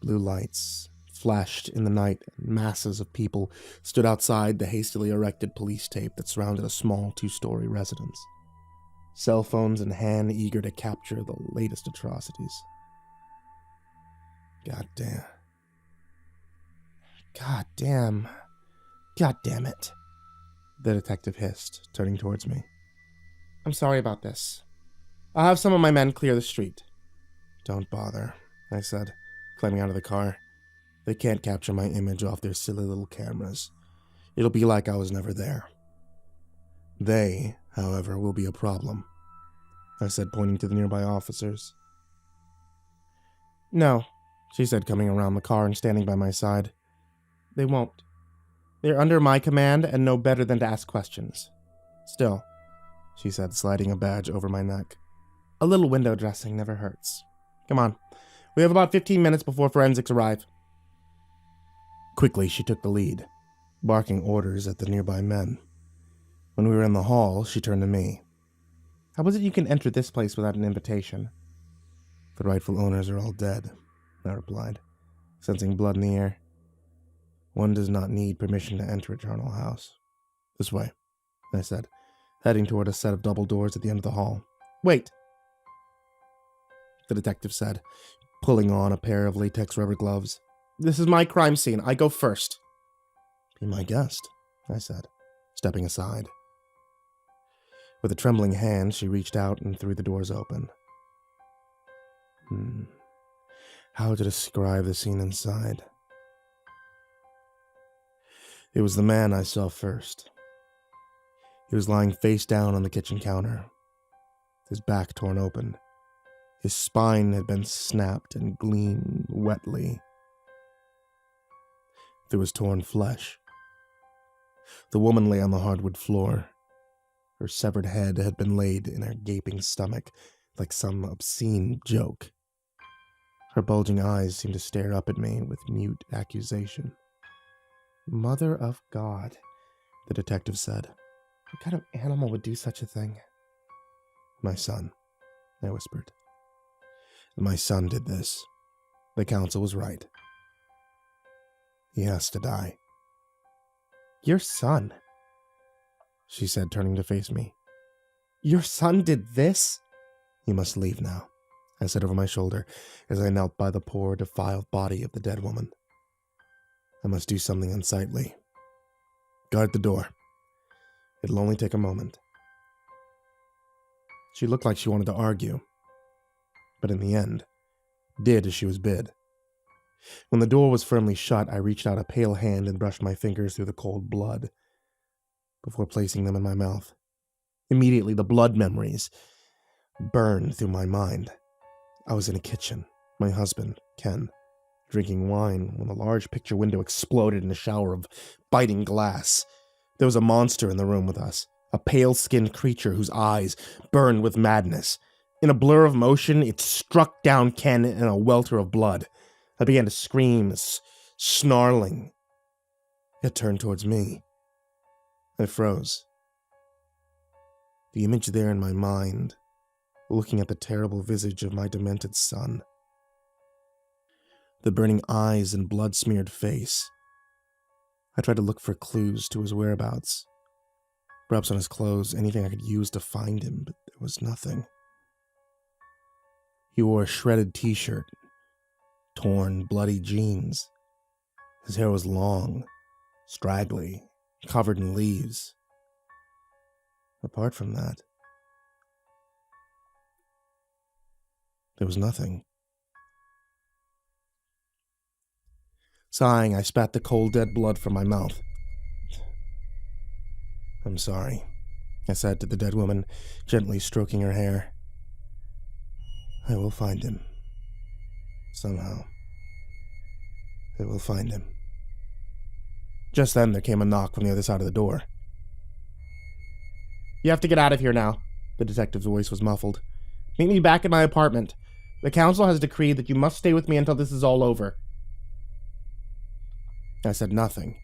[SPEAKER 1] Blue lights flashed in the night, and masses of people stood outside the hastily erected police tape that surrounded a small 2-story residence. Cell phones in hand, eager to capture the latest atrocities.
[SPEAKER 3] God damn it, the detective hissed, turning towards me. I'm sorry about this. I'll have some of my men clear the street. Don't bother, I said, climbing out of the car. They can't capture my image off their silly little cameras. It'll be like I was never there. They, however, will be a problem, I said, pointing to the nearby officers. No, she said, coming around the car and standing by my side. They won't. They're under my command and know better than to ask questions. Still, she said, sliding a badge over my neck. A little window dressing never hurts. Come on. We have about 15 minutes before forensics arrive. Quickly, she took the lead, barking orders at the nearby men. When we were in the hall, she turned to me. How is it you can enter this place without an invitation? The rightful owners are all dead, I replied, sensing blood in the air. One does not need permission to enter Eternal House. This way, I said, heading toward a set of double doors at the end of the hall. Wait, the detective said, pulling on a pair of latex rubber gloves. This is my crime scene. I go first. Be my guest, I said, stepping aside. With a trembling hand, she reached out and threw the doors open. How to describe the scene inside? It was the man I saw first. He was lying face down on the kitchen counter, his back torn open. His spine had been snapped and gleamed wetly through his torn flesh. The woman lay on the hardwood floor. Her severed head had been laid in her gaping stomach like some obscene joke. Her bulging eyes seemed to stare up at me with mute accusation. Mother of God, the detective said. What kind of animal would do such a thing? My son, I whispered. My son did this. The counsel was right. He has to die. Your son? She said, turning to face me. Your son did this? You must leave now, I said over my shoulder as I knelt by the poor, defiled body of the dead woman. I must do something unsightly. Guard the door. It'll only take a moment. She looked like she wanted to argue, but in the end, did as she was bid. When the door was firmly shut, I reached out a pale hand and brushed my fingers through the cold blood before placing them in my mouth. Immediately, the blood memories burned through my mind. I was in a kitchen, my husband, Ken, drinking wine when a large picture window exploded in a shower of biting glass. There was a monster in the room with us, a pale-skinned creature whose eyes burned with madness. In a blur of motion, it struck down Ken in a welter of blood. I began to scream, snarling. It turned towards me. I froze. The image there in my mind, looking at the terrible visage of my demented son. The burning eyes and blood-smeared face. I tried to look for clues to his whereabouts. Perhaps on his clothes, anything I could use to find him, but there was nothing. He wore a shredded t-shirt, torn, bloody jeans. His hair was long, straggly, covered in leaves. Apart from that, there was nothing. Sighing, I spat the cold, dead blood from my mouth. I'm sorry, I said to the dead woman, gently stroking her hair. I will find him. Somehow. I will find him. Just then there came a knock from the other side of the door. You have to get out of here now, the detective's voice was muffled. Meet me back at my apartment. The council has decreed that you must stay with me until this is all over. I said nothing,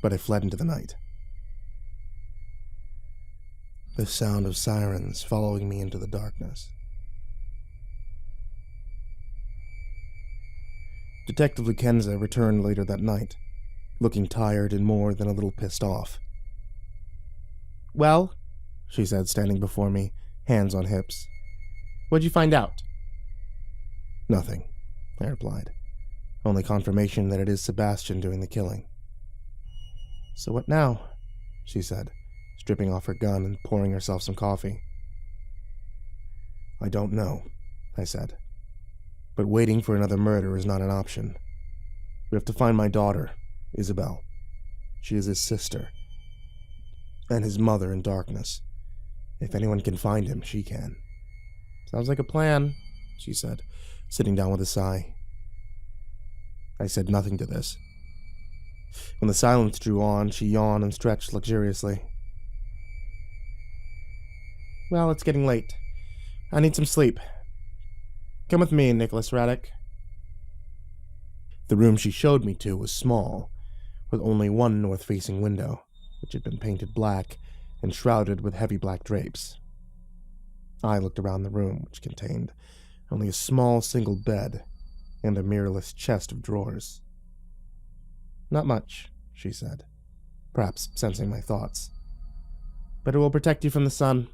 [SPEAKER 3] but I fled into the night. The sound of sirens following me into the darkness. Detective Lukenza returned later that night, looking tired and more than a little pissed off. Well, she said, standing before me, hands on hips. What'd you find out? Nothing, I replied. Only confirmation that it is Sebastian doing the killing. So what now? She said, stripping off her gun and pouring herself some coffee. I don't know, I said. But waiting for another murder is not an option. We have to find my daughter, Isabel. She is his sister, and his mother in darkness. If anyone can find him, she can. Sounds like a plan, she said, sitting down with a sigh. I said nothing to this. When the silence drew on, she yawned and stretched luxuriously. Well, it's getting late. I need some sleep. Come with me, Nicholas Raddick. The room she showed me to was small, with only one north-facing window, which had been painted black and shrouded with heavy black drapes. I looked around the room, which contained only a small single bed and a mirrorless chest of drawers. Not much, she said, perhaps sensing my thoughts. But it will protect you from the sun.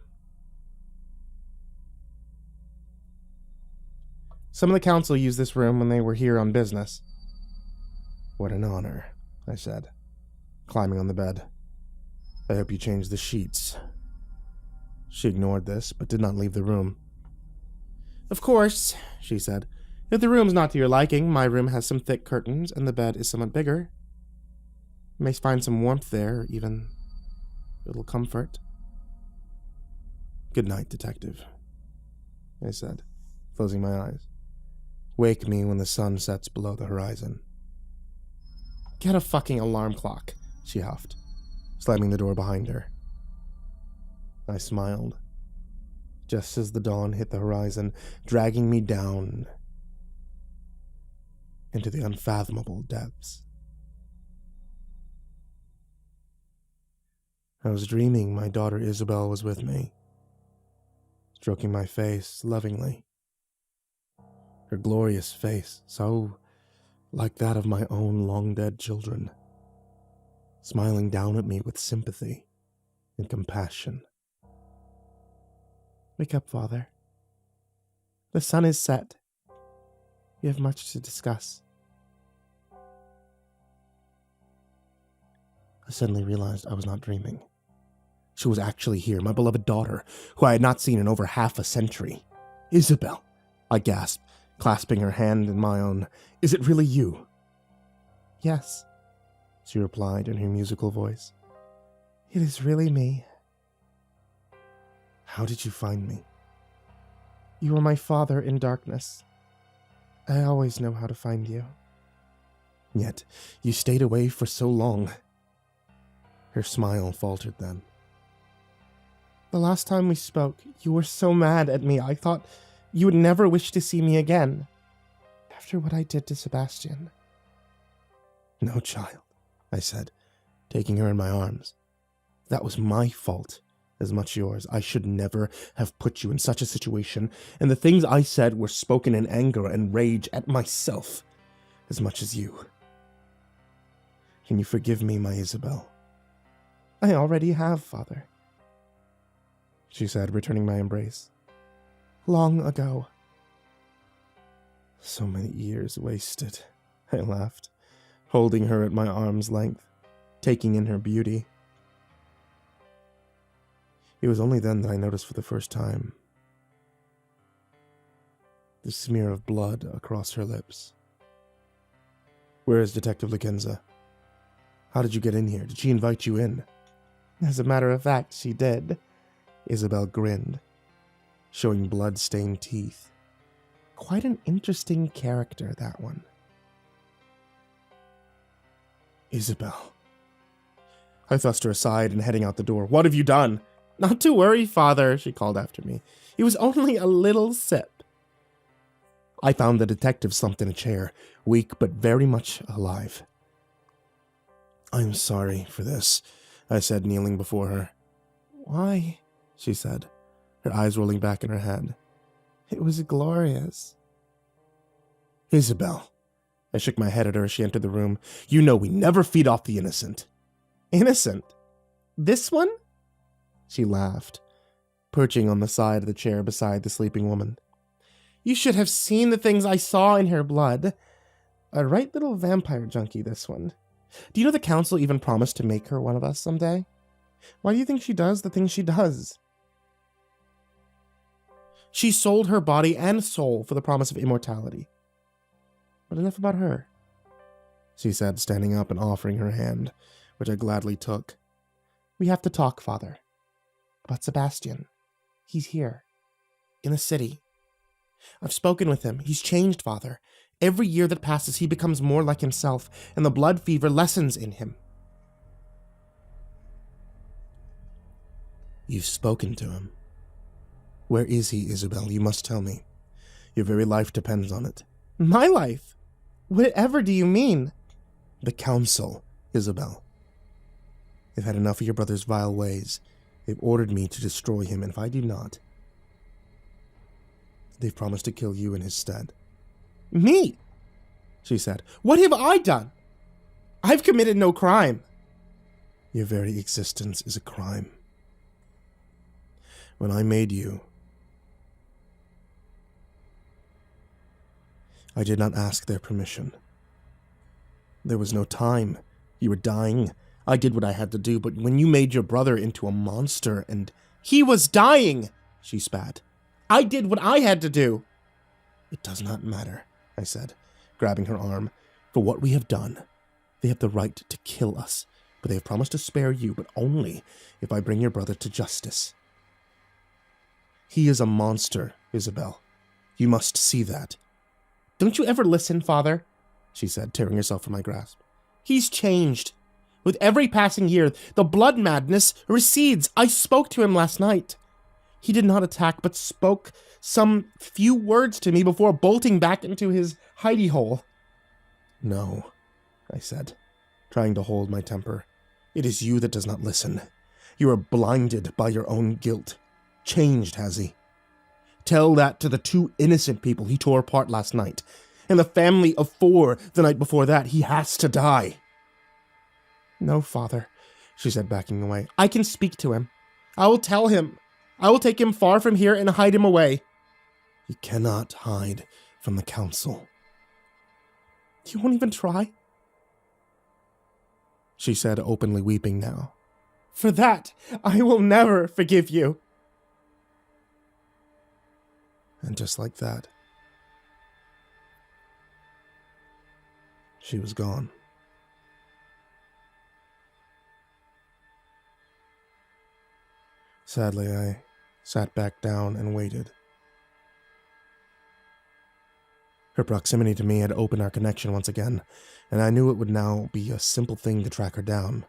[SPEAKER 3] Some of the council used this room when they were here on business. What an honor, I said, climbing on the bed. I hope you changed the sheets. She ignored this, but did not leave the room. Of course, she said. If the room's not to your liking, my room has some thick curtains, and the bed is somewhat bigger. You may find some warmth there, even a little comfort. Good night, detective, I said, closing my eyes. Wake me when the sun sets below the horizon. Get a fucking alarm clock, she huffed, slamming the door behind her. I smiled, just as the dawn hit the horizon, dragging me down into the unfathomable depths. I was dreaming my daughter Isabel was with me, stroking my face lovingly. Her glorious face, so like that of my own long-dead children, smiling down at me with sympathy and compassion. Wake up, Father. The sun is set. We have much to discuss. I suddenly realized I was not dreaming. She was actually here, my beloved daughter, who I had not seen in over half a century. Isabel, I gasped, clasping her hand in my own. Is it really you? Yes, she replied in her musical voice. It is really me. How did you find me? You were my father in darkness. I always know how to find you. Yet, you stayed away for so long. Her smile faltered then. The last time we spoke, you were so mad at me, I thought you would never wish to see me again. After what I did to Sebastian. No, child, I said, taking her in my arms. That was my fault, as much yours. I should never have put you in such a situation, and the things I said were spoken in anger and rage at myself, as much as you. Can you forgive me, my Isabel? I already have, Father, she said, returning my embrace. Long ago. So many years wasted, I laughed, holding her at my arm's length, taking in her beauty. It was only then that I noticed for the first time the smear of blood across her lips. Where is Detective Lakenza? How did you get in here? Did she invite you in? As a matter of fact, she did. Isabel grinned, showing blood-stained teeth. Quite an interesting character, that one. Isabel. I thrust her aside and heading out the door. What have you done? Not to worry, Father, she called after me. It was only a little sip. I found the detective slumped in a chair, weak but very much alive. I'm sorry for this, I said, kneeling before her. Why? She said, her eyes rolling back in her head. It was glorious. Isabel. I shook my head at her as she entered the room. You know we never feed off the innocent. Innocent? This one? She laughed, perching on the side of the chair beside the sleeping woman. You should have seen the things I saw in her blood. A right little vampire junkie, this one. Do you know the council even promised to make her one of us someday? Why do you think she does the things she does? She sold her body and soul for the promise of immortality. But enough about her, she said, standing up and offering her hand, which I gladly took. We have to talk, Father. About Sebastian. He's here. In the city. I've spoken with him. He's changed, Father. Every year that passes, he becomes more like himself, and the blood fever lessens in him. You've spoken to him. Where is he, Isabel? You must tell me. Your very life depends on it. My life? Whatever do you mean? The council, Isabel. They've had enough of your brother's vile ways. They've ordered me to destroy him, and if I do not, they've promised to kill you in his stead. Me? She said. What have I done? I've committed no crime. Your very existence is a crime. When I made you, I did not ask their permission. There was no time. You were dying. I did what I had to do, but when you made your brother into a monster and... He was dying, she spat. I did what I had to do. It does not matter, I said, grabbing her arm. For what we have done, they have the right to kill us, but they have promised to spare you, but only if I bring your brother to justice. He is a monster, Isabel. You must see that. Don't you ever listen, Father? She said, tearing herself from my grasp. He's changed. With every passing year, the blood madness recedes. I spoke to him last night. He did not attack, but spoke some few words to me before bolting back into his hidey hole. No, I said, trying to hold my temper. It is you that does not listen. You are blinded by your own guilt. Changed, has he? Tell that to the 2 innocent people he tore apart last night, and the family of 4 the night before that. He has to die. No, Father, she said, backing away. I can speak to him. I will tell him. I will take him far from here and hide him away. You cannot hide from the council. You won't even try? She said, openly weeping now. For that, I will never forgive you. And just like that, she was gone. Sadly, I sat back down and waited. Her proximity to me had opened our connection once again, and I knew it would now be a simple thing to track her down.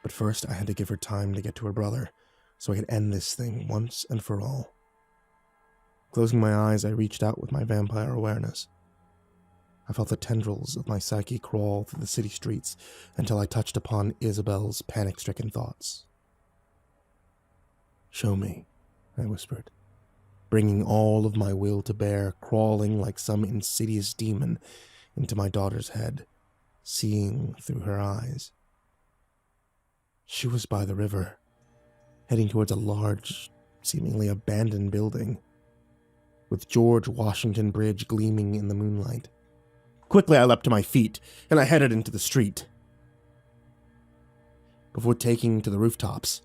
[SPEAKER 3] But first, I had to give her time to get to her brother, so I could end this thing once and for all. Closing my eyes, I reached out with my vampire awareness. I felt the tendrils of my psyche crawl through the city streets until I touched upon Isabel's panic-stricken thoughts. Show me, I whispered, bringing all of my will to bear, crawling like some insidious demon into my daughter's head, seeing through her eyes. She was by the river, heading towards a large, seemingly abandoned building, with George Washington Bridge gleaming in the moonlight. Quickly I leapt to my feet, and I headed into the street. Before taking to the rooftops,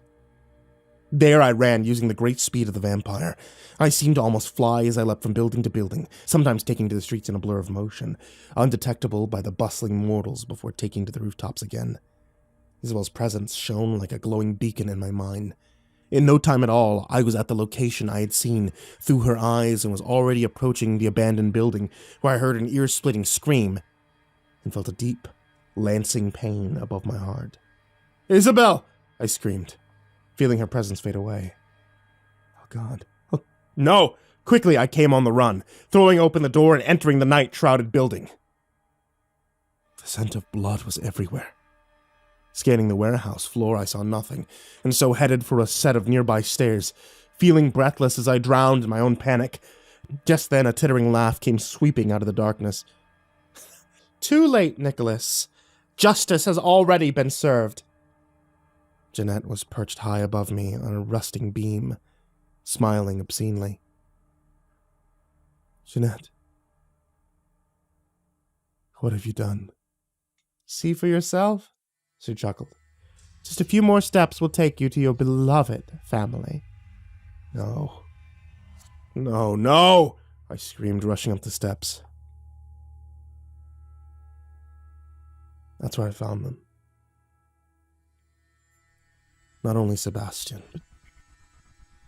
[SPEAKER 3] there I ran, using the great speed of the vampire. I seemed to almost fly as I leapt from building to building, sometimes taking to the streets in a blur of motion, undetectable by the bustling mortals before taking to the rooftops again. Isabel's presence shone like a glowing beacon in my mind. In no time at all, I was at the location I had seen through her eyes and was already approaching the abandoned building, where I heard an ear-splitting scream and felt a deep, lancing pain above my heart. "Isabel!" I screamed, feeling her presence fade away. Oh, God. Oh, no! Quickly, I came on the run, throwing open the door and entering the night-shrouded building. The scent of blood was everywhere. Scanning the warehouse floor, I saw nothing, and so headed for a set of nearby stairs, feeling breathless as I drowned in my own panic. Just then, a tittering laugh came sweeping out of the darkness. Too late, Nicholas. Justice has already been served. Jeanette was perched high above me on a rusting beam, smiling obscenely.
[SPEAKER 1] Jeanette, what have you done? See for yourself, she chuckled. Just a few more steps will take you to your beloved family. No. No, no! I screamed, rushing up the steps. That's where I found them. Not only Sebastian,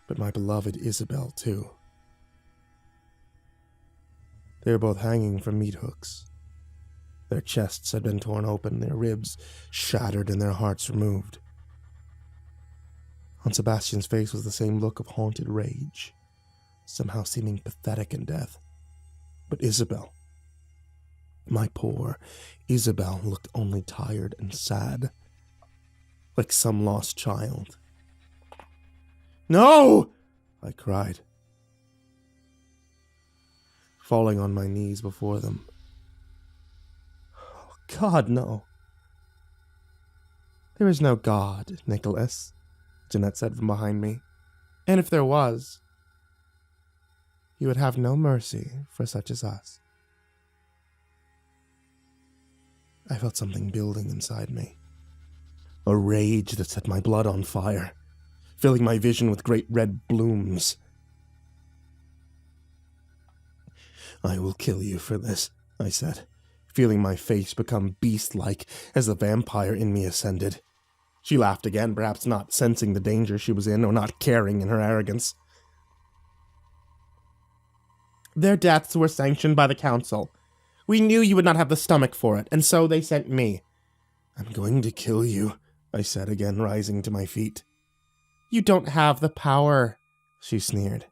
[SPEAKER 1] but my beloved Isabel, too. They were both hanging from meat hooks. Their chests had been torn open, their ribs shattered, and their hearts removed. On Sebastian's face was the same look of haunted rage, somehow seeming pathetic in death. But Isabel, my poor Isabel, looked only tired and sad, like some lost child. No! I cried, falling on my knees before them. Oh, God, no. There is no God, Nicholas, Jeanette said from behind me. And if there was, he would have no mercy for such as us. I felt something building inside me. A rage that set my blood on fire, filling my vision with great red blooms. I will kill you for this, I said, feeling my face become beast-like as the vampire in me ascended. She laughed again, perhaps not sensing the danger she was in or not caring in her arrogance. Their deaths were sanctioned by the council. We knew you would not have the stomach for it, and so they sent me. I'm going to kill you, I said again, rising to my feet. You don't have the power, she sneered.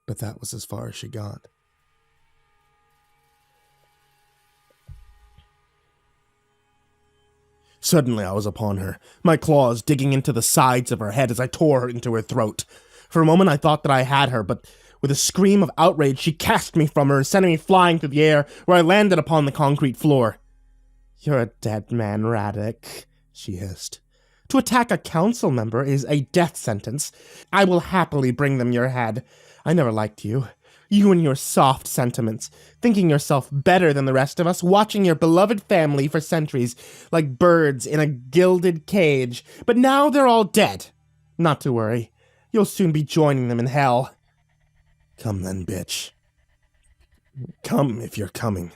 [SPEAKER 1] But that was as far as she got. Suddenly I was upon her, my claws digging into the sides of her head as I tore her into her throat. For a moment I thought that I had her, but with a scream of outrage she cast me from her, sending me flying through the air, where I landed upon the concrete floor. You're a dead man, Radek, she hissed. To attack a council member is a death sentence. I will happily bring them your head. I never liked you. You and your soft sentiments, thinking yourself better than the rest of us, watching your beloved family for centuries, like birds in a gilded cage. But now they're all dead. Not to worry. You'll soon be joining them in hell. Come then, bitch. Come if you're coming.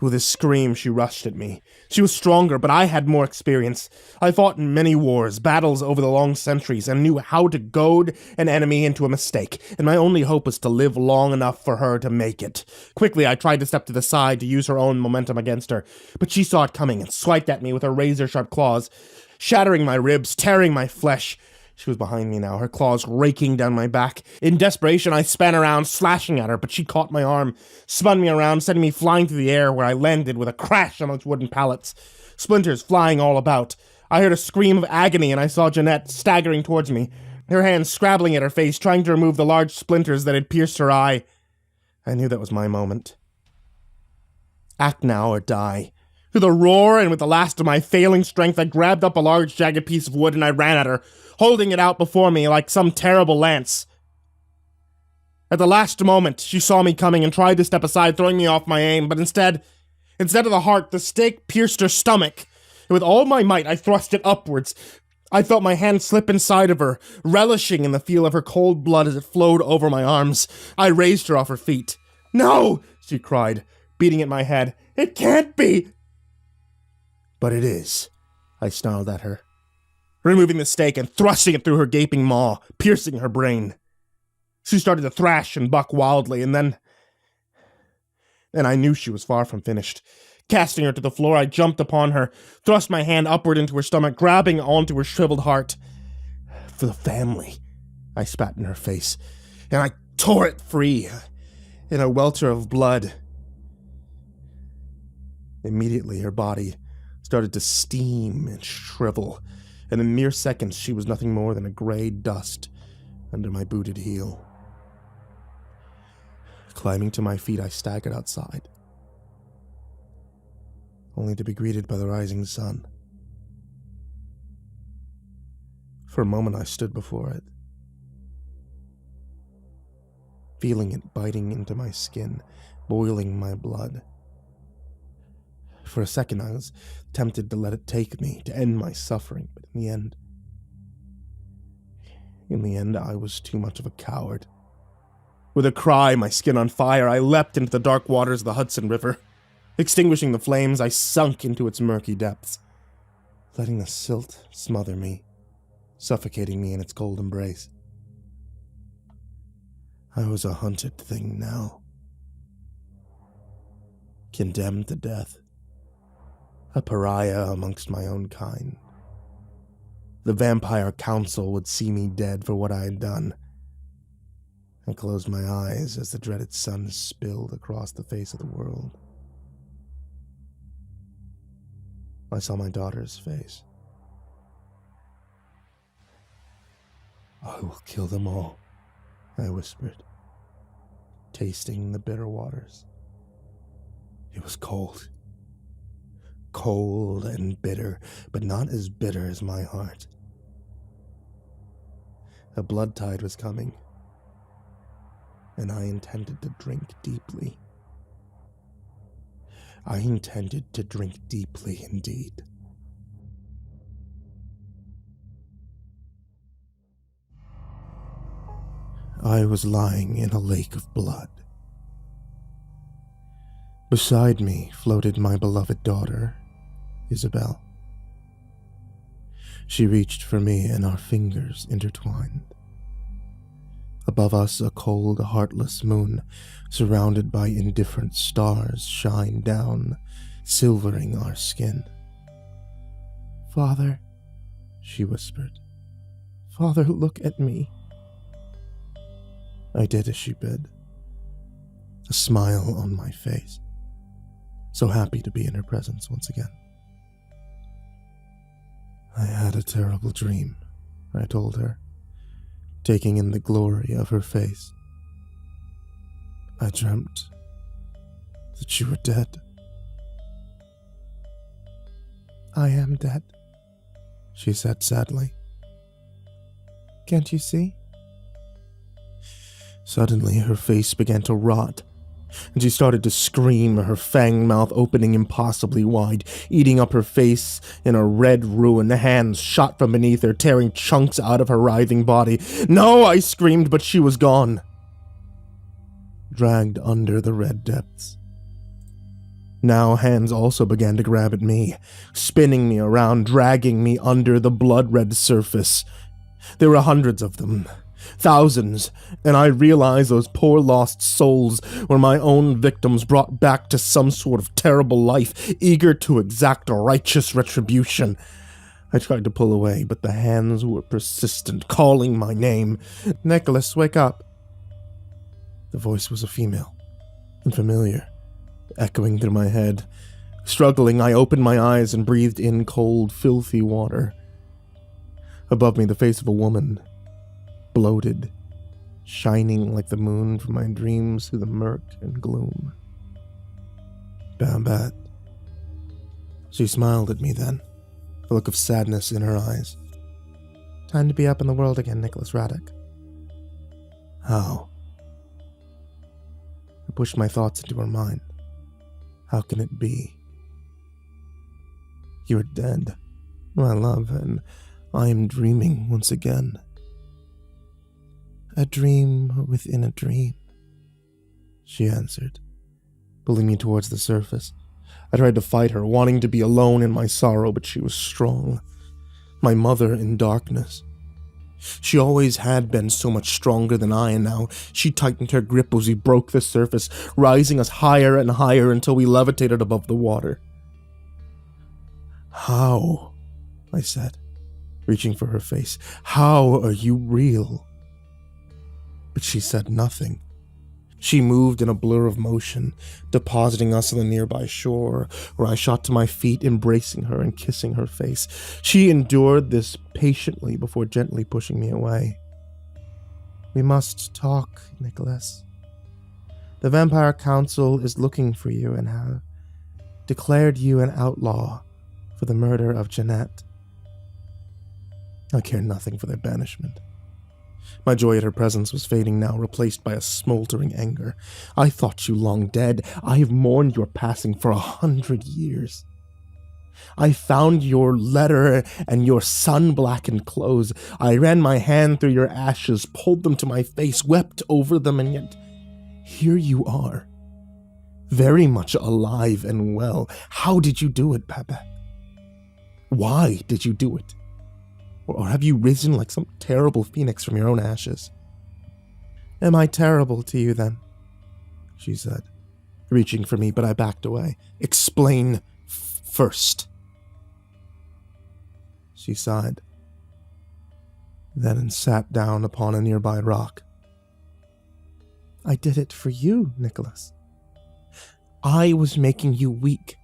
[SPEAKER 1] With a scream, she rushed at me. She was stronger, but I had more experience. I fought in many wars, battles over the long centuries, and knew how to goad an enemy into a mistake, and my only hope was to live long enough for her to make it. Quickly, I tried to step to the side to use her own momentum against her, but she saw it coming and swiped at me with her razor-sharp claws, shattering my ribs, tearing my flesh. She was behind me now, her claws raking down my back. In desperation, I span around, slashing at her, but she caught my arm, spun me around, sending me flying through the air, where I landed with a crash amongst wooden pallets, splinters flying all about. I heard a scream of agony, and I saw Jeanette staggering towards me, her hands scrabbling at her face, trying to remove the large splinters that had pierced her eye. I knew that was my moment. Act now or die. With a roar and with the last of my failing strength, I grabbed up a large jagged piece of wood and I ran at her, holding it out before me like some terrible lance. At the last moment, she saw me coming and tried to step aside, throwing me off my aim, but instead of the heart, the stake pierced her stomach. And with all my might, I thrust it upwards. I felt my hand slip inside of her, relishing in the feel of her cold blood as it flowed over my arms. I raised her off her feet. No, she cried, beating at my head. It can't be. But it is, I snarled at her, removing the stake and thrusting it through her gaping maw, piercing her brain. She started to thrash and buck wildly, and then I knew she was far from finished. Casting her to the floor, I jumped upon her, thrust my hand upward into her stomach, grabbing onto her shriveled heart. For the family, I spat in her face, and I tore it free in a welter of blood. Immediately, her body started to steam and shrivel, and in mere seconds she was nothing more than a gray dust under my booted heel. Climbing to my feet, I staggered outside, only to be greeted by the rising sun. For a moment I stood before it,
[SPEAKER 3] feeling it biting into my skin, boiling my blood. For a second I was tempted to let it take me, to end my suffering, but in the end I was too much of a coward. With a cry, my skin on fire, I leapt into the dark waters of the Hudson River. Extinguishing the flames, I sunk into its murky depths, letting the silt smother me, suffocating me in its cold embrace. I was a hunted thing now, condemned to death, a pariah amongst my own kind. The Vampire Council would see me dead for what I had done. I closed my eyes as the dreaded sun spilled across the face of the world. I saw my daughter's face. "I will kill them all," I whispered, tasting the bitter waters. It was cold. Cold and bitter, but not as bitter as my heart. A blood tide was coming, and I intended to drink deeply. I intended to drink deeply indeed. I was lying in a lake of blood. Beside me floated my beloved daughter, Isabel. She reached for me and our fingers intertwined. Above us, a cold, heartless moon, surrounded by indifferent stars, shined down, silvering our skin. "Father," she whispered. "Father, look at me." I did as she bid, a smile on my face, so happy to be in her presence once again. "I had a terrible dream," I told her, taking in the glory of her face. "I dreamt that you were dead." "I am dead," she said sadly. "Can't you see?" Suddenly her face began to rot, and she started to scream, her fanged mouth opening impossibly wide, eating up her face in a red ruin. Hands shot from beneath her, tearing chunks out of her writhing body. "No!" I screamed, but she was gone, dragged under the red depths. Now hands also began to grab at me, spinning me around, dragging me under the blood-red surface. There were hundreds of them. Thousands, and I realized those poor lost souls were my own victims brought back to some sort of terrible life, eager to exact a righteous retribution. I tried to pull away, but the hands were persistent, calling my name. "Nicholas, wake up." The voice was a female, and familiar, echoing through my head. Struggling, I opened my eyes and breathed in cold, filthy water. Above me, the face of a woman, bloated, shining like the moon from my dreams through the murk and gloom. "Bambat." She smiled at me then, a look of sadness in her eyes. "Time to be up in the world again, Nicholas Raddick." "How?" I pushed my thoughts into her mind. "How can it be? You are dead, my love, and I am dreaming once again." "A dream within a dream," she answered, pulling me towards the surface. I tried to fight her, wanting to be alone in my sorrow, but she was strong. My mother in darkness. She always had been so much stronger than I, and now she tightened her grip as we broke the surface, rising us higher and higher until we levitated above the water. "How?" I said, reaching for her face. "How are you real?" But she said nothing. She moved in a blur of motion, depositing us on the nearby shore, where I shot to my feet, embracing her and kissing her face. She endured this patiently before gently pushing me away. "We must talk, Nicholas. The Vampire Council is looking for you and have declared you an outlaw for the murder of Jeanette." I care nothing for their banishment.
[SPEAKER 1] My joy at her presence was fading now, replaced by a smoldering anger. I thought you long dead. I have mourned your passing for 100 years. I found your letter and your sun-blackened clothes. I ran my hand through your ashes, pulled them to my face, wept over them, and yet here you are, very much alive and well. How did you do it, Bebe? Why did you do it? Or have you risen like some terrible phoenix from your own ashes? Am I terrible to you, then? She said, reaching for me, but I backed away. Explain first. She sighed, then sat down upon a nearby rock. I did it for you, Nicholas. I was making you weak.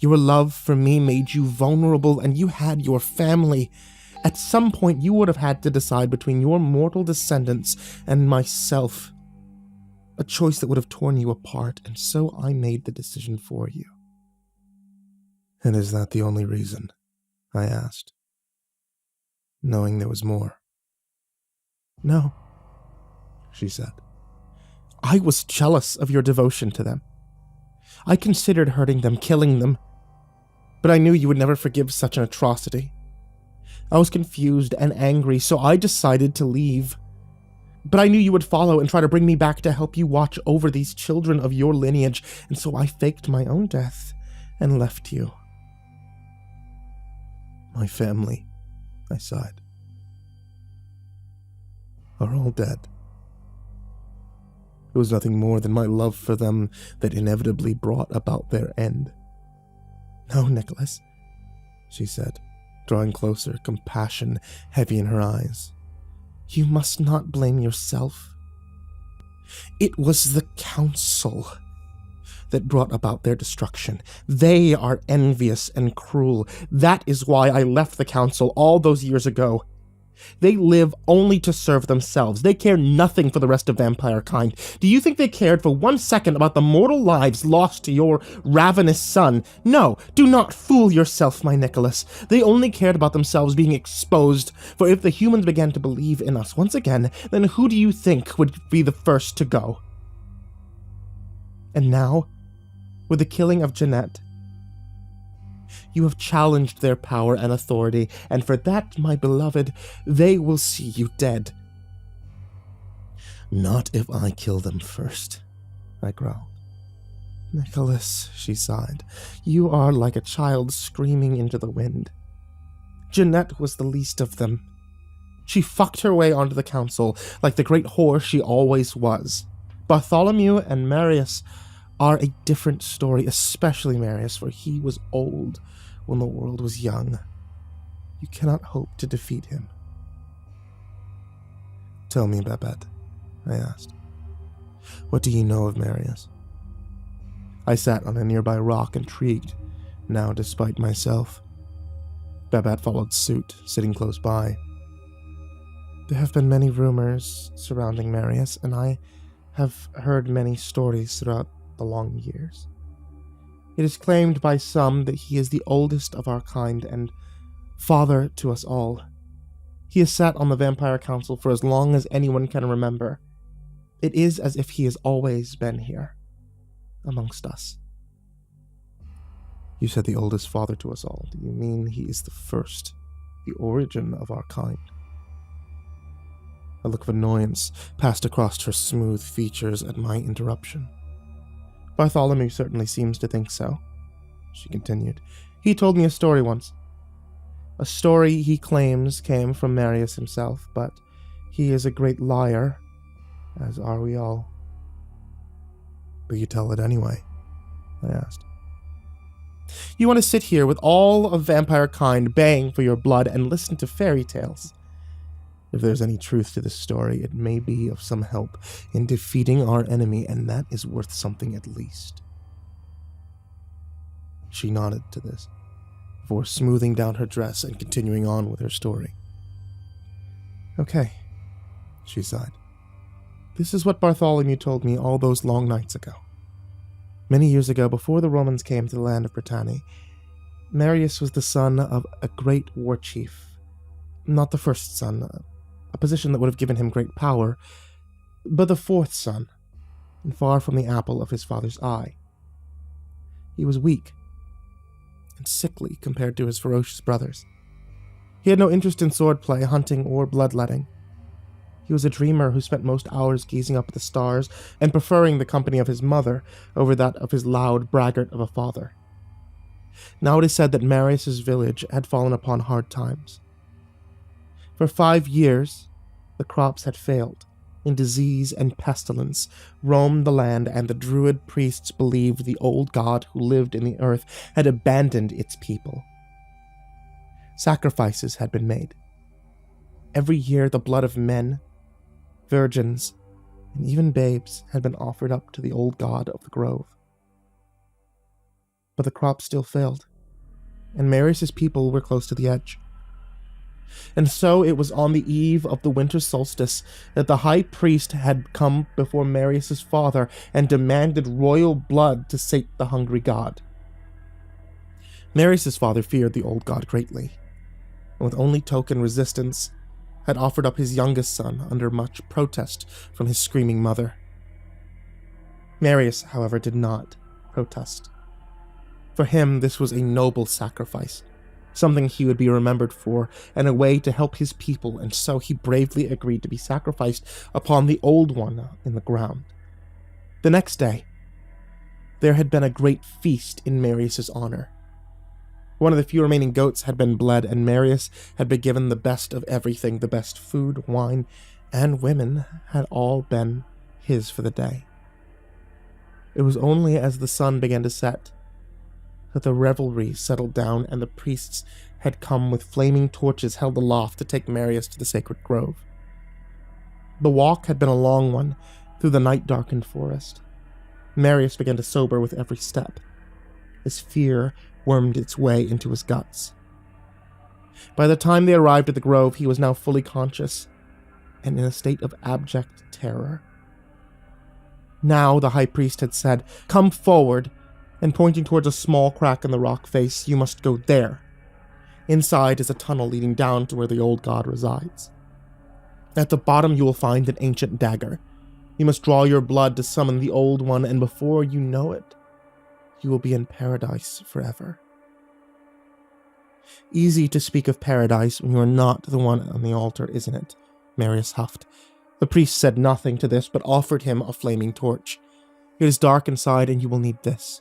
[SPEAKER 1] Your love for me made you vulnerable, and you had your family. At some point, you would have had to decide between your mortal descendants and myself. A choice that would have torn you apart, and so I made the decision for you. And is that the only reason? I asked, knowing there was more. No, she said. I was jealous of your devotion to them. I considered hurting them, killing them, but I knew you would never forgive such an atrocity. I was confused and angry, so I decided to leave. But I knew you would follow and try to bring me back to help you watch over these children of your lineage, and so I faked my own death and left you. My family, I sighed, are all dead. It was nothing more than my love for them that inevitably brought about their end. No, Nicholas, she said, drawing closer, compassion heavy in her eyes. You must not blame yourself. It was the council that brought about their destruction. They are envious and cruel. That is why I left the council all those years ago. They live only to serve themselves. They care nothing for the rest of vampire kind. Do you think they cared for 1 second about the mortal lives lost to your ravenous son? No, do not fool yourself, my Nicholas. They only cared about themselves being exposed, for if the humans began to believe in us once again, then who do you think would be the first to go? And now, with the killing of Jeanette, you have challenged their power and authority, and for that, my beloved, they will see you dead. Not if I kill them first, I growled. Nicholas, she sighed, you are like a child screaming into the wind. Jeanette was the least of them. She fucked her way onto the council, like the great whore she always was. Bartholomew and Marius are a different story, especially Marius, for he was old when the world was young. You cannot hope to defeat him. Tell me, Babette, I asked. What do you know of Marius? I sat on a nearby rock, intrigued, now despite myself. Babette followed suit, sitting close by. There have been many rumors surrounding Marius, and I have heard many stories throughout the long years. It is claimed by some that he is the oldest of our kind and father to us all. He has sat on the Vampire Council for as long as anyone can remember. It is as if he has always been here, amongst us. You said the oldest father to us all. Do you mean he is the first, the origin of our kind? A look of annoyance passed across her smooth features at my interruption. Bartholomew certainly seems to think so, she continued. He told me a story once. A story he claims came from Marius himself, but he is a great liar, as are we all. But you tell it anyway, I asked. You want to sit here with all of vampire kind baying for your blood and listen to fairy tales. If there's any truth to this story, it may be of some help in defeating our enemy, and that is worth something at least. She nodded to this, before smoothing down her dress and continuing on with her story. Okay, she sighed. This is what Bartholomew told me all those long nights ago. Many years ago, before the Romans came to the land of Brittany, Marius was the son of a great war chief. Not the first son,
[SPEAKER 3] a position that would have given him great power, but the fourth son, and far from the apple of his father's eye. He was weak and sickly compared to his ferocious brothers. He had no interest in swordplay, hunting, or bloodletting. He was a dreamer who spent most hours gazing up at the stars and preferring the company of his mother over that of his loud braggart of a father. Now it is said that Marius's village had fallen upon hard times. For 5 years, the crops had failed, and disease and pestilence roamed the land, and the druid priests believed the old god who lived in the earth had abandoned its people. Sacrifices had been made. Every year the blood of men, virgins, and even babes had been offered up to the old god of the grove. But the crops still failed, and Marius's people were close to the edge. And so it was on the eve of the winter solstice that the high priest had come before Marius's father and demanded royal blood to sate the hungry god. Marius's father feared the old god greatly, and with only token resistance, had offered up his youngest son under much protest from his screaming mother. Marius, however, did not protest. For him, this was a noble sacrifice, something he would be remembered for, and a way to help his people, and so he bravely agreed to be sacrificed upon the old one in the ground. The next day, there had been a great feast in Marius's honor. One of the few remaining goats had been bled, and Marius had been given the best of everything. The best food, wine, and women had all been his for the day. It was only as the sun began to set that the revelry settled down, and the priests had come with flaming torches held aloft to take Marius to the sacred grove. The walk had been a long one through the night-darkened forest. Marius began to sober with every step. His fear wormed its way into his guts. By the time they arrived at the grove, he was now fully conscious and in a state of abject terror. Now the high priest had said, "Come forward," and pointing towards a small crack in the rock face, "You must go there. Inside is a tunnel leading down to where the old god resides. At the bottom you will find an ancient dagger. You must draw your blood to summon the old one, and before you know it, you will be in paradise forever." Easy to speak of paradise when you are not the one on the altar, isn't it? Marius huffed. The priest said nothing to this, but offered him a flaming torch. "It is dark inside, and you will need this."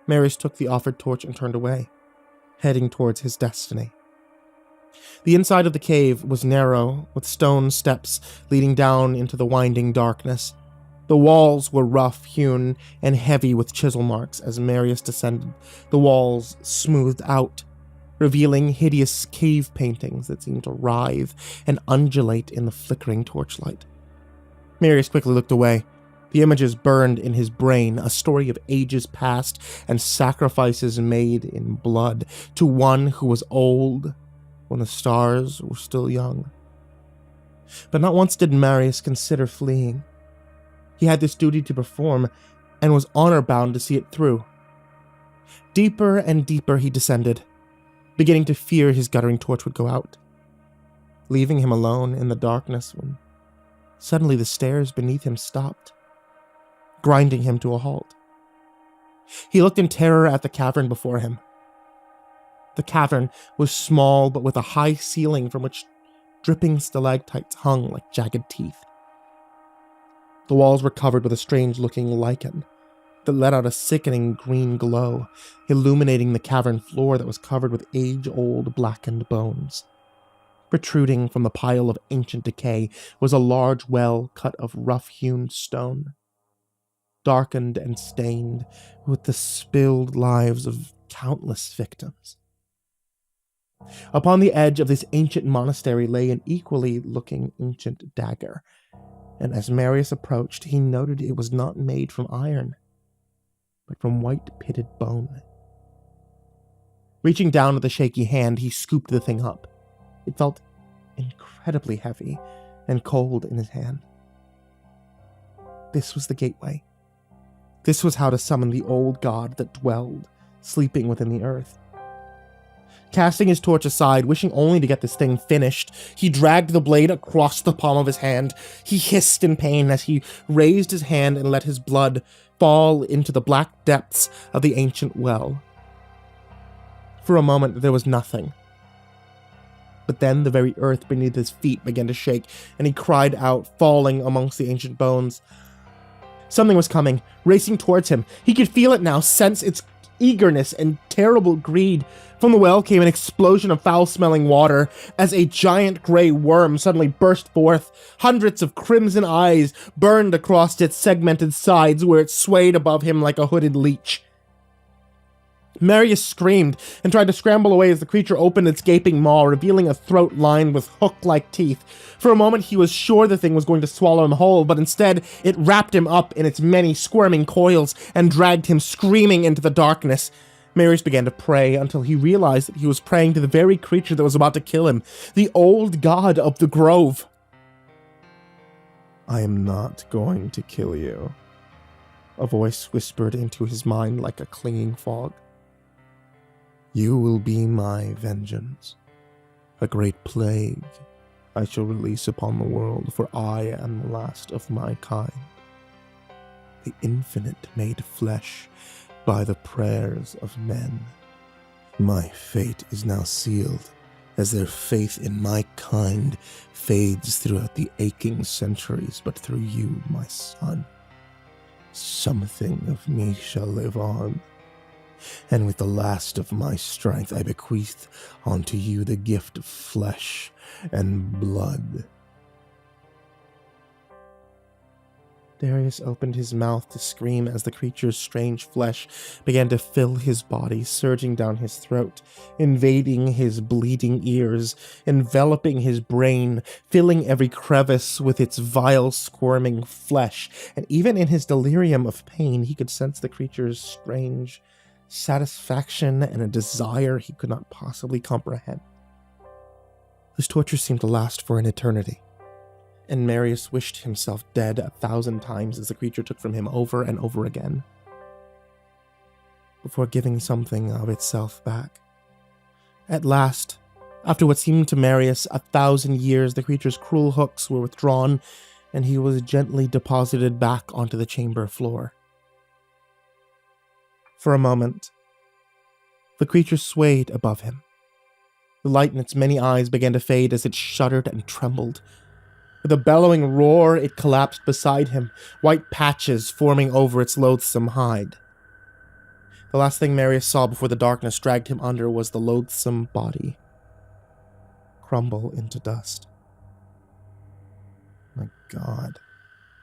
[SPEAKER 3] Marius took the offered torch and turned away, heading towards his destiny. The inside of the cave was narrow, with stone steps leading down into the winding darkness. The walls were rough-hewn and heavy with chisel marks. As Marius descended, the walls smoothed out, revealing hideous cave paintings that seemed to writhe and undulate in the flickering torchlight. Marius quickly looked away. The images burned in his brain, a story of ages past and sacrifices made in blood to one who was old when the stars were still young. But not once did Marius consider fleeing. He had this duty to perform and was honor-bound to see it through. Deeper and deeper he descended, beginning to fear his guttering torch would go out, leaving him alone in the darkness when suddenly the stairs beneath him stopped, grinding him to a halt. He looked in terror at the cavern before him. The cavern was small, but with a high ceiling from which dripping stalactites hung like jagged teeth. The walls were covered with a strange-looking lichen that let out a sickening green glow, illuminating the cavern floor that was covered with age-old blackened bones. Protruding from the pile of ancient decay was a large well cut of rough-hewn stone, darkened and stained with the spilled lives of countless victims. Upon the edge of this ancient monastery lay an equally looking ancient dagger, and as Marius approached, he noted it was not made from iron, but from white-pitted bone. Reaching down with a shaky hand, he scooped the thing up. It felt incredibly heavy and cold in his hand. This was the gateway. This was how to summon the old god that dwelled, sleeping within the earth. Casting his torch aside, wishing only to get this thing finished, he dragged the blade across the palm of his hand. He hissed in pain as he raised his hand and let his blood fall into the black depths of the ancient well. For a moment, there was nothing. But then the very earth beneath his feet began to shake, and he cried out, falling amongst the ancient bones. Something was coming, racing towards him. He could feel it now, sense its eagerness and terrible greed. From the well came an explosion of foul-smelling water as a giant gray worm suddenly burst forth. Hundreds of crimson eyes burned across its segmented sides where it swayed above him like a hooded leech. Marius screamed and tried to scramble away as the creature opened its gaping maw, revealing a throat lined with hook-like teeth. For a moment, he was sure the thing was going to swallow him whole, but instead, it wrapped him up in its many squirming coils and dragged him screaming into the darkness. Marius began to pray until he realized that he was praying to the very creature that was about to kill him, the old god of the grove. "I am not going to kill you," a voice whispered into his mind like a clinging fog. "You will be my vengeance, a great plague I shall release upon the world, for I am the last of my kind. The infinite made flesh by the prayers of men. My fate is now sealed, as their faith in my kind fades throughout the aching centuries, but through you, my son, something of me shall live on. And with the last of my strength, I bequeath unto you the gift of flesh and blood." Darius opened his mouth to scream as the creature's strange flesh began to fill his body, surging down his throat, invading his bleeding ears, enveloping his brain, filling every crevice with its vile, squirming flesh. And even in his delirium of pain, he could sense the creature's strange satisfaction and a desire he could not possibly comprehend. This torture seemed to last for an eternity, and Marius wished himself dead 1,000 times as the creature took from him over and over again, before giving something of itself back. At last, after what seemed to Marius 1,000 years, the creature's cruel hooks were withdrawn, and he was gently deposited back onto the chamber floor. For a moment, the creature swayed above him. The light in its many eyes began to fade as it shuddered and trembled. With a bellowing roar, it collapsed beside him, white patches forming over its loathsome hide. The last thing Marius saw before the darkness dragged him under was the loathsome body crumble into dust. "My God,"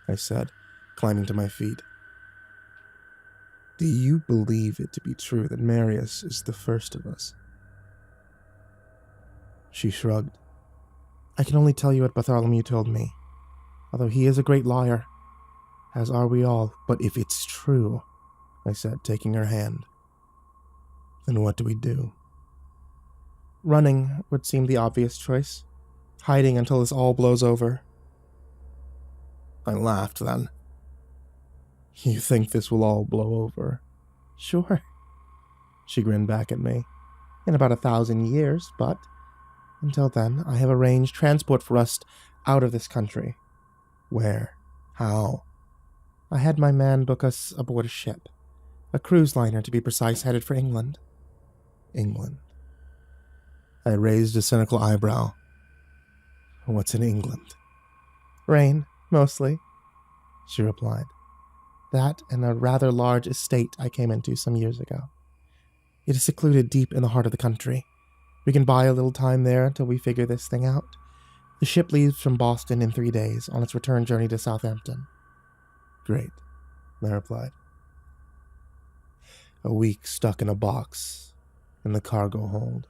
[SPEAKER 3] I said, climbing to my feet. "Do you believe it to be true that Marius is the first of us?" She shrugged. "I can only tell you what Bartholomew told me, although he is a great liar, as are we all. But if it's true," I said, taking her hand, "then what do we do?" "Running would seem the obvious choice. Hiding until this all blows over." I laughed then. "You think this will all blow over?" "Sure." She grinned back at me. "In about 1,000 years, but until then, I have arranged transport for us out of this country." "Where? How?" "I had my man book us aboard a ship. A cruise liner, to be precise, headed for England." "England?" I raised a cynical eyebrow. "What's in England?" "Rain, mostly," she replied. "That and a rather large estate I came into some years ago. It is secluded deep in the heart of the country. We can buy a little time there until we figure this thing out. The ship leaves from Boston in 3 days on its return journey to Southampton." "Great," I replied. "A week stuck in a box in the cargo hold."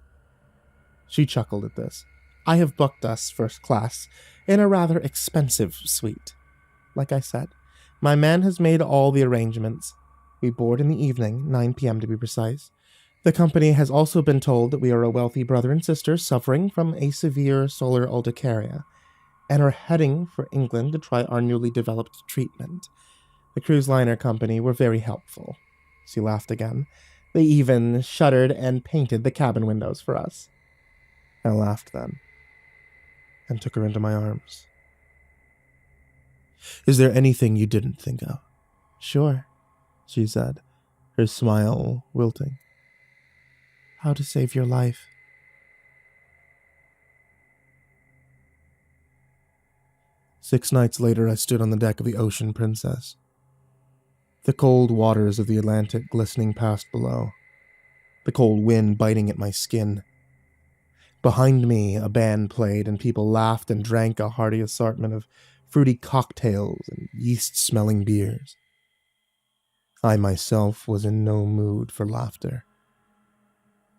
[SPEAKER 3] She chuckled at this. "I have booked us first class in a rather expensive suite. Like I said, my man has made all the arrangements. We board in the evening, 9 p.m. to be precise. The company has also been told that we are a wealthy brother and sister suffering from a severe solar urticaria, and are heading for England to try our newly developed treatment. The cruise liner company were very helpful." She laughed again. They even shuttered and painted the cabin windows for us. I laughed then and took her into my arms.
[SPEAKER 1] Is there anything you didn't think of?
[SPEAKER 3] Sure, she said, her smile wilting. How to save your life.
[SPEAKER 1] Six nights later, I stood on the deck of the Ocean Princess. The cold waters of the Atlantic glistening past below. The cold wind biting at my skin. Behind me, a band played, and people laughed and drank a hearty assortment of fruity cocktails and yeast-smelling beers. I myself was in no mood for laughter.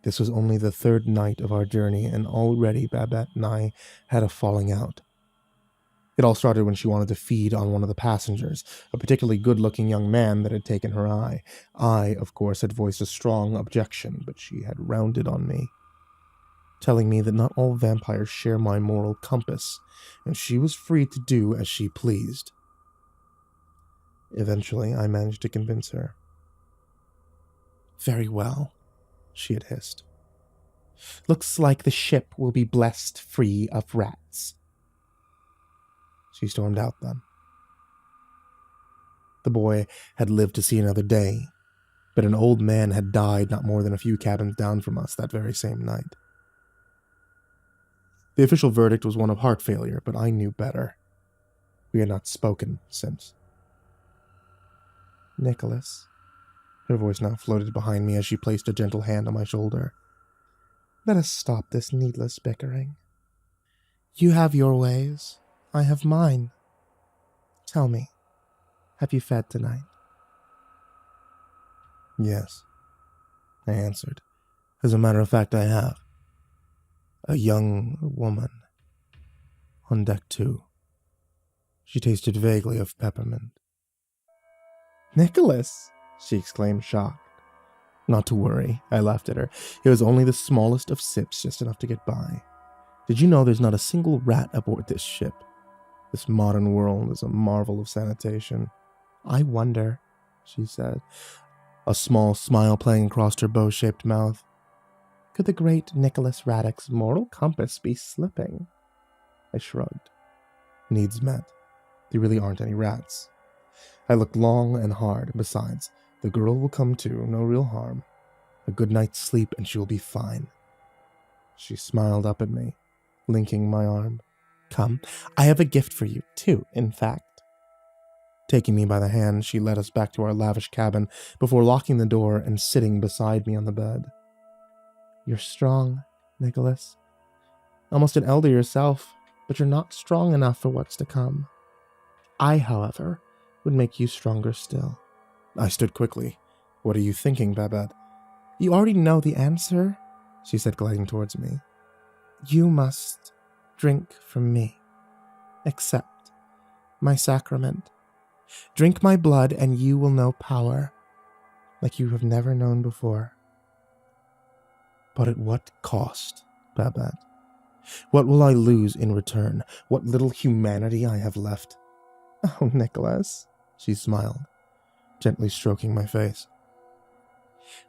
[SPEAKER 1] This was only the third night of our journey, and already Babette and I had a falling out. It all started when she wanted to feed on one of the passengers, a particularly good-looking young man that had taken her eye. I, of course, had voiced a strong objection, but she had rounded on me, telling me that not all vampires share my moral compass, and she was free to do as she pleased. Eventually, I managed to convince her. "Very well," she had hissed. "Looks like the ship will be blessed free of rats." She stormed out then. The boy had lived to see another day, but an old man had died not more than a few cabins down from us that very same night. The official verdict was one of heart failure, but I knew better. We had not spoken since. "Nicholas," her voice now floated behind me as she placed a gentle hand on my shoulder. "Let us stop this needless bickering. You have your ways. I have mine. Tell me, have you fed tonight?" "Yes," I answered. "As a matter of fact, I have. A young woman on deck 2. She tasted vaguely of peppermint." "Nicholas!" she exclaimed, shocked. "Not to worry," I laughed at her. "It was only the smallest of sips, just enough to get by. Did you know there's not a single rat aboard this ship? This modern world is a marvel of sanitation." "I wonder," she said, a small smile playing across her bow-shaped mouth. "Could the great Nicholas Raddick's moral compass be slipping?" I shrugged. "Needs met. There really aren't any rats." I looked long and hard. Besides, the girl will come to, no real harm. A good night's sleep and she will be fine. She smiled up at me, linking my arm. "Come, I have a gift for you, too, in fact." Taking me by the hand, she led us back to our lavish cabin before locking the door and sitting beside me on the bed. "You're strong, Nicholas. Almost an elder yourself, but you're not strong enough for what's to come. I, however, would make you stronger still." I stood quickly. "What are you thinking, Babette?" "You already know the answer," she said, gliding towards me. "You must drink from me. Accept my sacrament. Drink my blood and you will know power like you have never known before." "But at what cost, Babette? What will I lose in return? What little humanity I have left?" "Oh, Nicholas," she smiled, gently stroking my face.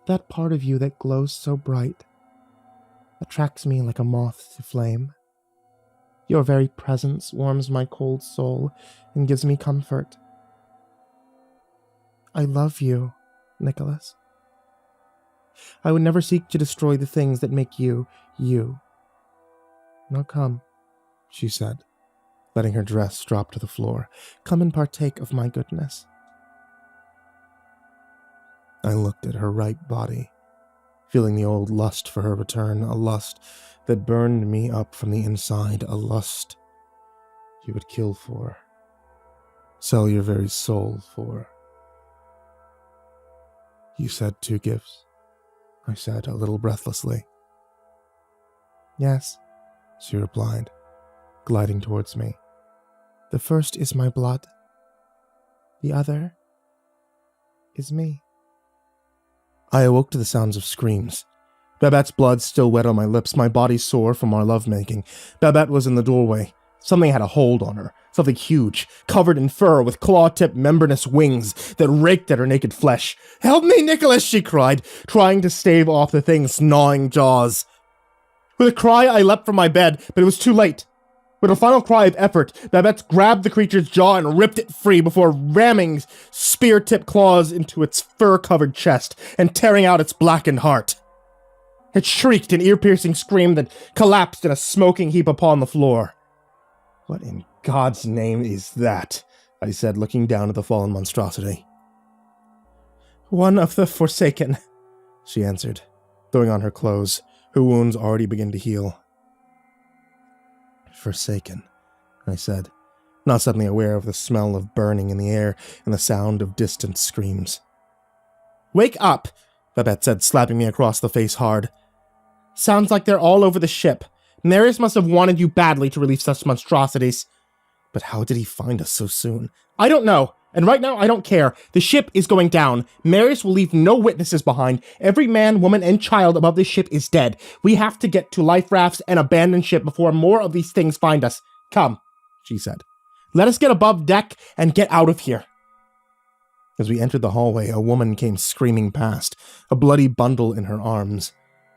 [SPEAKER 1] "That part of you that glows so bright attracts me like a moth to flame. Your very presence warms my cold soul and gives me comfort. I love you, Nicholas. I would never seek to destroy the things that make you, you. Now come," she said, letting her dress drop to the floor. "Come and partake of my goodness." I looked at her ripe body, feeling the old lust for her return, a lust that burned me up from the inside, a lust you would kill for, sell your very soul for. "You said 2 gifts?" I said, a little breathlessly. "Yes," she replied, gliding towards me. "The first is my blood. The other is me." I awoke to the sounds of screams. Babette's blood still wet on my lips, my body sore from our lovemaking. Babette was in the doorway,
[SPEAKER 3] Something had a hold on her. Something huge, covered in fur with claw-tipped membranous wings that raked at her naked flesh. "Help me, Nicholas!" she cried, trying to stave off the thing's gnawing jaws. With a cry, I leapt from my bed, but it was too late. With a final cry of effort, Babette grabbed the creature's jaw and ripped it free before ramming spear-tipped claws into its fur-covered chest and tearing out its blackened heart. It shrieked an ear-piercing scream that collapsed in a smoking heap upon the floor. "What in God's name is that?" I said, looking down at the fallen monstrosity. "One of the Forsaken," she answered, throwing on her clothes. Her wounds already began to heal. "Forsaken," I said, not suddenly aware of the smell of burning in the air and the sound of distant screams. "Wake up," Babette said, slapping me across the face hard. "Sounds like they're all over the ship. Marius must have wanted you badly to release such monstrosities." "But how did he find us so soon?" "I don't know. And right now, I don't care. The ship is going down. Marius will leave no witnesses behind. Every man, woman, and child above this ship is dead. We have to get to life rafts and abandon ship before more of these things find us. Come," she said. "Let us get above deck and get out of here." As we entered the hallway, a woman came screaming past, a bloody bundle in her arms.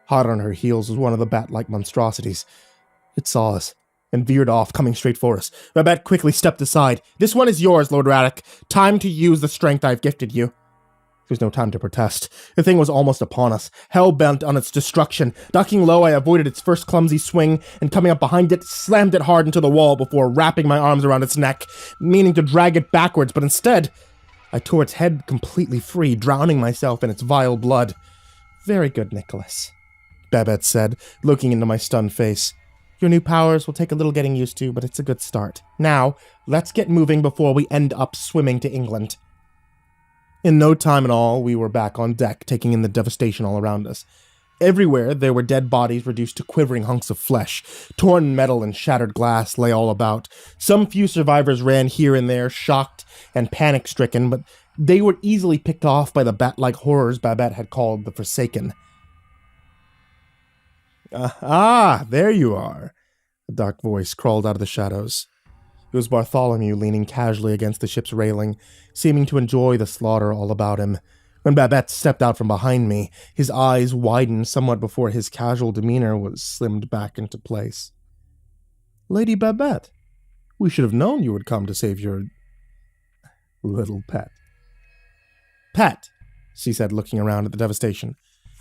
[SPEAKER 3] Hot on her heels was one of the bat-like monstrosities. It saw us and veered off, coming straight for us. Babette quickly stepped aside. "This one is yours, Lord Radek. Time to use the strength I've gifted you." There was no time to protest. The thing was almost upon us, hell-bent on its destruction. Ducking low, I avoided its first clumsy swing, and coming up behind it, slammed it hard into the wall before wrapping my arms around its neck, meaning to drag it backwards, but instead, I tore its head completely free, drowning myself in its vile blood. "Very good, Nicholas," Babette said, looking into my stunned face. "Your new powers will take a little getting used to, but it's a good start. Now, let's get moving before we end up swimming to England." In no time at all, we were back on deck, taking in the devastation all around us. Everywhere, there were dead bodies reduced to quivering hunks of flesh. Torn metal and shattered glass lay all about. Some few survivors ran here and there, shocked and panic-stricken, but they were easily picked off by the bat-like horrors Babette had called the Forsaken. There you are." A dark voice crawled out of the shadows. It was Bartholomew leaning casually against the ship's railing, seeming to enjoy the slaughter all about him. When Babette stepped out from behind me, his eyes widened somewhat before his casual demeanor was slimmed back into place. "Lady Babette, we should have known you would come to save your little pet." "Pet," she said, looking around at the devastation.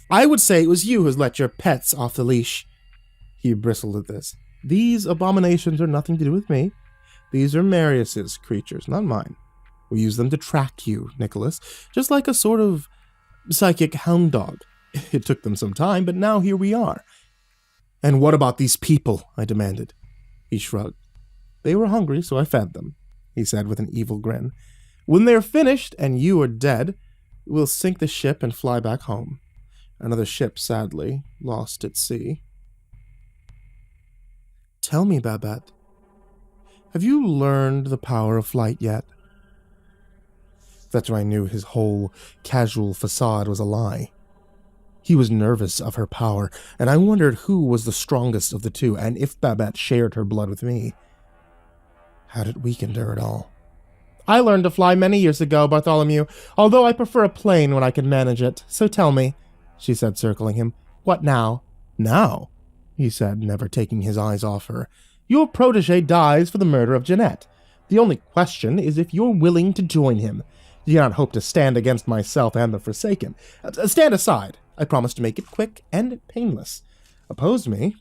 [SPEAKER 3] "I would say it was you who's let your pets off the leash." He bristled at this. "These abominations are nothing to do with me. These are Marius's creatures, not mine. We use them to track you, Nicholas, just like a sort of psychic hound dog. It took them some time, but now here we are." "And what about these people?" I demanded. He shrugged. "They were hungry, so I fed them," he said with an evil grin. "When they're finished and you are dead, we'll sink the ship and fly back home. Another ship, sadly, lost at sea." "Tell me, Babette, have you learned the power of flight yet?" That's when I knew his whole casual facade was a lie. He was nervous of her power, and I wondered who was the strongest of the two, and if Babette shared her blood with me. Had it weakened her at all? "I learned to fly many years ago, Bartholomew, although I prefer a plane when I can manage it. So tell me," she said, circling him. "What now?" "Now?" he said, never taking his eyes off her. "Your protege dies for the murder of Jeanette. The only question is if you're willing to join him. You cannot hope to stand against myself and the Forsaken. Stand aside. I promise to make it quick and painless. Oppose me,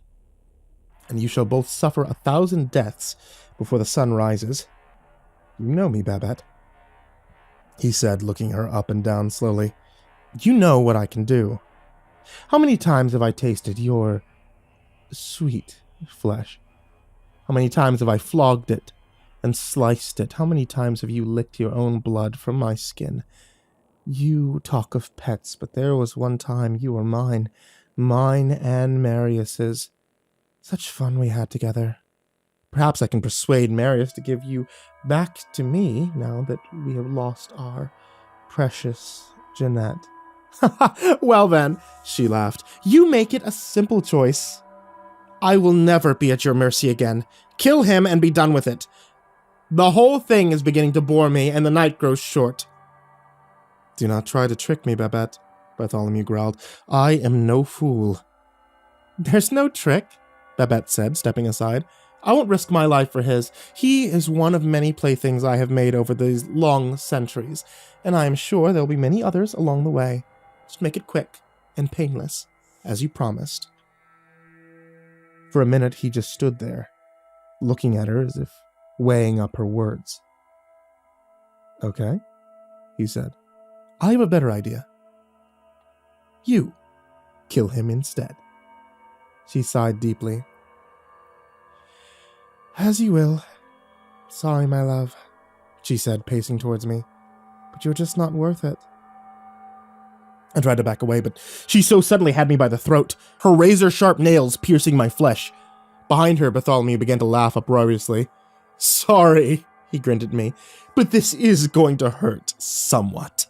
[SPEAKER 3] and you shall both suffer 1,000 deaths before the sun rises. You know me, Babette," he said, looking her up and down slowly. "You know what I can do. How many times have I tasted your sweet flesh? How many times have I flogged it and sliced it? How many times have you licked your own blood from my skin? You talk of pets, but there was one time you were mine and Marius's. Such fun we had together. Perhaps I can persuade Marius to give you back to me now that we have lost our precious Jeanette." "Well then," she laughed, "you make it a simple choice."
[SPEAKER 1] I will never be at your mercy again. Kill him and be done with it. The whole thing is beginning to bore me, and the night grows short. Do not try to trick me, Babette, Bartholomew growled. I am no fool. There's no trick, Babette said, stepping aside. I won't risk my life for his. He is one of many playthings I have made over these long centuries, and I am sure there will be many others along the way. Just make it quick and painless, as you promised. For a minute, he just stood there, looking at her as if weighing up her words. Okay, he said. I have a better idea. You kill him instead. She sighed deeply. As you will. Sorry, my love, she said, pacing towards me. But you're just not worth it. I tried to back away, but she so suddenly had me by the throat, her razor-sharp nails piercing my flesh. Behind her, Bartholomew began to laugh uproariously. Sorry, he grinned at me, but this is going to hurt somewhat.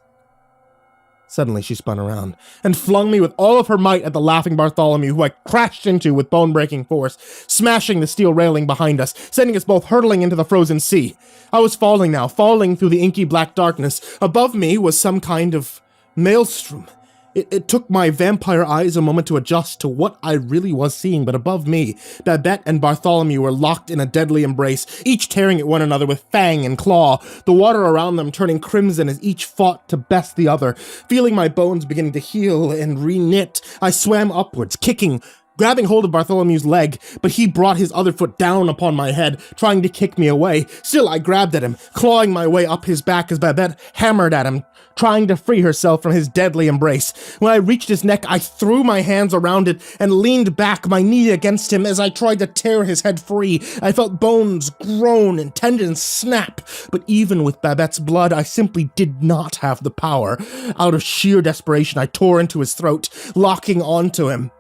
[SPEAKER 1] Suddenly she spun around and flung me with all of her might at the laughing Bartholomew, who I crashed into with bone-breaking force, smashing the steel railing behind us, sending us both hurtling into the frozen sea. I was falling now, falling through the inky black darkness. Above me was some kind of maelstrom. It took my vampire eyes a moment to adjust to what I really was seeing, but above me, Babette and Bartholomew were locked in a deadly embrace, each tearing at one another with fang and claw, the water around them turning crimson as each fought to best the other. Feeling my bones beginning to heal and re-knit, I swam upwards, kicking, grabbing hold of Bartholomew's leg, but he brought his other foot down upon my head, trying to kick me away. Still, I grabbed at him, clawing my way up his back as Babette hammered at him, trying to free herself from his deadly embrace. When I reached his neck, I threw my hands around it and leaned back, my knee against him as I tried to tear his head free. I felt bones groan and tendons snap, but even with Babette's blood, I simply did not have the power. Out of sheer desperation, I tore into his throat, locking onto him.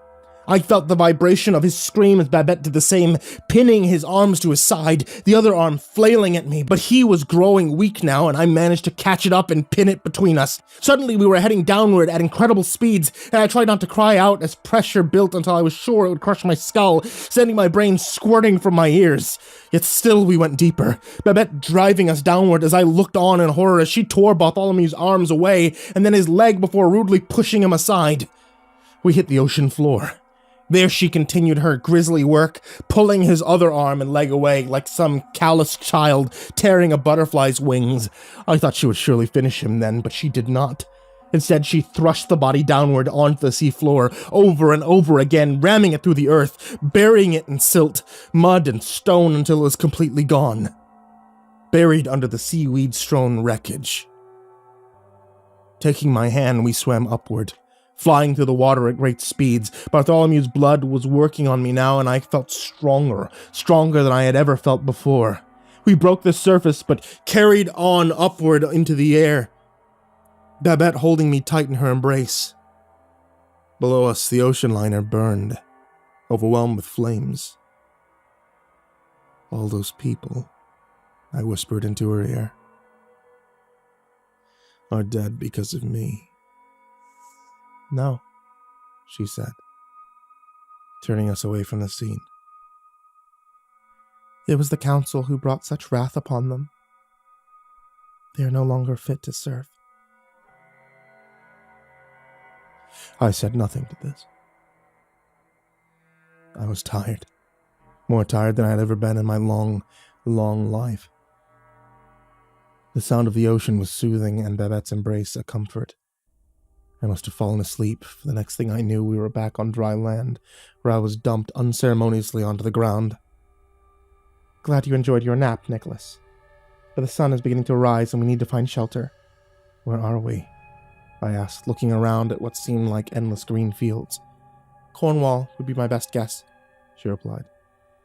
[SPEAKER 1] I felt the vibration of his scream as Babette did the same, pinning his arms to his side, the other arm flailing at me, but he was growing weak now, and I managed to catch it up and pin it between us. Suddenly, we were heading downward at incredible speeds, and I tried not to cry out as pressure built until I was sure it would crush my skull, sending my brain squirting from my ears. Yet still we went deeper, Babette driving us downward as I looked on in horror as she tore Bartholomew's arms away, and then his leg before rudely pushing him aside. We hit the ocean floor. There she continued her grisly work, pulling his other arm and leg away like some callous child tearing a butterfly's wings. I thought she would surely finish him then, but she did not. Instead, she thrust the body downward onto the seafloor, over and over again, ramming it through the earth, burying it in silt, mud, and stone until it was completely gone. Buried under the seaweed-strewn wreckage. Taking my hand, we swam upward, flying through the water at great speeds. Bartholomew's blood was working on me now, and I felt stronger than I had ever felt before. We broke the surface, but carried on upward into the air, Babette holding me tight in her embrace. Below us, the ocean liner burned, overwhelmed with flames. All those people, I whispered into her ear, are dead because of me. No, she said, turning us away from the scene. It was the council who brought such wrath upon them. They are no longer fit to serve. I said nothing to this. I was tired, more tired than I had ever been in my long, long life. The sound of the ocean was soothing, and Babette's embrace a comfort. I must have fallen asleep, for the next thing I knew we were back on dry land, where I was dumped unceremoniously onto the ground. Glad you enjoyed your nap, Nicholas. But the sun is beginning to rise and we need to find shelter. Where are we? I asked, looking around at what seemed like endless green fields. Cornwall would be my best guess, she replied.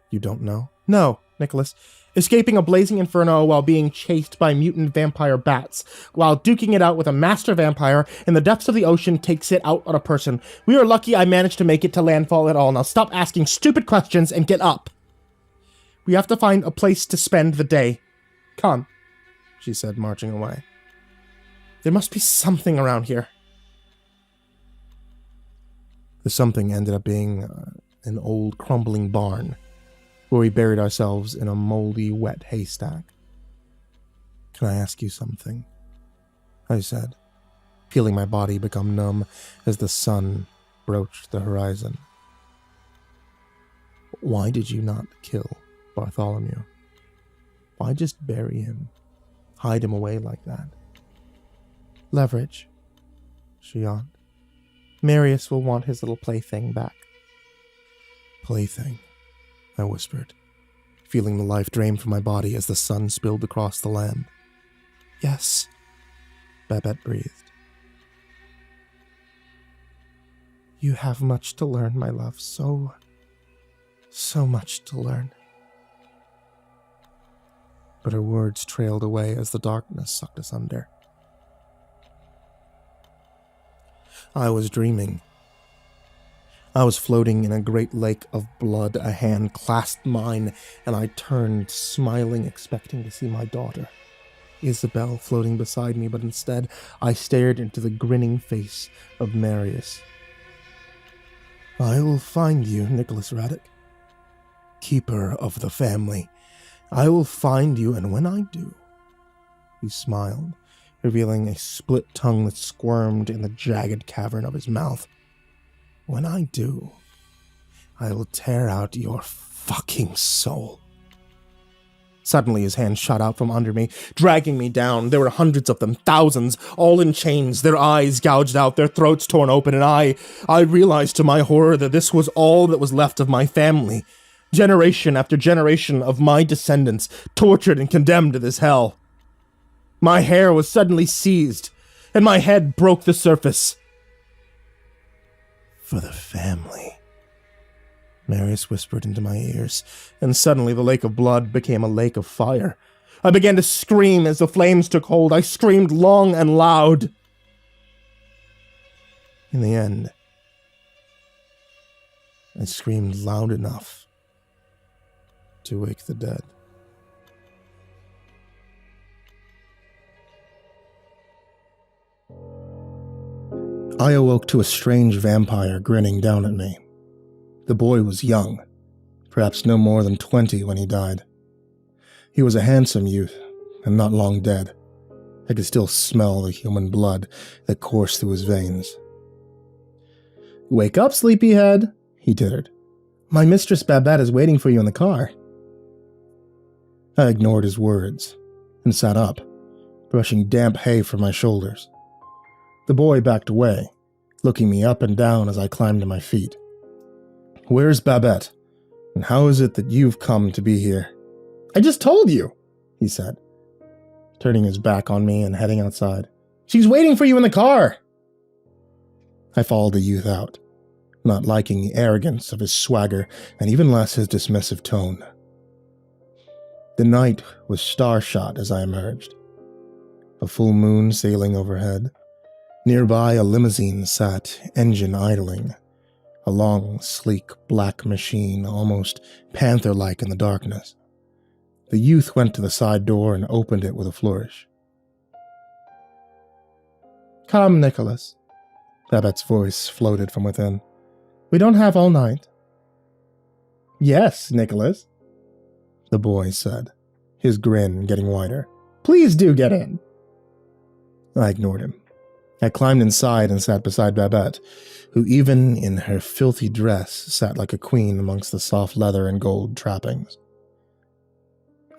[SPEAKER 1] You don't know? No, Nicholas. Escaping a blazing inferno while being chased by mutant vampire bats, while duking it out with a master vampire in the depths of the ocean takes it out on a person. We are lucky I managed to make it to landfall at all. Now stop asking stupid questions and get up. We have to find a place to spend the day. Come, she said, marching away. There must be something around here. The something ended up being
[SPEAKER 3] an old crumbling barn where we buried ourselves in a moldy, wet haystack. "Can I ask you something?" I said, feeling my body become numb as the sun broached the horizon. "Why did you not kill Bartholomew? Why just bury him? Hide him away like that?" "Leverage," she yawned. "Marius will want his little plaything back." "Plaything," I whispered, feeling the life drain from my body as the sun spilled across the land. "Yes," Babette breathed. "You have much to learn, my love. So much to learn." But her words trailed away as the darkness sucked us under. I was dreaming. I was floating in a great lake of blood. A hand clasped mine, and I turned, smiling, expecting to see my daughter, Isabel, floating beside me, but instead I stared into the grinning face of Marius. "I will find you, Nicholas Raddick, keeper of the family. I will find you, and when I do," he smiled, revealing a split tongue that squirmed in the jagged cavern of his mouth. "When I do, I will tear out your fucking soul." Suddenly his hand shot out from under me, dragging me down. There were hundreds of them, thousands, all in chains, their eyes gouged out, their throats torn open, and I realized to my horror that this was all that was left of my family. Generation after generation of my descendants, tortured and condemned to this hell. My hair was suddenly seized, and my head broke the surface. "For the family," Marius whispered into my ears, and suddenly the lake of blood became a lake of fire. I began to scream as the flames took hold. I screamed long and loud. In the end, I screamed loud enough to wake the dead. I awoke to a strange vampire grinning down at me. The boy was young, perhaps no more than 20 when he died. He was a handsome youth, and not long dead. I could still smell the human blood that coursed through his veins. "Wake up, sleepyhead," he tittered. "My mistress Babette is waiting for you in the car." I ignored his words and sat up, brushing damp hay from my shoulders. The boy backed away, looking me up and down as I climbed to my feet. "Where's Babette? And how is it that you've come to be here?" "I just told you," he said, turning his back on me and heading outside. "She's waiting for you in the car." I followed the youth out, not liking the arrogance of his swagger and even less his dismissive tone. The night was star-shot as I emerged. A full moon sailing overhead. Nearby, a limousine sat, engine idling. A long, sleek, black machine, almost panther-like in the darkness. The youth went to the side door and opened it with a flourish. "Come, Nicholas," Babette's voice floated from within. "We don't have all night." "Yes, Nicholas," the boy said, his grin getting wider. "Please do get in." I ignored him. I climbed inside and sat beside Babette, who even in her filthy dress sat like a queen amongst the soft leather and gold trappings.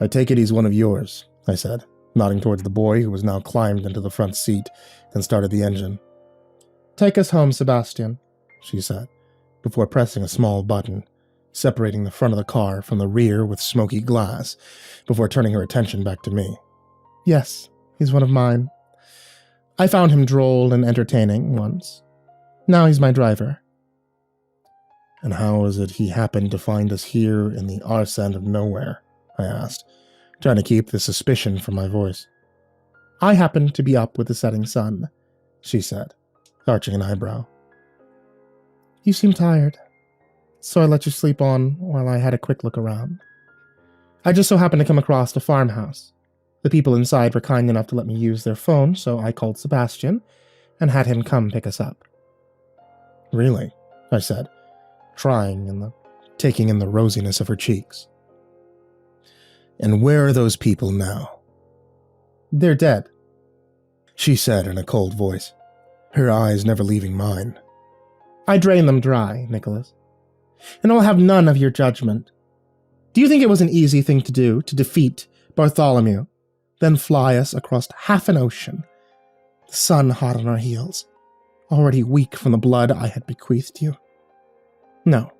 [SPEAKER 3] "I take it he's one of yours," I said, nodding towards the boy who was now climbed into the front seat and started the engine. "Take us home, Sebastian," she said, before pressing a small button, separating the front of the car from the rear with smoky glass, before turning her attention back to me. "Yes, he's one of mine. I found him droll and entertaining once. Now he's my driver." "And how is it he happened to find us here in the arce end of nowhere?" I asked, trying to keep the suspicion from my voice. "I happened to be up with the setting sun," she said, arching an eyebrow. "You seem tired, so I let you sleep on while I had a quick look around. I just so happened to come across a farmhouse. The people inside were kind enough to let me use their phone, so I called Sebastian and had him come pick us up." "Really?" I said, trying and taking in the rosiness of her cheeks. "And where are those people now?" "They're dead," she said in a cold voice, her eyes never leaving mine. "I drained them dry, Nicholas, and I'll have none of your judgment. Do you think it was an easy thing to do, to defeat Bartholomew, then fly us across half an ocean, the sun hot on our heels, already weak from the blood I had bequeathed you? No,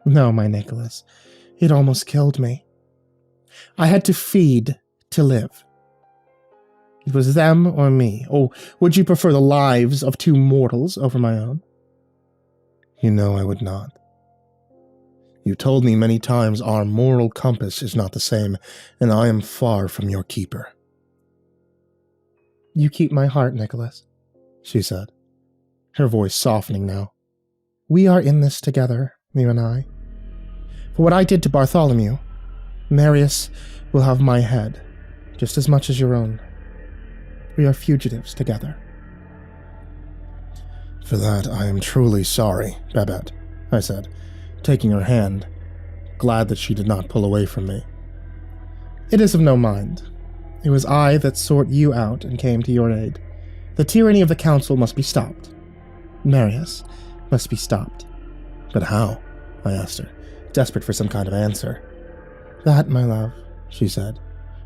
[SPEAKER 3] my Nicholas, it almost killed me. I had to feed to live. It was them or me. Oh, would you prefer the lives of two mortals over my own?" "You know I would not. You told me many times our moral compass is not the same, and I am far from your keeper." "You keep my heart, Nicholas," she said, her voice softening now. "We are in this together, you and I. For what I did to Bartholomew, Marius will have my head, just as much as your own. We are fugitives together." "For that I am truly sorry, Babette," I said, taking her hand, glad that she did not pull away from me. "It is of no mind. It was I that sought you out and came to your aid. The tyranny of the council must be stopped. Marius must be stopped." "But how?" I asked her, desperate for some kind of answer. "That, my love," she said,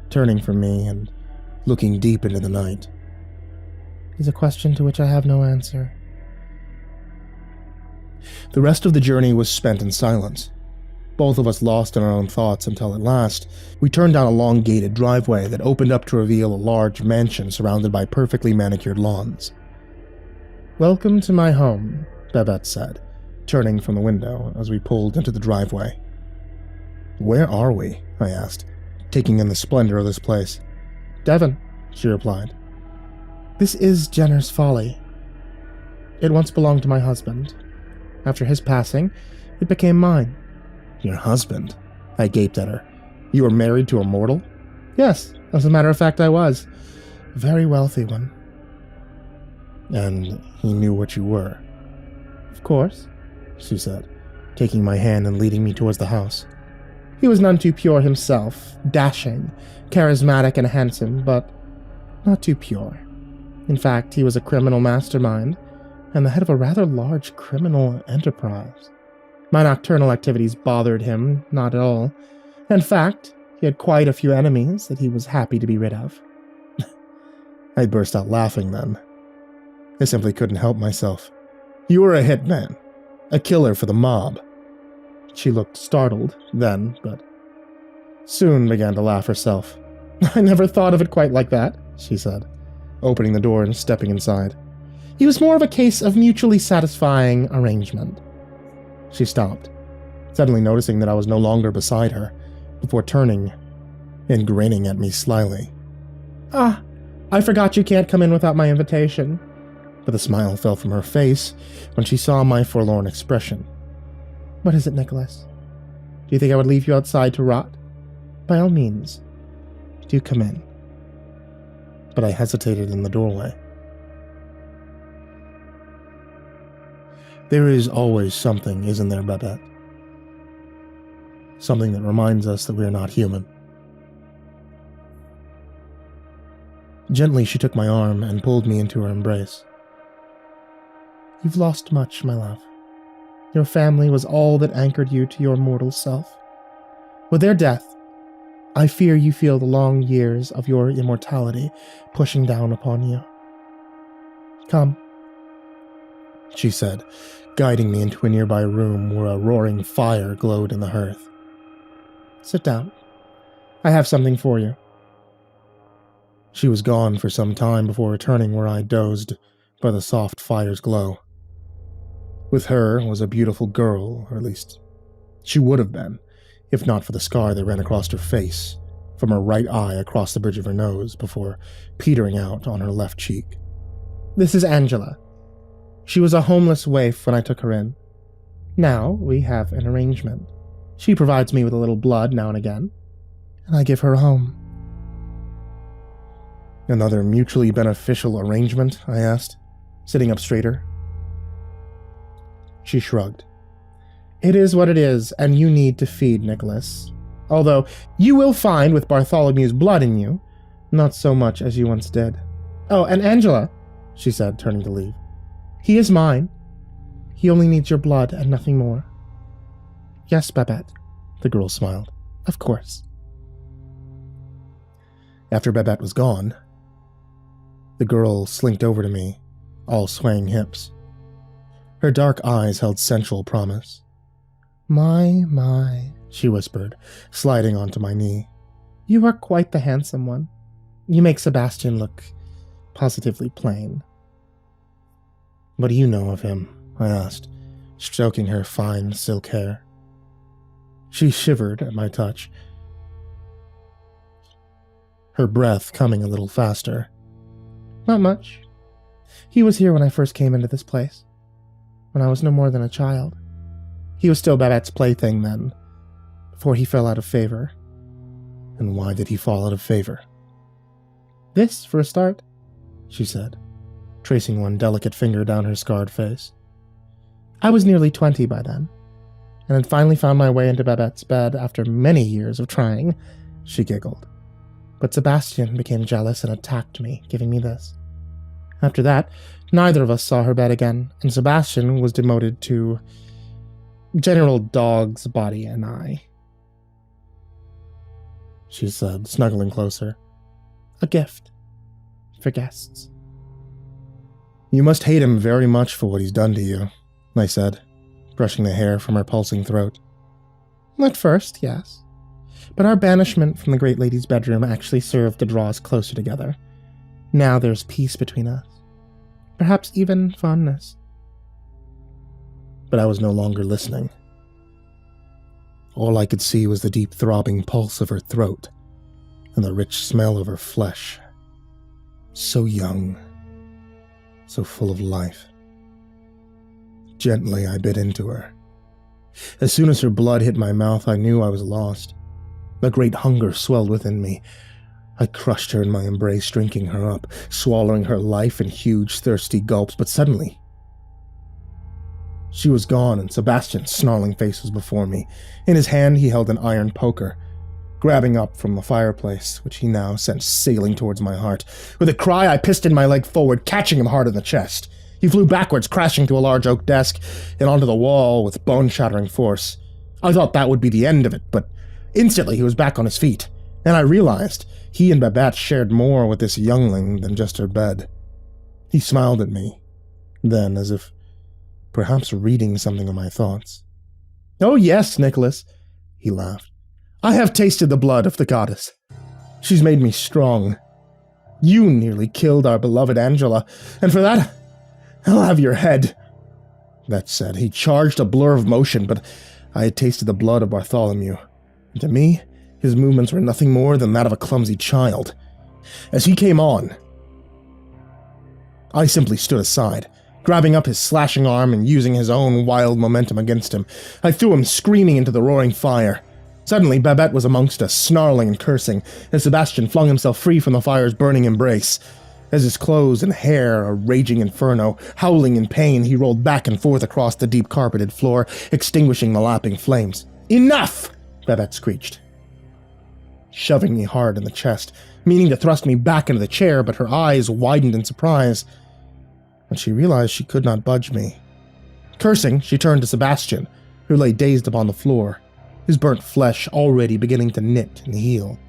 [SPEAKER 3] turning from me and looking deep into the night, "is a question to which I have no answer." The rest of the journey was spent in silence, both of us lost in our own thoughts until at last we turned down a long gated driveway that opened up to reveal a large mansion surrounded by perfectly manicured lawns. "Welcome to my home," Babette said, turning from the window as we pulled into the driveway. "Where are we?" I asked, taking in the splendor of this place. "Devon," she replied. "This is Jenner's Folly. It once belonged to my husband. After his passing, it became mine." "Your husband?" I gaped at her. "You were married to a mortal?" "Yes, as a matter of fact I was. A very wealthy one." "And he knew what you were?" "Of course," she said, taking my hand and leading me towards the house. "He was none too pure himself, dashing, charismatic and handsome, but not too pure. In fact, he was a criminal mastermind, and the head of a rather large criminal enterprise. My nocturnal activities bothered him not at all. In fact, he had quite a few enemies that he was happy to be rid of." I burst out laughing then. I simply couldn't help myself. "You were a hitman, a killer for the mob." She looked startled then, but soon began to laugh herself. "I never thought of it quite like that," she said, opening the door and stepping inside. "He was more of a case of mutually satisfying arrangement." She stopped, suddenly noticing that I was no longer beside her, before turning and grinning at me slyly. "Ah, I forgot you can't come in without my invitation." But the smile fell from her face when she saw my forlorn expression. "What is it, Nicholas? Do you think I would leave you outside to rot? By all means, do come in." But I hesitated in the doorway. There is always something, isn't there, Babette? Something that reminds us that we are not human. Gently she took my arm and pulled me into her embrace. "You've lost much, my love. Your family was all that anchored you to your mortal self. With their death, I fear you feel the long years of your immortality pushing down upon you. Come," she said, guiding me into a nearby room where a roaring fire glowed in the hearth. "Sit down. I have something for you." She was gone for some time before returning where I dozed by the soft fire's glow. With her was a beautiful girl, or at least she would have been, if not for the scar that ran across her face, from her right eye across the bridge of her nose before petering out on her left cheek. "This is Angela. She was a homeless waif when I took her in. Now we have an arrangement. She provides me with a little blood now and again, and I give her a home." "Another mutually beneficial arrangement?" I asked, sitting up straighter. She shrugged. It is what it is, and you need to feed, Nicholas. Although, you will find with Bartholomew's blood in you, not so much as you once did. Oh, and Angela, she said, turning to leave. He is mine. He only needs your blood and nothing more. Yes, Babette, the girl smiled. Of course. After Babette was gone, the girl slinked over to me, all swaying hips. Her dark eyes held sensual promise. My, she whispered, sliding onto my knee. You are quite the handsome one. You make Sebastian look positively plain. What do you know of him? I asked, stroking her fine silk hair. She shivered at my touch, her breath coming a little faster. Not much. He was here when I first came into this place, when I was no more than a child. He was still Babette's plaything then, before he fell out of favor. And why did he fall out of favor? This, for a start, she said, tracing one delicate finger down her scarred face. I was nearly 20 by then, and had finally found my way into Babette's bed after many years of trying, she giggled. But Sebastian became jealous and attacked me, giving me this. After that, neither of us saw her bed again, and Sebastian was demoted to General Dog's body and I, she said, snuggling closer. A gift. For guests. You must hate him very much for what he's done to you, I said, brushing the hair from her pulsing throat. At first, yes. But our banishment from the great lady's bedroom actually served to draw us closer together. Now there's peace between us. Perhaps even fondness. But I was no longer listening. All I could see was the deep throbbing pulse of her throat and the rich smell of her flesh. So young, so full of life. Gently I bit into her. As soon as her blood hit my mouth, I knew I was lost. A great hunger swelled within me. I crushed her in my embrace, drinking her up, swallowing her life in huge, thirsty gulps, but suddenly she was gone, and Sebastian's snarling face was before me. In his hand he held an iron poker, grabbing up from the fireplace, which he now sent sailing towards my heart. With a cry, I pistoned my leg forward, catching him hard in the chest. He flew backwards, crashing to a large oak desk and onto the wall with bone-shattering force. I thought that would be the end of it, but instantly he was back on his feet, and I realized he and Babette shared more with this youngling than just her bed. He smiled at me, then, as if perhaps reading something of my thoughts. Oh yes, Nicholas, he laughed. I have tasted the blood of the goddess. She's made me strong. You nearly killed our beloved Angela, and for that, I'll have your head. That said, he charged a blur of motion, but I had tasted the blood of Bartholomew, and to me, his movements were nothing more than that of a clumsy child. As he came on, I simply stood aside, grabbing up his slashing arm and using his own wild momentum against him. I threw him screaming into the roaring fire. Suddenly, Babette was amongst us, snarling and cursing, as Sebastian flung himself free from the fire's burning embrace. As his clothes and hair a raging inferno, howling in pain, he rolled back and forth across the deep carpeted floor, extinguishing the lapping flames. Enough! Babette screeched, shoving me hard in the chest, meaning to thrust me back into the chair, but her eyes widened in surprise when she realized she could not budge me. Cursing, she turned to Sebastian, who lay dazed upon the floor, his burnt flesh already beginning to knit and heal.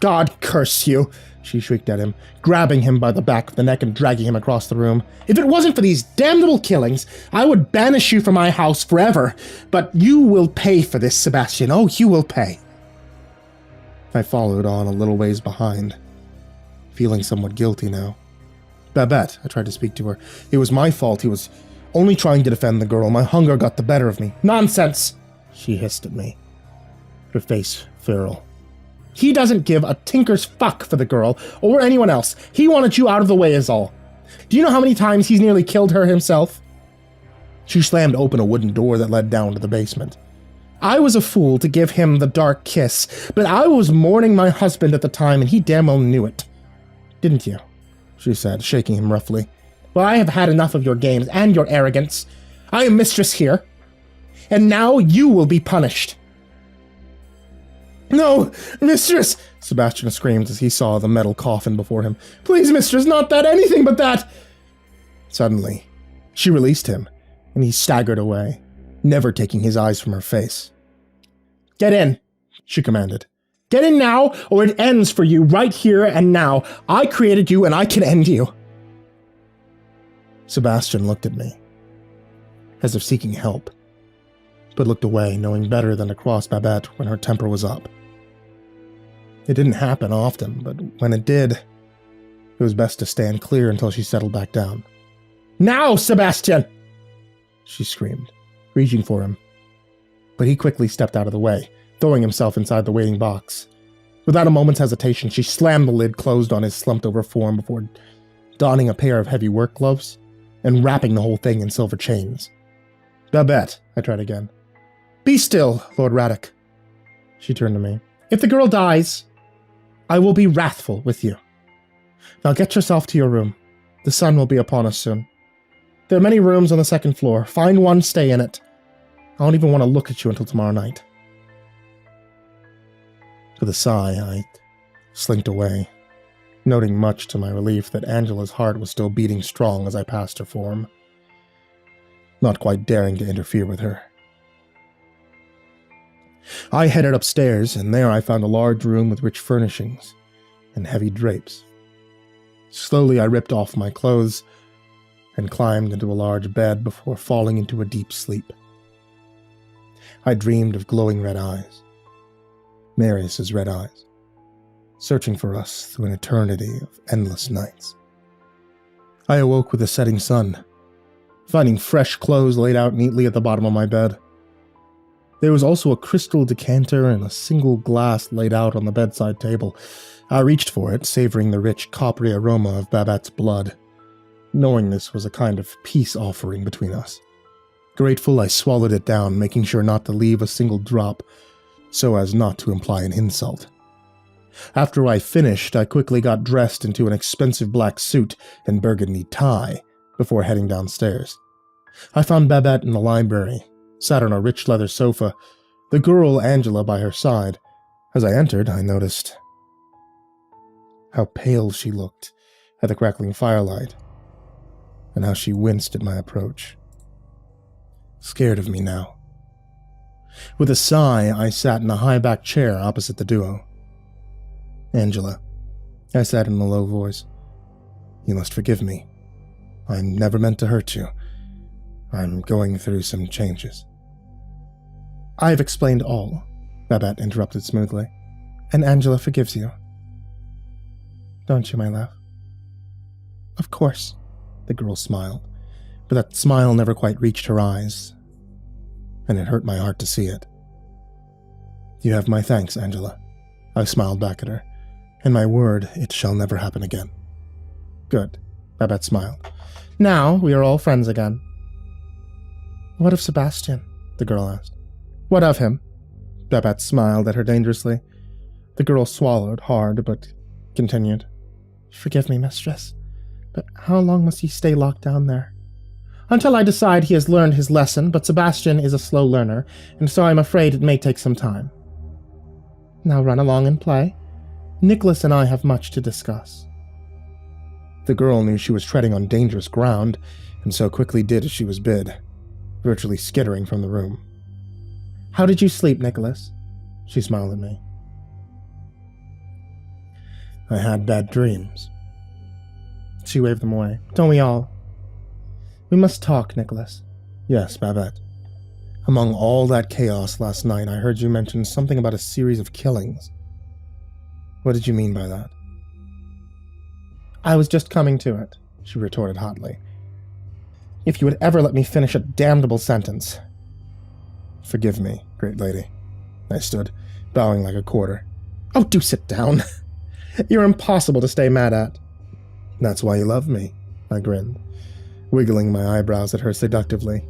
[SPEAKER 3] God curse you, she shrieked at him, grabbing him by the back of the neck and dragging him across the room. If it wasn't for these damnable killings, I would banish you from my house forever. But you will pay for this, Sebastian. Oh, you will pay. I followed on a little ways behind, feeling somewhat guilty now. Babette, I tried to speak to her. It was my fault. He was only trying to defend the girl. My hunger got the better of me. Nonsense, she hissed at me, her face feral. He doesn't give a tinker's fuck for the girl or anyone else. He wanted you out of the way is all. Do you know how many times he's nearly killed her himself? She slammed open a wooden door that led down to the basement. I was a fool to give him the dark kiss, but I was mourning my husband at the time and he damn well knew it. Didn't you? She said, shaking him roughly. Well, I have had enough of your games and your arrogance. I am mistress here, and now you will be punished." "No, mistress!" Sebastian screamed as he saw the metal coffin before him. "Please, mistress, not that, anything but that!" Suddenly, she released him, and he staggered away, never taking his eyes from her face. "Get in," she commanded. "Get in now, or it ends for you right here and now. I created you, and I can end you." Sebastian looked at me, as if seeking help, but looked away, knowing better than to cross Babette when her temper was up. It didn't happen often, but when it did, it was best to stand clear until she settled back down. "Now, Sebastian!" she screamed, reaching for him. But he quickly stepped out of the way, throwing himself inside the waiting box. Without a moment's hesitation, she slammed the lid closed on his slumped-over form before donning a pair of heavy work gloves and wrapping the whole thing in silver chains. "Babette," I tried again. "Be still, Lord Raddock." She turned to me. "If the girl dies, I will be wrathful with you. Now get yourself to your room. The sun will be upon us soon. There are many rooms on the second floor. Find one, stay in it. I don't even want to look at you until tomorrow night." With a sigh, I slinked away, noting much to my relief that Angela's heart was still beating strong as I passed her form, not quite daring to interfere with her. I headed upstairs, and there I found a large room with rich furnishings and heavy drapes. Slowly I ripped off my clothes and climbed into a large bed before falling into a deep sleep. I dreamed of glowing red eyes, Marius's red eyes, searching for us through an eternity of endless nights. I awoke with the setting sun, finding fresh clothes laid out neatly at the bottom of my bed. There was also a crystal decanter and a single glass laid out on the bedside table. I reached for it, savoring the rich, coppery aroma of Babette's blood, knowing this was a kind of peace offering between us. Grateful, I swallowed it down, making sure not to leave a single drop, so as not to imply an insult. After I finished, I quickly got dressed into an expensive black suit and burgundy tie before heading downstairs. I found Babette in the library, sat on a rich leather sofa, the girl Angela by her side. As I entered, I noticed how pale she looked at the crackling firelight, and how she winced at my approach. Scared of me now. With a sigh, I sat in a high-backed chair opposite the duo. "Angela," I said in a low voice, "you must forgive me. I never meant to hurt you. I'm going through some changes." "I've explained all," Babette interrupted smoothly, "and Angela forgives you. Don't you, my love?" "Of course," the girl smiled, but that smile never quite reached her eyes, and it hurt my heart to see it. "You have my thanks, Angela," I smiled back at her, "and my word, it shall never happen again." "Good," Babette smiled. "Now we are all friends again." "What of Sebastian?" the girl asked. "What of him?" Babette smiled at her dangerously. The girl swallowed hard, but continued. "Forgive me, mistress, but how long must he stay locked down there?" "Until I decide he has learned his lesson, but Sebastian is a slow learner, and so I'm afraid it may take some time." "Now run along and play. Nicholas and I have much to discuss." The girl knew she was treading on dangerous ground, and so quickly did as she was bid, virtually skittering from the room. "How did you sleep, Nicholas?" She smiled at me. "I had bad dreams." She waved them away. "Don't we all? We must talk, Nicholas." "Yes, Babette. Among all that chaos last night, I heard you mention something about a series of killings. What did you mean by that?" "I was just coming to it," she retorted hotly. "If you would ever let me finish a damnable sentence." "Forgive me, great lady." I stood, bowing like a quarter. "Oh, do sit down. You're impossible to stay mad at." "That's why you love me," I grinned, wiggling my eyebrows at her seductively.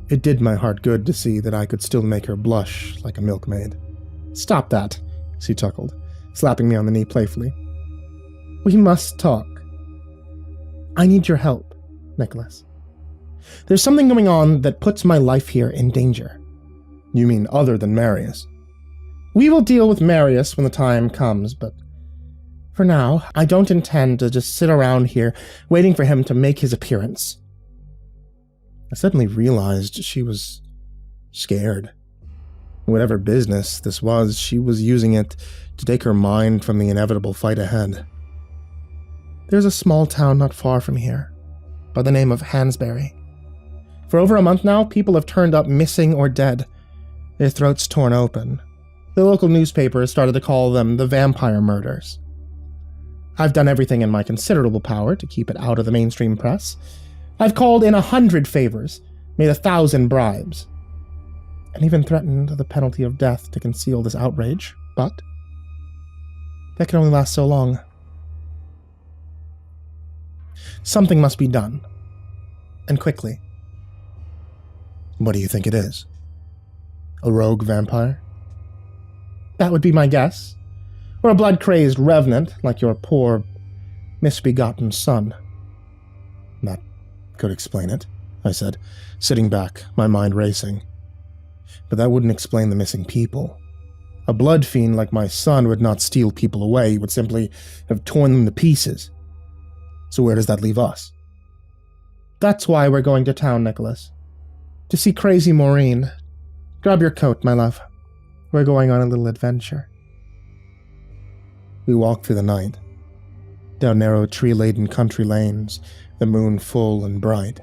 [SPEAKER 3] It did my heart good to see that I could still make her blush like a milkmaid. "Stop that," she chuckled, slapping me on the knee playfully. "We must talk. I need your help, Nicholas. There's something going on that puts my life here in danger.
[SPEAKER 1] You mean other than Marius?
[SPEAKER 3] We will deal with Marius when the time comes, but for now, I don't intend to just sit around here waiting for him to make his appearance.
[SPEAKER 1] I suddenly realized she was scared. Whatever business this was, she was using it to take her mind from the inevitable fight ahead.
[SPEAKER 3] There's a small town not far from here, by the name of Hansberry. For over a month now, people have turned up missing or dead, their throats torn open. The local newspaper has started to call them the vampire murders. I've done everything in my considerable power to keep it out of the mainstream press. I've called in 100 favors, made 1,000 bribes, and even threatened the penalty of death to conceal this outrage, but that can only last so long. Something must be done, and quickly.
[SPEAKER 1] What do you think it is? A rogue vampire?
[SPEAKER 3] That would be my guess. Or a blood-crazed revenant like your poor, misbegotten son.
[SPEAKER 1] That could explain it, I said, sitting back, my mind racing. But that wouldn't explain the missing people. A blood fiend like my son would not steal people away, he would simply have torn them to pieces. So where does that leave us?
[SPEAKER 3] That's why we're going to town, Nicholas. To see Crazy Maureen. Grab your coat, my love. We're going on a little adventure.
[SPEAKER 1] We walked through the night, down narrow tree-laden country lanes, the moon full and bright.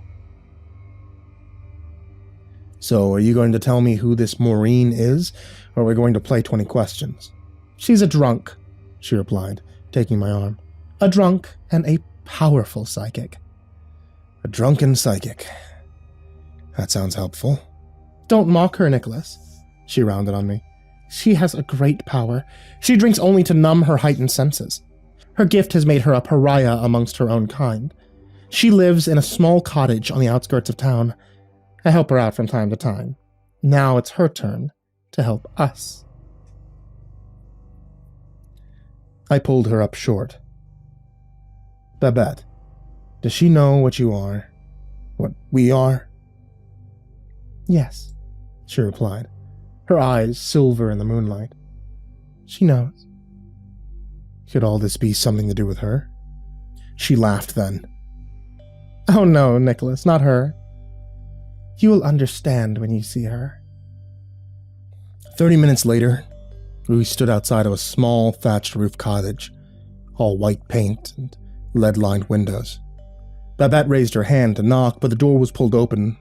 [SPEAKER 1] So, are you going to tell me who this Maureen is, or are we going to play 20 questions?
[SPEAKER 3] She's a drunk,
[SPEAKER 1] she replied, taking my arm.
[SPEAKER 3] A drunk and a powerful psychic.
[SPEAKER 1] A drunken psychic. That sounds helpful.
[SPEAKER 3] Don't mock her, Nicholas, she rounded on me. She has a great power. She drinks only to numb her heightened senses. Her gift has made her a pariah amongst her own kind. She lives in a small cottage on the outskirts of town. I help her out from time to time. Now it's her turn to help us.
[SPEAKER 1] I pulled her up short. Babette, does she know what you are? What we are?
[SPEAKER 3] Yes,
[SPEAKER 1] she replied, her eyes silver in the moonlight.
[SPEAKER 3] She knows.
[SPEAKER 1] Could all this be something to do with her? She laughed then.
[SPEAKER 3] Oh no, Nicholas, not her. You will understand when you see her.
[SPEAKER 1] 30 minutes later, we stood outside of a small thatched-roof cottage, all white paint and lead-lined windows. Babette raised her hand to knock, but the door was pulled open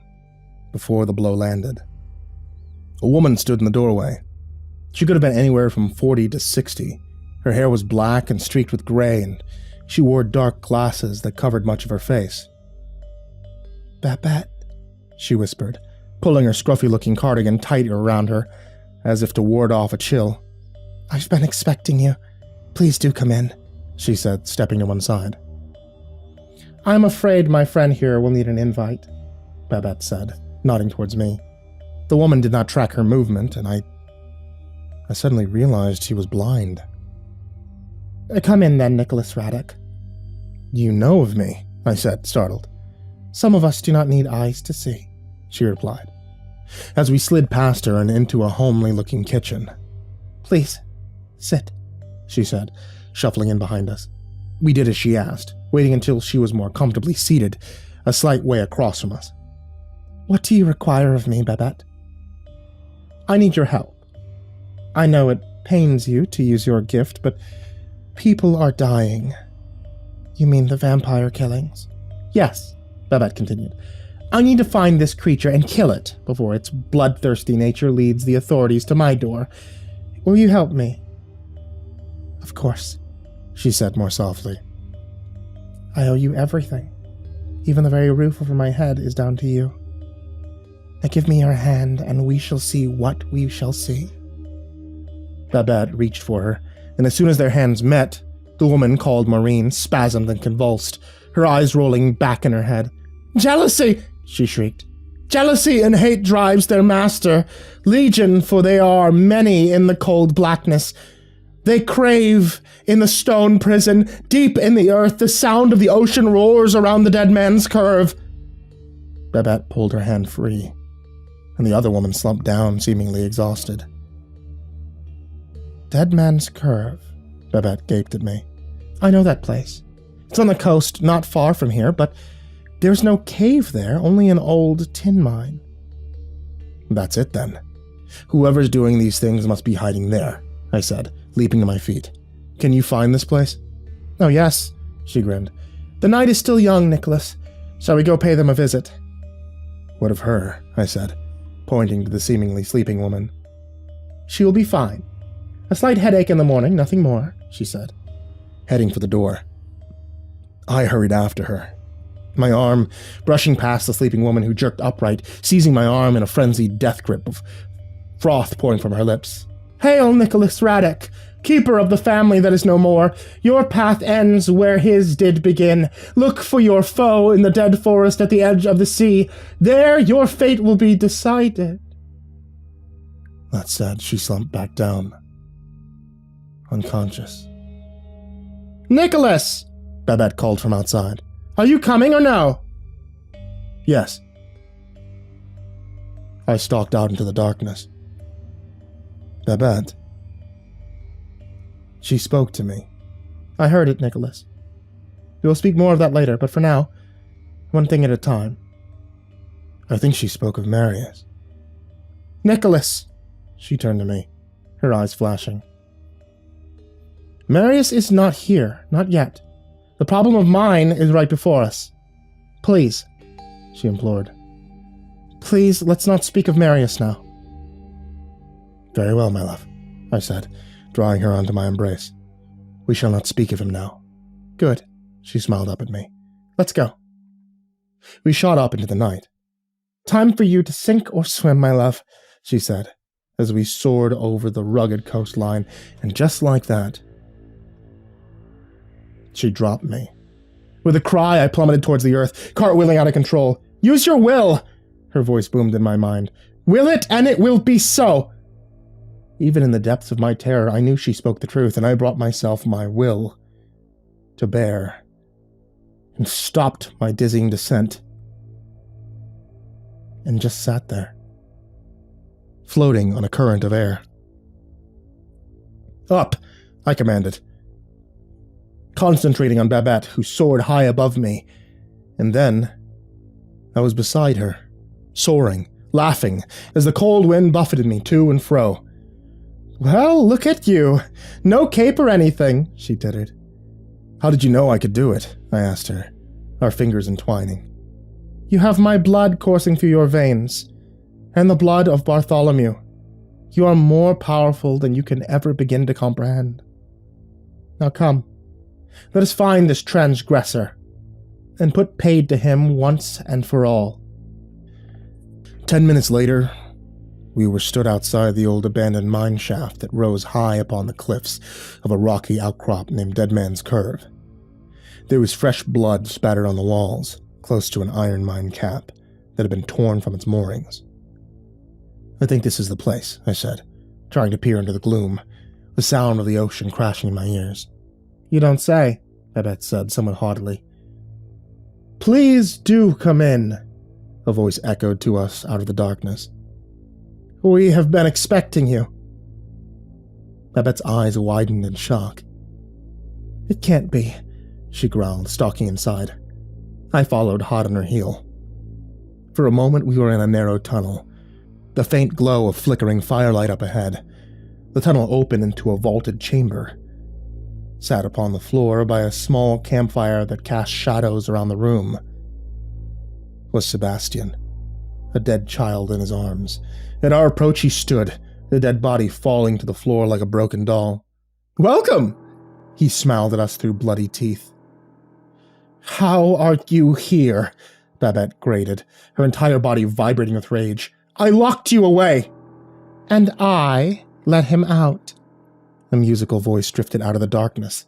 [SPEAKER 1] before the blow landed. A woman stood in the doorway. She could have been anywhere from 40 to 60. Her hair was black and streaked with gray, and she wore dark glasses that covered much of her face.
[SPEAKER 3] Babette,
[SPEAKER 1] she whispered, pulling her scruffy-looking cardigan tighter around her, as if to ward off a chill.
[SPEAKER 3] I've been expecting you. Please do come in,
[SPEAKER 1] she said, stepping to one side.
[SPEAKER 3] I'm afraid my friend here will need an invite, Babette said, nodding towards me.
[SPEAKER 1] The woman did not track her movement, and I suddenly realized she was blind.
[SPEAKER 3] Come in then, Nicholas Radek.
[SPEAKER 1] You know of me, I said, startled.
[SPEAKER 3] Some of us do not need eyes to see, she replied,
[SPEAKER 1] as we slid past her and into a homely-looking kitchen.
[SPEAKER 3] Please, sit,
[SPEAKER 1] she said, shuffling in behind us. We did as she asked, waiting until she was more comfortably seated, a slight way across from us.
[SPEAKER 3] What do you require of me, Babette? I need your help. I know it pains you to use your gift, but people are dying. You mean the vampire killings? Yes, Babette continued. I need to find this creature and kill it before its bloodthirsty nature leads the authorities to my door. Will you help me? Of course, she said more softly. I owe you everything. Even the very roof over my head is down to you. Now give me your hand, and we shall see what we shall see.
[SPEAKER 1] Babette reached for her, and as soon as their hands met, the woman called Maureen spasmed and convulsed, her eyes rolling back in her head.
[SPEAKER 3] Jealousy! She shrieked. Jealousy and hate drives their master. Legion, for they are many in the cold blackness. They crave in the stone prison, deep in the earth, the sound of the ocean roars around the dead man's curve. Babette pulled her hand free, and the other woman slumped down, seemingly exhausted. Dead Man's Curve, Babette gaped at me. I know that place. It's on the coast, not far from here, but there's no cave there, only an old tin mine. That's it then. Whoever's doing these things must be hiding there, I said, leaping to my feet. Can you find this place? Oh, yes, she grinned. The night is still young, Nicholas. Shall we go pay them a visit? What of her? I said, pointing to the seemingly sleeping woman. She will be fine. A slight headache in the morning, nothing more, she said, heading for the door. I hurried after her, my arm brushing past the sleeping woman who jerked upright, seizing my arm in a frenzied death grip of froth pouring from her lips. Hail, Nicholas Radek, keeper of the family that is no more. Your path ends where his did begin. Look for your foe in the dead forest at the edge of the sea. There your fate will be decided. That said, she slumped back down, unconscious. Nicholas! Babette called from outside. Are you coming or no? Yes. I stalked out into the darkness. Babette. She spoke to me. I heard it, Nicholas. We will speak more of that later, but for now, one thing at a time. I think she spoke of Marius. Nicholas! She turned to me, her eyes flashing. Marius is not here, not yet. The problem of mine is right before us. Please, she implored. Please, let's not speak of Marius now. Very well, my love, I said, drawing her onto my embrace. We shall not speak of him now. Good, she smiled up at me. Let's go. We shot up into the night. Time for you to sink or swim, my love, she said, as we soared over the rugged coastline, and just like that, she dropped me. With a cry, I plummeted towards the earth, cartwheeling out of control. Use your will! Her voice boomed in my mind. Will it, and it will be so! Even in the depths of my terror, I knew she spoke the truth, and I brought myself my will to bear, and stopped my dizzying descent, and just sat there, floating on a current of air. Up, I commanded, concentrating on Babette, who soared high above me, and then I was beside her, soaring, laughing, as the cold wind buffeted me to and fro. Well, look at you. No cape or anything, she tittered. How did you know I could do it? I asked her, our fingers entwining. You have my blood coursing through your veins, and the blood of Bartholomew. You are more powerful than you can ever begin to comprehend. Now come, let us find this transgressor, and put paid to him once and for all. 10 minutes later, we were stood outside the old abandoned mine shaft that rose high upon the cliffs of a rocky outcrop named Dead Man's Curve. There was fresh blood spattered on the walls, close to an iron mine cap that had been torn from its moorings. I think this is the place, I said, trying to peer into the gloom, the sound of the ocean crashing in my ears. You don't say, Babette said somewhat haughtily. Please do come in, a voice echoed to us out of the darkness. We have been expecting you. Babette's eyes widened in shock. It can't be, she growled, stalking inside. I followed, hot on her heel. For a moment we were in a narrow tunnel, the faint glow of flickering firelight up ahead. The tunnel opened into a vaulted chamber. Sat upon the floor by a small campfire that cast shadows around the room was Sebastian, a dead child in his arms. At our approach he stood, the dead body falling to the floor like a broken doll. Welcome! He smiled at us through bloody teeth. How are you here? Babette grated, her entire body vibrating with rage. I locked you away! And I let him out. A musical voice drifted out of the darkness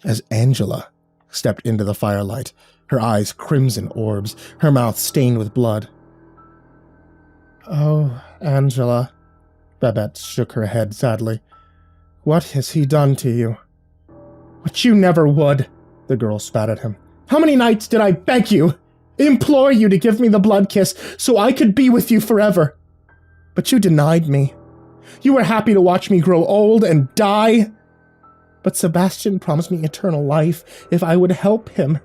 [SPEAKER 3] as Angela stepped into the firelight, her eyes crimson orbs, her mouth stained with blood. Oh, Angela, Babette shook her head sadly. What has he done to you? What you never would, the girl spat at him. How many nights did I beg you? implore you to give me the blood kiss so I could be with you forever. But you denied me. You were happy to watch me grow old and die. But Sebastian promised me eternal life if I would help him.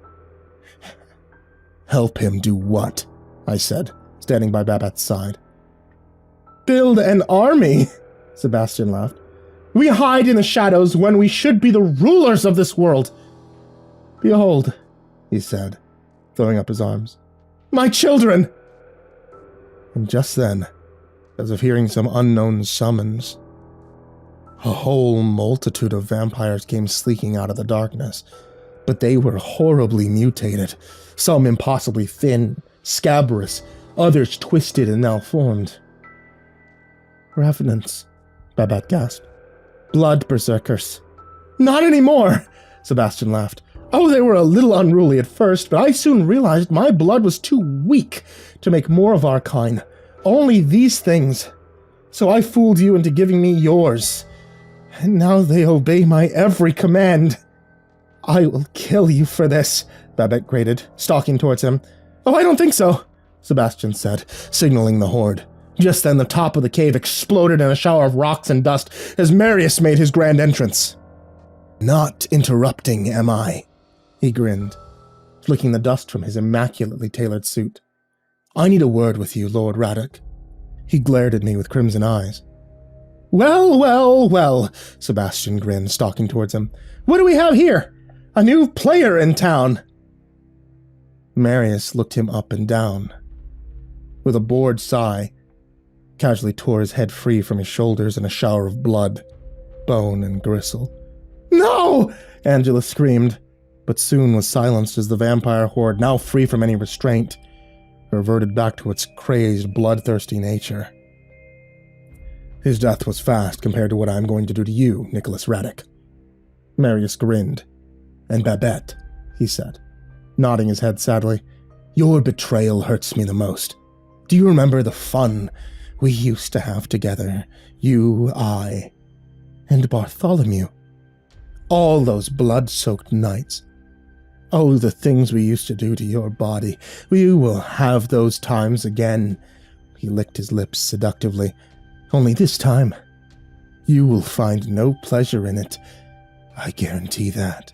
[SPEAKER 3] Help him do what? I said, standing by Babette's side. Build an army, Sebastian laughed. We hide in the shadows when we should be the rulers of this world. Behold, he said, throwing up his arms. My children! And just then, as if hearing some unknown summons, a whole multitude of vampires came sleeking out of the darkness, but they were horribly mutated, some impossibly thin, scabrous, others twisted and malformed. Revenants, Babette gasped. Blood berserkers. Not anymore, Sebastian laughed. Oh, they were a little unruly at first, but I soon realized my blood was too weak to make more of our kind. Only these things. So I fooled you into giving me yours. And now they obey my every command. I will kill you for this, Babette grated, stalking towards him. Oh, I don't think so, Sebastian said, signaling the horde. Just then the top of the cave exploded in a shower of rocks and dust as Marius made his grand entrance. Not interrupting, am I? He grinned, flicking the dust from his immaculately tailored suit. I need a word with you, Lord Raddock. He glared at me with crimson eyes. Well, well, well, Sebastian grinned, stalking towards him. What do we have here? A new player in town. Marius looked him up and down. With a bored sigh, casually tore his head free from his shoulders in a shower of blood, bone, and gristle. No! Angela screamed, but soon was silenced as the vampire horde, now free from any restraint, reverted back to its crazed, bloodthirsty nature. His death was fast compared to what I am going to do to you, Nicholas Raddock. Marius grinned. And Babette, he said, nodding his head sadly, your betrayal hurts me the most. Do you remember the fun we used to have together, you, I, and Bartholomew? All those blood-soaked nights. Oh, the things we used to do to your body. We will have those times again. He licked his lips seductively. Only this time, you will find no pleasure in it. I guarantee that.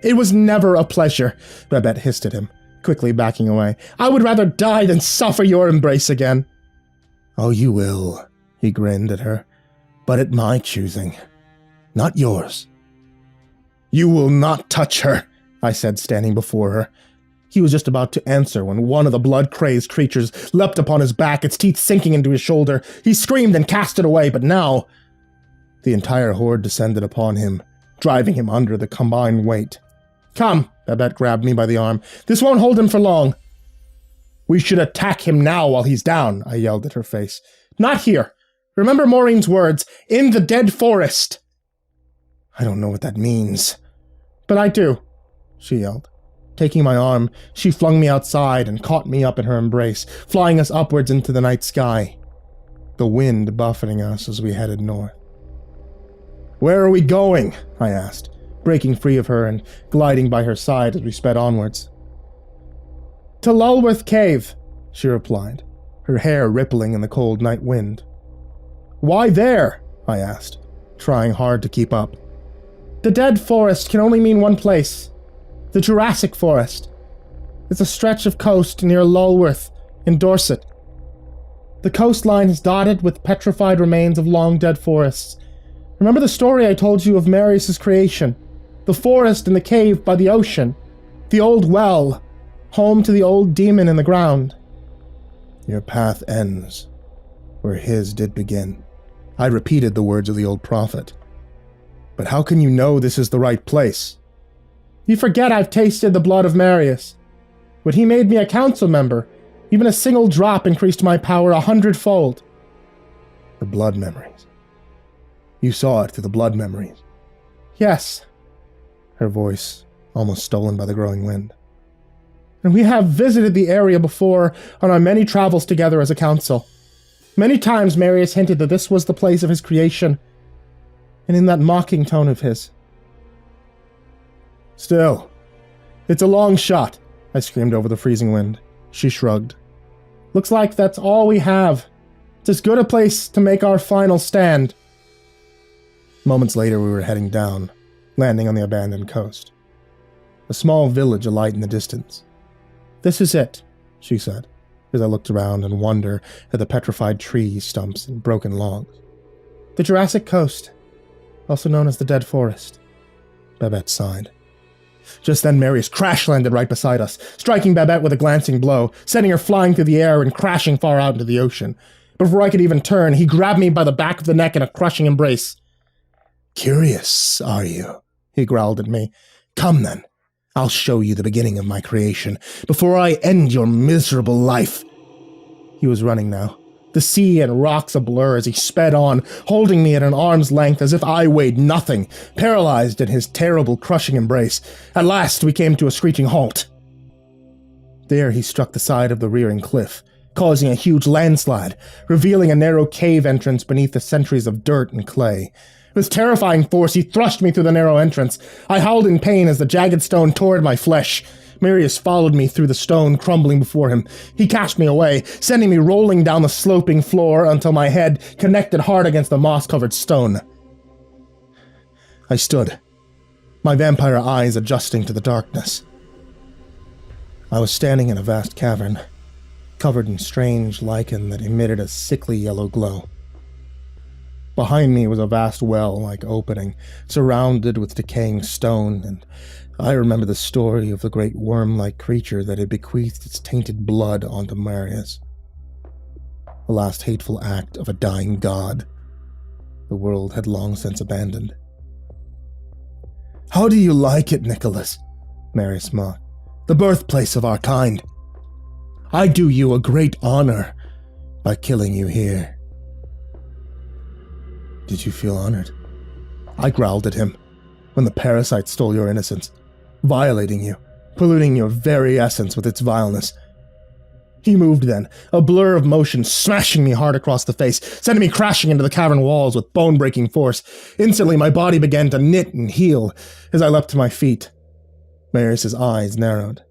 [SPEAKER 3] It was never a pleasure, Babette hissed at him, quickly backing away. I would rather die than suffer your embrace again. Oh, you will, he grinned at her, but at my choosing, not yours. You will not touch her, I said, standing before her. He was just about to answer when one of the blood-crazed creatures leapt upon his back, its teeth sinking into his shoulder. He screamed and cast it away, but now the entire horde descended upon him, driving him under the combined weight. Come, Babette grabbed me by the arm. This won't hold him for long. We should attack him now while he's down, I yelled at her face. Not here. Remember Maureen's words, in the dead forest. I don't know what that means. But I do, she yelled. Taking my arm, she flung me outside and caught me up in her embrace, flying us upwards into the night sky, the wind buffeting us as we headed north. Where are we going? I asked, breaking free of her and gliding by her side as we sped onwards. To Lulworth Cave, she replied, her hair rippling in the cold night wind. Why there? I asked, trying hard to keep up. The dead forest can only mean one place. The Jurassic Forest. It's a stretch of coast near Lulworth, in Dorset. The coastline is dotted with petrified remains of long-dead forests. Remember the story I told you of Marius' creation? The forest in the cave by the ocean. The old well, home to the old demon in the ground. Your path ends where his did begin. I repeated the words of the old prophet. But how can you know this is the right place? You forget I've tasted the blood of Marius. When he made me a council member, even a single drop increased my power 100-fold. The blood memories. You saw it through the blood memories. Yes. Her voice almost stolen by the growing wind. And we have visited the area before on our many travels together as a council. Many times Marius hinted that this was the place of his creation, and in that mocking tone of his. Still, it's a long shot, I screamed over the freezing wind. She shrugged. Looks like that's all we have. It's as good a place to make our final stand. Moments later, we were heading down, landing on the abandoned coast. A small village alight in the distance. This is it, she said, as I looked around in wonder at the petrified tree stumps and broken logs. The Jurassic Coast, also known as the Dead Forest. Babette sighed. Just then Marius crash-landed right beside us, striking Babette with a glancing blow, sending her flying through the air and crashing far out into the ocean. Before I could even turn, he grabbed me by the back of the neck in a crushing embrace. Curious, are you? He growled at me. Come then. I'll show you the beginning of my creation, before I end your miserable life. He was running now, the sea and rocks a blur as he sped on, holding me at an arm's length as if I weighed nothing, paralyzed in his terrible, crushing embrace. At last we came to a screeching halt. There he struck the side of the rearing cliff, causing a huge landslide, revealing a narrow cave entrance beneath the centuries of dirt and clay. With terrifying force, he thrust me through the narrow entrance. I howled in pain as the jagged stone tore at my flesh. Marius followed me through the stone crumbling before him. He cast me away, sending me rolling down the sloping floor until my head connected hard against the moss-covered stone. I stood, my vampire eyes adjusting to the darkness. I was standing in a vast cavern, covered in strange lichen that emitted a sickly yellow glow. Behind me was a vast well-like opening, surrounded with decaying stone, and I remember the story of the great worm-like creature that had bequeathed its tainted blood onto Marius. The last hateful act of a dying god the world had long since abandoned. How do you like it, Nicholas? Marius mocked. The birthplace of our kind. I do you a great honor by killing you here. Did you feel honored? I growled at him. When the parasite stole your innocence, violating you, polluting your very essence with its vileness. He moved then, a blur of motion smashing me hard across the face, sending me crashing into the cavern walls with bone-breaking force. Instantly my body began to knit and heal as I leapt to my feet. Marius's eyes narrowed.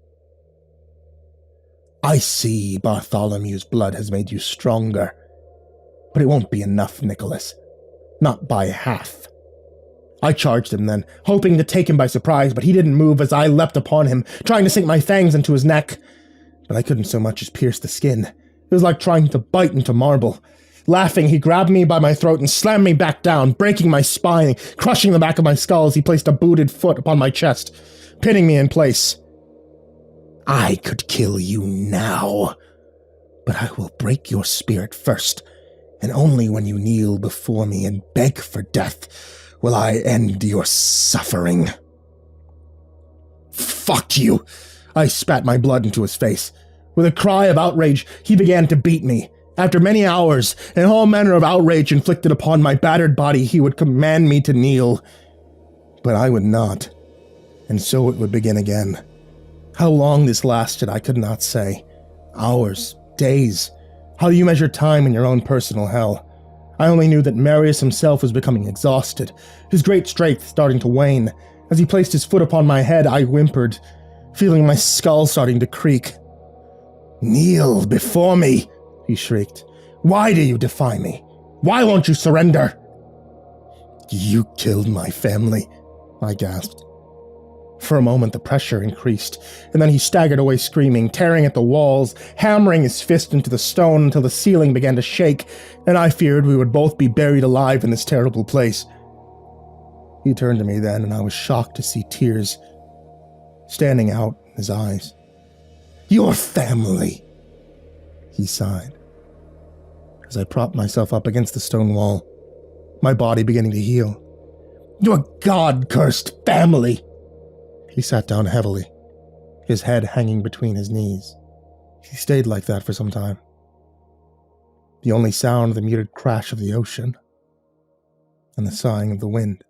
[SPEAKER 3] I see Bartholomew's blood has made you stronger, but it won't be enough, Nicholas. Not by half. I charged him then, hoping to take him by surprise, but he didn't move as I leapt upon him, trying to sink my fangs into his neck. But I couldn't so much as pierce the skin. It was like trying to bite into marble. Laughing, he grabbed me by my throat and slammed me back down, breaking my spine, crushing the back of my skull as he placed a booted foot upon my chest, pinning me in place. I could kill you now, but I will break your spirit first, and only when you kneel before me and beg for death will I end your suffering. Fuck you! I spat my blood into his face. With a cry of outrage, he began to beat me. After many hours, and all manner of outrage inflicted upon my battered body, he would command me to kneel. But I would not, and so it would begin again. How long this lasted, I could not say. Hours, days. How do you measure time in your own personal hell? I only knew that Marius himself was becoming exhausted, his great strength starting to wane. As he placed his foot upon my head, I whimpered, feeling my skull starting to creak. Kneel before me, he shrieked. Why do you defy me? Why won't you surrender? You killed my family, I gasped. For a moment the pressure increased, and then he staggered away screaming, tearing at the walls, hammering his fist into the stone until the ceiling began to shake, and I feared we would both be buried alive in this terrible place. He turned to me then, and I was shocked to see tears standing out in his eyes. Your family, he sighed. As I propped myself up against the stone wall, my body beginning to heal. Your God-cursed family! He sat down heavily, his head hanging between his knees. He stayed like that for some time. The only sound the muted crash of the ocean and the sighing of the wind.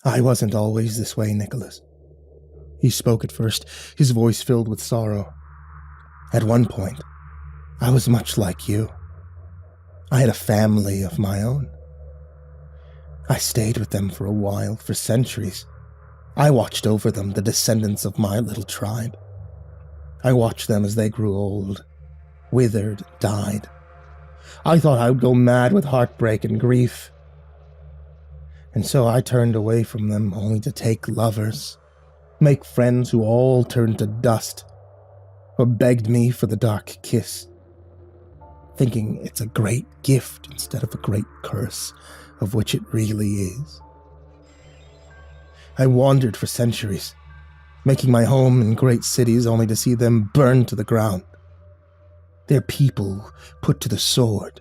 [SPEAKER 3] I wasn't always this way, Nicholas. He spoke at first, his voice filled with sorrow. At one point, I was much like you. I had a family of my own. I stayed with them for a while, for centuries. I watched over them, the descendants of my little tribe. I watched them as they grew old, withered, died. I thought I would go mad with heartbreak and grief. And so I turned away from them, only to take lovers, make friends who all turned to dust, or begged me for the dark kiss, thinking it's a great gift instead of a great curse, of which it really is. I wandered for centuries, making my home in great cities only to see them burned to the ground, their people put to the sword.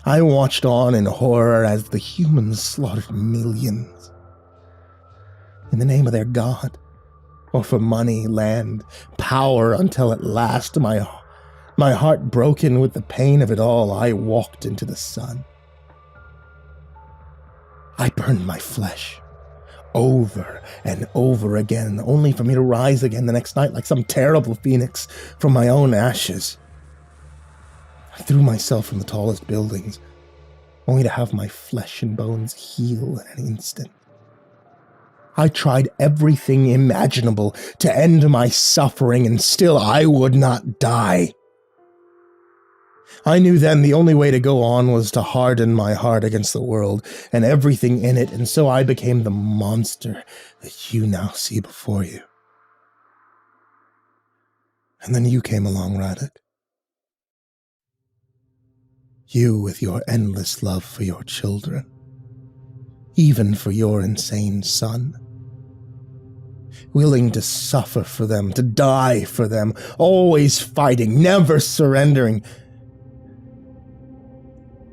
[SPEAKER 3] I watched on in horror as the humans slaughtered millions, in the name of their god, or for money, land, power, until at last, my heart broken with the pain of it all, I walked into the sun. I burned my flesh, over and over again, only for me to rise again the next night like some terrible phoenix from my own ashes. I threw myself from the tallest buildings, only to have my flesh and bones heal in an instant. I tried everything imaginable to end my suffering, and still I would not die. I knew then the only way to go on was to harden my heart against the world and everything in it, and so I became the monster that you now see before you. And then you came along, Radek. You with your endless love for your children, even for your insane son. Willing to suffer for them, to die for them, always fighting, never surrendering.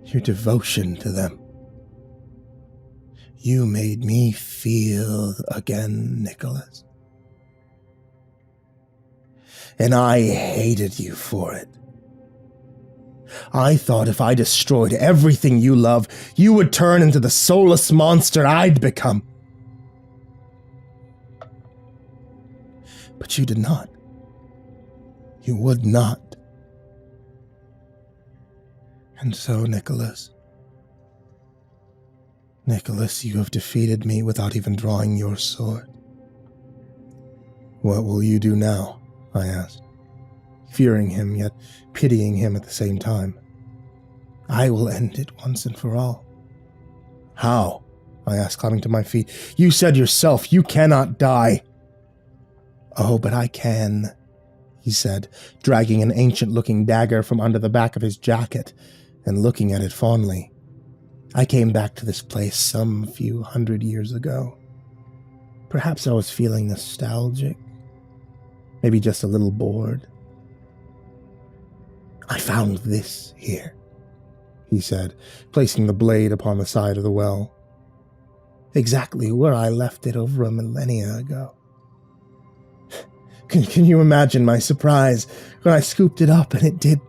[SPEAKER 3] Your devotion to them. You made me feel again, Nicholas. And I hated you for it. I thought if I destroyed everything you love, you would turn into the soulless monster I'd become. But you did not. You would not. And so, Nicholas, you have defeated me without even drawing your sword. What will you do now? I asked, fearing him yet pitying him at the same time. I will end it once and for all. How? I asked, climbing to my feet. You said yourself, you cannot die. Oh, but I can, he said, dragging an ancient-looking dagger from under the back of his jacket and looking at it fondly. I came back to this place some few hundred years ago. Perhaps I was feeling nostalgic, maybe just a little bored. I found this here, he said, placing the blade upon the side of the well. Exactly where I left it over a millennia ago. Can you imagine my surprise when I scooped it up and it did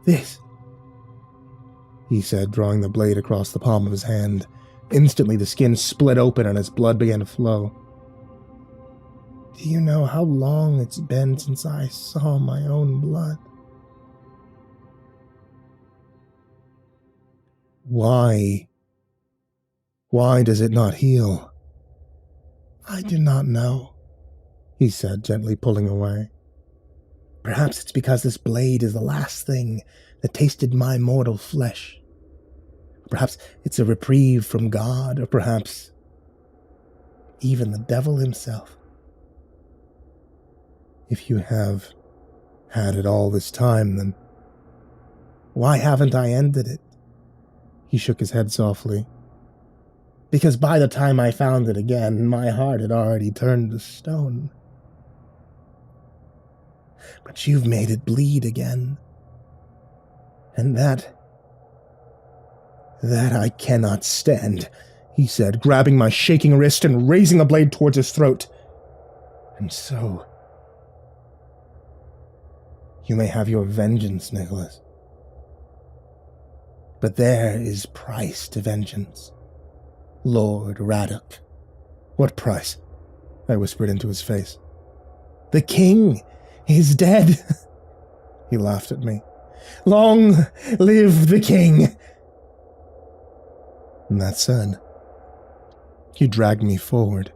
[SPEAKER 3] this? He said, drawing the blade across the palm of his hand. Instantly the skin split open and his blood began to flow. Do you know how long it's been since I saw my own blood? Why does it not heal? I do not know, he said, gently pulling away. Perhaps it's because this blade is the last thing that tasted my mortal flesh. Perhaps it's a reprieve from God, or perhaps even the devil himself. If you have had it all this time, then why haven't I ended it? He shook his head softly. Because by the time I found it again, my heart had already turned to stone. But you've made it bleed again. And that I cannot stand, he said, grabbing my shaking wrist and raising the blade towards his throat. And so, you may have your vengeance, Nicholas. But there is price to vengeance. Lord Radek. What price? I whispered into his face. The king is dead. He laughed at me. Long live the king. And that said, He dragged me forward,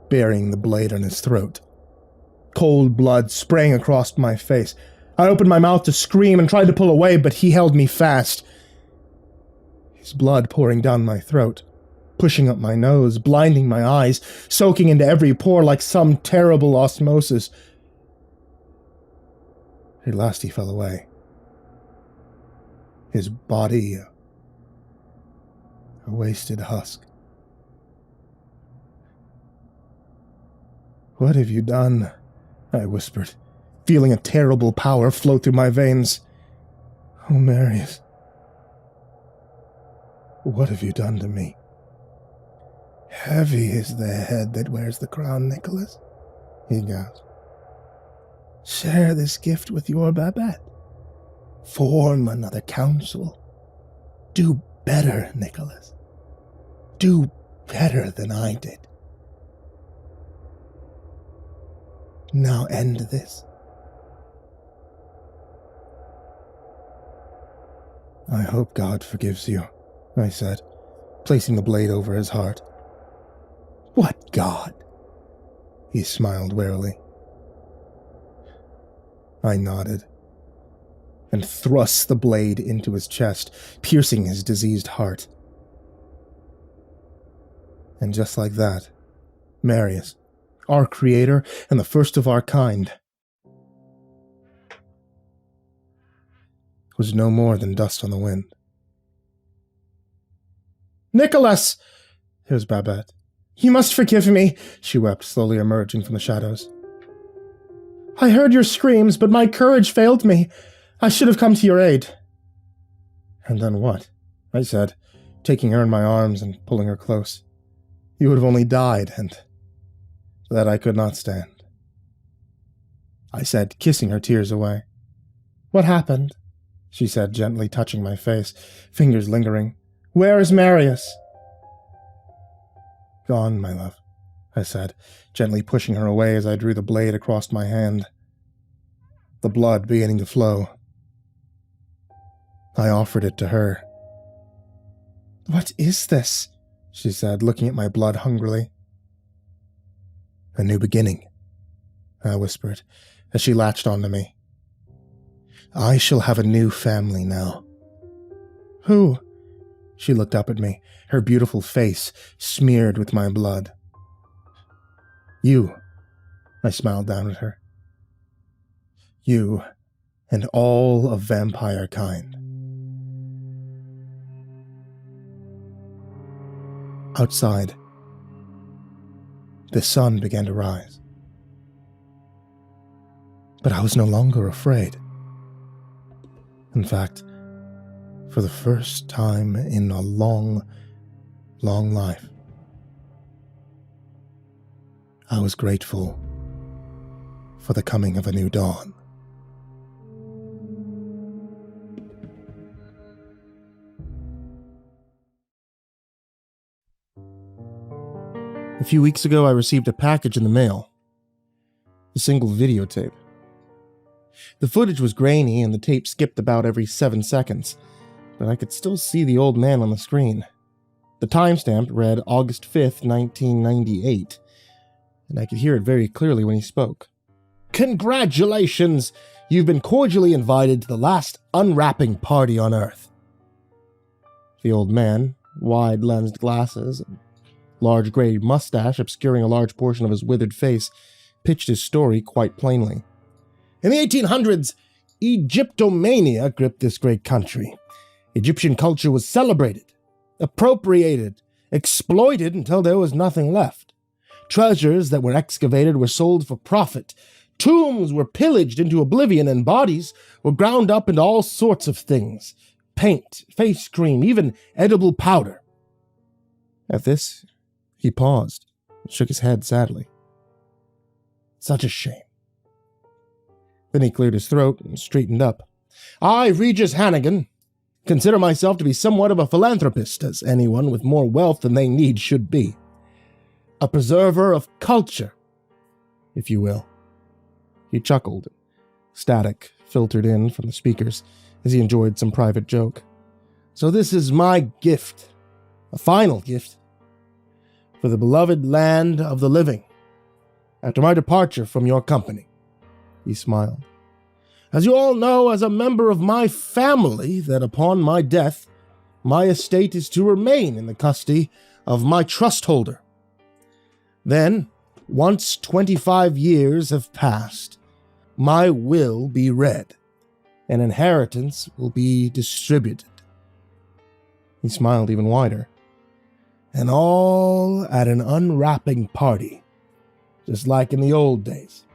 [SPEAKER 3] burying the blade in his throat. Cold blood sprang across my face. I opened my mouth to scream and tried to pull away, but he held me fast. His blood pouring down my throat, pushing up my nose, blinding my eyes, soaking into every pore like some terrible osmosis. At last he fell away. His body, a wasted husk. "What have you done?" I whispered, feeling a terrible power flow through my veins. "Oh, Marius, what have you done to me?" "Heavy is the head that wears the crown, Nicholas," he gasped. "Share this gift with your Babette. Form another council. Do better, Nicholas. Do better than I did. Now end this." "I hope God forgives you," I said, placing the blade over his heart. "What God?" He smiled warily. I nodded and thrust the blade into his chest, piercing his diseased heart. And just like that, Marius, our creator and the first of our kind, was no more than dust on the wind. "Nicholas!" It was Babette. "You must forgive me," she wept, slowly emerging from the shadows. "I heard your screams, but my courage failed me. I should have come to your aid." "And then what?" I said, taking her in my arms and pulling her close. "You would have only died, and that I could not stand," I said, kissing her tears away. "What happened?" she said, gently touching my face, fingers lingering. "Where is Marius?" "Gone, my love," I said, gently pushing her away as I drew the blade across my hand, the blood beginning to flow. I offered it to her. "What is this?" she said, looking at my blood hungrily. "A new beginning," I whispered, as she latched onto me. "I shall have a new family now." "Who?" She looked up at me, her beautiful face smeared with my blood. "You," I smiled down at her. "You and all of vampire kind." Outside, the sun began to rise. But I was no longer afraid. In fact, for the first time in a long, long life, I was grateful for the coming of a new dawn. A few weeks ago, I received a package in the mail. A single videotape. The footage was grainy and the tape skipped about every 7 seconds, but I could still see the old man on the screen. The timestamp read August 5th, 1998, and I could hear it very clearly when he spoke. "Congratulations! You've been cordially invited to the last unwrapping party on Earth." The old man, wide-lensed glasses, and large gray mustache obscuring a large portion of his withered face, pitched his story quite plainly. "In the 1800s, Egyptomania gripped this great country. Egyptian culture was celebrated, appropriated, exploited until there was nothing left. Treasures that were excavated were sold for profit. Tombs were pillaged into oblivion, and bodies were ground up into all sorts of things. Paint, face cream, even edible powder." At this, he paused and shook his head sadly. "Such a shame." Then he cleared his throat and straightened up. "I, Regis Hannigan, consider myself to be somewhat of a philanthropist, as anyone with more wealth than they need should be. A preserver of culture, if you will." He chuckled. Static filtered in from the speakers as he enjoyed some private joke. "So this is my gift
[SPEAKER 1] A final gift for the beloved land of the living. After my departure from your company. He smiled. As you all know, as a member of my family, that upon my death, my estate is to remain in the custody of my trust holder. Then, once 25 years have passed, my will be read, and inheritance will be distributed. He smiled even wider. And all at an unwrapping party, just like in the old days.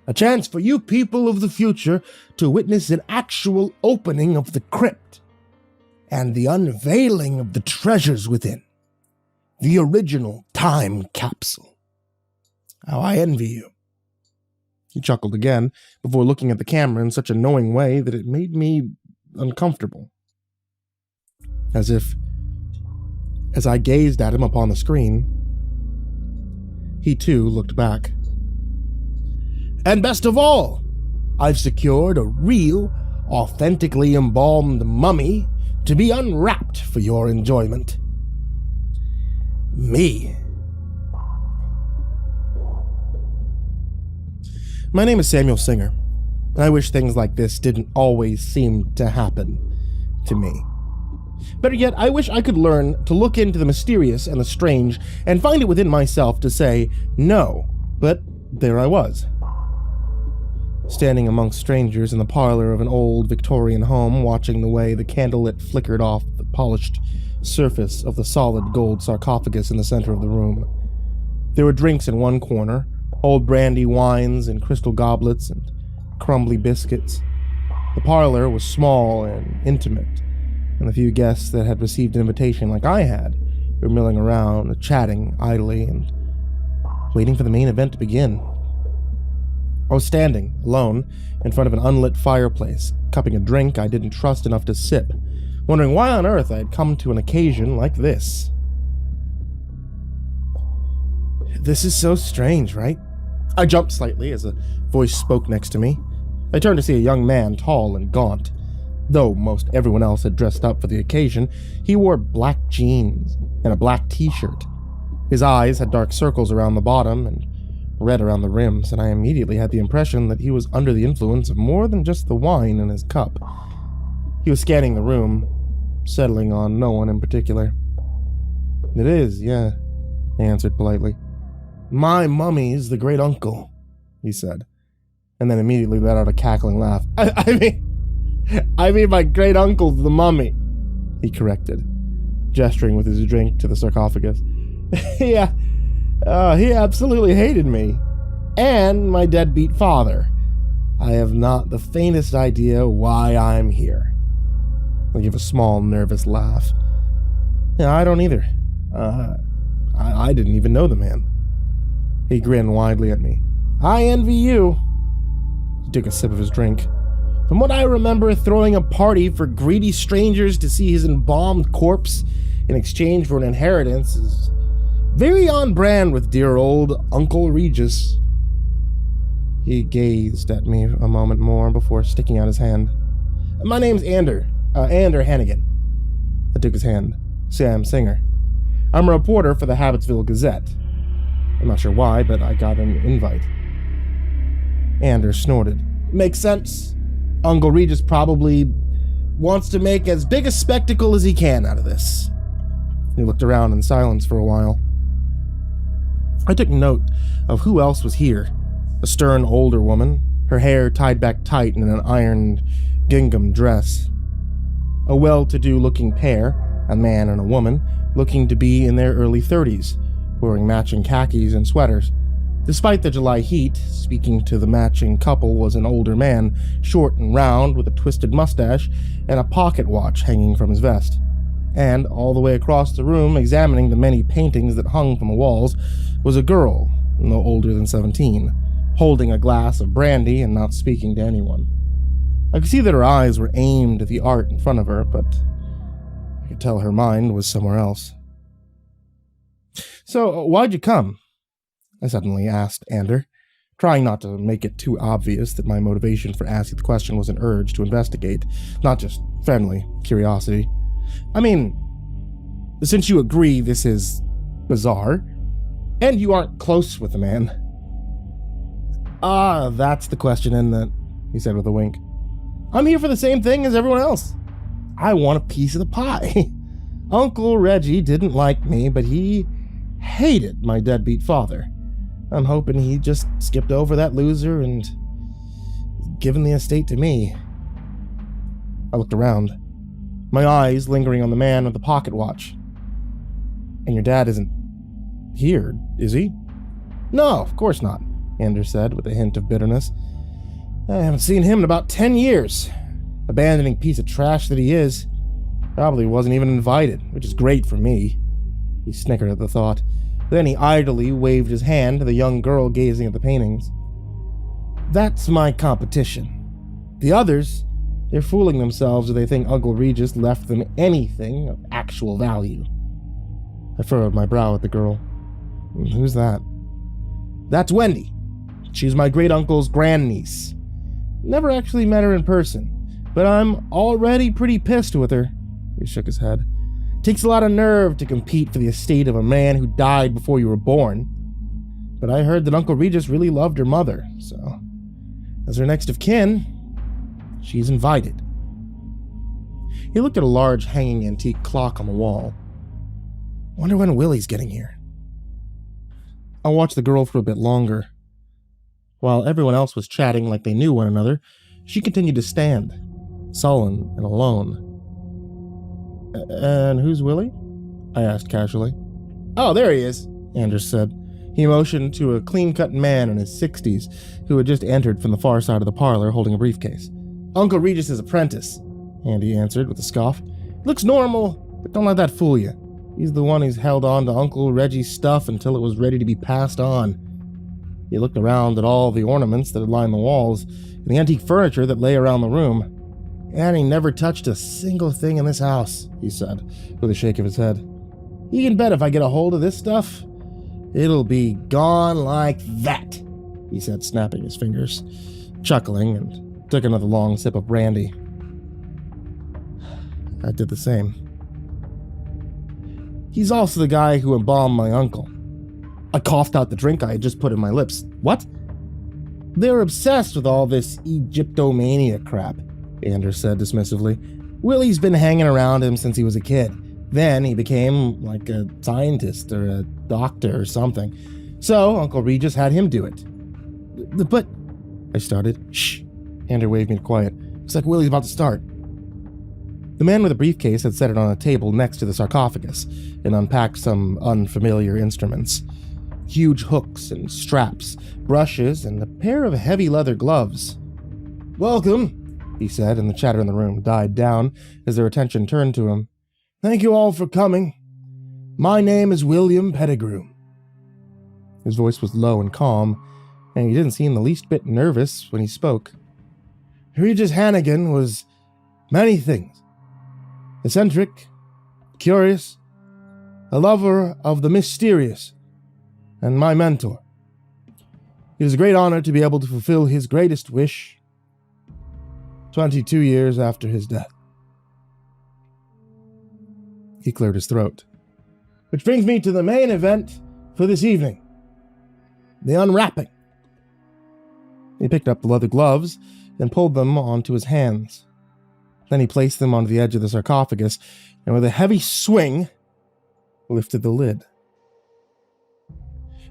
[SPEAKER 1] A chance for you people of the future to witness an actual opening of the crypt and the unveiling of the treasures within. The original time capsule. How I envy you. He chuckled again before looking at the camera in such a knowing way that it made me uncomfortable. As I gazed at him upon the screen, he too looked back. And best of all, I've secured a real, authentically embalmed mummy to be unwrapped for your enjoyment. Me. My name is Samuel Singer, and I wish things like this didn't always seem to happen to me. Better yet, I wish I could learn to look into the mysterious and the strange and find it within myself to say no, but there I was. Standing amongst strangers in the parlor of an old Victorian home, watching the way the candlelit flickered off the polished surface of the solid gold sarcophagus in the center of the room. There were drinks in one corner, old brandy wines in crystal goblets and crumbly biscuits. The parlor was small and intimate, and the few guests that had received an invitation like I had were milling around, chatting idly and waiting for the main event to begin. I was standing, alone, in front of an unlit fireplace, cupping a drink I didn't trust enough to sip, wondering why on earth I had come to an occasion like this. This is so strange, right? I jumped slightly as a voice spoke next to me. I turned to see a young man, tall and gaunt. Though most everyone else had dressed up for the occasion, he wore black jeans and a black t-shirt. His eyes had dark circles around the bottom and red around the rims, and I immediately had the impression that he was under the influence of more than just the wine in his cup. He was scanning the room, settling on no one in particular. It is, yeah, I answered politely. My mummy's the great uncle, he said, and then immediately let out a cackling laugh. I mean my great uncle's the mummy, he corrected, gesturing with his drink to the sarcophagus. Yeah, he absolutely hated me, and my deadbeat father. I have not the faintest idea why I'm here. I give a small, nervous laugh. Yeah, I don't either. I didn't even know the man. He grinned widely at me. I envy you. He took a sip of his drink. From what I remember, throwing a party for greedy strangers to see his embalmed corpse in exchange for an inheritance is very on brand with dear old Uncle Regis. He gazed at me a moment more before sticking out his hand. My name's Ander Hannigan. I took his hand. Sam Singer. I'm a reporter for the Habitsville Gazette. I'm not sure why, but I got an invite. Ander snorted. Makes sense. Uncle Regis probably wants to make as big a spectacle as he can out of this. He looked around in silence for a while. I took note of who else was here. A stern older woman, her hair tied back tight in an ironed gingham dress. A well-to-do looking pair, a man and a woman, looking to be in their early 30s, wearing matching khakis and sweaters. Despite the July heat, speaking to the matching couple was an older man, short and round with a twisted mustache and a pocket watch hanging from his vest. And all the way across the room, examining the many paintings that hung from the walls, was a girl, no older than 17, holding a glass of brandy and not speaking to anyone. I could see that her eyes were aimed at the art in front of her, but I could tell her mind was somewhere else. So, why'd you come? I suddenly asked Ander, trying not to make it too obvious that my motivation for asking the question was an urge to investigate, not just friendly curiosity. I mean,
[SPEAKER 3] Since you agree this is bizarre, and you aren't close with the man. Ah, that's the question, isn't it? He said with a wink. I'm here for the same thing as everyone else. I want a piece of the pie. Uncle Reggie didn't like me, but he hated my deadbeat father. I'm hoping he just skipped over that loser and given the estate to me. I looked around, my eyes lingering on the man with the pocket watch. And your dad isn't here, is he? No, of course not, Anders said with a hint of bitterness. I haven't seen him in about 10 years. Abandoning piece of trash that he is. Probably wasn't even invited, which is great for me. He snickered at the thought. Then he idly waved his hand to the young girl gazing at the paintings. That's my competition. The others, they're fooling themselves if they think Uncle Regis left them anything of actual value. I furrowed my brow at the girl. Who's that? That's Wendy. She's my great-uncle's grandniece. Never actually met her in person, but I'm already pretty pissed with her. He shook his head. Takes a lot of nerve to compete for the estate of a man who died before you were born. But I heard that Uncle Regis really loved her mother, so as her next of kin, she's invited. He looked at a large hanging antique clock on the wall. Wonder when Willie's getting here. I watched the girl for a bit longer. While everyone else was chatting like they knew one another, she continued to stand, sullen and alone. And who's Willie? I asked casually. Oh, there he is, Anders said. He motioned to a clean-cut man in his 60s who had just entered from the far side of the parlor holding a briefcase. Uncle Regis's apprentice, Andy answered with a scoff. Looks normal, but don't let that fool you. He's the one who's held on to Uncle Reggie's stuff until it was ready to be passed on. He looked around at all the ornaments that had lined the walls and the antique furniture that lay around the room. And he never touched a single thing in this house, he said, with a shake of his head. You can bet if I get a hold of this stuff, it'll be gone like that, he said, snapping his fingers, chuckling, and took another long sip of brandy. I did the same. He's also the guy who embalmed my uncle. I coughed out the drink I had just put in my lips. What? They're obsessed with all this Egyptomania crap, Anders said dismissively. Willie's been hanging around him since he was a kid. Then he became like a scientist or a doctor or something. So Uncle Regis had him do it. But, I started. Shh. Anders waved me to quiet. Looks like Willie's about to start. The man with the briefcase had set it on a table next to the sarcophagus and unpacked some unfamiliar instruments. Huge hooks and straps, brushes, and a pair of heavy leather gloves. Welcome, he said, and the chatter in the room died down as their attention turned to him. Thank you all for coming. My name is William Pettigrew. His voice was low and calm, and he didn't seem the least bit nervous when he spoke. Regis Hannigan was many things. Eccentric, curious, a lover of the mysterious, and my mentor. It is a great honor to be able to fulfill his greatest wish 22 years after his death. He cleared his throat. Which brings me to the main event for this evening. The unwrapping. He picked up the leather gloves and pulled them onto his hands. Then he placed them onto the edge of the sarcophagus and with a heavy swing, lifted the lid.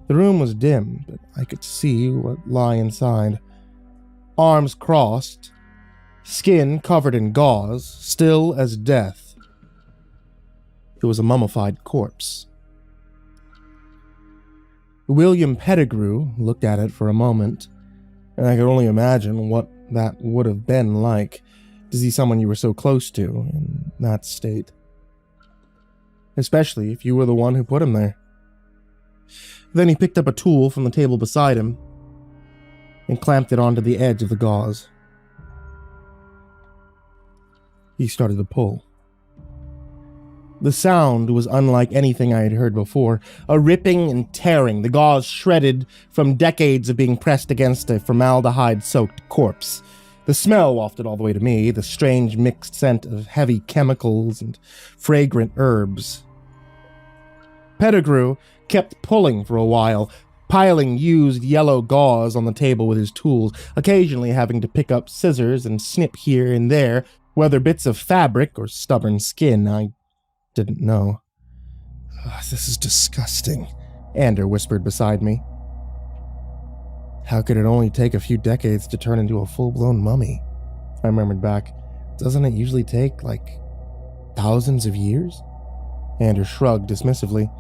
[SPEAKER 3] The room was dim, but I could see what lay inside. Arms crossed, skin covered in gauze, still as death. It was a mummified corpse. William Pettigrew looked at it for a moment, and I could only imagine what that would have been like to see someone you were so close to in that state. Especially if you were the one who put him there. Then he picked up a tool from the table beside him and clamped it onto the edge of the gauze. He started to pull. The sound was unlike anything I had heard before, a ripping and tearing, the gauze shredded from decades of being pressed against a formaldehyde-soaked corpse. The smell wafted all the way to me, the strange mixed scent of heavy chemicals and fragrant herbs. Pettigrew kept pulling for a while, piling used yellow gauze on the table with his tools, occasionally having to pick up scissors and snip here and there, whether bits of fabric or stubborn skin, I didn't know. This is disgusting, Ander whispered beside me. How could it only take a few decades to turn into a full-blown mummy? I murmured back. Doesn't it usually take, thousands of years? Ander shrugged dismissively.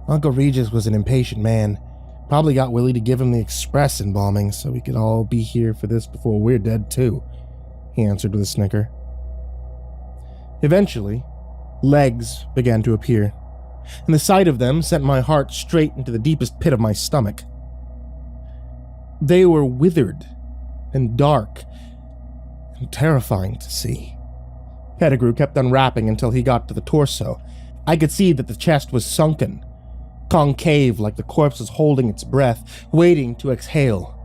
[SPEAKER 3] Uncle Regis was an impatient man. Probably got Willie to give him the express embalming so we could all be here for this before we're dead too, he answered with a snicker. Eventually, legs began to appear, and the sight of them sent my heart straight into the deepest pit of my stomach. They were withered and dark and terrifying to see. Pettigrew kept unwrapping until he got to the torso. I could see that the chest was sunken, concave like the corpse was holding its breath, waiting to exhale.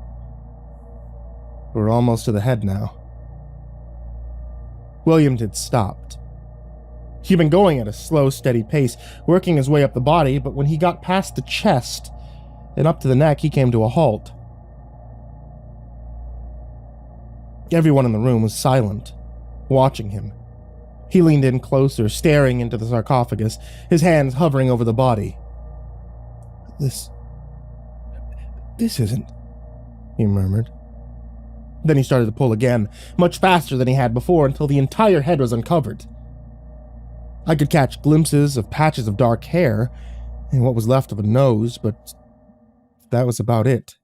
[SPEAKER 3] We're almost to the head now. William had stopped. He'd been going at a slow, steady pace, working his way up the body, but when he got past the chest and up to the neck, he came to a halt. Everyone in the room was silent, watching him. He leaned in closer, staring into the sarcophagus, his hands hovering over the body. This isn't, he murmured. Then he started to pull again, much faster than he had before, until the entire head was uncovered. I could catch glimpses of patches of dark hair and what was left of a nose, but that was about it.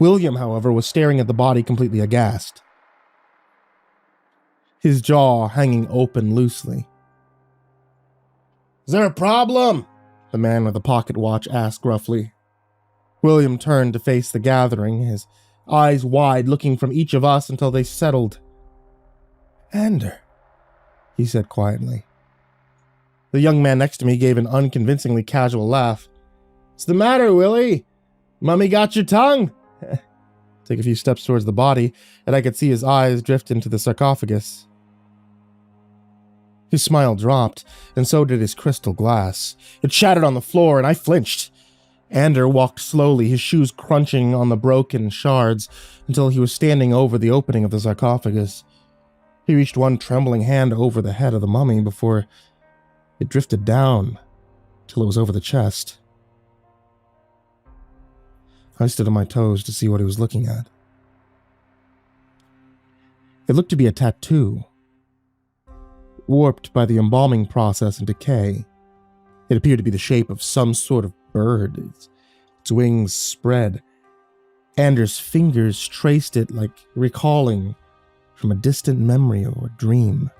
[SPEAKER 3] William, however, was staring at the body completely aghast, his jaw hanging open loosely. Is there a problem? The man with the pocket watch asked gruffly. William turned to face the gathering, his eyes wide, looking from each of us until they settled. Ander, he said quietly. The young man next to me gave an unconvincingly casual laugh. What's the matter, Willie? Mummy got your tongue? Took a few steps towards the body, and I could see his eyes drift into the sarcophagus. His smile dropped, and so did his crystal glass. It shattered on the floor, and I flinched. Ander walked slowly, his shoes crunching on the broken shards, until he was standing over the opening of the sarcophagus. He reached one trembling hand over the head of the mummy before it drifted down till it was over the chest. I stood on my toes to see what he was looking at. It looked to be a tattoo, warped by the embalming process and decay. It appeared to be the shape of some sort of bird, its wings spread. Ander's fingers traced it like recalling from a distant memory or dream.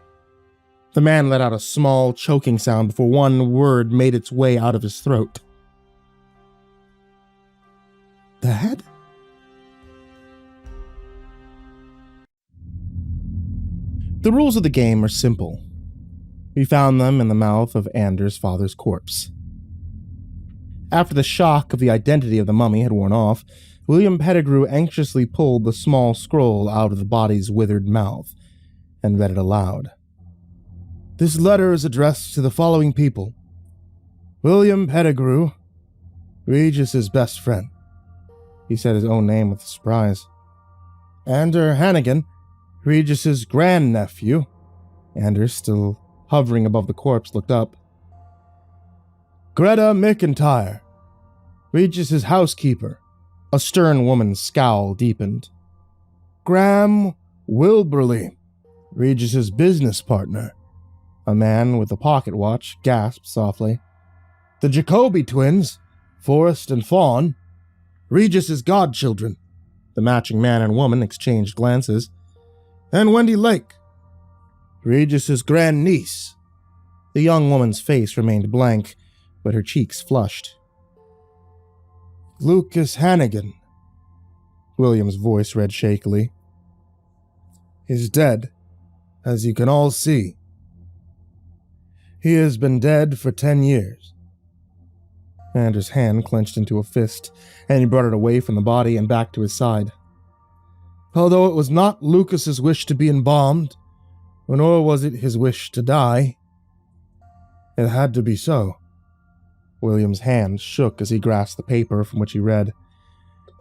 [SPEAKER 3] The man let out a small, choking sound before one word made its way out of his throat. The head? The rules of the game are simple. We found them in the mouth of Ander's father's corpse. After the shock of the identity of the mummy had worn off, William Pettigrew anxiously pulled the small scroll out of the body's withered mouth and read it aloud. This letter is addressed to the following people. William Pettigrew, Regis's best friend. He said his own name with surprise. Ander Hannigan, Regis's grandnephew. Ander, still hovering above the corpse, looked up. Greta McIntyre, Regis's housekeeper. A stern woman's scowl deepened. Graham Wilberly, Regis's business partner. A man with a pocket watch gasped softly. The Jacoby twins, Forrest and Fawn, Regis's godchildren. The matching man and woman exchanged glances. And Wendy Lake, Regis's grandniece. The young woman's face remained blank, but her cheeks flushed. Lucas Hannigan, William's voice read shakily, is dead, as you can all see. He has been dead for 10 years. Ander's hand clenched into a fist, and he brought it away from the body and back to his side. Although it was not Lucas's wish to be embalmed, nor was it his wish to die, It had to be so. William's hand shook as he grasped the paper from which he read.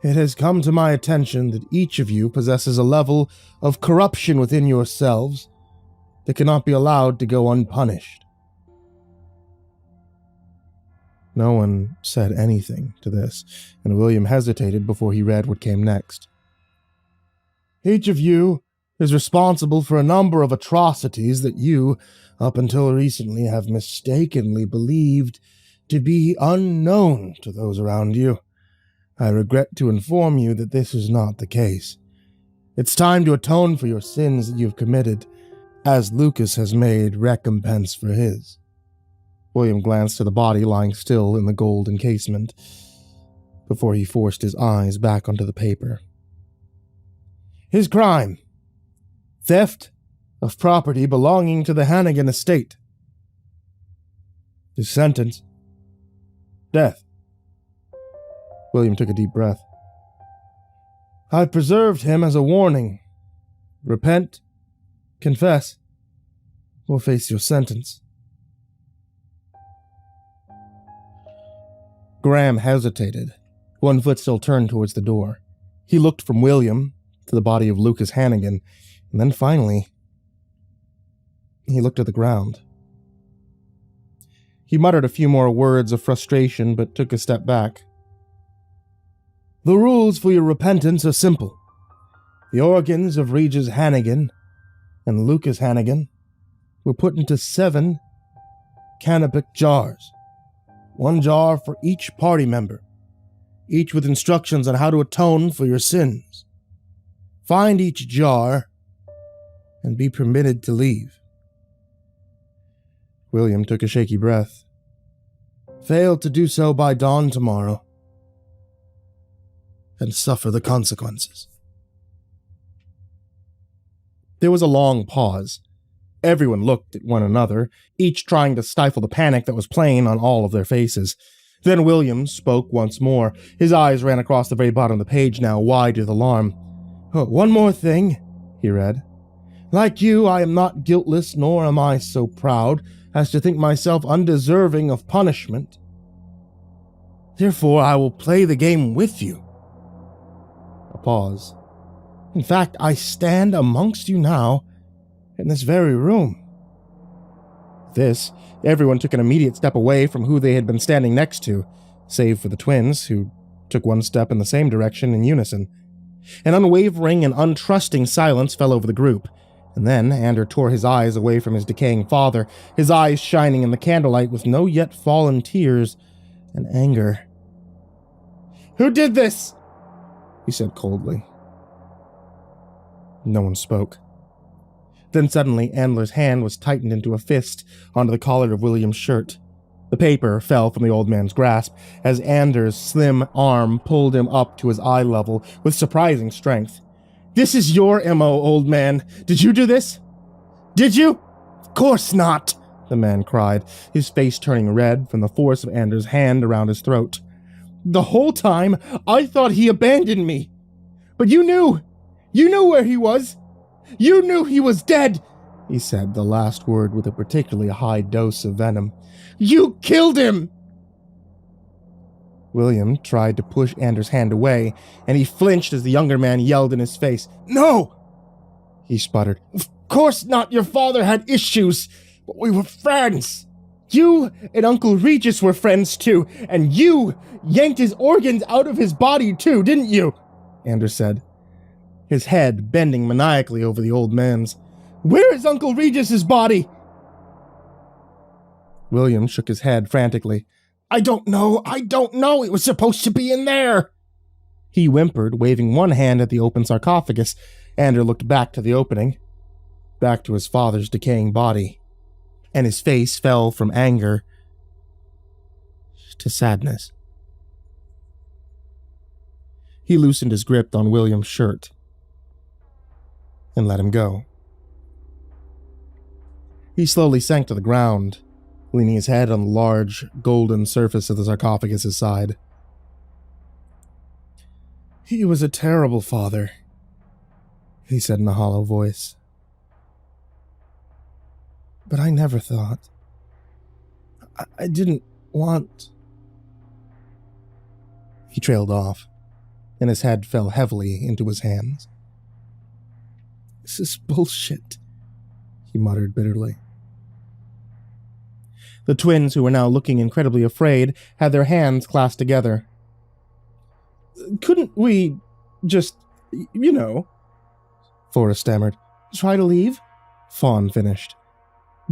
[SPEAKER 3] It has come to my attention that each of you possesses a level of corruption within yourselves that cannot be allowed to go unpunished. No one said anything to this, and William hesitated before he read what came next. Each of you is responsible for a number of atrocities that you, up until recently, have mistakenly believed to be unknown to those around you. I regret to inform you that this is not the case. It's time to atone for your sins that you've committed, as Lucas has made recompense for his. William glanced to the body lying still in the gold encasement before he forced his eyes back onto the paper. His crime: theft of property belonging to the Hannigan estate. His sentence: death. William took a deep breath. I preserved him as a warning. Repent, confess, or face your sentence. Graham hesitated, one foot still turned towards the door. He looked from William to the body of Lucas Hannigan, and then finally, he looked at the ground. He muttered a few more words of frustration, but took a step back. The rules for your repentance are simple. The organs of Regis Hannigan and Lucas Hannigan were put into 7 canopic jars, 1 jar for each party member, each with instructions on how to atone for your sins. Find each jar and be permitted to leave. William took a shaky breath. Fail to do so by dawn tomorrow, and suffer the consequences. There was a long pause. Everyone looked at one another, each trying to stifle the panic that was plain on all of their faces. Then William spoke once more. His eyes ran across the very bottom of the page now, wide with alarm. One more thing, he read. Like you, I am not guiltless, nor am I so proud as to think myself undeserving of punishment. Therefore, I will play the game with you. A pause. In fact, I stand amongst you now, in this very room. This, everyone took an immediate step away from who they had been standing next to, save for the twins, who took one step in the same direction in unison. An unwavering and untrusting silence fell over the group, and then Ander tore his eyes away from his decaying father, his eyes shining in the candlelight with no yet fallen tears and anger. Who did this? He said coldly. No one spoke. Then suddenly Andler's hand was tightened into a fist onto the collar of William's shirt. The paper fell from the old man's grasp as Anders' slim arm pulled him up to his eye level with surprising strength. This is your MO, old man. Did you do this? Did you? Of course not, the man cried, his face turning red from the force of Anders' hand around his throat. The whole time, I thought he abandoned me. But you knew. You knew where he was. You knew he was dead, he said the last word with a particularly high dose of venom. You killed him! William tried to push Anders' hand away, and he flinched as the younger man yelled in his face. No! He sputtered. Of course not. Your father had issues, but we were friends. You and Uncle Regis were friends too, and you yanked his organs out of his body too, didn't you? Anders said, his head bending maniacally over the old man's. Where is Uncle Regis's body? William shook his head frantically. I don't know. It was supposed to be in there. He whimpered, waving one hand at the open sarcophagus. Ander looked back to the opening, back to his father's decaying body, and his face fell from anger to sadness. He loosened his grip on William's shirt and let him go. He slowly sank to the ground, leaning his head on the large, golden surface of the sarcophagus's side. He was a terrible father, he said in a hollow voice. But I never thought
[SPEAKER 1] I didn't want... He trailed off, and his head fell heavily into his hands. This is bullshit, he muttered bitterly. The twins, who were now looking incredibly afraid, had their hands clasped together. Couldn't we just, Forrest stammered. Try to leave? Fawn finished.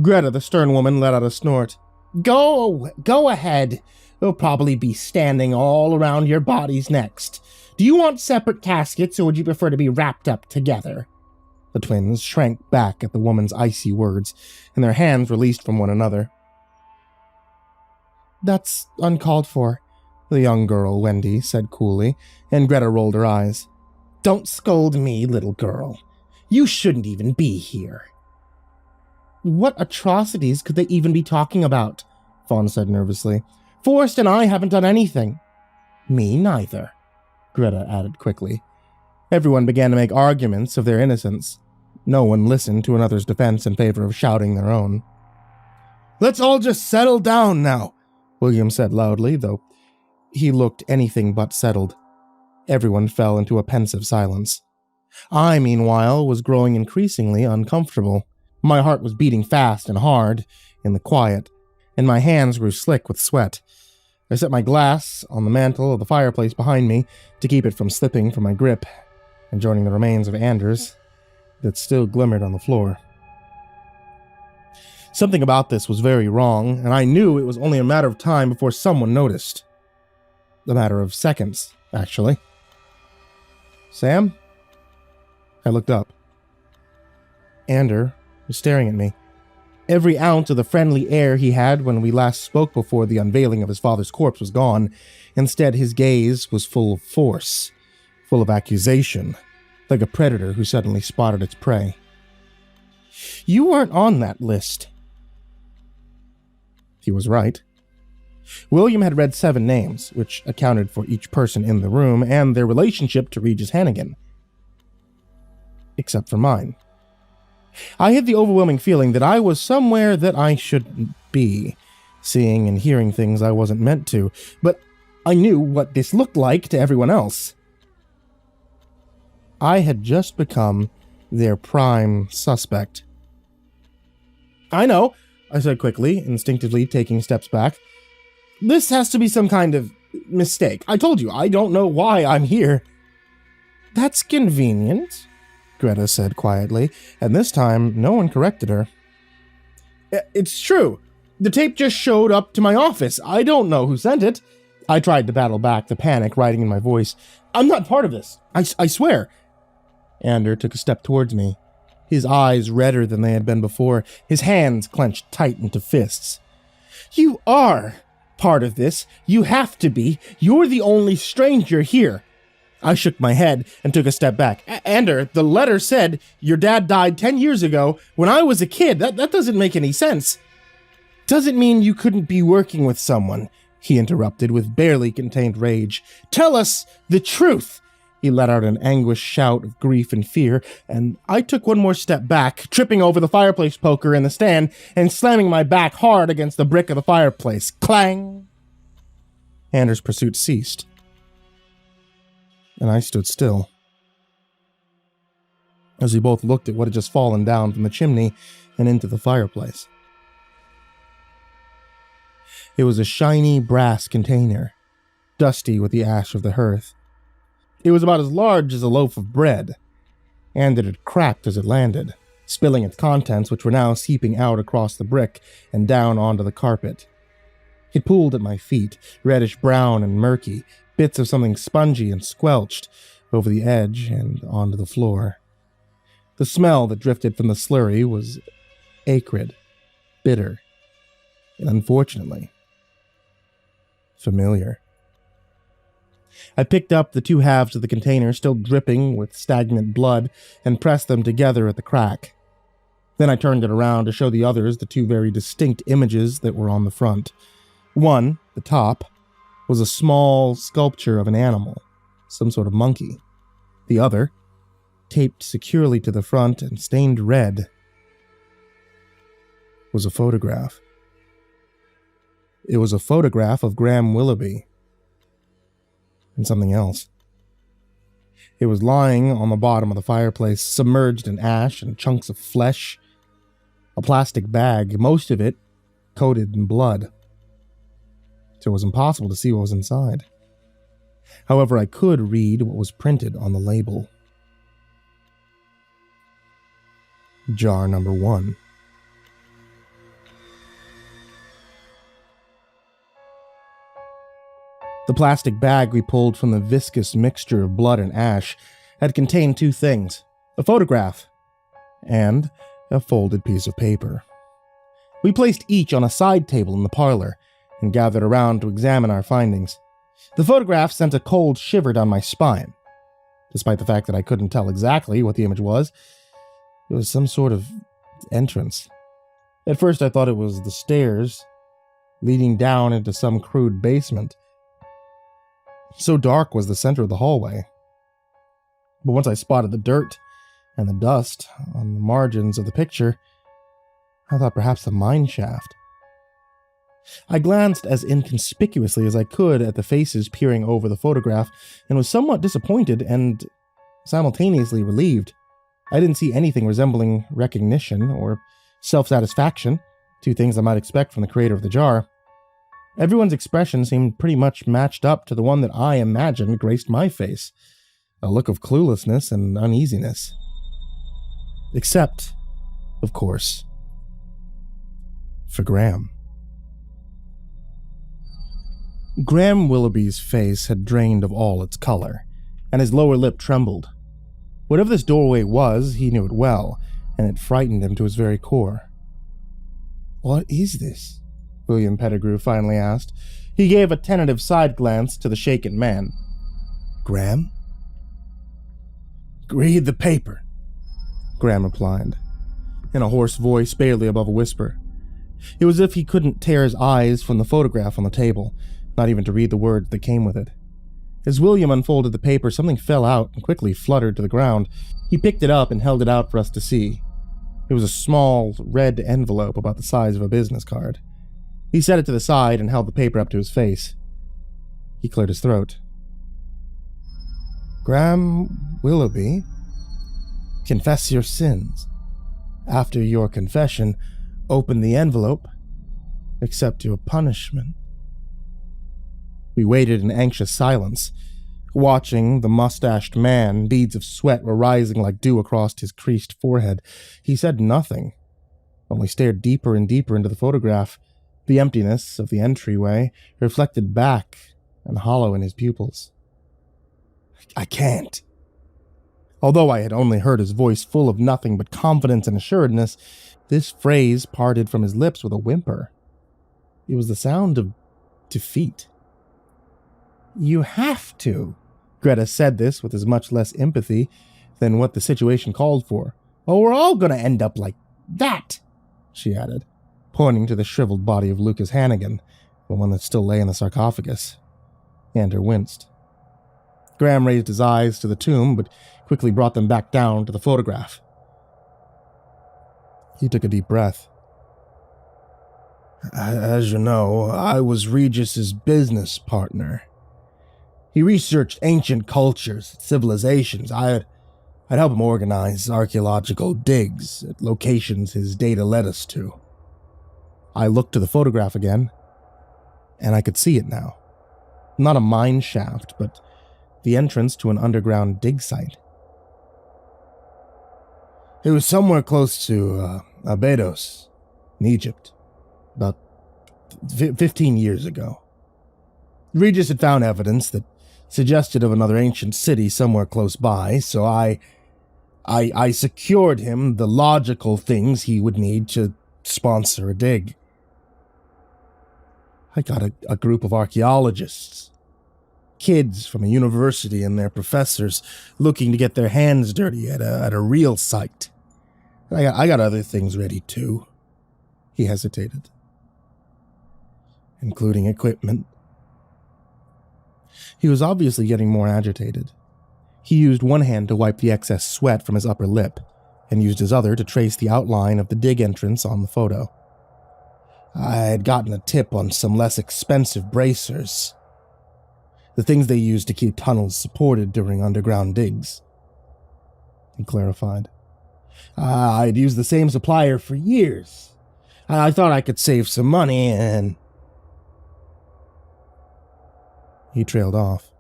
[SPEAKER 1] Greta, the stern woman, let out a snort. Go ahead. They'll probably be standing all around your bodies next. Do you want separate caskets, or would you prefer to be wrapped up together? The twins shrank back at the woman's icy words, and their hands released from one another. That's uncalled for, the young girl, Wendy, said coolly, and Greta rolled her eyes. Don't scold me, little girl. You shouldn't even be here. What atrocities could they even be talking about? Fawn said nervously. Forrest and I haven't done anything. Me neither, Greta added quickly. Everyone began to make arguments of their innocence. No one listened to another's defense in favor of shouting their own. Let's all just settle down now, William said loudly, though he looked anything but settled. Everyone fell into a pensive silence. I, meanwhile, was growing increasingly uncomfortable. My heart was beating fast and hard in the quiet, and my hands grew slick with sweat. I set my glass on the mantel of the fireplace behind me to keep it from slipping from my grip and joining the remains of Anders that still glimmered on the floor. Something about this was very wrong, and I knew it was only a matter of time before someone noticed. A matter of seconds, actually. Sam? I looked up. Ander was staring at me. Every ounce of the friendly air he had when we last spoke before the unveiling of his father's corpse was gone. Instead, his gaze was full of force, full of accusation, like a predator who suddenly spotted its prey. You weren't on that list. He was right. William had read 7 names, which accounted for each person in the room and their relationship to Regis Hannigan. Except for mine. I had the overwhelming feeling that I was somewhere that I shouldn't be, seeing and hearing things I wasn't meant to, but I knew what this looked like to everyone else. I had just become their prime suspect. I know, I said quickly, instinctively taking steps back. This has to be some kind of mistake. I told you, I don't know why I'm here. That's convenient, Greta said quietly, and this time no one corrected her. It's true. The tape just showed up to my office. I don't know who sent it. I tried to battle back the panic riding in my voice. I'm not part of this. I swear. Ander took a step towards me, his eyes redder than they had been before, his hands clenched tight into fists. You are part of this. You have to be. You're the only stranger here. I shook my head and took a step back. Ander, the letter said your dad died 10 years ago when I was a kid. That doesn't make any sense. Doesn't mean you couldn't be working with someone, he interrupted with barely contained rage. Tell us the truth. He let out an anguished shout of grief and fear, and I took one more step back, tripping over the fireplace poker in the stand and slamming my back hard against the brick of the fireplace. Clang! Anders' pursuit ceased, and I stood still. As we both looked at what had just fallen down from the chimney and into the fireplace. It was a shiny brass container, dusty with the ash of the hearth. It was about as large as a loaf of bread, and it had cracked as it landed, spilling its contents, which were now seeping out across the brick and down onto the carpet. It pooled at my feet, reddish-brown and murky, bits of something spongy and squelched over the edge and onto the floor. The smell that drifted from the slurry was acrid, bitter, and unfortunately, familiar. I picked up the 2 halves of the container, still dripping with stagnant blood, and pressed them together at the crack. Then I turned it around to show the others the 2 very distinct images that were on the front. One, the top, was a small sculpture of an animal, some sort of monkey. The other, taped securely to the front and stained red, was a photograph.
[SPEAKER 3] It was a photograph of Graham Willoughby. And something else. It was lying on the bottom of the fireplace, submerged in ash and chunks of flesh. A plastic bag, most of it coated in blood. So it was impossible to see what was inside. However, I could read what was printed on the label. Jar number 1. The plastic bag we pulled from the viscous mixture of blood and ash had contained 2 things: a photograph and a folded piece of paper. We placed each on a side table in the parlor and gathered around to examine our findings. The photograph sent a cold shiver down my spine. Despite the fact that I couldn't tell exactly what the image was, it was some sort of entrance. At first I thought it was the stairs leading down into some crude basement. So dark was the center of the hallway. But once I spotted the dirt and the dust on the margins of the picture, I thought perhaps a mine shaft. I glanced as inconspicuously as I could at the faces peering over the photograph and was somewhat disappointed and simultaneously relieved. I didn't see anything resembling recognition or self-satisfaction, 2 things I might expect from the creator of the jar. Everyone's expression seemed pretty much matched up to the one that I imagined graced my face, a look of cluelessness and uneasiness. Except, of course, for Graham. Graham Willoughby's face had drained of all its color, and his lower lip trembled. Whatever this doorway was, he knew it well, and it frightened him to his very core. "What is this?" William Pettigrew finally asked. He gave a tentative side glance to the shaken man. "Graham?" "Read the paper," Graham replied, in a hoarse voice barely above a whisper. It was as if he couldn't tear his eyes from the photograph on the table, not even to read the words that came with it. As William unfolded the paper, something fell out and quickly fluttered to the ground. He picked it up and held it out for us to see. It was a small, red envelope about the size of a business card. He set it to the side and held the paper up to his face. He cleared his throat. "Graham Willoughby, confess your sins. After your confession, open the envelope. Accept your punishment." We waited in anxious silence, watching the mustached man. Beads of sweat were rising like dew across his creased forehead. He said nothing, only stared deeper and deeper into the photograph, the emptiness of the entryway reflected back and hollow in his pupils. "I can't." Although I had only heard his voice full of nothing but confidence and assuredness, this phrase parted from his lips with a whimper. It was the sound of defeat. "You have to." Greta said this with as much less empathy than what the situation called for. "Oh, we're all gonna end up like that," she added, pointing to the shriveled body of Lucas Hannigan, the one that still lay in the sarcophagus. Andrew winced. Graham raised his eyes to the tomb, but quickly brought them back down to the photograph. He took a deep breath. "As you know, I was Regis's business partner. He researched ancient cultures, civilizations. I'd help him organize archaeological digs at locations his data led us to." I looked to the photograph again, and I could see it now. Not a mine shaft, but the entrance to an underground dig site. It was somewhere close to Abydos, in Egypt, about 15 years ago. Regis had found evidence that suggested of another ancient city somewhere close by, so I secured him the logical things he would need to sponsor a dig. I got a group of archaeologists, kids from a university and their professors looking to get their hands dirty at a real site. I got other things ready too. He hesitated. Including equipment. He was obviously getting more agitated. He used one hand to wipe the excess sweat from his upper lip, and used his other to trace the outline of the dig entrance on the photo. I had gotten a tip on some less expensive bracers. The things they use to keep tunnels supported during underground digs. He clarified. I'd used the same supplier for years. I thought I could save some money and... He trailed off.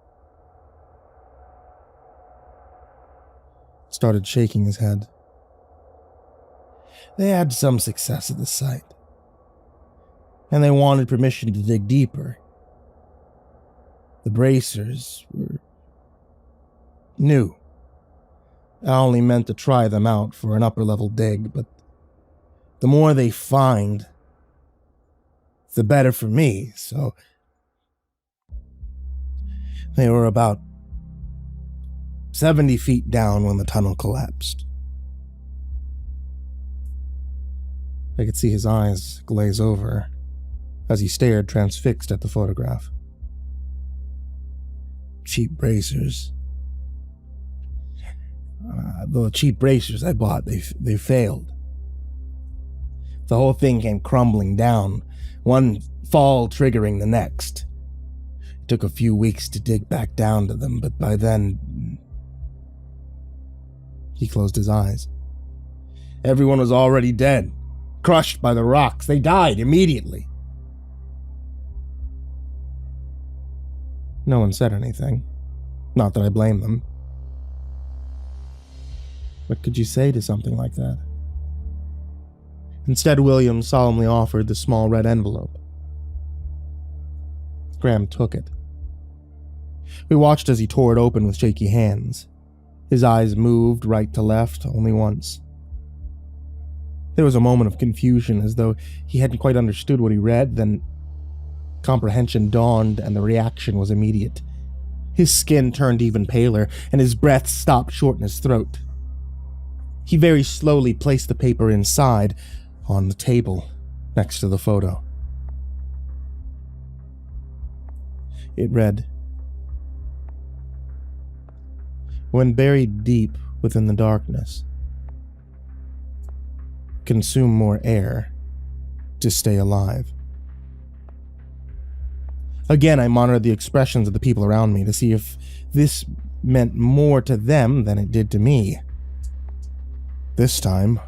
[SPEAKER 3] Started shaking his head. They had some success at the site. And they wanted permission to dig deeper. The bracers were new. I only meant to try them out for an upper-level dig, but the more they find, the better for me, so... They were about 70 feet down when the tunnel collapsed. I could see his eyes glaze over as he stared transfixed at the photograph. Cheap bracers. The cheap bracers I bought, they failed. The whole thing came crumbling down, one fall triggering the next. It took a few weeks to dig back down to them, but by then... He closed his eyes. Everyone was already dead, crushed by the rocks. They died immediately. No one said anything. Not that I blame them. What could you say to something like that? Instead, William solemnly offered the small red envelope. Graham took it. We watched as he tore it open with shaky hands. His eyes moved right to left only once. There was a moment of confusion, as though he hadn't quite understood what he read, then comprehension dawned and the reaction was immediate. His skin turned even paler, and his breath stopped short in his throat. He very slowly placed the paper inside, on the table, next to the photo. It read, "When buried deep within the darkness, consume more air to stay alive." Again, I monitored the expressions of the people around me to see if this meant more to them than it did to me. This time,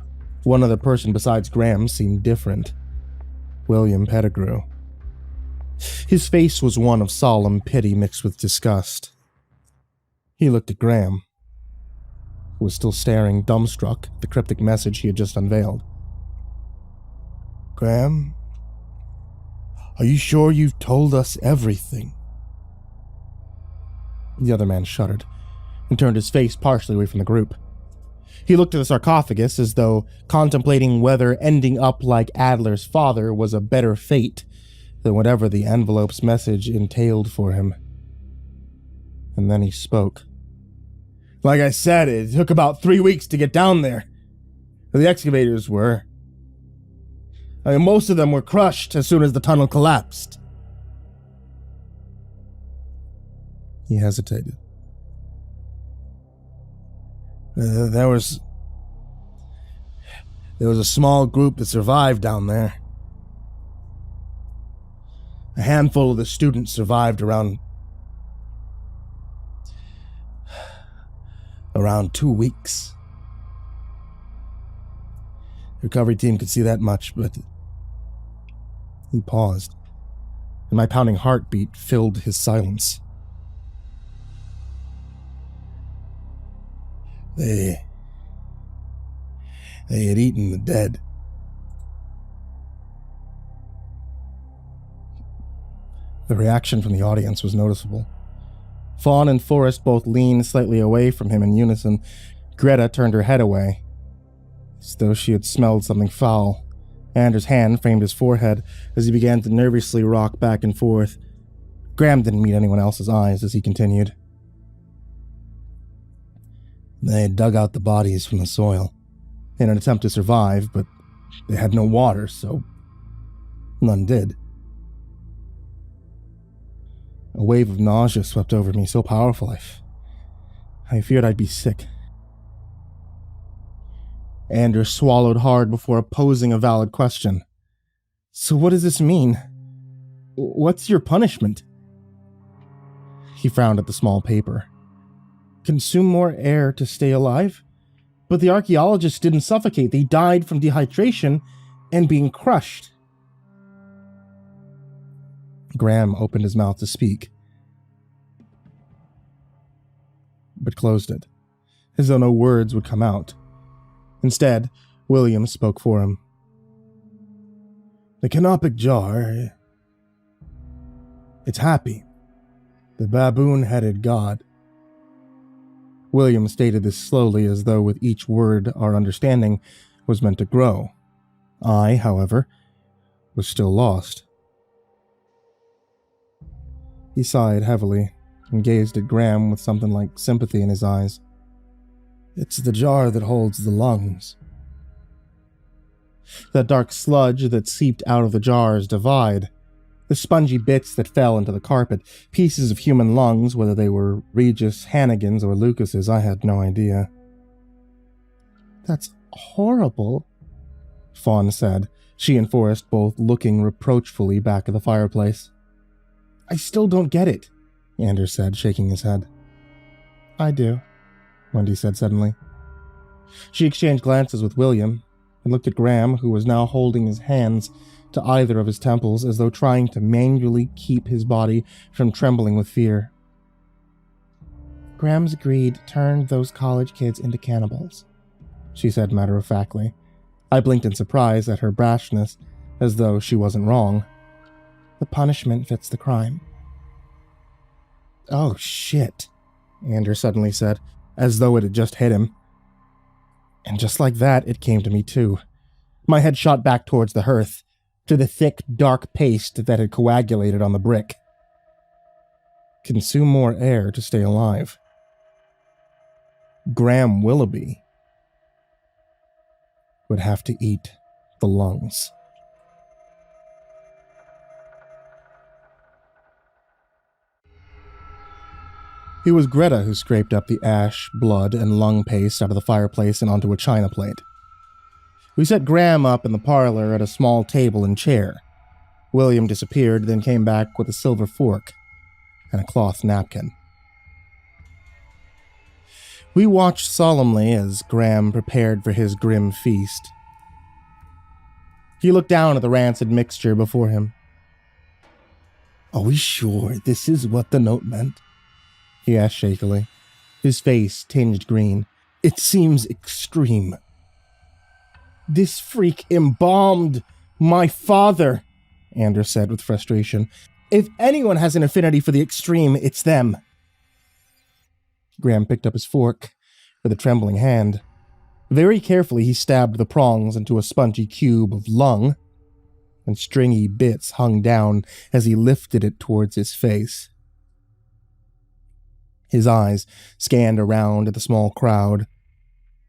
[SPEAKER 3] one other person besides Graham seemed different. William Pettigrew. His face was one of solemn pity mixed with disgust. He looked at Graham, who was still staring dumbstruck at the cryptic message he had just unveiled. "Graham, are you sure you've told us everything?" The other man shuddered and turned his face partially away from the group. He looked at the sarcophagus as though contemplating whether ending up like Adler's father was a better fate than whatever the envelope's message entailed for him. And then he spoke. "Like I said, it took about 3 weeks to get down there. The excavators were. Most of them were crushed as soon as the tunnel collapsed." He hesitated. There was a small group that survived down there. A handful of the students survived around 2 weeks. The recovery team could see that much, but... He paused, and my pounding heartbeat filled his silence. They had eaten the dead. The reaction from the audience was noticeable. Fawn and Forrest both leaned slightly away from him in unison. Greta turned her head away, as though she had smelled something foul. Anders' hand framed his forehead as he began to nervously rock back and forth. Graham didn't meet anyone else's eyes as he continued. They had dug out the bodies from the soil in an attempt to survive, but they had no water, so none did. A wave of nausea swept over me, so powerful I feared I'd be sick. Anders swallowed hard before posing a valid question. So what does this mean? What's your punishment? He frowned at the small paper. Consume more air to stay alive? But the archaeologists didn't suffocate. They died from dehydration and being crushed. Graham opened his mouth to speak, but closed it, as though no words would come out. Instead, William spoke for him. The canopic jar, it's happy. The baboon-headed god. William stated this slowly, as though with each word our understanding was meant to grow. I, however, was still lost. He sighed heavily and gazed at Graham with something like sympathy in his eyes. It's the jar that holds the lungs. That dark sludge that seeped out of the jar's divide, the spongy bits that fell into the carpet, pieces of human lungs, whether they were Regis Hannigan's or Lucas's, I had no idea. That's horrible, Fawn said, she and Forrest both looking reproachfully back at the fireplace. I still don't get it, Anders said, shaking his head. I do, Wendy said suddenly. She exchanged glances with William and looked at Graham, who was now holding his hands to either of his temples as though trying to manually keep his body from trembling with fear. Graham's greed turned those college kids into cannibals, she said matter-of-factly. I blinked in surprise at her brashness, as though she wasn't wrong. The punishment fits the crime. Oh, shit, Anders suddenly said, as though it had just hit him. And just like that, it came to me too. My head shot back towards the hearth, to the thick, dark paste that had coagulated on the brick. Consume more air to stay alive. Graham Willoughby would have to eat the lungs. It was Greta who scraped up the ash, blood, and lung paste out of the fireplace and onto a china plate. We set Graham up in the parlor at a small table and chair. William disappeared, then came back with a silver fork and a cloth napkin. We watched solemnly as Graham prepared for his grim feast. He looked down at the rancid mixture before him. Are we sure this is what the note meant? He asked shakily, his face tinged green. It seems extreme. This freak embalmed my father, Anders said with frustration. If anyone has an affinity for the extreme, it's them. Graham picked up his fork with a trembling hand. Very carefully, he stabbed the prongs into a spongy cube of lung, and stringy bits hung down as he lifted it towards his face. His eyes scanned around at the small crowd,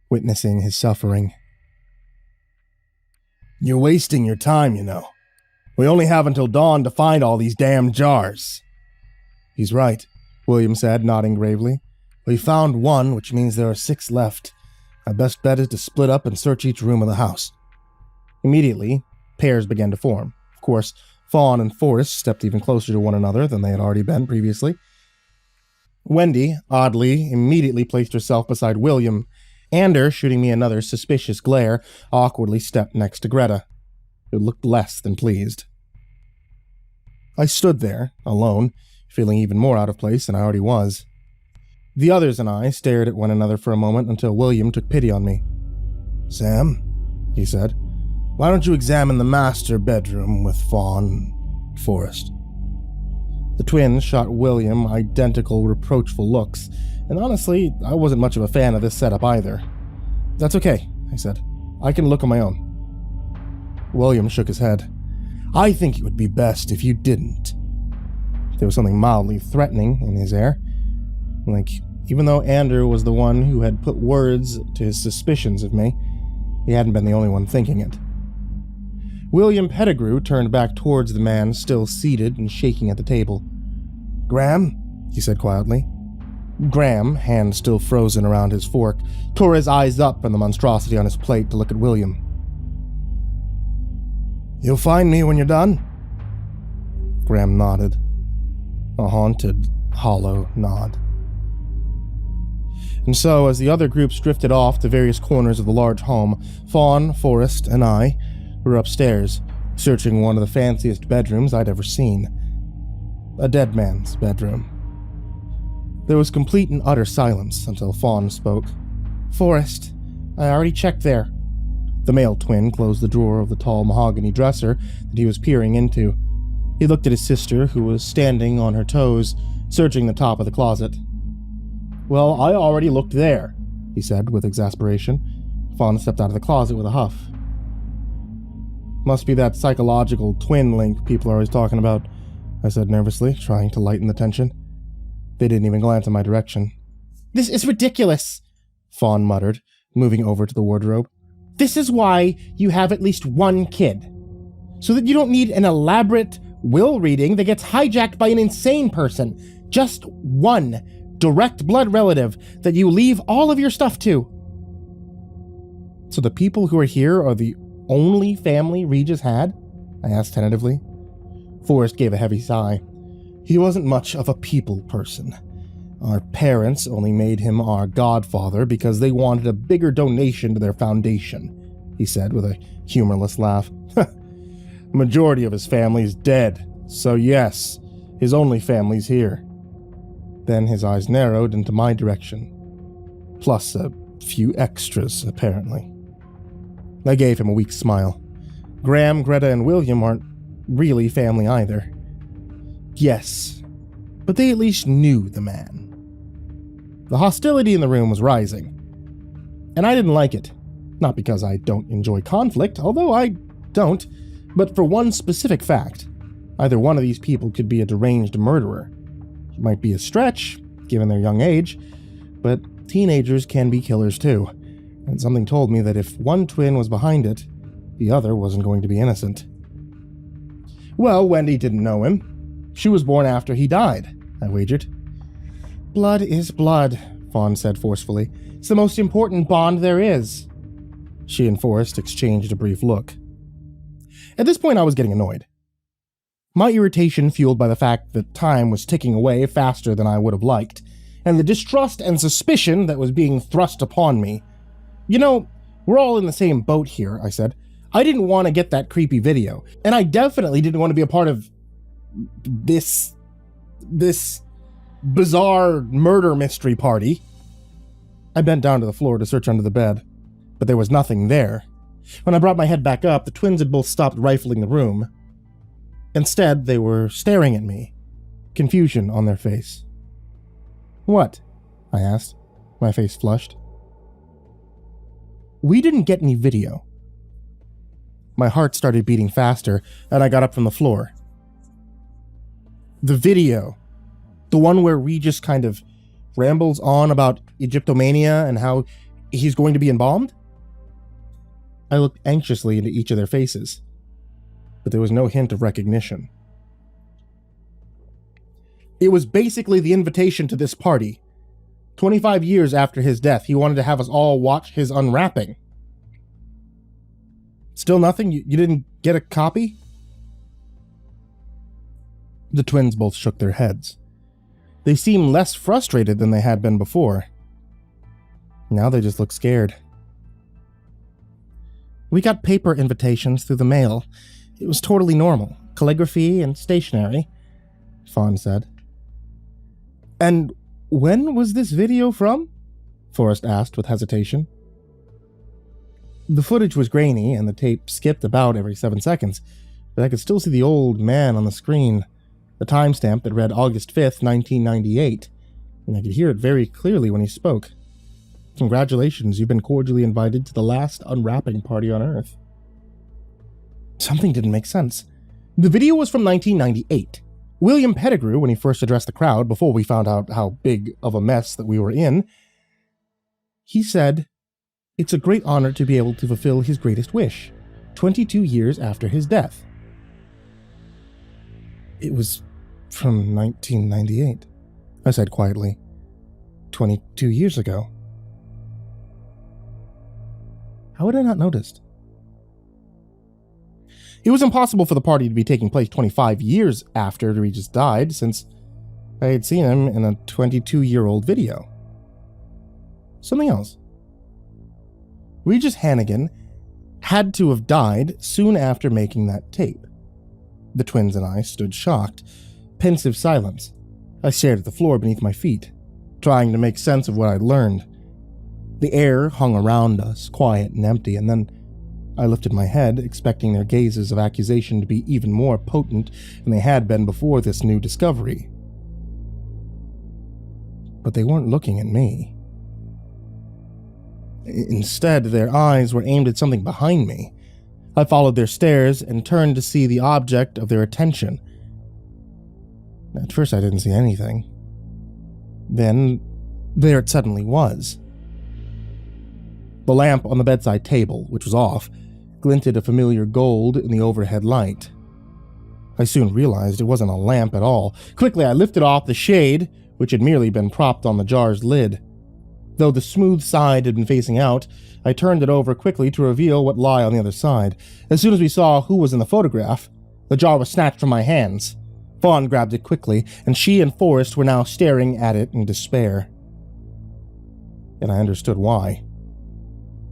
[SPEAKER 3] witnessing his suffering. You're wasting your time, you know. We only have until dawn to find all these damn jars. He's right, William said, nodding gravely. We found one, which means there are 6 left. Our best bet is to split up and search each room of the house. Immediately, pairs began to form. Of course, Fawn and Forrest stepped even closer to one another than they had already been previously. Wendy, oddly, immediately placed herself beside William. Anders, shooting me another suspicious glare, awkwardly stepped next to Greta, who looked less than pleased. I stood there, alone, feeling even more out of place than I already was. The others and I stared at one another for a moment until William took pity on me. Sam, he said, why don't you examine the master bedroom with Fawn and Forrest? The twins shot William identical, reproachful looks, and honestly, I wasn't much of a fan of this setup either. That's okay, I said. I can look on my own. William shook his head. I think it would be best if you didn't. There was something mildly threatening in his air. Like, even though Andrew was the one who had put words to his suspicions of me, he hadn't been the only one thinking it. William Pettigrew turned back towards the man still seated and shaking at the table. Graham, he said quietly. Graham, hand still frozen around his fork, tore his eyes up from the monstrosity on his plate to look at William. You'll find me when you're done? Graham nodded. A haunted, hollow nod. And so, as the other groups drifted off to various corners of the large home, Fawn, Forrest, and I were upstairs, searching one of the fanciest bedrooms I'd ever seen. A dead man's bedroom. There was complete and utter silence until Fawn spoke. "Forrest, I already checked there." The male twin closed the drawer of the tall mahogany dresser that he was peering into. He looked at his sister, who was standing on her toes, searching the top of the closet. "Well, I already looked there," he said with exasperation. Fawn stepped out of the closet with a huff. "Must be that psychological twin link people are always talking about," I said nervously, trying to lighten the tension. They didn't even glance in my direction. "This is ridiculous," Fawn muttered, moving over to the wardrobe. "This is why you have at least one kid. So that you don't need an elaborate will reading that gets hijacked by an insane person. Just one direct blood relative that you leave all of your stuff to." "So the people who are here are the only family Regis had?" I asked tentatively. Forrest gave a heavy sigh. "He wasn't much of a people person. Our parents only made him our godfather because they wanted a bigger donation to their foundation," he said with a humorless laugh. "Majority of his family's dead, so yes, his only family's here." Then his eyes narrowed into my direction. Plus a few extras, apparently. I gave him a weak smile. Graham, Greta, and William aren't really family either. Yes, but they at least knew the man. The hostility in the room was rising, and I didn't like it. Not because I don't enjoy conflict, although I don't, but for one specific fact. Either one of these people could be a deranged murderer. It might be a stretch, given their young age, but teenagers can be killers too, and something told me that if one twin was behind it, the other wasn't going to be innocent. "Well, Wendy didn't know him. She was born after he died," I wagered. "Blood is blood," Fawn said forcefully. "It's the most important bond there is." She and Forrest exchanged a brief look. At this point, I was getting annoyed. My irritation fueled by the fact that time was ticking away faster than I would have liked, and the distrust and suspicion that was being thrust upon me. "You know, we're all in the same boat here," I said. "I didn't want to get that creepy video, and I definitely didn't want to be a part of this bizarre murder mystery party." I bent down to the floor to search under the bed, but there was nothing there. When I brought my head back up, the twins had both stopped rifling the room. Instead, they were staring at me, confusion on their face. "What?" I asked, my face flushed. "We didn't get any video." My heart started beating faster, and I got up from the floor. "The video. The one where Regis kind of rambles on about Egyptomania and how he's going to be embalmed?" I looked anxiously into each of their faces, but there was no hint of recognition. "It was basically the invitation to this party. 25 years after his death, he wanted to have us all watch his unwrapping." "Still nothing? You didn't get a copy?" The twins both shook their heads. They seemed less frustrated than they had been before. Now they just looked scared. "We got paper invitations through the mail. It was totally normal. Calligraphy and stationery," Fawn said. "And when was this video from?" Forrest asked with hesitation. The footage was grainy and the tape skipped about every 7 seconds, but I could still see the old man on the screen, the timestamp that read August 5th, 1998, and I could hear it very clearly when he spoke. "Congratulations, you've been cordially invited to the last unwrapping party on Earth." Something didn't make sense. The video was from 1998. William Pettigrew, when he first addressed the crowd before we found out how big of a mess that we were in, he said, "It's a great honor to be able to fulfill his greatest wish, 22 years after his death." "It was from 1998, I said quietly. 22 years ago. How had I not noticed? It was impossible for the party to be taking place 25 years after Regis died, since I had seen him in a 22-year-old video. Something else. Regis Hannigan had to have died soon after making that tape. The twins and I stood shocked, pensive silence. I stared at the floor beneath my feet, trying to make sense of what I'd learned. The air hung around us, quiet and empty, and then I lifted my head, expecting their gazes of accusation to be even more potent than they had been before this new discovery. But they weren't looking at me. Instead, their eyes were aimed at something behind me. I followed their stares and turned to see the object of their attention. At first, I didn't see anything. Then, there it suddenly was. The lamp on the bedside table, which was off, glinted a familiar gold in the overhead light. I soon realized it wasn't a lamp at all. Quickly, I lifted off the shade, which had merely been propped on the jar's lid. Though the smooth side had been facing out, I turned it over quickly to reveal what lay on the other side. As soon as we saw who was in the photograph, the jar was snatched from my hands. Fawn grabbed it quickly, and she and Forrest were now staring at it in despair. And I understood why.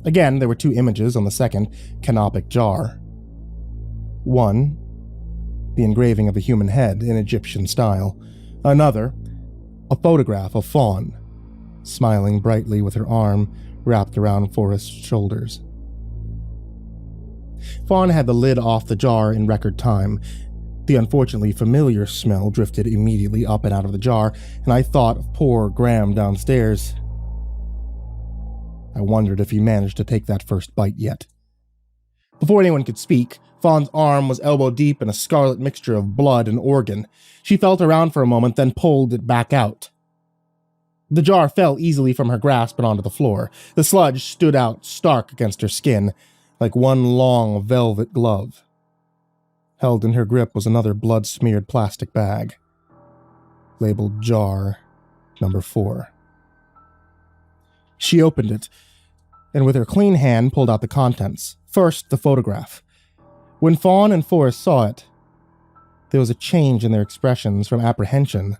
[SPEAKER 3] Again, there were two images on the second canopic jar. One, the engraving of a human head in Egyptian style. Another, a photograph of Fawn, smiling brightly with her arm wrapped around Forrest's shoulders. Fawn had the lid off the jar in record time. The unfortunately familiar smell drifted immediately up and out of the jar, and I thought of poor Graham downstairs. I wondered if he managed to take that first bite yet. Before anyone could speak, Fawn's arm was elbow deep in a scarlet mixture of blood and organ. She felt around for a moment, then pulled it back out. The jar fell easily from her grasp and onto the floor. The sludge stood out stark against her skin, like one long velvet glove. Held in her grip was another blood-smeared plastic bag, labeled Jar Number 4. She opened it, and with her clean hand pulled out the contents. First, the photograph. When Fawn and Forrest saw it, there was a change in their expressions from apprehension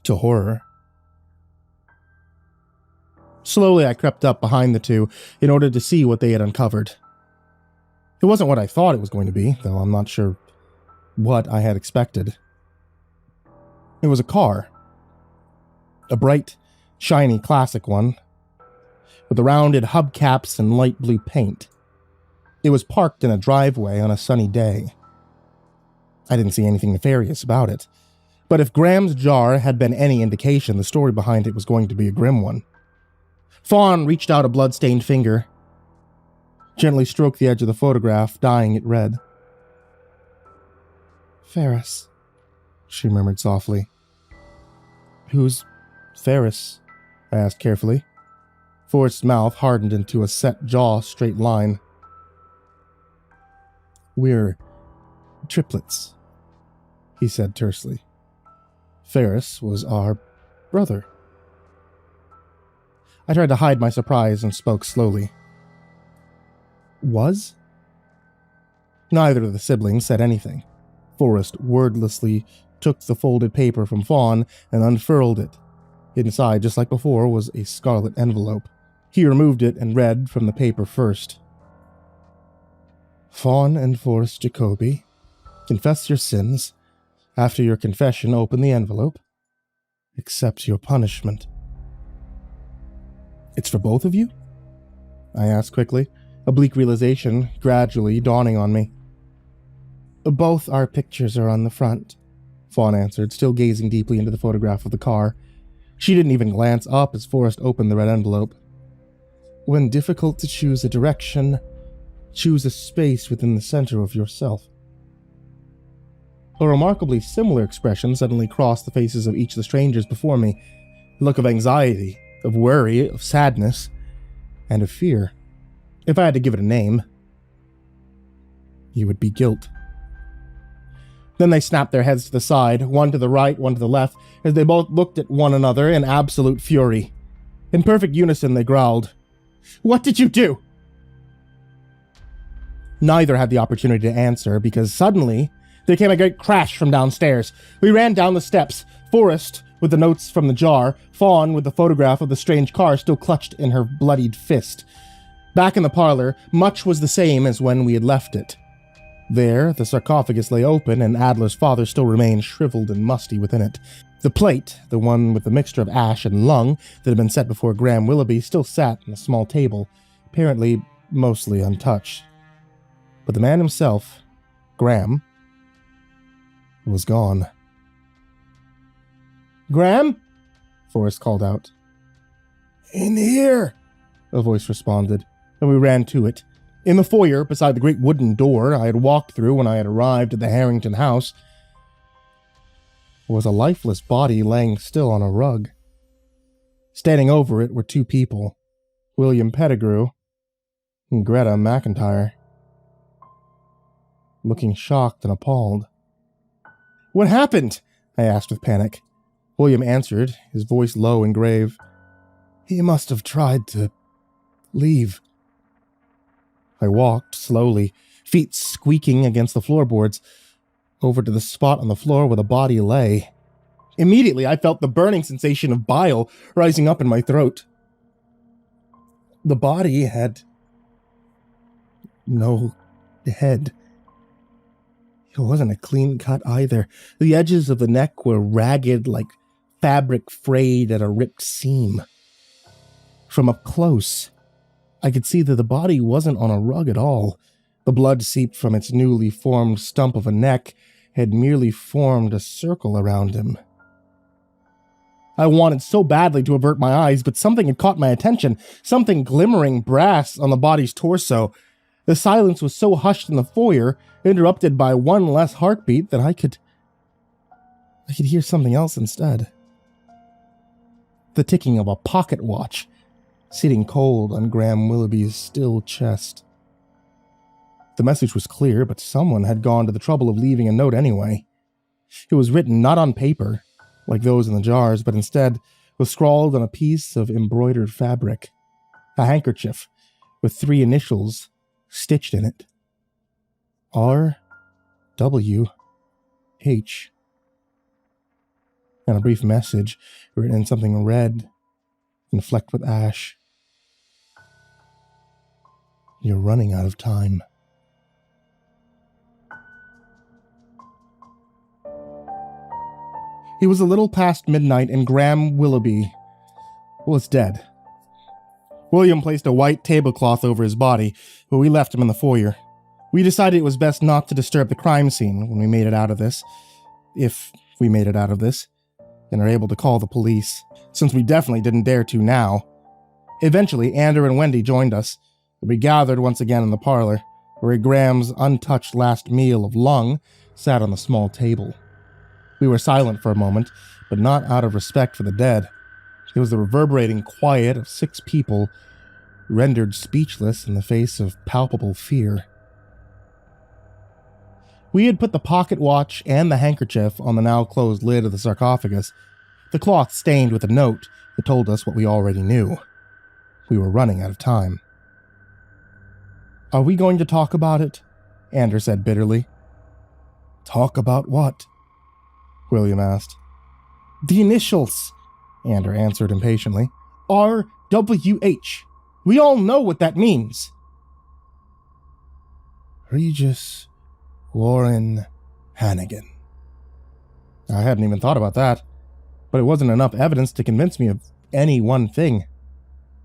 [SPEAKER 3] to horror. Slowly, I crept up behind the two in order to see what they had uncovered. It wasn't what I thought it was going to be, though I'm not sure what I had expected. It was a car. A bright, shiny classic one, with the rounded hubcaps and light blue paint. It was parked in a driveway on a sunny day. I didn't see anything nefarious about it, but if Graham's jar had been any indication, the story behind it was going to be a grim one. Fawn reached out a blood-stained finger, gently stroked the edge of the photograph, dyeing it red. "Ferris," she murmured softly. "Who's Ferris?" I asked carefully. Forrest's mouth hardened into a set jaw straight line. "We're triplets," he said tersely. "Ferris was our brother." I tried to hide my surprise and spoke slowly. "Was?" Neither of the siblings said anything. Forrest wordlessly took the folded paper from Fawn and unfurled it. Inside, just like before, was a scarlet envelope. He removed it and read from the paper first. "Fawn and Forrest Jacoby, confess your sins. After your confession, open the envelope. Accept your punishment." "It's for both of you?" I asked quickly, a bleak realization gradually dawning on me. "Both our pictures are on the front," Fawn answered, still gazing deeply into the photograph of the car. She didn't even glance up as Forrest opened the red envelope. "When difficult to choose a direction, choose a space within the center of yourself." A remarkably similar expression suddenly crossed the faces of each of the strangers before me. A look of anxiety, of worry, of sadness, and of fear. If I had to give it a name, it would be guilt. Then they snapped their heads to the side, one to the right, one to the left, as they both looked at one another in absolute fury. In perfect unison, they growled, "What did you do?" Neither had the opportunity to answer because suddenly there came a great crash from downstairs. We ran down the steps, Forrest with the notes from the jar, Fawn with the photograph of the strange car still clutched in her bloodied fist. Back in the parlor, much was the same as when we had left it. There, the sarcophagus lay open, and Adler's father still remained shriveled and musty within it. The plate, the one with the mixture of ash and lung that had been set before Graham Willoughby, still sat on a small table, apparently mostly untouched. But the man himself, Graham, was gone. "Graham?" Forrest called out. "In here," a voice responded, and we ran to it. In the foyer, beside the great wooden door I had walked through when I had arrived at the Harrington house, was a lifeless body laying still on a rug. Standing over it were two people, William Pettigrew and Greta McIntyre, looking shocked and appalled. "What happened?" I asked with panic. William answered, his voice low and grave. "He must have tried to leave." I walked slowly, feet squeaking against the floorboards, over to the spot on the floor where the body lay. Immediately, I felt the burning sensation of bile rising up in my throat. The body had no head. It wasn't a clean cut either. The edges of the neck were ragged like fabric frayed at a ripped seam. From up close, I could see that the body wasn't on a rug at all. The blood seeped from its newly formed stump of a neck had merely formed a circle around him. I wanted so badly to avert my eyes, but something had caught my attention, something glimmering brass on the body's torso. The silence was so hushed in the foyer, interrupted by one less heartbeat, that I could hear something else instead. The ticking of a pocket watch, sitting cold on Graham Willoughby's still chest. The message was clear, but someone had gone to the trouble of leaving a note anyway. It was written not on paper, like those in the jars, but instead was scrawled on a piece of embroidered fabric, a handkerchief with 3 initials stitched in it. R.W.H. And a brief message written in something red and flecked with ash. "You're running out of time." It was a little past midnight and Graham Willoughby was dead. William placed a white tablecloth over his body, but we left him in the foyer. We decided it was best not to disturb the crime scene when we made it out of this, if we made it out of this, and are able to call the police, since we definitely didn't dare to now. Eventually, Andrew and Wendy joined us. We gathered once again in the parlor, where Graham's untouched last meal of lung sat on the small table. We were silent for a moment, but not out of respect for the dead. It was the reverberating quiet of 6 people, rendered speechless in the face of palpable fear. We had put the pocket watch and the handkerchief on the now closed lid of the sarcophagus, the cloth stained with a note that told us what we already knew. We were running out of time. "Are we going to talk about it?" Andrew said bitterly. "Talk about what?" William asked. "The initials," Andrew answered impatiently. "R.W.H. We all know what that means." "Regis Warren Hannigan." I hadn't even thought about that, but it wasn't enough evidence to convince me of any one thing.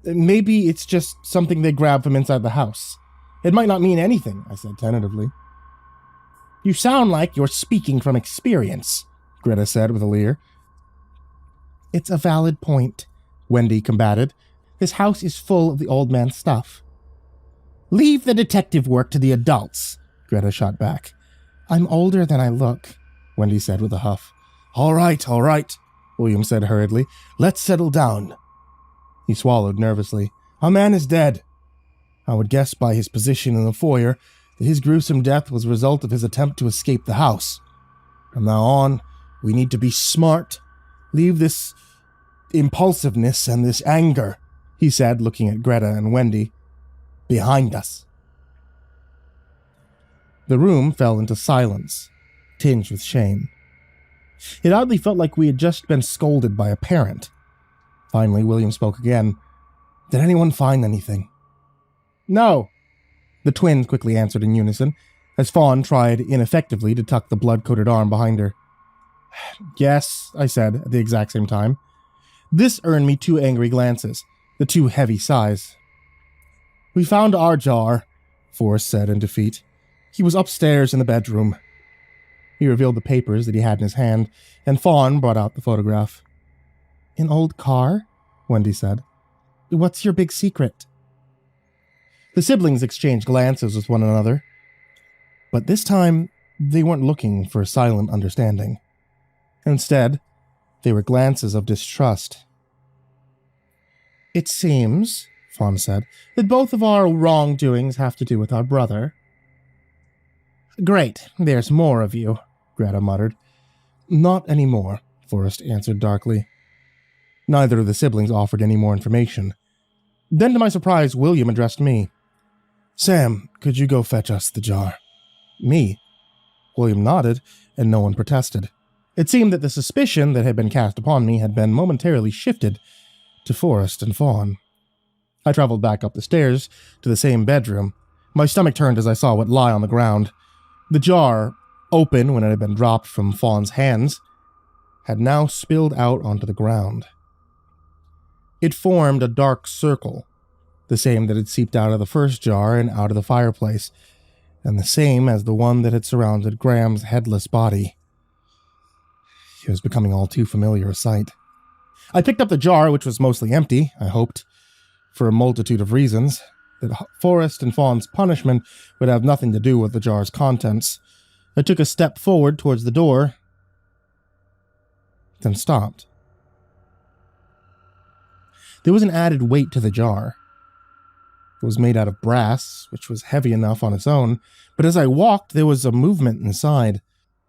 [SPEAKER 3] "Maybe it's just something they grabbed from inside the house. It might not mean anything," I said tentatively. "You sound like you're speaking from experience," Greta said with a leer. "It's a valid point," Wendy combated. "This house is full of the old man's stuff." "Leave the detective work to the adults," Greta shot back. "I'm older than I look," Wendy said with a huff. All right, William said hurriedly. "Let's settle down." He swallowed nervously. "Our man is dead. I would guess by his position in the foyer that his gruesome death was a result of his attempt to escape the house. From now on, we need to be smart. Leave this impulsiveness and this anger," he said, looking at Greta and Wendy, "behind us." The room fell into silence, tinged with shame. It oddly felt like we had just been scolded by a parent. Finally, William spoke again. "Did anyone find anything?" "No," the twins quickly answered in unison, as Fawn tried ineffectively to tuck the blood-coated arm behind her. "Yes," I said at the exact same time. This earned me 2 angry glances, the 2 heavy sighs. "We found our jar," Forrest said in defeat. "He was upstairs in the bedroom." He revealed the papers that he had in his hand, and Fawn brought out the photograph. "An old car?" Wendy said. "What's your big secret?" The siblings exchanged glances with one another, but this time they weren't looking for silent understanding. Instead, they were glances of distrust. "It seems," Fawn said, "that both of our wrongdoings have to do with our brother." "Great, there's more of you," Greta muttered. "Not anymore," Forrest answered darkly. Neither of the siblings offered any more information. Then, to my surprise, William addressed me. "Sam, could you go fetch us the jar?" "Me?" William nodded, and no one protested. It seemed that the suspicion that had been cast upon me had been momentarily shifted to Forrest and Fawn. I traveled back up the stairs to the same bedroom. My stomach turned as I saw what lay on the ground. The jar, open when it had been dropped from Fawn's hands, had now spilled out onto the ground. It formed a dark circle, the same that had seeped out of the first jar and out of the fireplace, and the same as the one that had surrounded Graham's headless body. It was becoming all too familiar a sight. I picked up the jar, which was mostly empty, I hoped, for a multitude of reasons, that Forrest and Fawn's punishment would have nothing to do with the jar's contents. I took a step forward towards the door, then stopped. There was an added weight to the jar. It was made out of brass, which was heavy enough on its own, but as I walked, there was a movement inside,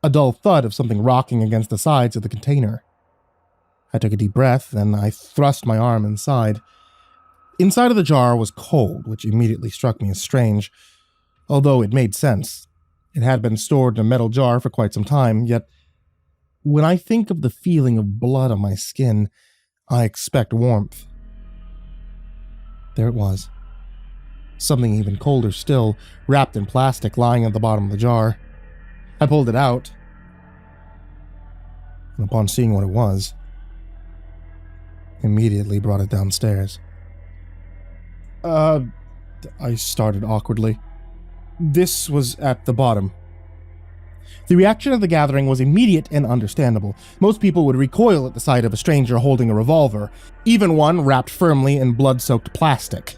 [SPEAKER 3] a dull thud of something rocking against the sides of the container. I took a deep breath, then I thrust my arm inside. Inside of the jar was cold, which immediately struck me as strange, although it made sense. It had been stored in a metal jar for quite some time, yet when I think of the feeling of blood on my skin, I expect warmth. There it was. Something even colder still, wrapped in plastic, lying at the bottom of the jar. I pulled it out, and upon seeing what it was, immediately brought it downstairs. I started awkwardly. This was at the bottom. The reaction of the gathering was immediate and understandable. Most people would recoil at the sight of a stranger holding a revolver, even one wrapped firmly in blood-soaked plastic.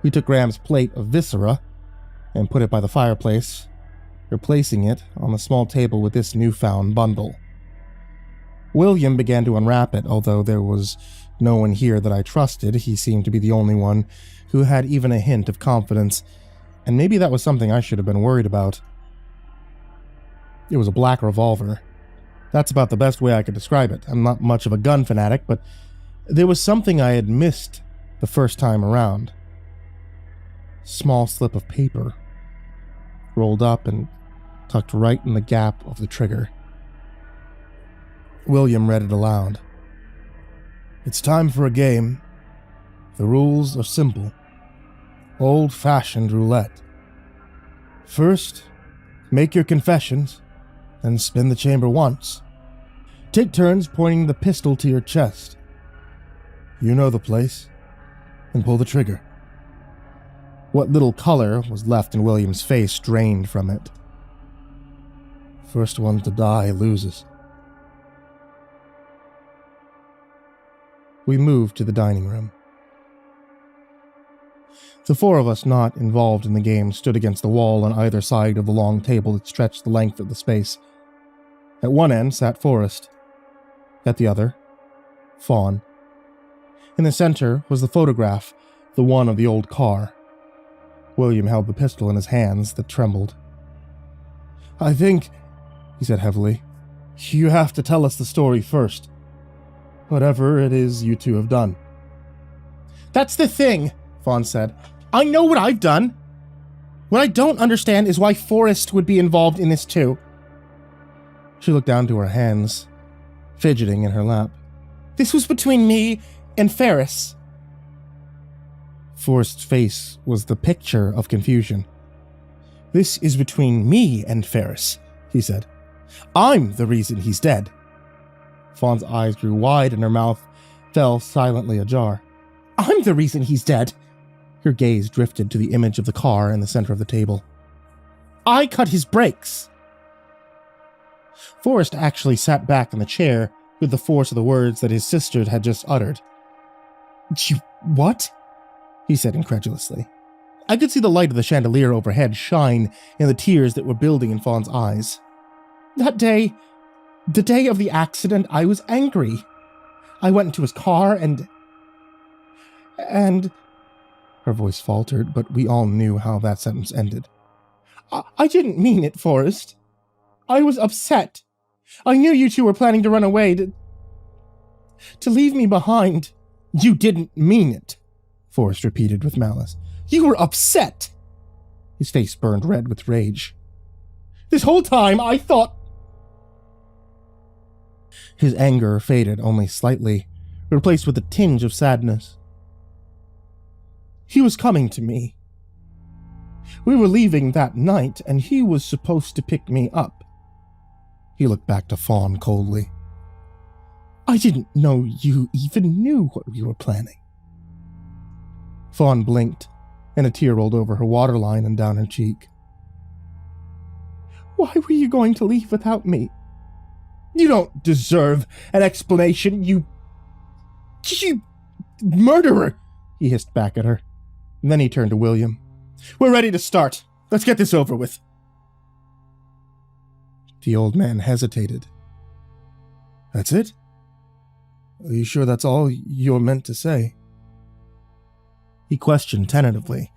[SPEAKER 3] We took Graham's plate of viscera and put it by the fireplace, replacing it on the small table with this newfound bundle. William began to unwrap it, although there was no one here that I trusted. He seemed to be the only one who had even a hint of confidence, and maybe that was something I should have been worried about. It was a black revolver. That's about the best way I could describe it. I'm not much of a gun fanatic, but there was something I had missed the first time around. Small slip of paper, rolled up and tucked right in the gap of the trigger. William read it aloud. "It's time for a game. The rules are simple. Old-fashioned roulette. First, make your confessions, then spin the chamber once. Take turns pointing the pistol to your chest. You know the place, and pull the trigger." What little color was left in William's face drained from it. "First one to die loses." We moved to the dining room. The 4 of us not involved in the game stood against the wall on either side of the long table that stretched the length of the space. At one end sat Forrest. At the other, Fawn. In the center was the photograph, the one of the old car. William held the pistol in his hands that trembled. "I think," he said heavily, "you have to tell us the story first. Whatever it is you two have done." "That's the thing," Fawn said. "I know what I've done." What I don't understand is why Forrest would be involved in this too. She looked down to her hands, fidgeting in her lap. This was between me and Ferris. Forrest's face was the picture of confusion. This is between me and Ferris, he said. I'm the reason he's dead. Fawn's eyes grew wide and her mouth fell silently ajar. I'm the reason he's dead. Her gaze drifted to the image of the car in the center of the table. I cut his brakes. Forrest actually sat back in the chair with the force of the words that his sister had just uttered. You what? He said incredulously. I could see the light of the chandelier overhead shine in the tears that were building in Fawn's eyes. That day, the day of the accident, I was angry. I went into his car and... Her voice faltered, but we all knew how that sentence ended. I didn't mean it, Forrest. I was upset. I knew you two were planning to run away, to leave me behind. You didn't mean it, Forrest repeated with malice. You were upset. His face burned red with rage. This whole time I thought... His anger faded only slightly, replaced with a tinge of sadness. He was coming to me. We were leaving that night, and he was supposed to pick me up. He looked back to Fawn coldly. I didn't know you even knew what we were planning. Fawn blinked, and a tear rolled over her waterline and down her cheek. Why were you going to leave without me? You don't deserve an explanation, you murderer, he hissed back at her. And then he turned to William. We're ready to start. Let's get this over with. The old man hesitated. That's it? Are you sure that's all you're meant to say? He questioned tentatively.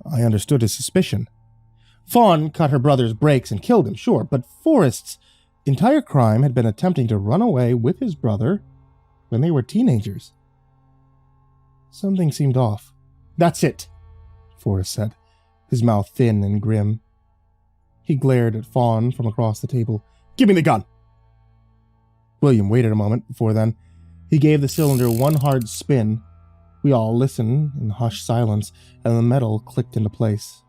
[SPEAKER 3] I understood his suspicion. Fawn cut her brother's brakes and killed him, sure, but Forrest's entire crime had been attempting to run away with his brother when they were teenagers. Something seemed off. That's it, Forrest said, his mouth thin and grim. He glared at Fawn from across the table. Give me the gun! William waited a moment before then. He gave the cylinder one hard spin. We all listened in hushed silence, and the metal clicked into place.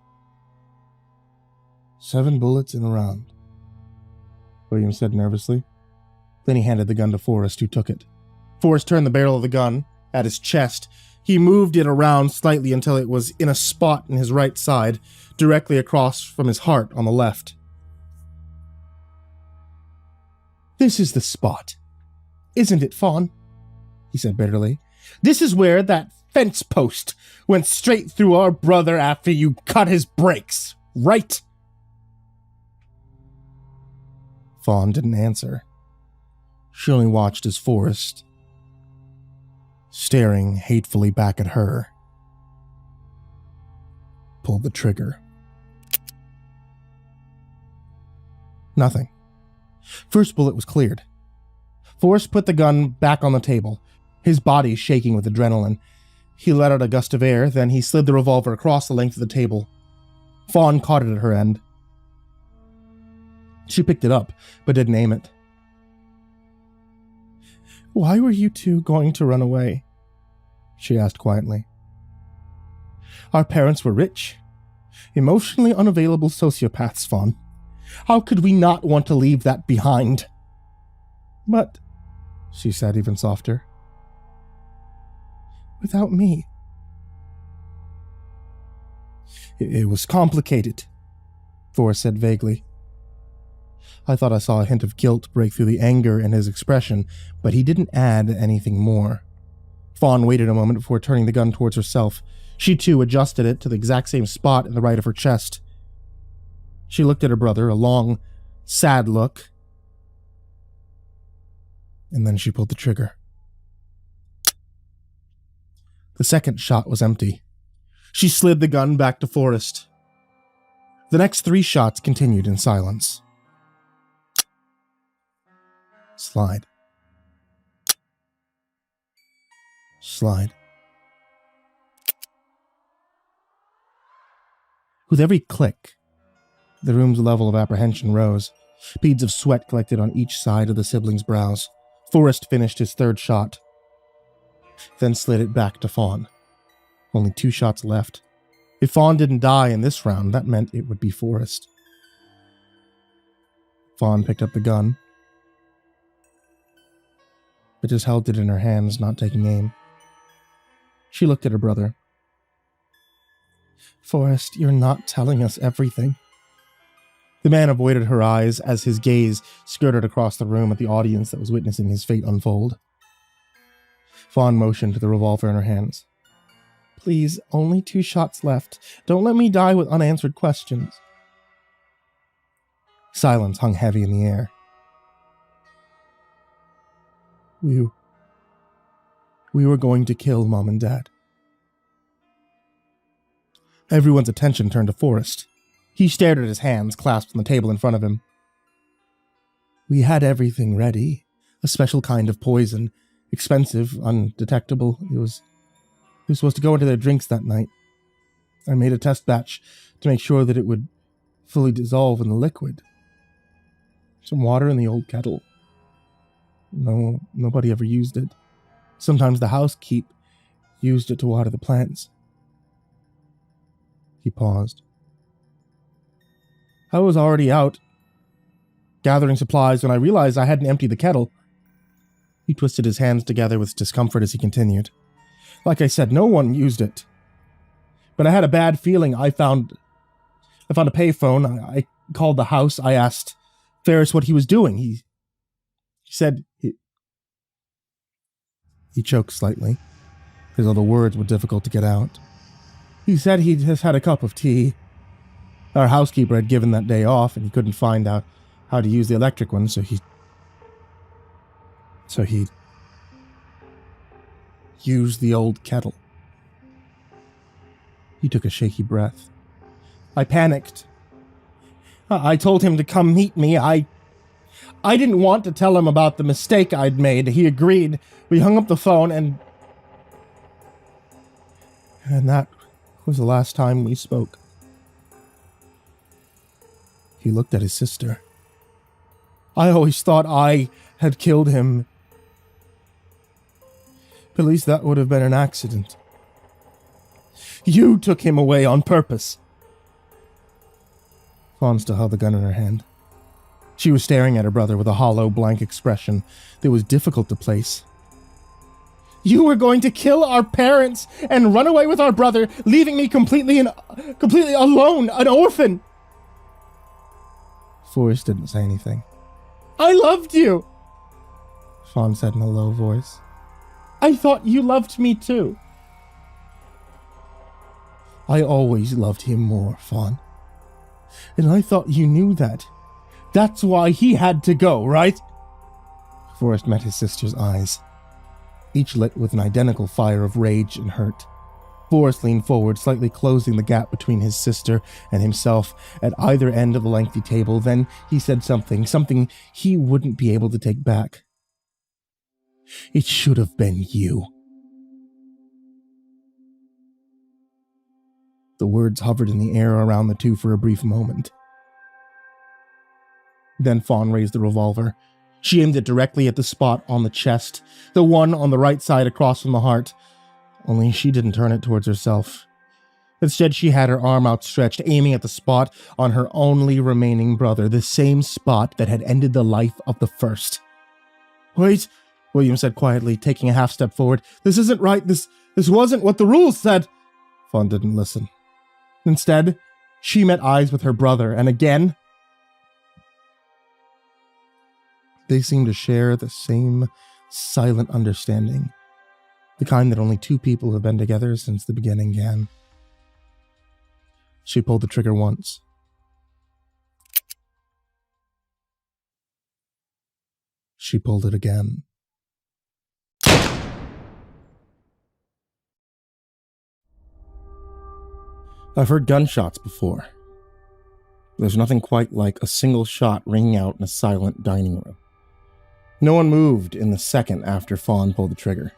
[SPEAKER 3] 7 bullets in a round, William said nervously. Then he handed the gun to Forrest, who took it. Forrest turned the barrel of the gun at his chest. He moved it around slightly until it was in a spot in his right side, directly across from his heart on the left. This is the spot, isn't it, Fawn? He said bitterly. This is where that fence post went straight through our brother after you cut his brakes, right? Fawn didn't answer. She only watched as Forrest, staring hatefully back at her, pulled the trigger. Nothing. First bullet was cleared. Forrest put the gun back on the table, his body shaking with adrenaline. He let out a gust of air, then he slid the revolver across the length of the table. Fawn caught it at her end. She picked it up, but didn't aim it. Why were you two going to run away? She asked quietly. Our parents were rich, emotionally unavailable sociopaths, Fawn. How could we not want to leave that behind? But, she said even softer, without me. It was complicated, Forrest said vaguely. I thought I saw a hint of guilt break through the anger in his expression, but he didn't add anything more. Fawn waited a moment before turning the gun towards herself. She too adjusted it to the exact same spot in the right of her chest. She looked at her brother, a long, sad look, and then she pulled the trigger. The second shot was empty. She slid the gun back to Forrest. The next 3 shots continued in silence. Slide. Slide. With every click, the room's level of apprehension rose. Beads of sweat collected on each side of the siblings' brows. Forrest finished his third shot, then slid it back to Fawn. Only 2 shots left. If Fawn didn't die in this round, that meant it would be Forrest. Fawn picked up the gun, but just held it in her hands, not taking aim. She looked at her brother. Forrest, you're not telling us everything. The man avoided her eyes as his gaze skirted across the room at the audience that was witnessing his fate unfold. Fawn motioned to the revolver in her hands. Please, only 2 shots left. Don't let me die with unanswered questions. Silence hung heavy in the air. We were going to kill Mom and Dad. Everyone's attention turned to Forrest. He stared at his hands clasped on the table in front of him. We had everything ready. A special kind of poison. Expensive, undetectable. It was supposed to go into their drinks that night. I made a test batch to make sure that it would fully dissolve in the liquid. Some water in the old kettle. Nobody ever used it. Sometimes the housekeep used it to water the plants. He paused. I was already out, gathering supplies, when I realized I hadn't emptied the kettle. He twisted his hands together with discomfort as he continued. Like I said, no one used it. But I had a bad feeling. I found a payphone. I called the house. I asked Ferris what he was doing. He said... He choked slightly, as though the words were difficult to get out. He said he'd just had a cup of tea. Our housekeeper had given that day off, and he couldn't find out how to use the electric one, so he used the old kettle. He took a shaky breath. I panicked. I told him to come meet me. I didn't want to tell him about the mistake I'd made. He agreed. We hung up the phone, and that was the last time we spoke. He looked at his sister. I always thought I had killed him. But at least that would have been an accident. You took him away on purpose. Fawn still held the gun in her hand. She was staring at her brother with a hollow, blank expression that was difficult to place. You were going to kill our parents and run away with our brother, leaving me completely alone, an orphan. Forrest didn't say anything. I loved you, Fawn said in a low voice. I thought you loved me too. I always loved him more, Fawn. And I thought you knew that. That's why he had to go, right? Forrest met his sister's eyes, each lit with an identical fire of rage and hurt. Forrest leaned forward, slightly closing the gap between his sister and himself at either end of the lengthy table. Then he said something he wouldn't be able to take back. It should have been you. The words hovered in the air around the two for a brief moment. Then Fawn raised the revolver. She aimed it directly at the spot on the chest, the one on the right side across from the heart. Only she didn't turn it towards herself. Instead, she had her arm outstretched, aiming at the spot on her only remaining brother, the same spot that had ended the life of the first. Wait, William said quietly, taking a half step forward. This isn't right. This wasn't what the rules said. Fawn didn't listen. Instead, she met eyes with her brother, and again, they seemed to share the same silent understanding, the kind that only two people have been together since the beginning began. She pulled the trigger once. She pulled it again. I've heard gunshots before. There's nothing quite like a single shot ringing out in a silent dining room. No one moved in the second after Fawn pulled the trigger,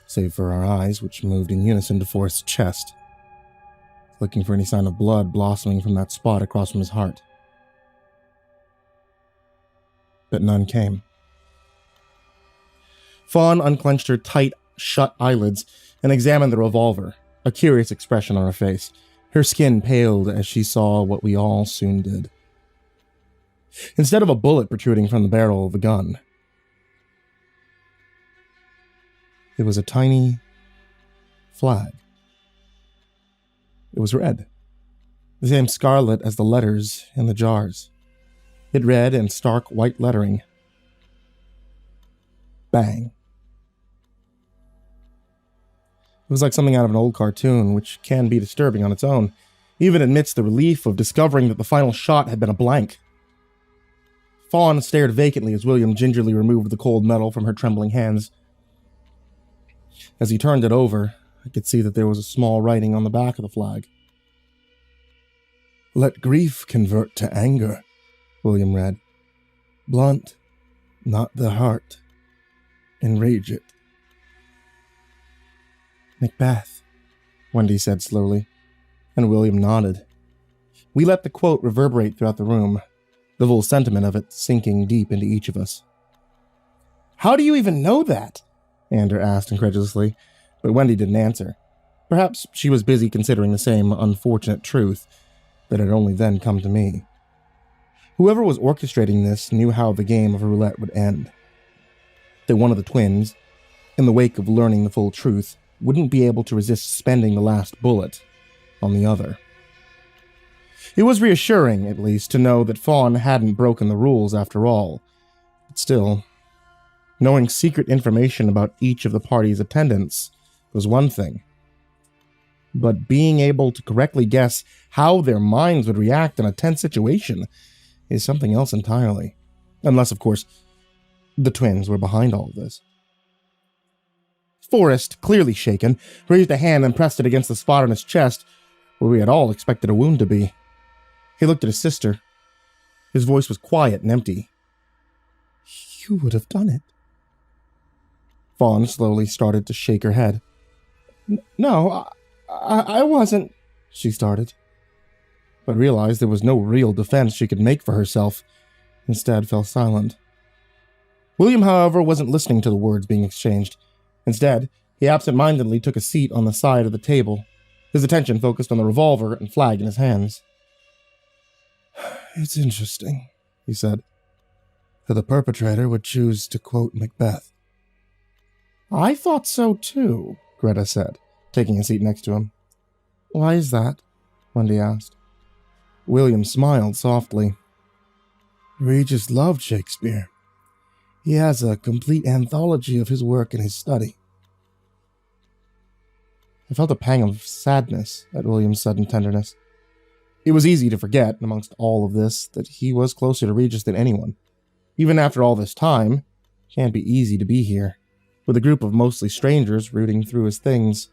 [SPEAKER 3] save for our eyes, which moved in unison to Forrest's chest. looking for any sign of blood blossoming from that spot across from his heart. But none came. Fawn unclenched her tight, shut eyelids and examined the revolver, a curious expression on her face. Her skin paled as she saw what we all soon did. Instead of a bullet protruding from the barrel of the gun, it was a tiny flag. It was red, the same scarlet as the letters in the jars. It read in stark white lettering, "Bang." It was like something out of an old cartoon, which can be disturbing on its own, even amidst the relief of discovering that the final shot had been a blank. Fawn stared vacantly as William gingerly removed the cold metal from her trembling hands. As he turned it over, I could see that there was a small writing on the back of the flag. "Let grief convert to anger," William read. "Blunt, not the heart. Enrage it." "Macbeth," Wendy said slowly, and William nodded. We let the quote reverberate throughout the room, the full sentiment of it sinking deep into each of us. "How do you even know that?" Ander asked incredulously, but Wendy didn't answer. Perhaps she was busy considering the same unfortunate truth that had only then come to me. Whoever was orchestrating this knew how the game of roulette would end. That one of the twins, in the wake of learning the full truth, wouldn't be able to resist spending the last bullet on the other. It was reassuring, at least, to know that Fawn hadn't broken the rules after all. But still, knowing secret information about each of the party's attendants was one thing. But being able to correctly guess how their minds would react in a tense situation is something else entirely. Unless, of course, the twins were behind all of this. Forrest, clearly shaken, raised a hand and pressed it against the spot on his chest where we had all expected a wound to be. He looked at his sister. His voice was quiet and empty. "You would have done it." Fawn slowly started to shake her head. "No, I wasn't," she started, but realized there was no real defense she could make for herself. Instead, fell silent. William, however, wasn't listening to the words being exchanged. Instead, he absent-mindedly took a seat on the side of the table, his attention focused on the revolver and flag in his hands. "It's interesting," he said, "that the perpetrator would choose to quote Macbeth." "I thought so too," Greta said, taking a seat next to him. "Why is that?" Wendy asked. William smiled softly. "Regis loved Shakespeare. He has a complete anthology of his work in his study." I felt a pang of sadness at William's sudden tenderness. It was easy to forget, amongst all of this, that he was closer to Regis than anyone. Even after all this time, it can't be easy to be here, with a group of mostly strangers rooting through his things.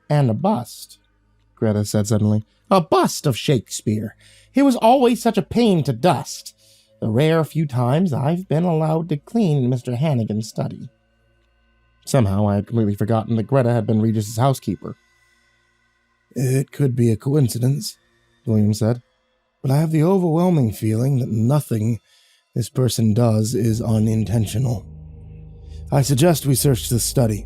[SPEAKER 3] "And a bust," Greta said suddenly. "A bust of Shakespeare. He was always such a pain to dust. The rare few times I've been allowed to clean Mr. Hannigan's study." Somehow I had completely forgotten that Greta had been Regis's housekeeper. "It could be a coincidence," William said, "but I have the overwhelming feeling that nothing this person does is unintentional. I suggest we search the study."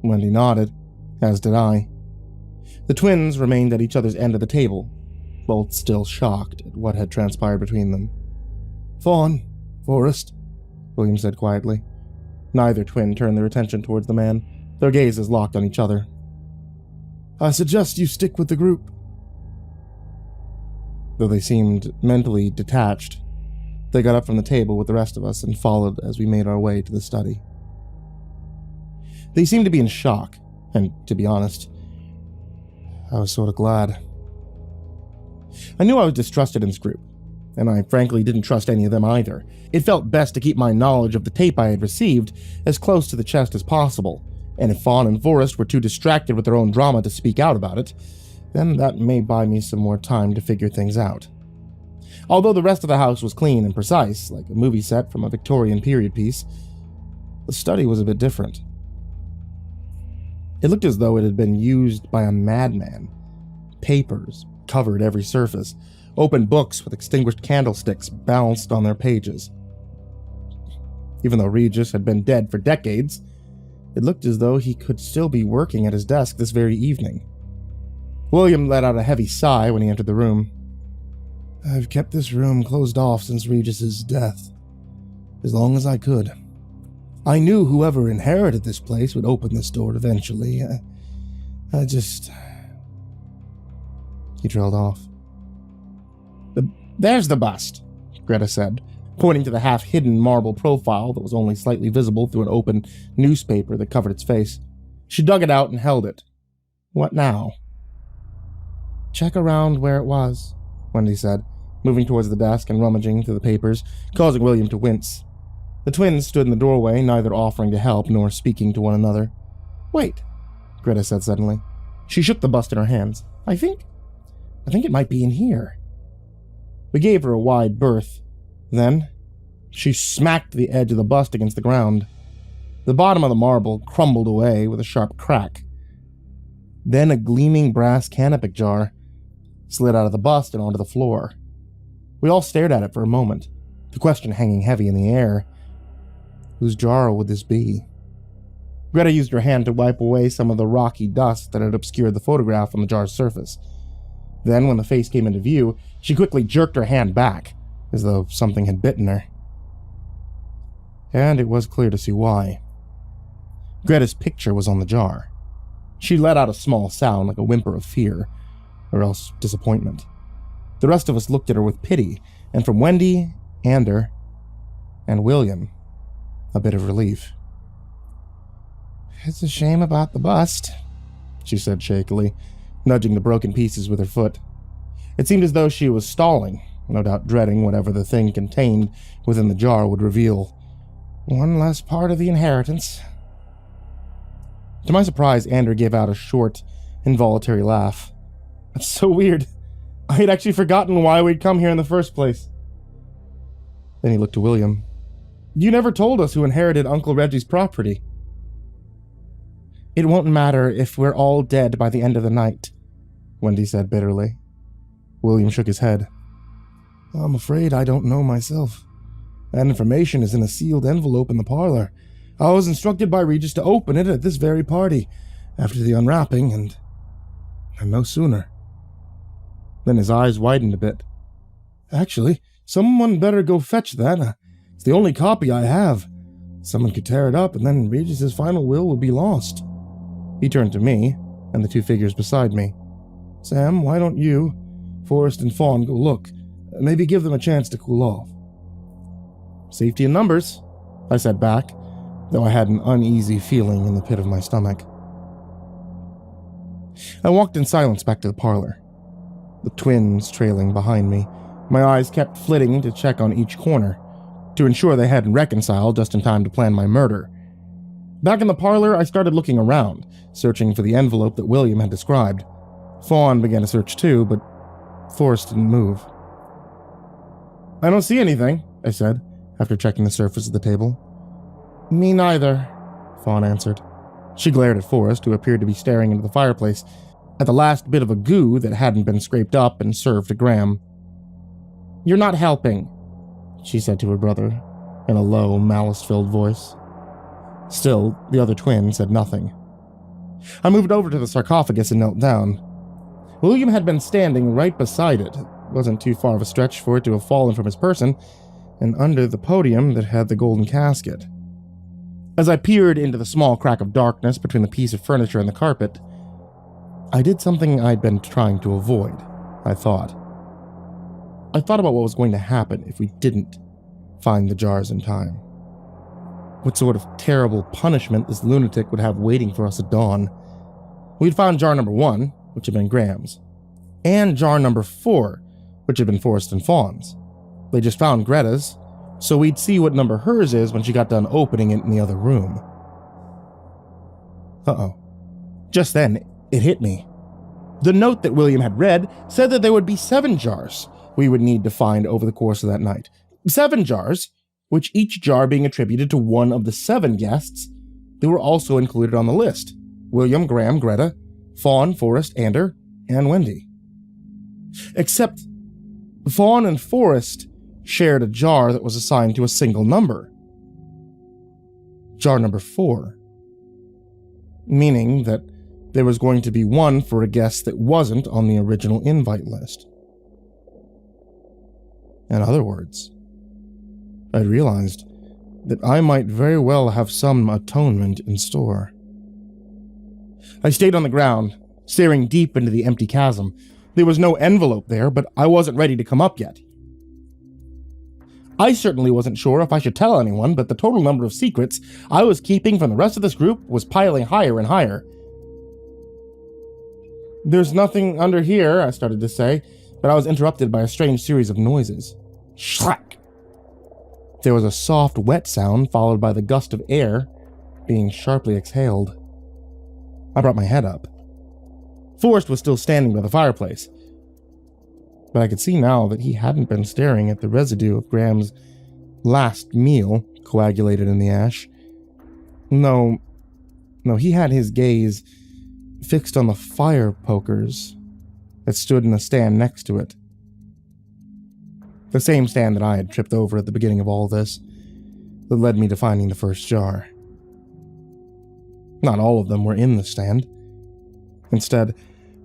[SPEAKER 3] Wendy nodded, as did I. The twins remained at each other's end of the table, both still shocked at what had transpired between them. "Fawn, Forrest," William said quietly. Neither twin turned their attention towards the man, their gazes locked on each other. "I suggest you stick with the group." Though they seemed mentally detached, they got up from the table with the rest of us and followed as we made our way to the study. They seemed to be in shock, and to be honest, I was sort of glad. I knew I was distrusted in this group, and I frankly didn't trust any of them either. It felt best to keep my knowledge of the tape I had received as close to the chest as possible, and if Fawn and Forrest were too distracted with their own drama to speak out about it, then that may buy me some more time to figure things out. Although the rest of the house was clean and precise, like a movie set from a Victorian period piece, the study was a bit different. It looked as though it had been used by a madman. Papers covered every surface. Open books with extinguished candlesticks balanced on their pages. Even though Regis had been dead for decades, it looked as though he could still be working at his desk this very evening. William let out a heavy sigh when he entered the room. I've kept this room closed off since Regis's death, as long as I could. I knew whoever inherited this place would open this door eventually. He trailed off. There's the bust, Greta said, pointing to the half-hidden marble profile that was only slightly visible through an open newspaper that covered its face. She dug it out and held it. What now? Check around where it was, Wendy said, moving towards the desk and rummaging through the papers, causing William to wince. The twins stood in the doorway, neither offering to help nor speaking to one another. Wait, Greta said suddenly. She shook the bust in her hands. I think it might be in here. We gave her a wide berth. Then, she smacked the edge of the bust against the ground. The bottom of the marble crumbled away with a sharp crack. Then a gleaming brass canopic jar slid out of the bust and onto the floor. We all stared at it for a moment, the question hanging heavy in the air. Whose jar would this be? Greta used her hand to wipe away some of the rocky dust that had obscured the photograph on the jar's surface. Then, when the face came into view, she quickly jerked her hand back, as though something had bitten her. And it was clear to see why. Greta's picture was on the jar. She let out a small sound like a whimper of fear, or else disappointment. The rest of us looked at her with pity, and from Wendy, Ander, and William, a bit of relief. It's a shame about the bust, she said shakily, nudging the broken pieces with her foot. It seemed as though she was stalling, no doubt dreading whatever the thing contained within the jar would reveal. One less part of the inheritance. To my surprise, Ander gave out a short, involuntary laugh. That's so weird. I had actually forgotten why we'd come here in the first place. Then he looked to William. You never told us who inherited Uncle Reggie's property. It won't matter if we're all dead by the end of the night, Wendy said bitterly. William shook his head. I'm afraid I don't know myself. That information is in a sealed envelope in the parlor. I was instructed by Regis to open it at this very party, after the unwrapping, and no sooner. Then his eyes widened a bit. Actually, someone better go fetch that. It's the only copy I have. Someone could tear it up, and then Regis's final will would be lost. He turned to me, and the two figures beside me. Sam, why don't you, Forrest and Fawn, go look? Maybe give them a chance to cool off. Safety in numbers, I said back, though I had an uneasy feeling in the pit of my stomach. I walked in silence back to the parlor, the twins trailing behind me. My eyes kept flitting to check on each corner, to ensure they hadn't reconciled just in time to plan my murder. Back in the parlor, I started looking around, searching for the envelope that William had described. Fawn began to search too, but Forrest didn't move. I don't see anything, I said, after checking the surface of the table. Me neither, Fawn answered. She glared at Forrest, who appeared to be staring into the fireplace, at the last bit of a goo that hadn't been scraped up and served to Graham. You're not helping, she said to her brother, in a low, malice-filled voice. Still, the other twin said nothing. I moved over to the sarcophagus and knelt down. William had been standing right beside it. It wasn't too far of a stretch for it to have fallen from his person, and under the podium that had the golden casket. As I peered into the small crack of darkness between the piece of furniture and the carpet, I did something I'd been trying to avoid, I thought. I thought about what was going to happen if we didn't find the jars in time. What sort of terrible punishment this lunatic would have waiting for us at dawn. We'd found jar number 1, which had been Graham's, and jar number 4, which had been Forrest and Fawn's. They just found Greta's, so we'd see what number hers is when she got done opening it in the other room. Uh-oh. Just then, it hit me. The note that William had read said that there would be 7 jars we would need to find over the course of that night. 7 jars, which each jar being attributed to one of the 7 guests that were also included on the list, William, Graham, Greta, Fawn, Forrest, Ander, and Wendy. Except Fawn and Forrest shared a jar that was assigned to a single number. Jar number 4. Meaning that there was going to be one for a guest that wasn't on the original invite list. In other words, I realized that I might very well have some atonement in store. I stayed on the ground, staring deep into the empty chasm. There was no envelope there, but I wasn't ready to come up yet. I certainly wasn't sure if I should tell anyone, but the total number of secrets I was keeping from the rest of this group was piling higher and higher. "There's nothing under here," I started to say, but I was interrupted by a strange series of noises. Schlack! There was a soft, wet sound followed by the gust of air being sharply exhaled. I brought my head up. Forrest was still standing by the fireplace, but I could see now that he hadn't been staring at the residue of Graham's last meal coagulated in the ash. No, he had his gaze fixed on the fire pokers that stood in the stand next to it. The same stand that I had tripped over at the beginning of all this, that led me to finding the first jar. Not all of them were in the stand. Instead,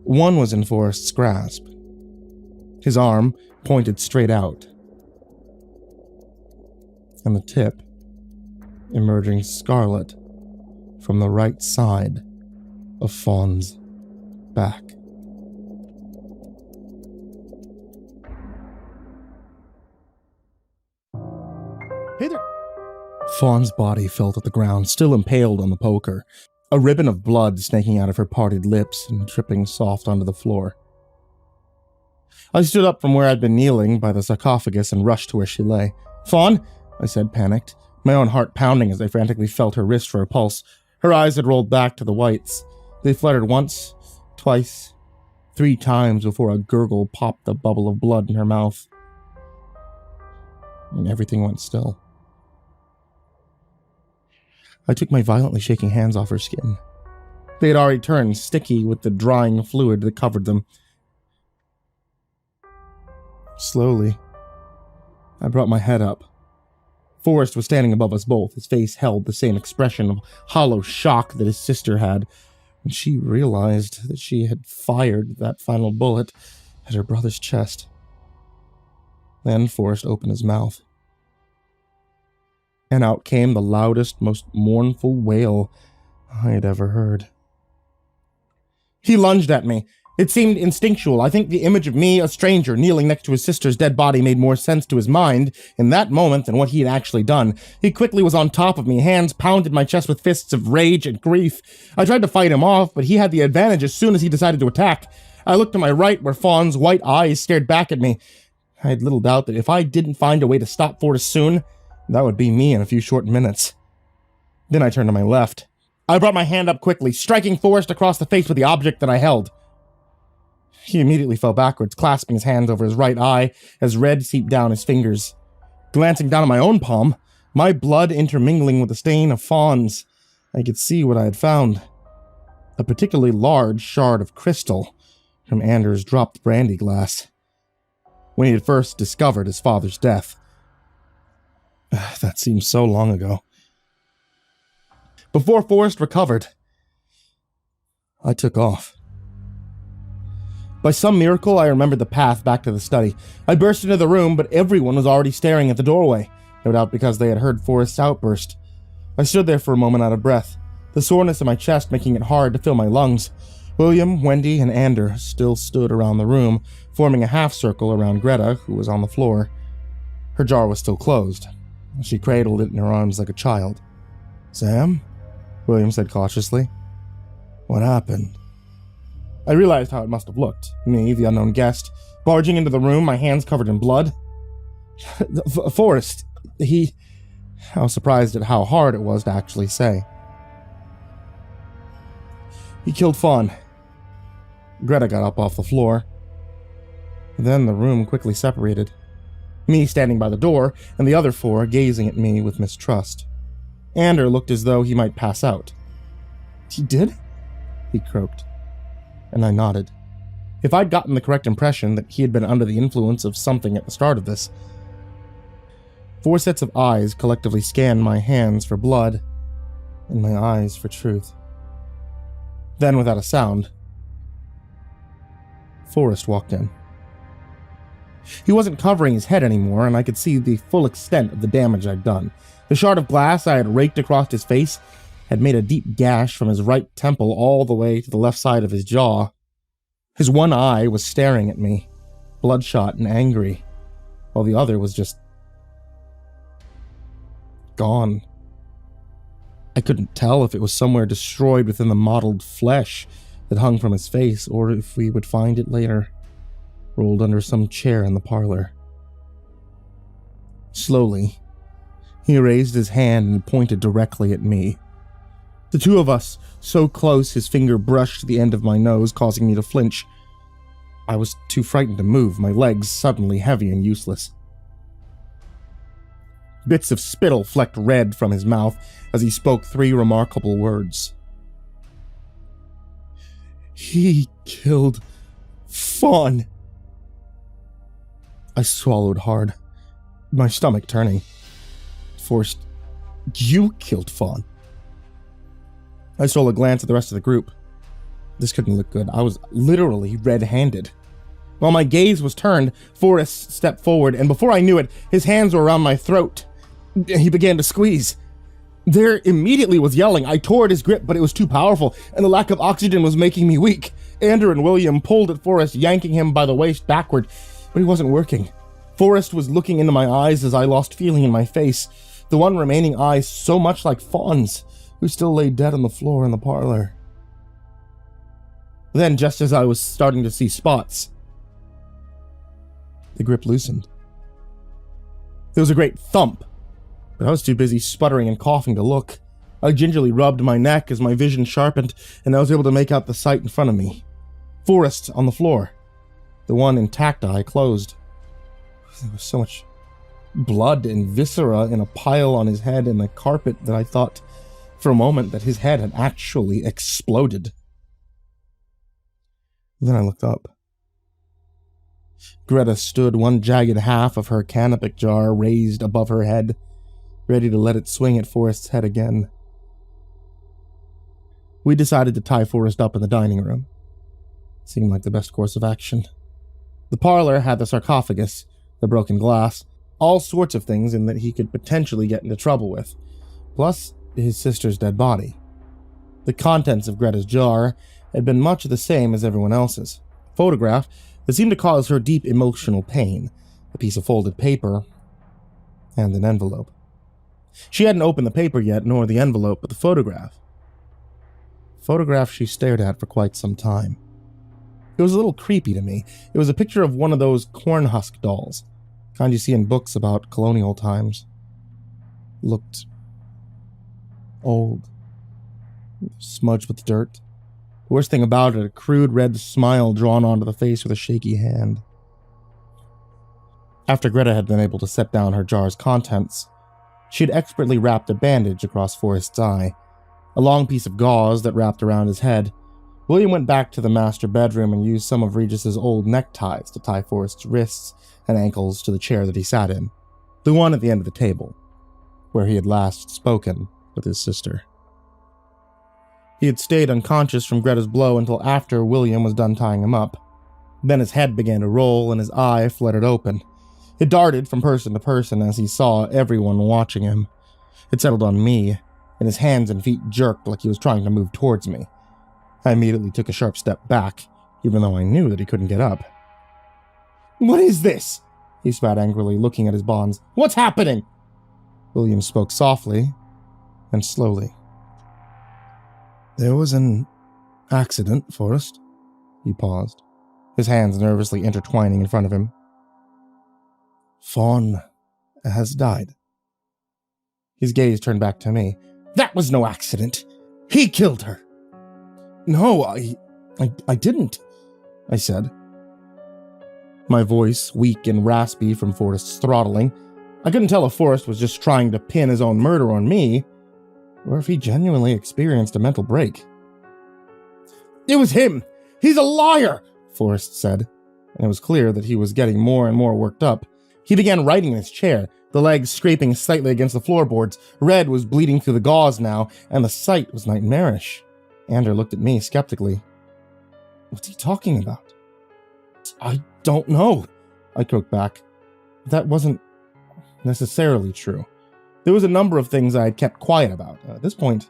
[SPEAKER 3] one was in Forrest's grasp. His arm pointed straight out, and the tip emerging scarlet from the right side of Fawn's back. "Hey there!" Fawn's body fell to the ground, still impaled on the poker, a ribbon of blood snaking out of her parted lips and dripping soft onto the floor. I stood up from where I'd been kneeling by the sarcophagus and rushed to where she lay. "Fawn," I said, panicked, my own heart pounding as I frantically felt her wrist for a pulse. Her eyes had rolled back to the whites. They fluttered once, twice, 3 times before a gurgle popped the bubble of blood in her mouth. And everything went still. I took my violently shaking hands off her skin. They had already turned sticky with the drying fluid that covered them. Slowly, I brought my head up. Forrest was standing above us both. His face held the same expression of hollow shock that his sister had when she realized that she had fired that final bullet at her brother's chest. Then Forrest opened his mouth, and out came the loudest, most mournful wail I had ever heard. He lunged at me. It seemed instinctual. I think the image of me, a stranger, kneeling next to his sister's dead body made more sense to his mind in that moment than what he had actually done. He quickly was on top of me, hands pounded my chest with fists of rage and grief. I tried to fight him off, but he had the advantage as soon as he decided to attack. I looked to my right where Fawn's white eyes stared back at me. I had little doubt that if I didn't find a way to stop Forrest soon, that would be me in a few short minutes. Then I turned to my left. I brought my hand up quickly, striking Forrest across the face with the object that I held. He immediately fell backwards, clasping his hands over his right eye as red seeped down his fingers. Glancing down at my own palm, my blood intermingling with the stain of Fawn's, I could see what I had found. A particularly large shard of crystal from Anders' dropped brandy glass, when he had first discovered his father's death. That seemed so long ago. Before Forrest recovered, I took off. By some miracle, I remembered the path back to the study. I burst into the room, but everyone was already staring at the doorway, no doubt because they had heard Forrest's outburst. I stood there for a moment out of breath, the soreness in my chest making it hard to fill my lungs. William, Wendy, and Ander still stood around the room, forming a half-circle around Greta, who was on the floor. Her jar was still closed. She cradled it in her arms like a child. "Sam?" William said cautiously. "What happened?" I realized how it must have looked. Me, the unknown guest, barging into the room, my hands covered in blood. Forrest, I was surprised at how hard it was to actually say. "He killed Fawn." Greta got up off the floor. Then the room quickly separated. Me standing by the door, and the other 4 gazing at me with mistrust. Ander looked as though he might pass out. "He did?" he croaked, and I nodded. If I'd gotten the correct impression that he had been under the influence of something at the start of this. 4 sets of eyes collectively scanned my hands for blood, and my eyes for truth. Then, without a sound, Forrest walked in. He wasn't covering his head anymore, and I could see the full extent of the damage I'd done. The shard of glass I had raked across his face had made a deep gash from his right temple all the way to the left side of his jaw. His one eye was staring at me, bloodshot and angry, while the other was just gone. I couldn't tell if it was somewhere destroyed within the mottled flesh that hung from his face, or if we would find it later, rolled under some chair in the parlor. Slowly, he raised his hand and pointed directly at me. The two of us, so close his finger brushed the end of my nose, causing me to flinch. I was too frightened to move, my legs suddenly heavy and useless. Bits of spittle flecked red from his mouth as he spoke 3 remarkable words. He killed Fawn. I swallowed hard, my stomach turning. Forced, you killed Fawn. I stole a glance at the rest of the group. This couldn't look good. I was literally red-handed. While my gaze was turned, Forrest stepped forward, and before I knew it, his hands were around my throat. He began to squeeze. There immediately was yelling. I tore at his grip, but it was too powerful, and the lack of oxygen was making me weak. Andrew and William pulled at Forrest, yanking him by the waist backward, but he wasn't working. Forrest was looking into my eyes as I lost feeling in my face, the one remaining eye so much like Fawn's, who still lay dead on the floor in the parlor. Then, just as I was starting to see spots, the grip loosened. There was a great thump, but I was too busy sputtering and coughing to look. I gingerly rubbed my neck as my vision sharpened, and I was able to make out the sight in front of me. Forrest on the floor, the one intact eye closed. There was so much blood and viscera in a pile on his head and the carpet that I thought for a moment that his head had actually exploded. Then I looked up. Greta stood, one jagged half of her canopic jar raised above her head, ready to let it swing at Forrest's head again. We decided to tie Forrest up in the dining room. Seemed like the best course of action. The parlor had the sarcophagus, the broken glass, all sorts of things in that he could potentially get into trouble with, plus his sister's dead body. The contents of Greta's jar had been much the same as everyone else's. A photograph that seemed to cause her deep emotional pain, a piece of folded paper, and an envelope. She hadn't opened the paper yet, nor the envelope, but the photograph. The photograph she stared at for quite some time. It was a little creepy to me. It was a picture of one of those corn husk dolls, kind you see in books about colonial times. Looked old, smudged with dirt. The worst thing about it, a crude red smile drawn onto the face with a shaky hand. After Greta had been able to set down her jar's contents, she had expertly wrapped a bandage across Forrest's eye, a long piece of gauze that wrapped around his head. William went back to the master bedroom and used some of Regis's old neckties to tie Forrest's wrists and ankles to the chair that he sat in, the one at the end of the table, where he had last spoken with his sister. He had stayed unconscious from Greta's blow until after William was done tying him up. Then his head began to roll and his eye fluttered open. It darted from person to person as he saw everyone watching him. It settled on me, and his hands and feet jerked like he was trying to move towards me. I immediately took a sharp step back, even though I knew that he couldn't get up. "What is this?" he spat angrily, looking at his bonds. "What's happening?" William spoke softly and slowly. "There was an accident, Forrest." He paused, his hands nervously intertwining in front of him. "Fawn has died." His gaze turned back to me. "That was no accident. He killed her." "No, I didn't," I said. My voice, weak and raspy from Forrest's throttling. I couldn't tell if Forrest was just trying to pin his own murder on me, or if he genuinely experienced a mental break. It was him! He's a liar! Forrest said, and it was clear that he was getting more and more worked up. He began writing in his chair, the legs scraping slightly against the floorboards. Red was bleeding through the gauze now, and the sight was nightmarish. Ander looked at me skeptically. What's he talking about? I don't know, I croaked back. That wasn't necessarily true. There was a number of things I had kept quiet about. At this point,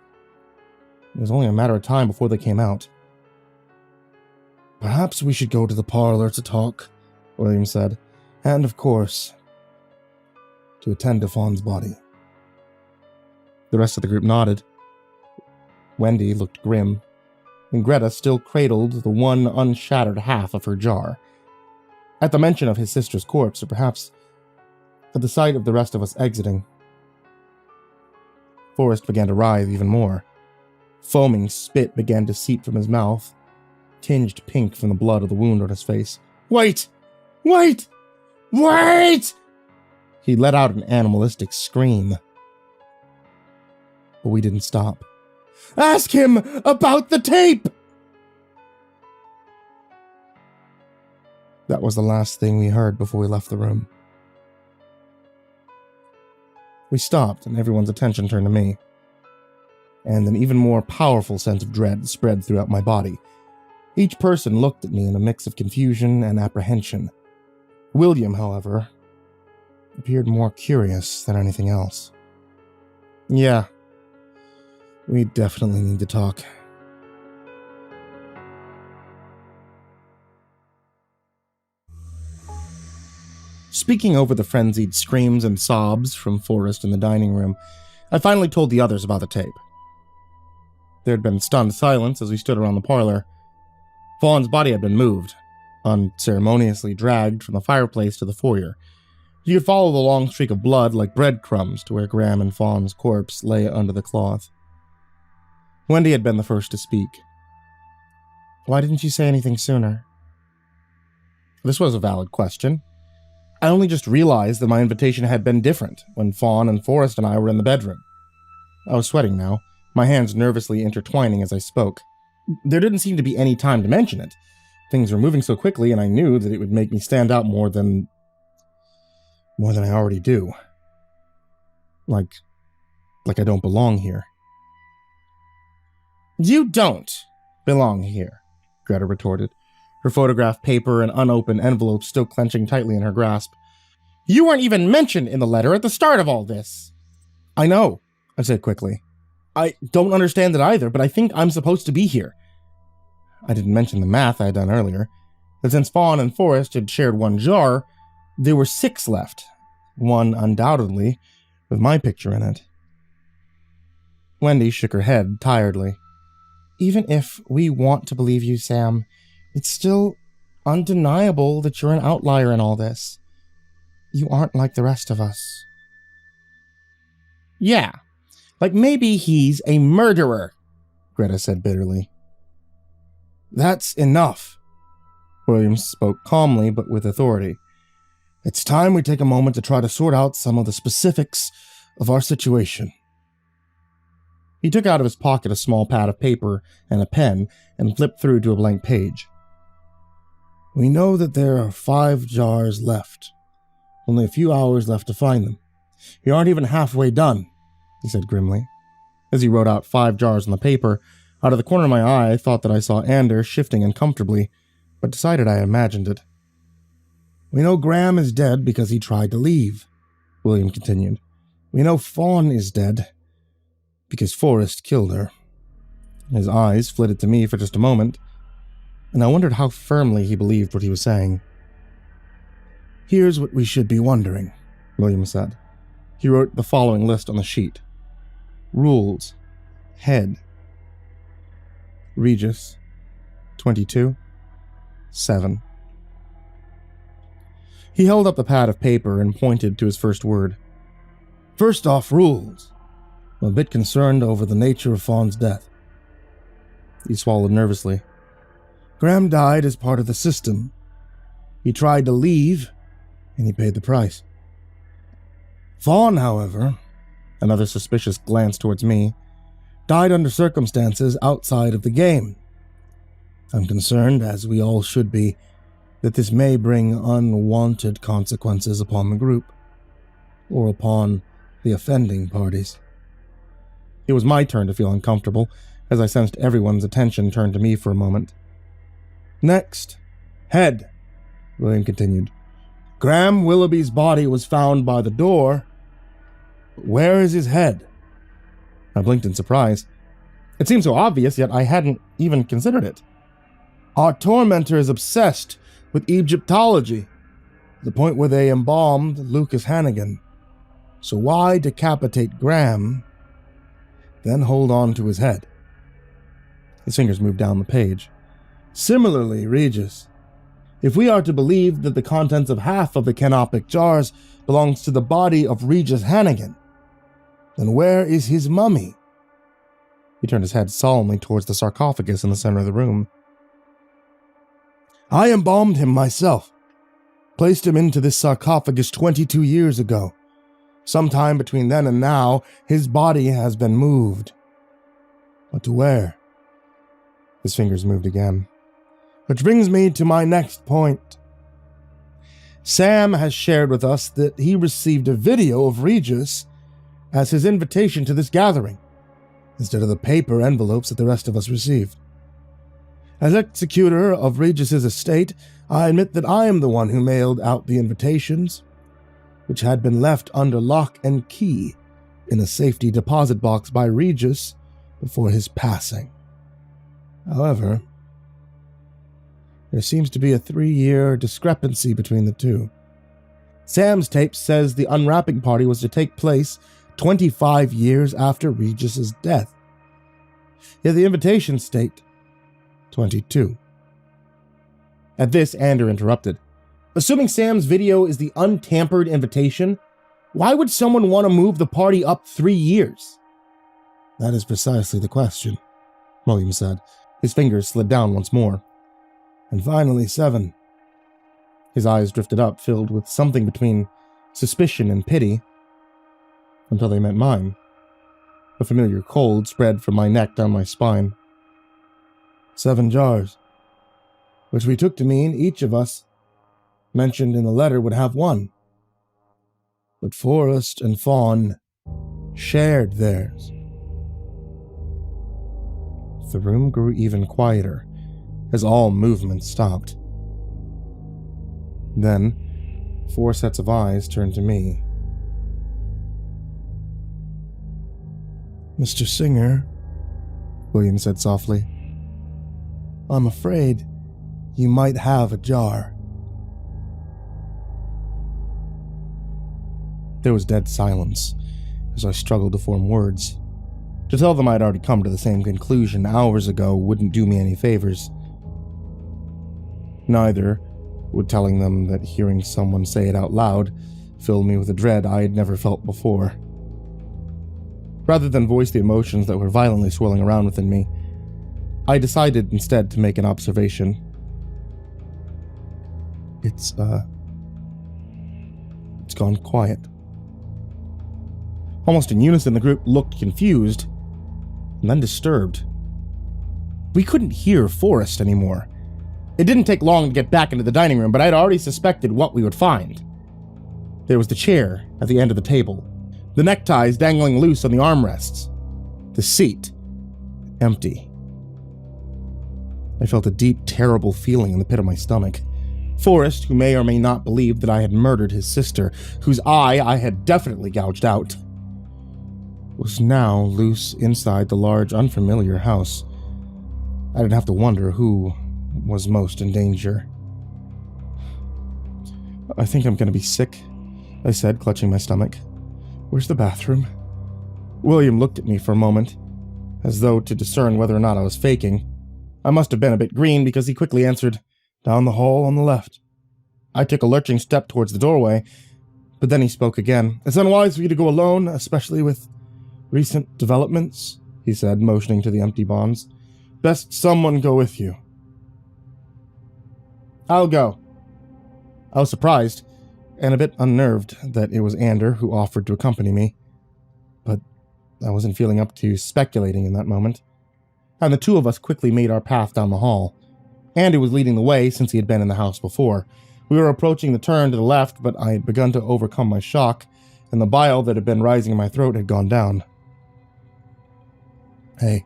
[SPEAKER 3] it was only a matter of time before they came out. Perhaps we should go to the parlor to talk, William said, and of course, to attend to Fawn's body. The rest of the group nodded. Wendy looked grim, and Greta still cradled the one unshattered half of her jar. At the mention of his sister's corpse, or perhaps at the sight of the rest of us exiting, Forrest began to writhe even more. Foaming spit began to seep from his mouth, tinged pink from the blood of the wound on his face. Wait! Wait! Wait! He let out an animalistic scream. But we didn't stop. Ask him about the tape! That was the last thing we heard before we left the room. We stopped, and everyone's attention turned to me. And an even more powerful sense of dread spread throughout my body. Each person looked at me in a mix of confusion and apprehension. William, however, appeared more curious than anything else. Yeah, we definitely need to talk. Speaking over the frenzied screams and sobs from Forrest in the dining room, I finally told the others about the tape. There had been stunned silence as we stood around the parlor. Fawn's body had been moved, unceremoniously dragged from the fireplace to the foyer. You could follow the long streak of blood like breadcrumbs to where Graham and Fawn's corpse lay under the cloth. Wendy had been the first to speak. Why didn't you say anything sooner? This was a valid question. I only just realized that my invitation had been different when Fawn and Forrest and I were in the bedroom. I was sweating now, my hands nervously intertwining as I spoke. There didn't seem to be any time to mention it. Things were moving so quickly, and I knew that it would make me stand out more than I already do. Like I don't belong here. You don't belong here, Greta retorted, her photograph paper and unopened envelope still clenching tightly in her grasp. You weren't even mentioned in the letter at the start of all this. I know, I said quickly. I don't understand it either, but I think I'm supposed to be here. I didn't mention the math I had done earlier, that since Fawn and Forrest had shared one jar, there were 6 left, one undoubtedly with my picture in it. Wendy shook her head tiredly. Even if we want to believe you, Sam, it's still undeniable that you're an outlier in all this. You aren't like the rest of us. Yeah, like maybe he's a murderer, Greta said bitterly. That's enough. Williams spoke calmly but with authority. It's time we take a moment to try to sort out some of the specifics of our situation. He took out of his pocket a small pad of paper and a pen and flipped through to a blank page. We know that there are 5 jars left. Only a few hours left to find them. We aren't even halfway done, he said grimly. As he wrote out 5 jars on the paper, out of the corner of my eye I thought that I saw Ander shifting uncomfortably, but decided I imagined it. We know Graham is dead because he tried to leave, William continued. We know Fawn is dead because Forrest killed her. His eyes flitted to me for just a moment, and I wondered how firmly he believed what he was saying. Here's what we should be wondering, William said. He wrote the following list on the sheet. Rules. Head. Regis. 22. 7. He held up the pad of paper and pointed to his first word. First off, rules. I'm a bit concerned over the nature of Fawn's death. He swallowed nervously. Graham died as part of the system. He tried to leave, and he paid the price. Fawn, however, another suspicious glance towards me, died under circumstances outside of the game.
[SPEAKER 1] I'm concerned, as we all should be, that this may bring unwanted consequences upon the group, or upon the offending parties. It was my turn to feel uncomfortable, as I sensed everyone's attention turn to me for a moment. Next, head, William continued. Graham Willoughby's body was found by the door. Where is his head? I blinked in surprise. It seemed so obvious, yet I hadn't even considered it. Our tormentor is obsessed with Egyptology, to the point where they embalmed Lucas Hannigan. So why decapitate Graham, then hold on to his head? His fingers moved down the page. Similarly, Regis, if we are to believe that the contents of half of the canopic jars belongs to the body of Regis Hannigan, then where is his mummy? He turned his head solemnly towards the sarcophagus in the center of the room. I embalmed him myself, placed him into this sarcophagus 22 years ago. Sometime between then and now, his body has been moved. But to where? His fingers moved again. Which brings me to my next point. Sam has shared with us that he received a video of Regis as his invitation to this gathering, instead of the paper envelopes that the rest of us received. As executor of Regis's estate, I admit that I am the one who mailed out the invitations, which had been left under lock and key in a safety deposit box by Regis before his passing. However, there seems to be a 3-year discrepancy between the two. Sam's tape says the unwrapping party was to take place 25 years after Regis's death. Yet the invitations state 22. At this, Ander interrupted. Assuming Sam's video is the untampered invitation, why would someone want to move the party up 3 years? That is precisely the question, William said. His fingers slid down once more. And finally, 7. His eyes drifted up, filled with something between suspicion and pity, until they met mine. A familiar cold spread from my neck down my spine. 7 jars, which we took to mean each of us, mentioned in the letter, would have one. But Forrest and Fawn shared theirs. The room grew even quieter, as all movement stopped. Then, 4 sets of eyes turned to me. Mr. Singer, William said softly, I'm afraid you might have a jar. There was dead silence as I struggled to form words. To tell them I'd already come to the same conclusion hours ago wouldn't do me any favors. Neither would telling them that hearing someone say it out loud filled me with a dread I had never felt before. Rather than voice the emotions that were violently swirling around within me, I decided instead to make an observation. It's gone quiet. Almost in unison, the group looked confused, and then disturbed. We couldn't hear Forrest anymore. It didn't take long to get back into the dining room, but I'd already suspected what we would find. There was the chair at the end of the table, the neckties dangling loose on the armrests, the seat empty. I felt a deep, terrible feeling in the pit of my stomach. Forrest, who may or may not believe that I had murdered his sister, whose eye I had definitely gouged out, was now loose inside the large, unfamiliar house. I didn't have to wonder who was most in danger. I think I'm going to be sick, I said, clutching my stomach. Where's the bathroom? William looked at me for a moment, as though to discern whether or not I was faking. I must have been a bit green because he quickly answered, down the hall on the left. I took a lurching step towards the doorway, but then he spoke again. It's unwise for you to go alone, especially with recent developments, he said, motioning to the empty bonds. Best someone go with you. I'll go. I was surprised and a bit unnerved that it was Ander who offered to accompany me, but I wasn't feeling up to speculating in that moment, and the two of us quickly made our path down the hall,
[SPEAKER 3] Andy was leading the way since he had been in the house before. We were approaching the turn to the left, but I had begun to overcome my shock, and the bile that had been rising in my throat had gone down. Hey,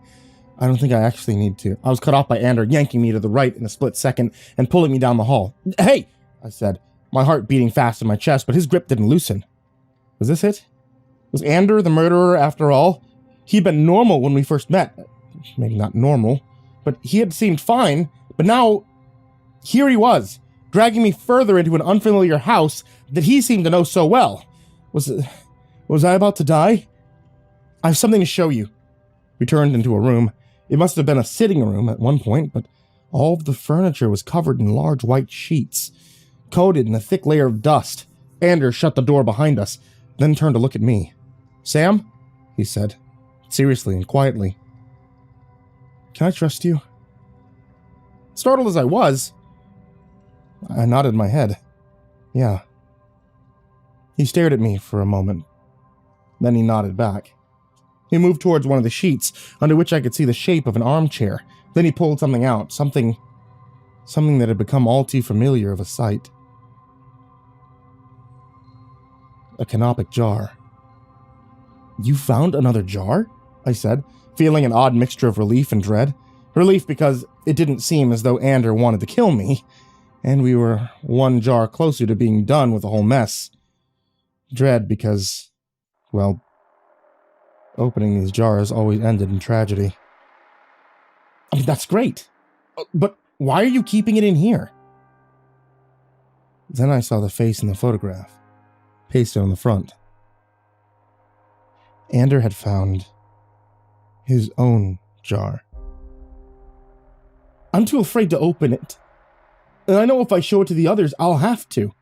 [SPEAKER 3] I don't think I actually need to. I was cut off by Ander yanking me to the right in a split second and pulling me down the hall. Hey, I said, my heart beating fast in my chest, but his grip didn't loosen. Was this it? Was Ander the murderer after all? He'd been normal when we first met. Maybe not normal, but he had seemed fine. But now, here he was, dragging me further into an unfamiliar house that he seemed to know so well. Was I about to die? I have something to show you. We turned into a room. It must have been a sitting room at one point, but all of the furniture was covered in large white sheets, coated in a thick layer of dust. Ander shut the door behind us, then turned to look at me. Sam, he said, seriously and quietly. Can I trust you? Startled as I was, I nodded my head. Yeah. He stared at me for a moment. Then he nodded back. He moved towards one of the sheets, under which I could see the shape of an armchair. Then he pulled something out, something that had become all too familiar of a sight. A canopic jar. You found another jar? I said, feeling an odd mixture of relief and dread. Relief because it didn't seem as though Ander wanted to kill me, and we were one jar closer to being done with the whole mess. Dread because, well, opening these jars always ended in tragedy. I mean, that's great. But why are you keeping it in here? Then I saw the face in the photograph, pasted on the front. Ander had found his own jar. I'm too afraid to open it. And I know if I show it to the others, I'll have to,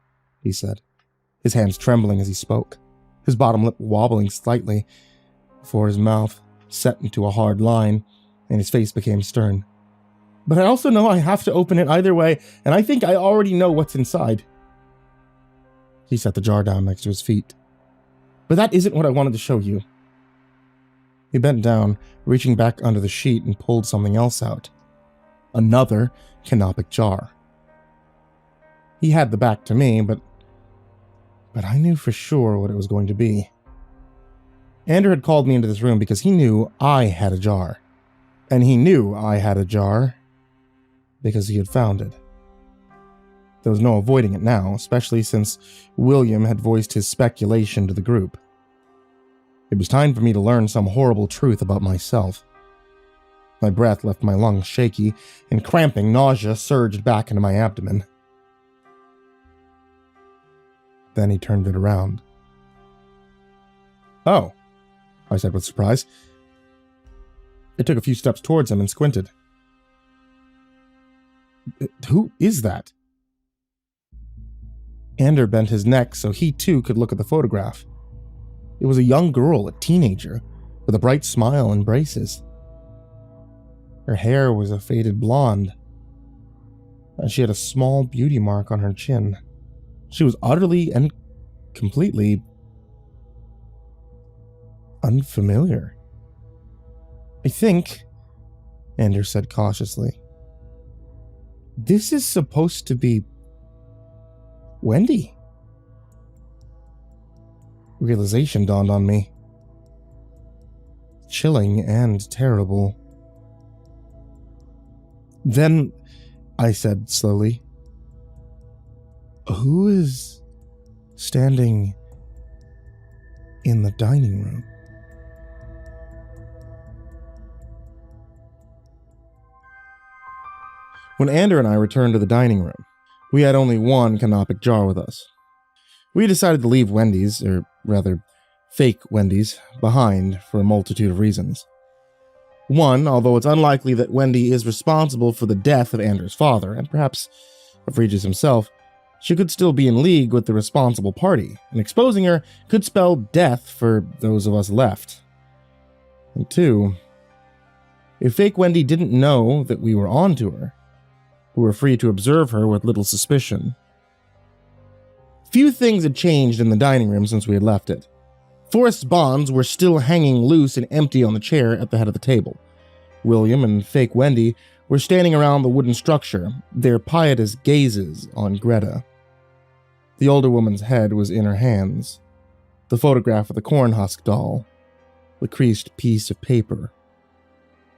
[SPEAKER 3] he said, his hands trembling as he spoke, his bottom lip wobbling slightly before his mouth set into a hard line and his face became stern. But I also know I have to open it either way, and I think I already know what's inside. He set the jar down next to his feet. But that isn't what I wanted to show you. He bent down, reaching back under the sheet and pulled something else out. Another canopic jar. He had the back to me, but I knew for sure what it was going to be. Ander had called me into this room because he knew I had a jar. And he knew I had a jar because he had found it. There was no avoiding it now, especially since William had voiced his speculation to the group. It was time for me to learn some horrible truth about myself. My breath left my lungs shaky, and cramping nausea surged back into my abdomen. Then he turned it around. Oh, I said with surprise. I took a few steps towards him and squinted. Who is that? Ander bent his neck so he too could look at the photograph. It was a young girl, a teenager, with a bright smile and braces. Her hair was a faded blonde, and she had a small beauty mark on her chin. She was utterly and completely unfamiliar. I think, Ander said cautiously, this is supposed to be Wendy. Realization dawned on me. Chilling and terrible. Then, I said slowly, who is standing in the dining room? When Ander and I returned to the dining room, we had only one canopic jar with us. We decided to leave Wendy's, or rather, fake Wendy's, behind for a multitude of reasons. One, although it's unlikely that Wendy is responsible for the death of Ander's father, and perhaps of Regis himself, she could still be in league with the responsible party, and exposing her could spell death for those of us left. And two, if fake Wendy didn't know that we were onto her, we were free to observe her with little suspicion. Few things had changed in the dining room since we had left it. Forrest's bonds were still hanging loose and empty on the chair at the head of the table. William and fake Wendy were standing around the wooden structure, their piteous gazes on Greta. The older woman's head was in her hands, the photograph of the cornhusk doll, the creased piece of paper,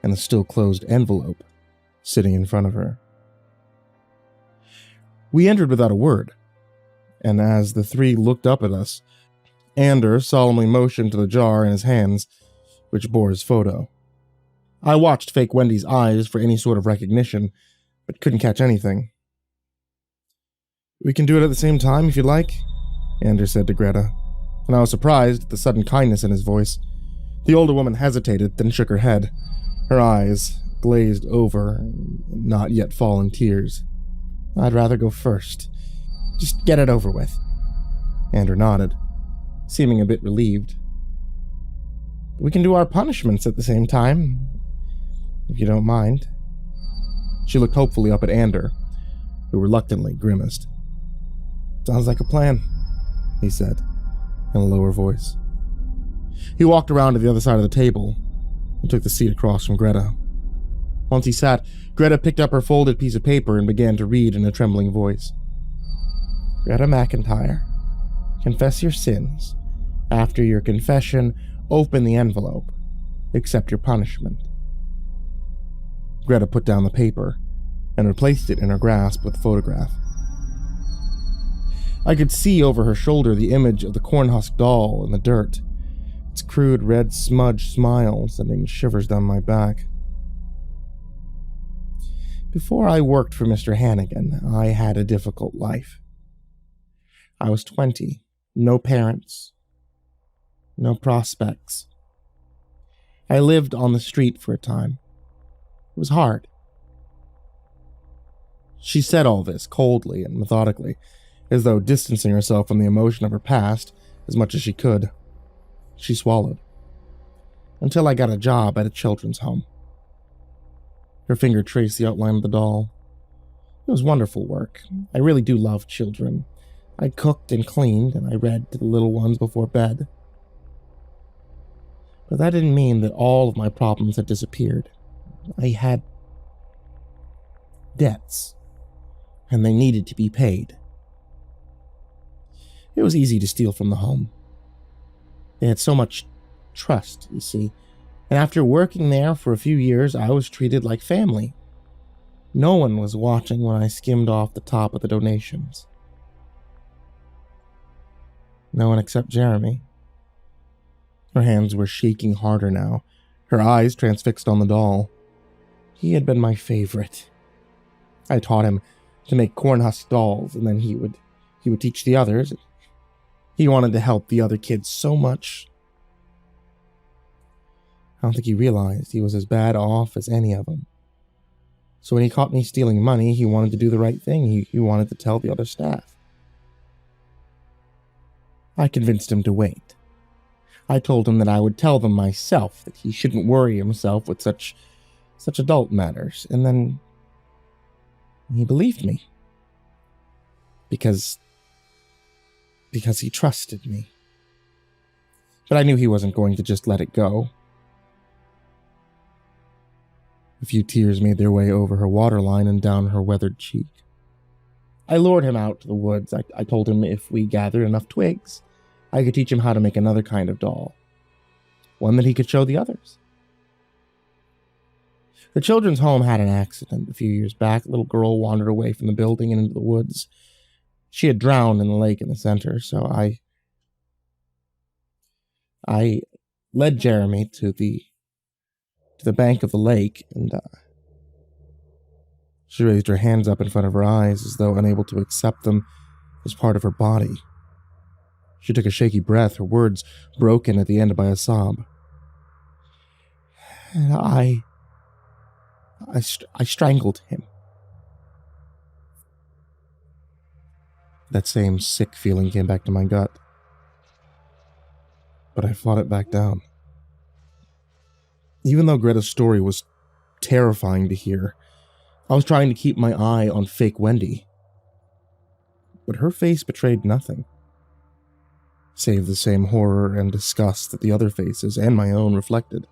[SPEAKER 3] and the still-closed envelope sitting in front of her. We entered without a word, and as the three looked up at us, Anders solemnly motioned to the jar in his hands, which bore his photo. I watched fake Wendy's eyes for any sort of recognition, but couldn't catch anything. "We can do it at the same time if you'd like," Anders said to Greta, and I was surprised at the sudden kindness in his voice. The older woman hesitated, then shook her head, her eyes glazed over, not yet fallen tears. "I'd rather go first. Just get it over with." Andrew nodded, seeming a bit relieved. "We can do our punishments at the same time, if you don't mind." She looked hopefully up at Ander, who reluctantly grimaced. "Sounds like a plan," he said, in a lower voice. He walked around to the other side of the table and took the seat across from Greta. Once he sat, Greta picked up her folded piece of paper and began to read in a trembling voice. "Greta McIntyre, confess your sins. After your confession, open the envelope. Accept your punishment." Greta put down the paper and replaced it in her grasp with the photograph. I could see over her shoulder the image of the cornhusk doll in the dirt, its crude red smudge smile sending shivers down my back. Before I worked for Mr. Hannigan, I had a difficult life. I was 20, no parents, no prospects. I lived on the street for a time. It was hard. She said all this coldly and methodically, as though distancing herself from the emotion of her past as much as she could. She swallowed. Until I got a job at a children's home. Her finger traced the outline of the doll. It was wonderful work. I really do love children. I cooked and cleaned, and I read to the little ones before bed. But that didn't mean that all of my problems had disappeared. I had debts, and they needed to be paid. It was easy to steal from the home. They had so much trust, you see, and after working there for a few years, I was treated like family. No one was watching when I skimmed off the top of the donations. No one except Jeremy. Her hands were shaking harder now, her eyes transfixed on the doll. He had been my favorite. I taught him to make cornhusk dolls, and then he would teach the others. He wanted to help the other kids so much. I don't think he realized he was as bad off as any of them. So when he caught me stealing money, he wanted to do the right thing. He wanted to tell the other staff. I convinced him to wait. I told him that I would tell them myself, that he shouldn't worry himself with such adult matters, and then he believed me. Because he trusted me. But I knew he wasn't going to just let it go. A few tears made their way over her waterline and down her weathered cheek. I lured him out to the woods. I told him if we gathered enough twigs, I could teach him how to make another kind of doll. One that he could show the others. The children's home had an accident a few years back. A little girl wandered away from the building and into the woods. She had drowned in the lake in the center, so I led Jeremy to the bank of the lake, and she raised her hands up in front of her eyes as though unable to accept them as part of her body. She took a shaky breath, her words broken at the end by a sob. And I strangled him. That same sick feeling came back to my gut. But I fought it back down. Even though Greta's story was terrifying to hear, I was trying to keep my eye on fake Wendy. But her face betrayed nothing, save the same horror and disgust that the other faces and my own reflected.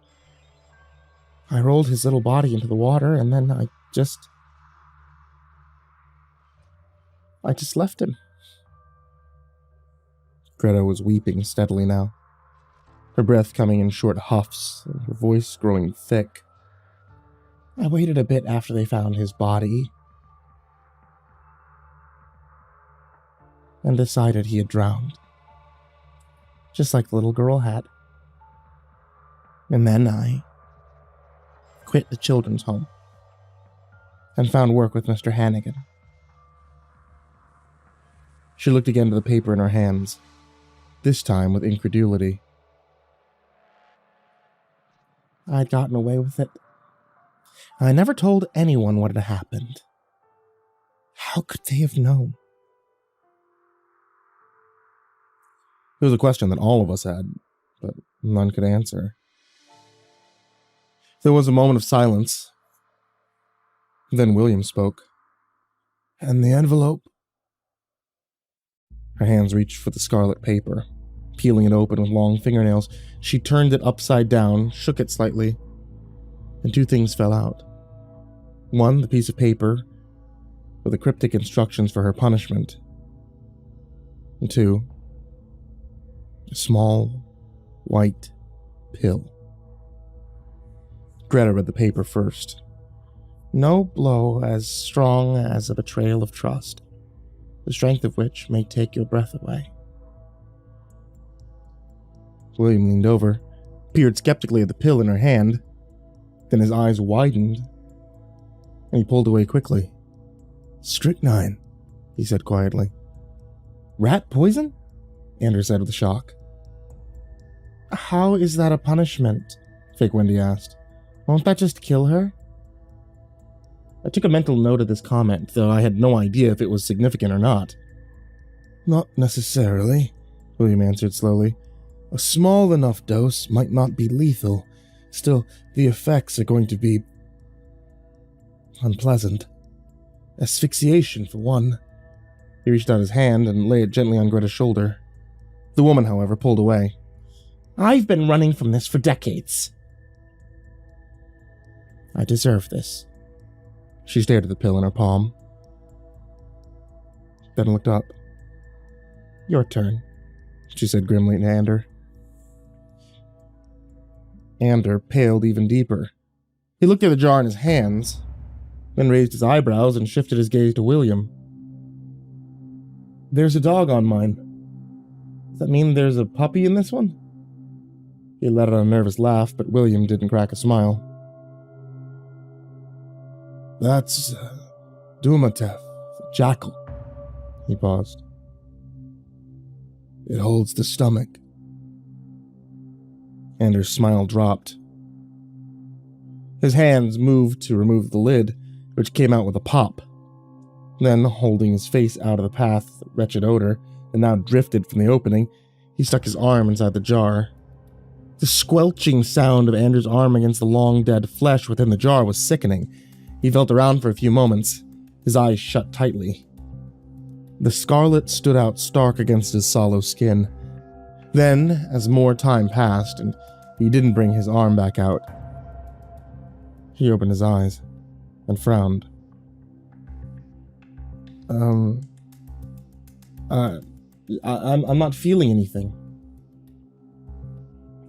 [SPEAKER 3] I rolled his little body into the water, and then I I just left him. Greta was weeping steadily now, her breath coming in short huffs and her voice growing thick. I waited a bit after they found his body and decided he had drowned, just like the little girl had. And then I quit the children's home and found work with Mr. Hannigan. She looked again to the paper in her hands, this time with incredulity. I'd gotten away with it. I never told anyone what had happened. How could they have known? It was a question that all of us had, but none could answer. There was a moment of silence. Then William spoke. And the envelope? Her hands reached for the scarlet paper. Peeling it open with long fingernails, she turned it upside down, shook it slightly, and two things fell out. One, the piece of paper with the cryptic instructions for her punishment. And two, a small, white pill. Greta read the paper first. No blow as strong as a betrayal of trust, the strength of which may take your breath away. William leaned over, peered skeptically at the pill in her hand, then his eyes widened, and he pulled away quickly. Strychnine, he said quietly. Rat poison? Anders said with shock. How is that a punishment? Fake Wendy asked. Won't that just kill her? I took a mental note of this comment, though I had no idea if it was significant or not. Not necessarily, William answered slowly. A small enough dose might not be lethal. Still, the effects are going to be unpleasant. Asphyxiation, for one. He reached out his hand and laid it gently on Greta's shoulder. The woman, however, pulled away. I've been running from this for decades. I deserve this. She stared at the pill in her palm, then looked up. Your turn, she said grimly to Ander. Ander paled even deeper. He looked at the jar in his hands, then raised his eyebrows and shifted his gaze to William. There's a dog on mine. Does that mean there's a puppy in this one? He let out a nervous laugh, but William didn't crack a smile. That's Dumatef, jackal. He paused. It holds the stomach. Anders' smile dropped. His hands moved to remove the lid, which came out with a pop. Then, holding his face out of the path, wretched odor, that now drifted from the opening, he stuck his arm inside the jar. The squelching sound of Anders' arm against the long dead flesh within the jar was sickening. He felt around for a few moments, his eyes shut tightly. The scarlet stood out stark against his sallow skin. Then, as more time passed and he didn't bring his arm back out, he opened his eyes and frowned. I'm not feeling anything.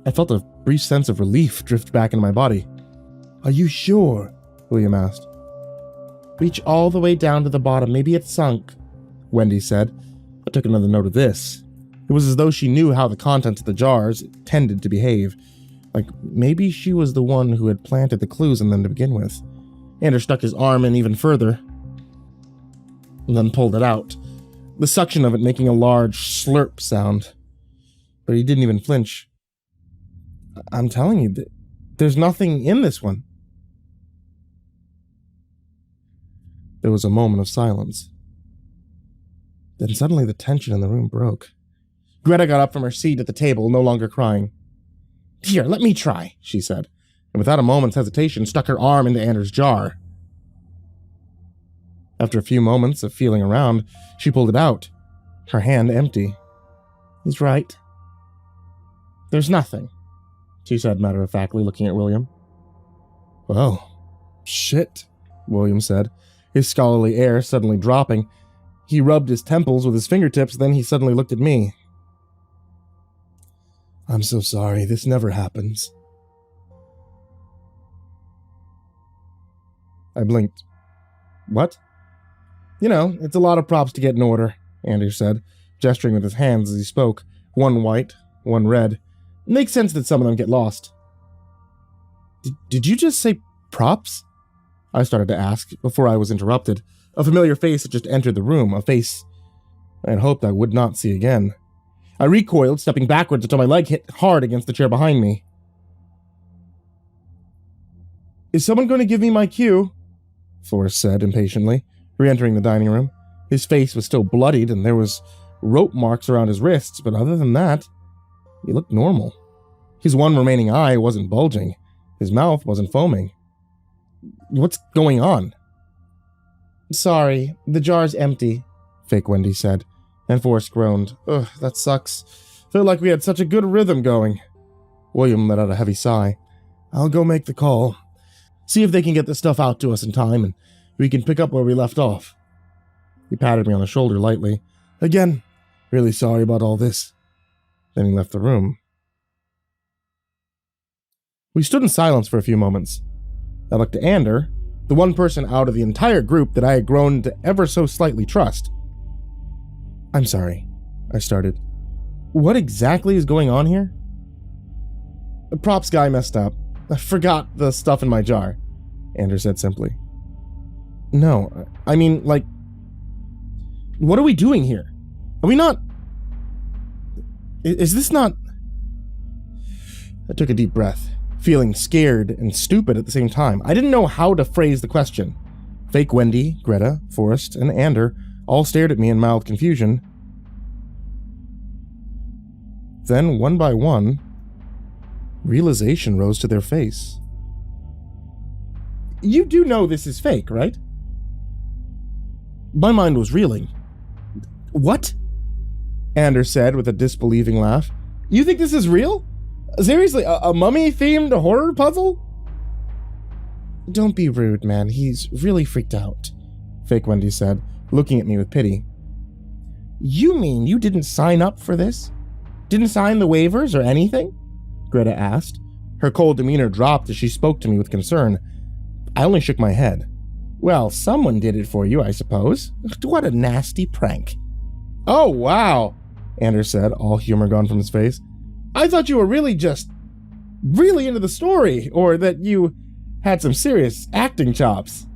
[SPEAKER 3] I felt a brief sense of relief drift back into my body. Are you sure? William asked. Reach all the way down to the bottom. Maybe it's sunk, Wendy said. I took another note of this. It was as though she knew how the contents of the jars tended to behave. Like maybe she was the one who had planted the clues in them to begin with. Anders stuck his arm in even further, and then pulled it out, the suction of it making a large slurp sound. But he didn't even flinch. I'm telling you, there's nothing in this one. There was a moment of silence. Then suddenly the tension in the room broke. Greta got up from her seat at the table, no longer crying. Here, let me try, she said, and without a moment's hesitation stuck her arm into Anders' jar. After a few moments of feeling around, she pulled it out, her hand empty. He's right. There's nothing, she said matter-of-factly, looking at William. Well, shit, William said, his scholarly air suddenly dropping. He rubbed his temples with his fingertips, then he suddenly looked at me. I'm so sorry, this never happens. I blinked. What? You know, it's a lot of props to get in order, Anders said, gesturing with his hands as he spoke, one white, one red. It makes sense that some of them get lost. Did you just say props? I started to ask before I was interrupted. A familiar face had just entered the room, a face I had hoped I would not see again. I recoiled, stepping backwards until my leg hit hard against the chair behind me. Is someone going to give me my cue? Forrest said impatiently, re-entering the dining room. His face was still bloodied and there was rope marks around his wrists, but other than that, he looked normal. His one remaining eye wasn't bulging. His mouth wasn't foaming. What's going on? Sorry, the jar's empty, Fake Wendy said, and Forrest groaned. Ugh, that sucks. Felt like we had such a good rhythm going. William let out a heavy sigh. I'll go make the call. See if they can get the stuff out to us in time, and we can pick up where we left off. He patted me on the shoulder lightly. Again, really sorry about all this. Then he left the room. We stood in silence for a few moments. I looked at Ander, the one person out of the entire group that I had grown to ever so slightly trust. I'm sorry, I started. What exactly is going on here? The props guy messed up. I forgot the stuff in my jar, Ander said simply. No, I mean, like, what are we doing here? Are we not... Is this not... I took a deep breath, feeling scared and stupid at the same time. I didn't know how to phrase the question. Fake Wendy, Greta, Forrest, and Ander all stared at me in mild confusion. Then, one by one, realization rose to their face. You do know this is fake, right? My mind was reeling. What? Ander said with a disbelieving laugh. You think this is real? Seriously, a mummy-themed horror puzzle? Don't be rude, man. He's really freaked out, Fake Wendy said, looking at me with pity. You mean you didn't sign up for this? Didn't sign the waivers or anything? Greta asked. Her cold demeanor dropped as she spoke to me with concern. I only shook my head. Well, someone did it for you, I suppose. What a nasty prank. Oh, wow, Anders said, all humor gone from his face. I thought you were really into the story, or that you had some serious acting chops.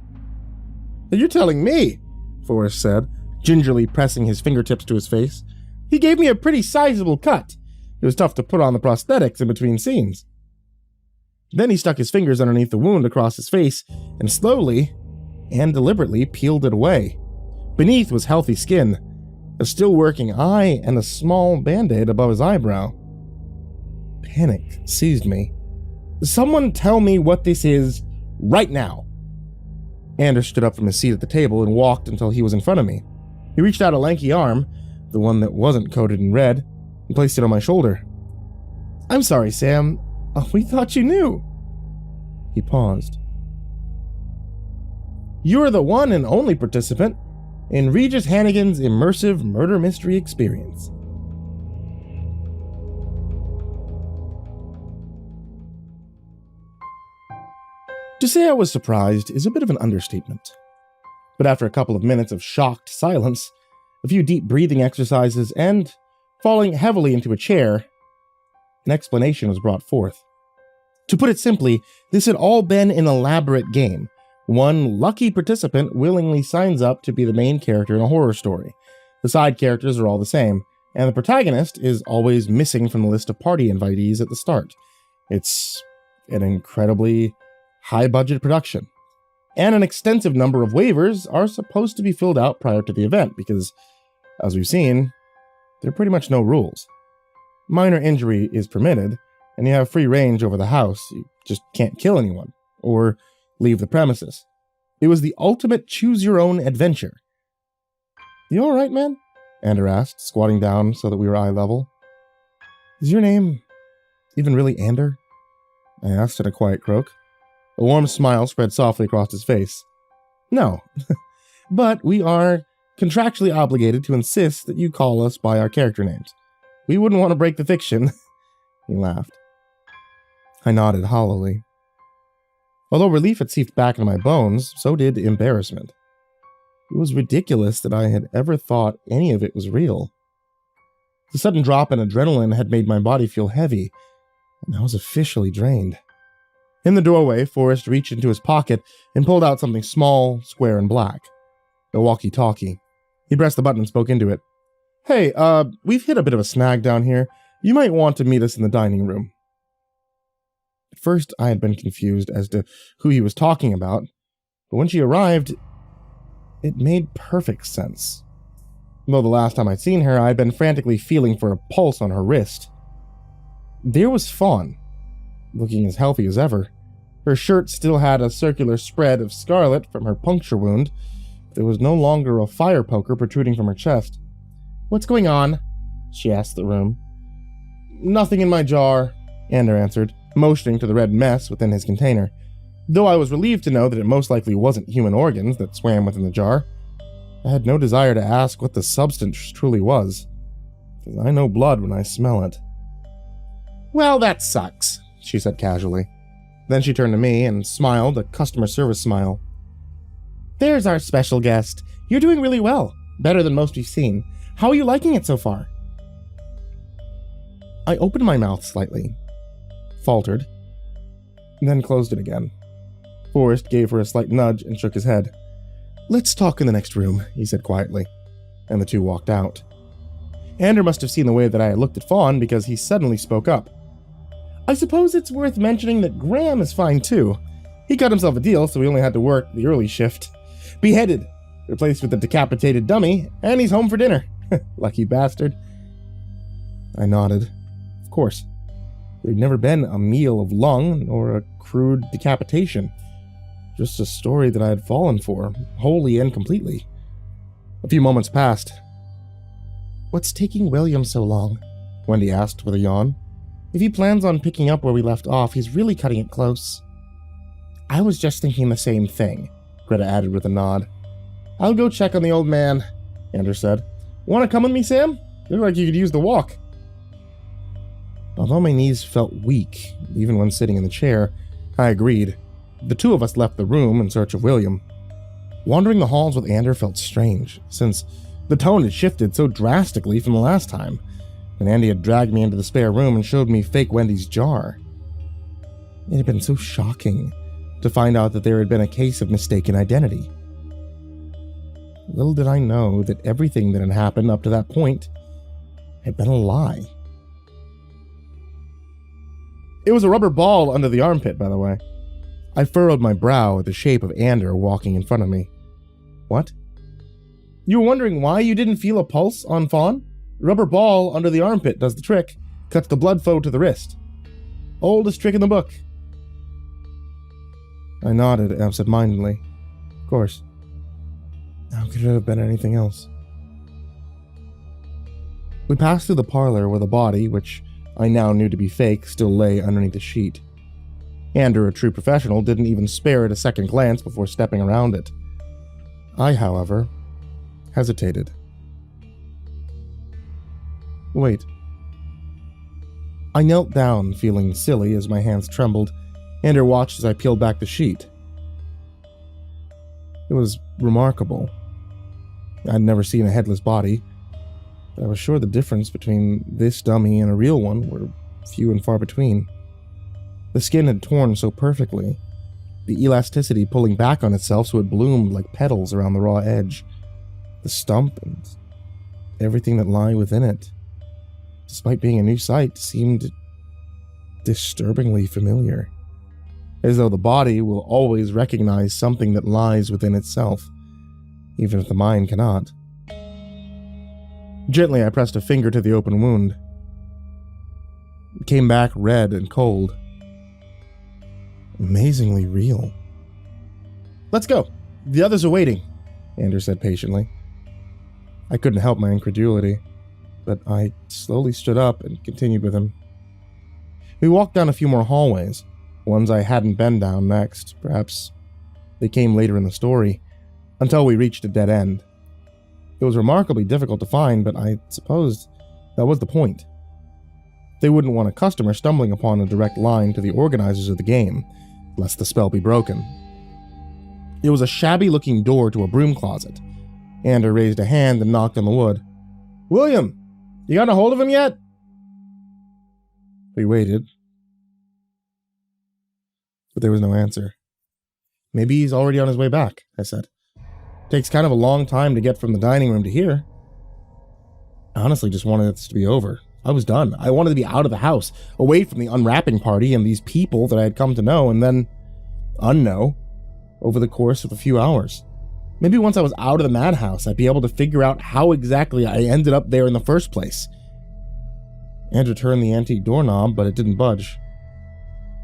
[SPEAKER 3] You're telling me, Forrest said, gingerly pressing his fingertips to his face. He gave me a pretty sizable cut. It was tough to put on the prosthetics in between scenes. Then he stuck his fingers underneath the wound across his face and slowly and deliberately peeled it away. Beneath was healthy skin, a still working eye, and a small band-aid above his eyebrow. Panic seized me. Someone tell me what this is right now. Anders stood up from his seat at the table and walked until he was in front of me. He reached out a lanky arm, the one that wasn't coated in red, and placed it on my shoulder. I'm sorry, Sam. We thought you knew. He paused. You're the one and only participant in Regis Hannigan's immersive murder mystery experience. To say I was surprised is a bit of an understatement. But after a couple of minutes of shocked silence, a few deep breathing exercises, and falling heavily into a chair, an explanation was brought forth. To put it simply, this had all been an elaborate game. One lucky participant willingly signs up to be the main character in a horror story. The side characters are all the same, and the protagonist is always missing from the list of party invitees at the start. It's an incredibly high-budget production. And an extensive number of waivers are supposed to be filled out prior to the event because, as we've seen, there are pretty much no rules. Minor injury is permitted, and you have free range over the house. You just can't kill anyone, or leave the premises. It was the ultimate choose-your-own adventure. You alright, man? Ander asked, squatting down so that we were eye level. Is your name even really Ander? I asked in a quiet croak. A warm smile spread softly across his face. No, but we are contractually obligated to insist that you call us by our character names. We wouldn't want to break the fiction. He laughed. I nodded hollowly. Although relief had seeped back into my bones, so did embarrassment. It was ridiculous that I had ever thought any of it was real. The sudden drop in adrenaline had made my body feel heavy, and I was officially drained. In the doorway, Forrest reached into his pocket and pulled out something small, square, and black. A walkie-talkie. He pressed the button and spoke into it. Hey, we've hit a bit of a snag down here. You might want to meet us in the dining room. At first, I had been confused as to who he was talking about, but when she arrived, it made perfect sense. Though the last time I'd seen her, I had been frantically feeling for a pulse on her wrist. There was Fawn, looking as healthy as ever. Her shirt still had a circular spread of scarlet from her puncture wound. There was no longer a fire poker protruding from her chest. What's going on? She asked the room. Nothing in my jar, Ander answered, motioning to the red mess within his container, though I was relieved to know that it most likely wasn't human organs that swam within the jar. I had no desire to ask what the substance truly was, because I know blood when I smell it. Well, that sucks, she said casually. Then she turned to me and smiled, a customer service smile. There's our special guest. You're doing really well. Better than most we've seen. How are you liking it so far? I opened my mouth slightly, faltered, and then closed it again. Forrest gave her a slight nudge and shook his head. Let's talk in the next room, he said quietly, and the two walked out. Ander must have seen the way that I had looked at Fawn because he suddenly spoke up. I suppose it's worth mentioning that Graham is fine too. He got himself a deal, so he only had to work the early shift. Beheaded, replaced with a decapitated dummy, and he's home for dinner. Lucky bastard. I nodded. Of course. There'd never been a meal of lung or a crude decapitation. Just a story that I had fallen for, wholly and completely. A few moments passed. What's taking William so long? Wendy asked with a yawn. If he plans on picking up where we left off, he's really cutting it close. I was just thinking the same thing, Greta added with a nod. I'll go check on the old man, Ander said. Want to come with me, Sam? Look like you could use the walk. Although my knees felt weak, even when sitting in the chair, I agreed. The two of us left the room in search of William. Wandering the halls with Ander felt strange, since the tone had shifted so drastically from the last time, when Andy had dragged me into the spare room and showed me fake Wendy's jar. It had been so shocking to find out that there had been a case of mistaken identity. Little did I know that everything that had happened up to that point had been a lie. It was a rubber ball under the armpit, by the way. I furrowed my brow at the shape of Ander walking in front of me. What? You were wondering why you didn't feel a pulse on Fawn? Rubber ball under the armpit does the trick, cuts the blood flow to the wrist. Oldest trick in the book. I nodded absent-mindedly. Of course. How could it have been anything else? We passed through the parlor where the body, which I now knew to be fake, still lay underneath the sheet. Ander, a true professional, didn't even spare it a second glance before stepping around it. I, however, hesitated. Wait. I knelt down, feeling silly as my hands trembled. Ander watched as I peeled back the sheet. It was remarkable. I'd never seen a headless body, but I was sure the difference between this dummy and a real one were few and far between. The skin had torn so perfectly, the elasticity pulling back on itself so it bloomed like petals around the raw edge. The stump and everything that lay within it, despite being a new sight, seemed disturbingly familiar, as though the body will always recognize something that lies within itself, even if the mind cannot. Gently, I pressed a finger to the open wound. It came back red and cold. Amazingly real. Let's go. The others are waiting, Ander said patiently. I couldn't help my incredulity, but I slowly stood up and continued with him. We walked down a few more hallways, ones I hadn't been down next. Perhaps they came later in the story. until we reached a dead end. It was remarkably difficult to find, but I suppose that was the point. They wouldn't want a customer stumbling upon a direct line to the organizers of the game, lest the spell be broken. It was a shabby-looking door to a broom closet. Ander raised a hand and knocked on the wood. "William, you got a hold of him yet?" We waited, but there was no answer. "Maybe he's already on his way back," I said. "Takes kind of a long time to get from the dining room to here." I honestly just wanted this to be over. I was done. I wanted to be out of the house, away from the unwrapping party and these people that I had come to know and then unknow over the course of a few hours. Maybe once I was out of the madhouse, I'd be able to figure out how exactly I ended up there in the first place. Andrew turned the antique doorknob, but it didn't budge.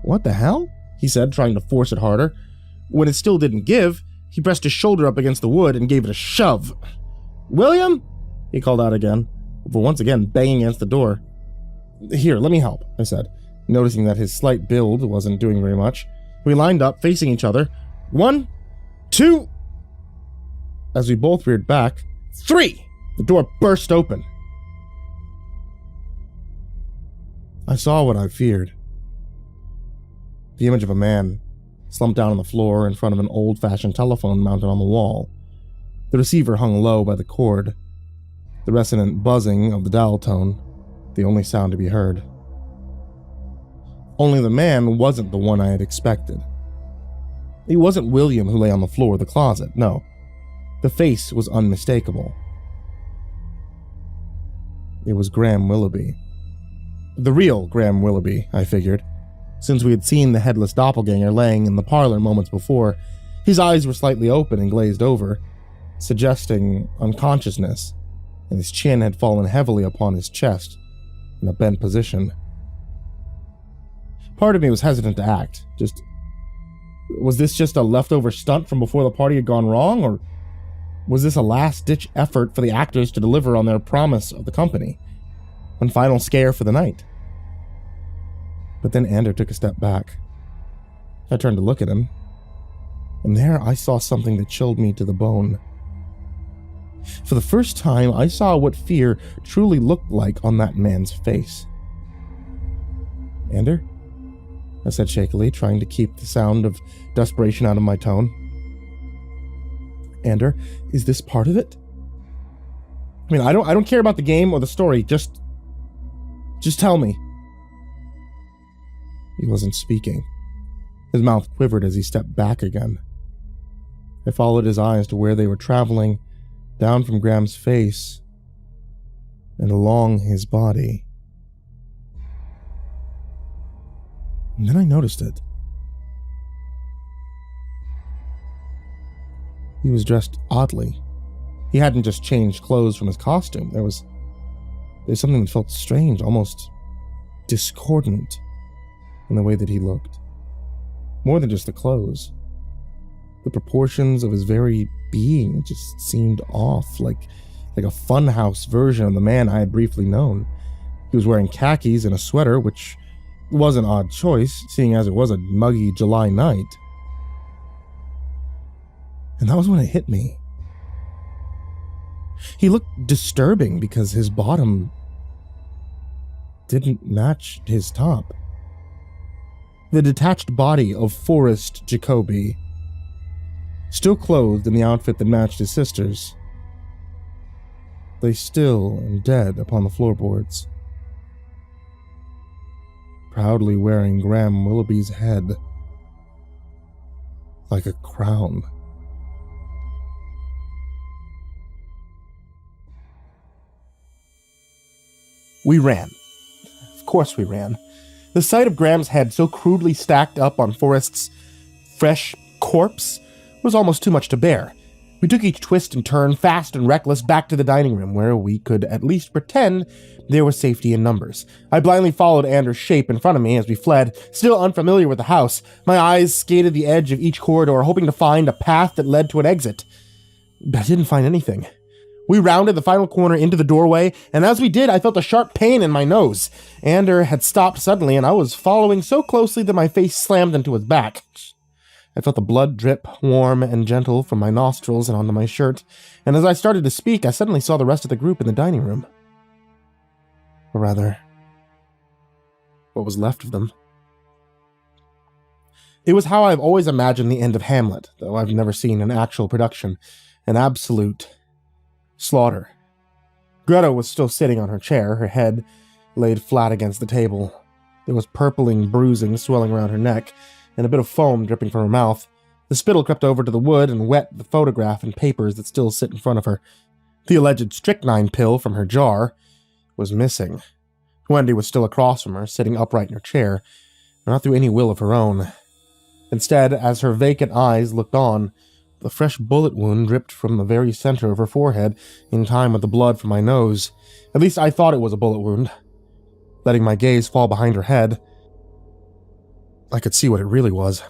[SPEAKER 3] "What the hell?" he said, trying to force it harder. When it still didn't give, he pressed his shoulder up against the wood and gave it a shove. "William?" he called out again, before once again banging against the door. "Here, let me help," I said, noticing that his slight build wasn't doing very much. We lined up, facing each other. 1, 2... As we both reared back, 3! The door burst open. I saw what I feared. The image of a man, slumped down on the floor in front of an old-fashioned telephone mounted on the wall. The receiver hung low by the cord, the resonant buzzing of the dial tone, the only sound to be heard. Only the man wasn't the one I had expected. It wasn't William who lay on the floor of the closet, no. The face was unmistakable. It was Graham Willoughby. The real Graham Willoughby, I figured, since we had seen the headless doppelganger laying in the parlor moments before. His eyes were slightly open and glazed over, suggesting unconsciousness, and his chin had fallen heavily upon his chest in a bent position. Part of me was hesitant to act. Was this just a leftover stunt from before the party had gone wrong, or was this a last-ditch effort for the actors to deliver on their promise of the company? One final scare for the night? But then Ander took a step back. I turned to look at him, and there I saw something that chilled me to the bone. For the first time, I saw what fear truly looked like on that man's face. "Ander?" I said shakily, trying to keep the sound of desperation out of my tone. "Ander, is this part of it? I mean, I don't care about the game or the story, just tell me." He wasn't speaking. His mouth quivered as he stepped back again. I followed his eyes to where they were traveling, down from Graham's face and along his body. And then I noticed it. He was dressed oddly. He hadn't just changed clothes from his costume. There's something that felt strange, almost discordant in the way that he looked. More than just the clothes. The proportions of his very being just seemed off, like a funhouse version of the man I had briefly known. He was wearing khakis and a sweater, which was an odd choice, seeing as it was a muggy July night. And that was when it hit me. He looked disturbing because his bottom didn't match his top. The detached body of Forrest Jacoby, still clothed in the outfit that matched his sister's, lay still and dead upon the floorboards, proudly wearing Graham Willoughby's head like a crown. We ran. Of course we ran. The sight of Graham's head so crudely stacked up on Forrest's fresh corpse was almost too much to bear. We took each twist and turn, fast and reckless, back to the dining room, where we could at least pretend there was safety in numbers. I blindly followed Anders' shape in front of me as we fled, still unfamiliar with the house. My eyes skated the edge of each corridor, hoping to find a path that led to an exit. But I didn't find anything. We rounded the final corner into the doorway, and as we did, I felt a sharp pain in my nose. Ander had stopped suddenly, and I was following so closely that my face slammed into his back. I felt the blood drip, warm and gentle, from my nostrils and onto my shirt, and as I started to speak, I suddenly saw the rest of the group in the dining room. Or rather, what was left of them. It was how I've always imagined the end of Hamlet, though I've never seen an actual production. An absolute slaughter. Greta was still sitting on her chair, her head laid flat against the table. There was purpling bruising swelling around her neck, and a bit of foam dripping from her mouth. The spittle crept over to the wood and wet the photograph and papers that still sit in front of her. The alleged strychnine pill from her jar was missing. Wendy was still across from her, sitting upright in her chair, not through any will of her own. Instead, as her vacant eyes looked on, the fresh bullet wound dripped from the very center of her forehead, in time with the blood from my nose. At least I thought it was a bullet wound. Letting my gaze fall behind her head, I could see what it really was.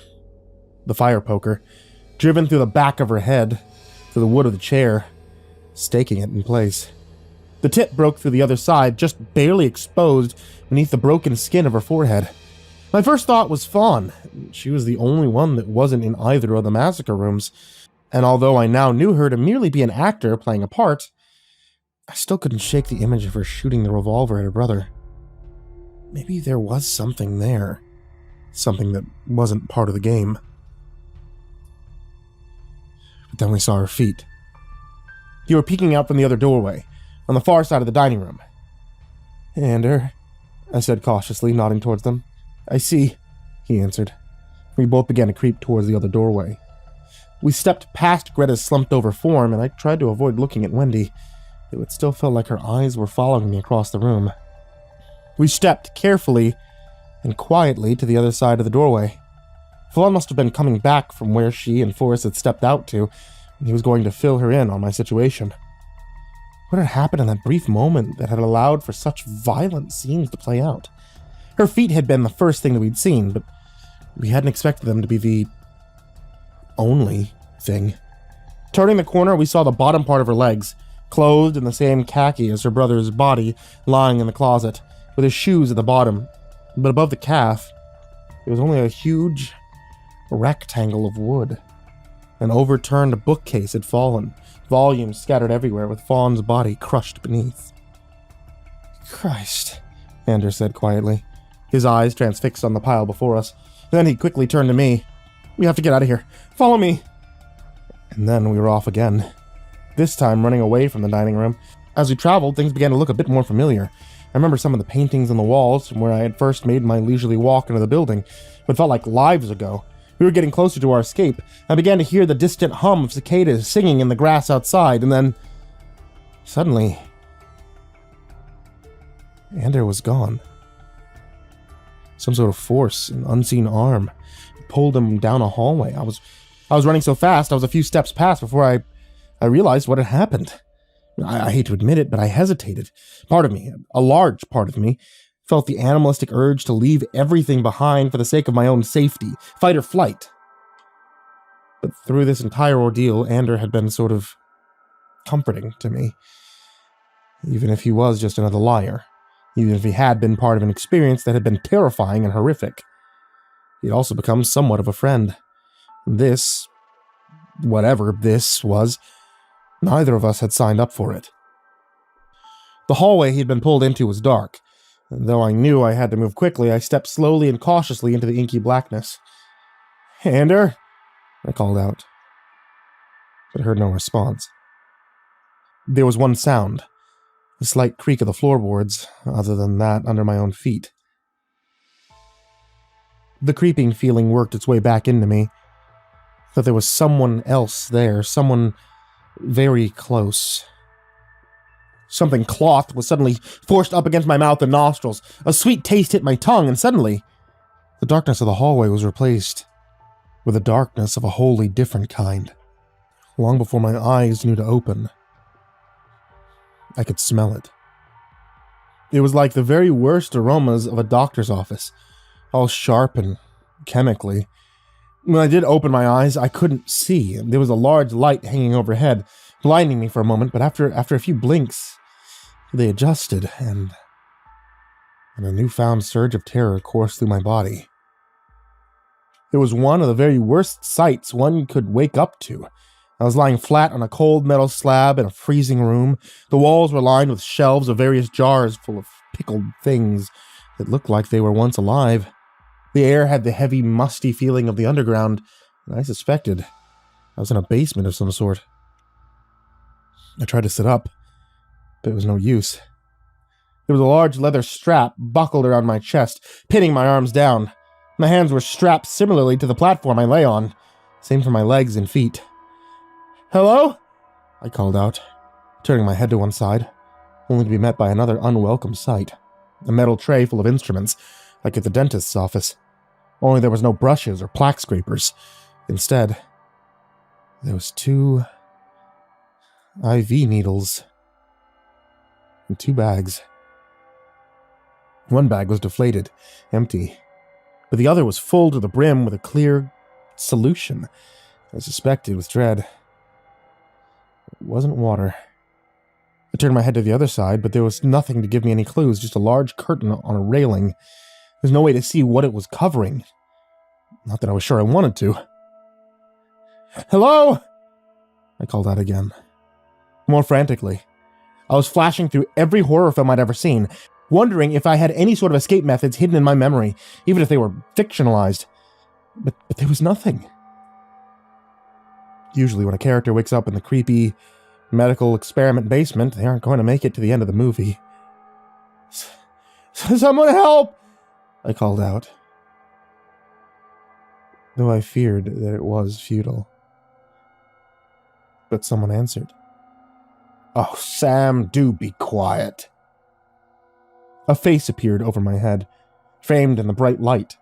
[SPEAKER 3] The fire poker, driven through the back of her head, through the wood of the chair, staking it in place. The tip broke through the other side, just barely exposed beneath the broken skin of her forehead. My first thought was Fawn. She was the only one that wasn't in either of the massacre rooms, and although I now knew her to merely be an actor playing a part, I still couldn't shake the image of her shooting the revolver at her brother. Maybe there was something there. Something that wasn't part of the game. But then we saw her feet. They were peeking out from the other doorway, on the far side of the dining room. "Ander," I said cautiously, nodding towards them. "I see," he answered. We both began to creep towards the other doorway. We stepped past Greta's slumped-over form, and I tried to avoid looking at Wendy, though it still felt like her eyes were following me across the room. We stepped carefully and quietly to the other side of the doorway. Fawn must have been coming back from where she and Forrest had stepped out to, and he was going to fill her in on my situation. What had happened in that brief moment that had allowed for such violent scenes to play out? Her feet had been the first thing that we'd seen, but we hadn't expected them to be the only thing. Turning the corner, we saw the bottom part of her legs, clothed in the same khaki as her brother's body, lying in the closet, with his shoes at the bottom. But above the calf, there was only a huge rectangle of wood. An overturned bookcase had fallen, volumes scattered everywhere, with Fawn's body crushed beneath. "Christ," Anders said quietly, his eyes transfixed on the pile before us. Then he quickly turned to me. "We have to get out of here. Follow me." And then we were off again, this time running away from the dining room. As we traveled, things began to look a bit more familiar. I remember some of the paintings on the walls from where I had first made my leisurely walk into the building, but felt like lives ago. We were getting closer to our escape. I began to hear the distant hum of cicadas singing in the grass outside, and then, suddenly, Ander was gone. Some sort of force, an unseen arm, pulled him down a hallway. I was running so fast, I was a few steps past before I realized what had happened. I hate to admit it, but I hesitated. Part of me, a large part of me, felt the animalistic urge to leave everything behind for the sake of my own safety, fight or flight. But through this entire ordeal, Ander had been sort of comforting to me. Even if he was just another liar, even if he had been part of an experience that had been terrifying and horrific, he'd also become somewhat of a friend. This, whatever this was, neither of us had signed up for it. The hallway he'd been pulled into was dark, and though I knew I had to move quickly, I stepped slowly and cautiously into the inky blackness. "Ander?" I called out, but heard no response. There was one sound, a slight creak of the floorboards, other than that under my own feet. The creeping feeling worked its way back into me, that there was someone else there, someone very close. Something cloth was suddenly forced up against my mouth and nostrils. A sweet taste hit my tongue, and suddenly, the darkness of the hallway was replaced with a darkness of a wholly different kind. Long before my eyes knew to open, I could smell it. It was like the very worst aromas of a doctor's office, all sharp and chemically. When I did open my eyes, I couldn't see. There was a large light hanging overhead, blinding me for a moment, but after a few blinks, they adjusted, and a newfound surge of terror coursed through my body. It was one of the very worst sights one could wake up to. I was lying flat on a cold metal slab in a freezing room. The walls were lined with shelves of various jars full of pickled things that looked like they were once alive. The air had the heavy, musty feeling of the underground, and I suspected I was in a basement of some sort. I tried to sit up, but it was no use. There was a large leather strap buckled around my chest, pinning my arms down. My hands were strapped similarly to the platform I lay on. Same for my legs and feet. "Hello?" I called out, turning my head to one side, only to be met by another unwelcome sight. A metal tray full of instruments, like at the dentist's office. Only there was no brushes or plaque scrapers. Instead, there was 2 IV needles in 2 bags. One bag was deflated, empty, but the other was full to the brim with a clear solution. I suspected with dread. It wasn't water. I turned my head to the other side, but there was nothing to give me any clues, just a large curtain on a railing. There's no way to see what it was covering. Not that I was sure I wanted to. "Hello?" I called out again, more frantically. I was flashing through every horror film I'd ever seen, wondering if I had any sort of escape methods hidden in my memory, even if they were fictionalized. But there was nothing. Usually when a character wakes up in the creepy medical experiment basement, they aren't going to make it to the end of the movie. "Someone help!" I called out, though I feared that it was futile. But someone answered. "Oh, Sam, do be quiet." A face appeared over my head, framed in the bright light.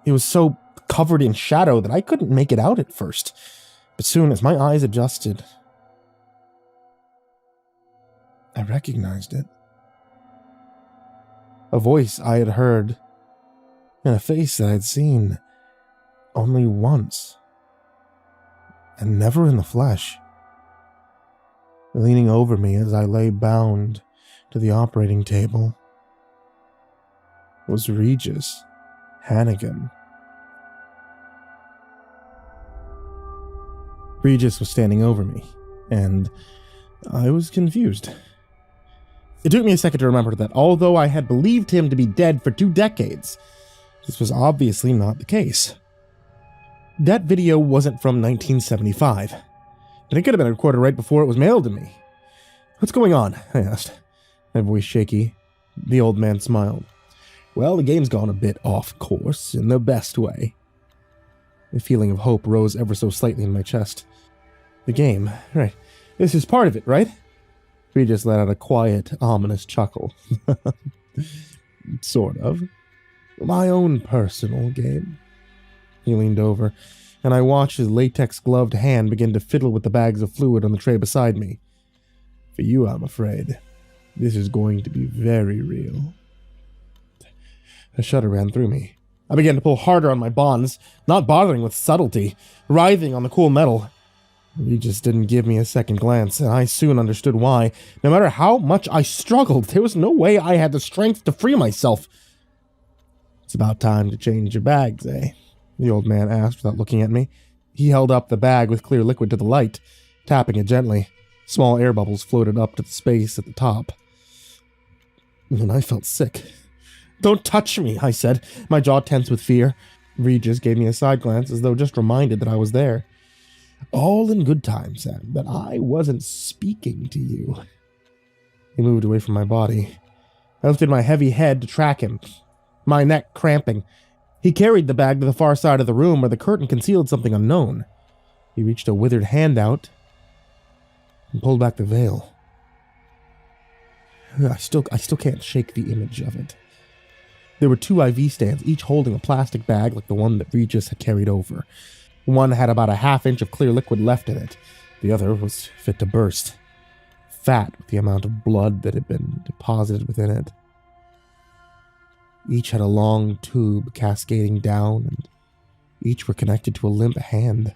[SPEAKER 3] It was so covered in shadow that I couldn't make it out at first, but soon as my eyes adjusted, I recognized it. A voice I had heard, and a face that I'd seen only once, and never in the flesh. Leaning over me as I lay bound to the operating table was Regis Hannigan. Regis was standing over me, and I was confused. It took me a second to remember that although I had believed him to be dead for 2 decades, this was obviously not the case. That video wasn't from 1975, and it could have been recorded right before it was mailed to me. "What's going on?" I asked, my voice shaky. The old man smiled. "Well, the game's gone a bit off course, in the best way." A feeling of hope rose ever so slightly in my chest. "The game, right. This is part of it, right?" We just let out a quiet, ominous chuckle. "Sort of. My own personal game." He leaned over, and I watched his latex-gloved hand begin to fiddle with the bags of fluid on the tray beside me. "For you, I'm afraid, this is going to be very real." A shudder ran through me. I began to pull harder on my bonds, not bothering with subtlety, writhing on the cool metal. He just didn't give me a second glance, and I soon understood why. No matter how much I struggled, there was no way I had the strength to free myself. "It's about time to change your bags, eh?" the old man asked without looking at me. He held up the bag with clear liquid to the light, tapping it gently. Small air bubbles floated up to the space at the top. And I felt sick. "Don't touch me," I said, my jaw tense with fear. Regis gave me a side glance as though just reminded that I was there. "All in good time, Sam, but I wasn't speaking to you." He moved away from my body. I lifted my heavy head to track him, my neck cramping. He carried the bag to the far side of the room where the curtain concealed something unknown. He reached a withered hand out and pulled back the veil. I still can't shake the image of it. There were 2 IV stands, each holding a plastic bag like the one that Regis had carried over. One had about a half-inch of clear liquid left in it. The other was fit to burst, fat with the amount of blood that had been deposited within it. Each had a long tube cascading down, and each were connected to a limp hand,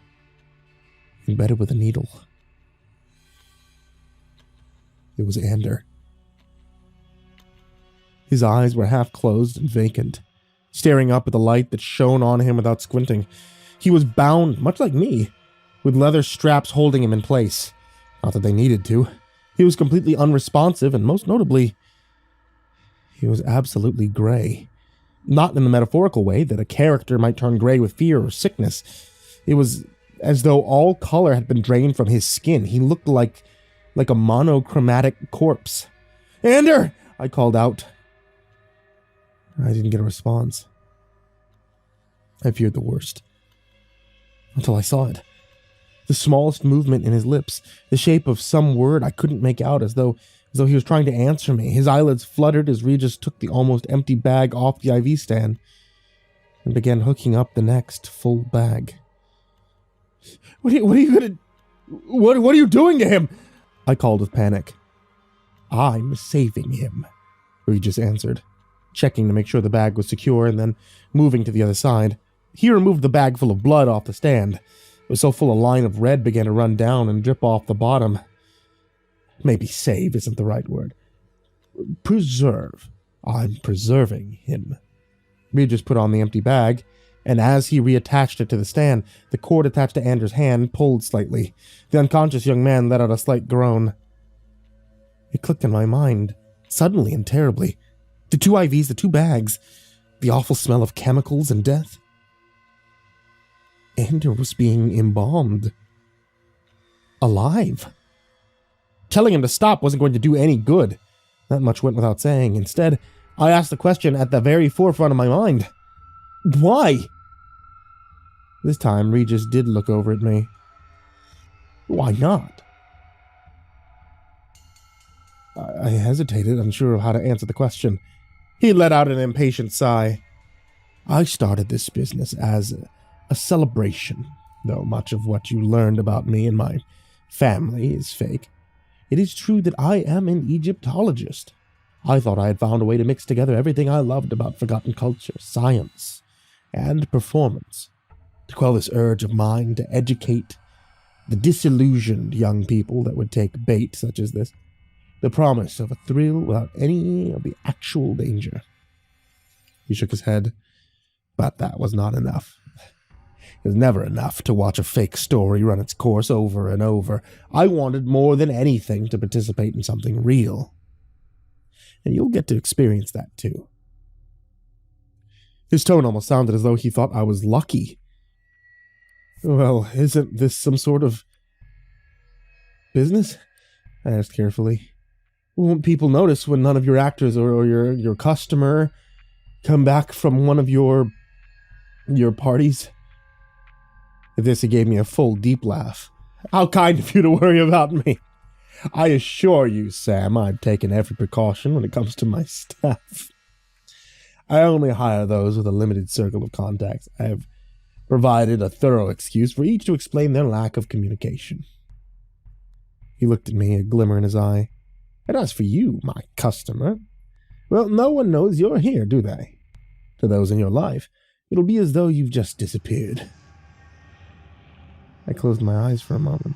[SPEAKER 3] embedded with a needle. It was Ander. His eyes were half closed and vacant, staring up at the light that shone on him without squinting. He was bound, much like me, with leather straps holding him in place. Not that they needed to. He was completely unresponsive, and most notably, he was absolutely gray. Not in the metaphorical way that a character might turn gray with fear or sickness. It was as though all color had been drained from his skin. He looked like a monochromatic corpse. "Ander!" I called out. I didn't get a response. I feared the worst. Until I saw it. The smallest movement in his lips, the shape of some word I couldn't make out, as though he was trying to answer me. His eyelids fluttered as Regis took the almost empty bag off the IV stand and began hooking up the next full bag. What are you doing to him?" I called with panic. "I'm saving him," Regis answered, checking to make sure the bag was secure and then moving to the other side. He removed the bag full of blood off the stand. It was so full a line of red began to run down and drip off the bottom. Maybe save isn't the right word. Preserve. I'm preserving him. Regis put on the empty bag, and as he reattached it to the stand, the cord attached to Anders' hand pulled slightly. The unconscious young man let out a slight groan. It clicked in my mind, suddenly and terribly. The 2 IVs, the 2 bags, the awful smell of chemicals and death. Ander was being embalmed. Alive. Telling him to stop wasn't going to do any good. That much went without saying. Instead, I asked the question at the very forefront of my mind. Why? This time, Regis did look over at me. Why not? I hesitated, unsure of how to answer the question. He let out an impatient sigh. I started this business as a celebration, though much of what you learned about me and my family is fake. It is true that I am an Egyptologist. I thought I had found a way to mix together everything I loved about forgotten culture, science, and performance, to quell this urge of mine to educate the disillusioned young people that would take bait such as this, the promise of a thrill without any of the actual danger. He shook his head, but that was not enough. It was never enough to watch a fake story run its course over and over. I wanted more than anything to participate in something real. And you'll get to experience that too. His tone almost sounded as though he thought I was lucky. Well, isn't this some sort of business? I asked carefully. Won't people notice when none of your actors or your customer come back from one of your parties? At this, he gave me a full, deep laugh. How kind of you to worry about me. I assure you, Sam, I've taken every precaution when it comes to my staff. I only hire those with a limited circle of contacts. I have provided a thorough excuse for each to explain their lack of communication. He looked at me, a glimmer in his eye. And as for you, my customer, well, no one knows you're here, do they? To those in your life, it'll be as though you've just disappeared. I closed my eyes for a moment.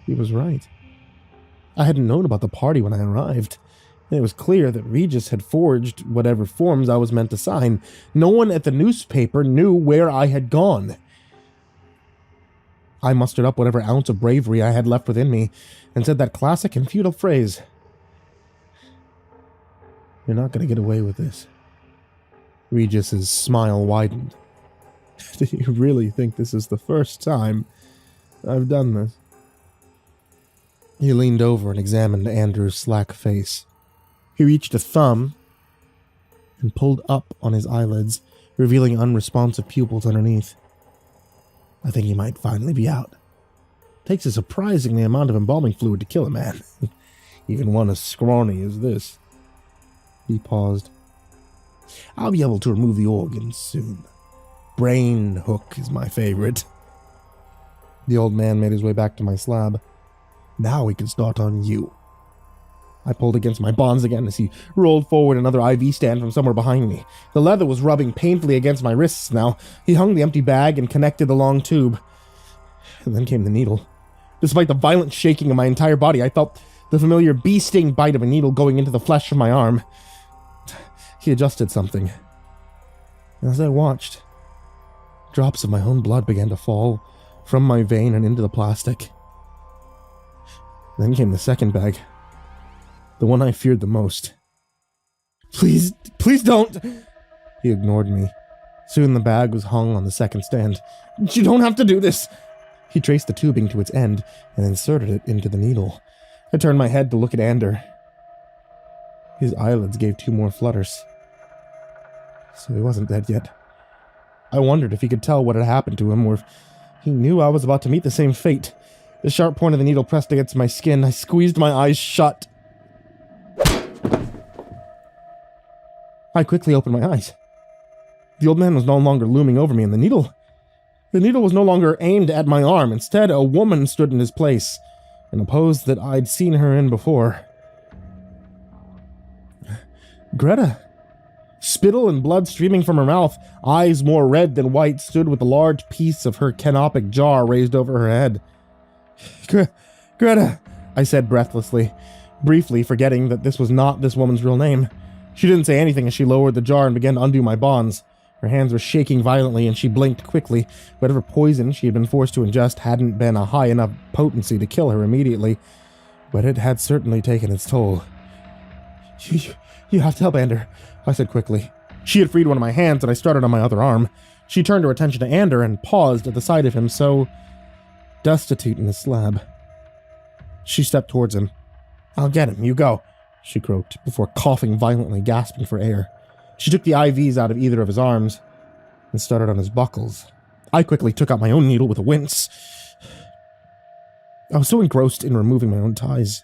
[SPEAKER 3] He was right. I hadn't known about the party when I arrived, and it was clear that Regis had forged whatever forms I was meant to sign. No one at the newspaper knew where I had gone. I mustered up whatever ounce of bravery I had left within me and said that classic and futile phrase. You're not going to get away with this. Regis's smile widened. Do you really think this is the first time I've done this? He leaned over and examined Andrew's slack face. He reached a thumb and pulled up on his eyelids, revealing unresponsive pupils underneath. I think he might finally be out. Takes a surprisingly amount of embalming fluid to kill a man. Even one as scrawny as this. He paused. I'll be able to remove the organs soon. Brain hook is my favorite. The old man made his way back to my slab. Now we can start on you. I pulled against my bonds again as he rolled forward another IV stand from somewhere behind me. The leather was rubbing painfully against my wrists now. He hung the empty bag and connected the long tube. And then came the needle. Despite the violent shaking of my entire body, I felt the familiar bee-sting bite of a needle going into the flesh of my arm. He adjusted something. As I watched, drops of my own blood began to fall from my vein and into the plastic. Then came the second bag. The one I feared the most. Please don't! He ignored me. Soon the bag was hung on the second stand. You don't have to do this! He traced the tubing to its end and inserted it into the needle. I turned my head to look at Ander. His eyelids gave 2 more flutters. So he wasn't dead yet. I wondered if he could tell what had happened to him, or if he knew I was about to meet the same fate. The sharp point of the needle pressed against my skin. I squeezed my eyes shut. I quickly opened my eyes. The old man was no longer looming over me, and the needle was no longer aimed at my arm. Instead, a woman stood in his place, in a pose that I'd seen her in before. Greta. Spittle and blood streaming from her mouth, eyes more red than white, stood with a large piece of her canopic jar raised over her head. Greta, I said breathlessly, briefly forgetting that this was not this woman's real name. She didn't say anything as she lowered the jar and began to undo my bonds. Her hands were shaking violently, and she blinked quickly. Whatever poison she had been forced to ingest hadn't been a high enough potency to kill her immediately, but it had certainly taken its toll. You have to help Ander, I said quickly. She had freed one of my hands, and I started on my other arm. She turned her attention to Ander and paused at the sight of him, so destitute in the slab. She stepped towards him. I'll get him, you go, she croaked, before coughing violently, gasping for air. She took the IVs out of either of his arms and started on his buckles. I quickly took out my own needle with a wince. I was so engrossed in removing my own ties,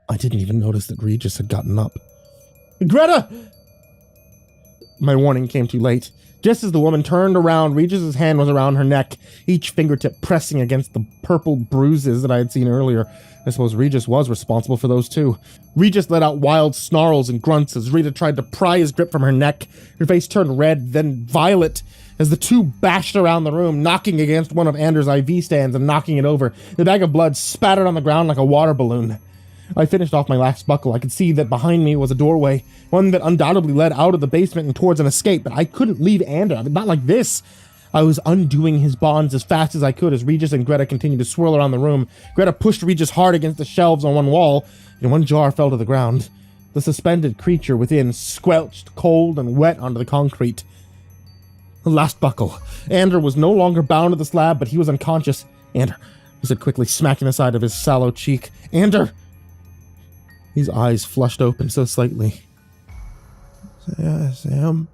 [SPEAKER 3] I didn't even notice that Regis had gotten up. Greta! My warning came too late. Just as the woman turned around, Regis's hand was around her neck, each fingertip pressing against the purple bruises that I had seen earlier. I suppose Regis was responsible for those too. Regis let out wild snarls and grunts as Rita tried to pry his grip from her neck. Her face turned red, then violet, as the two bashed around the room, knocking against one of Ander's IV stands and knocking it over. The bag of blood spattered on the ground like a water balloon. I finished off my last buckle. I could see that behind me was a doorway, one that undoubtedly led out of the basement and towards an escape, but I couldn't leave Ander. Not like this. I was undoing his bonds as fast as I could as Regis and Greta continued to swirl around the room. Greta pushed Regis hard against the shelves on one wall, and one jar fell to the ground. The suspended creature within squelched, cold, and wet onto the concrete. The last buckle. Ander was no longer bound to the slab, but he was unconscious. Ander, I said quickly, smacking the side of his sallow cheek. Ander! His eyes flushed open so slightly. Sam?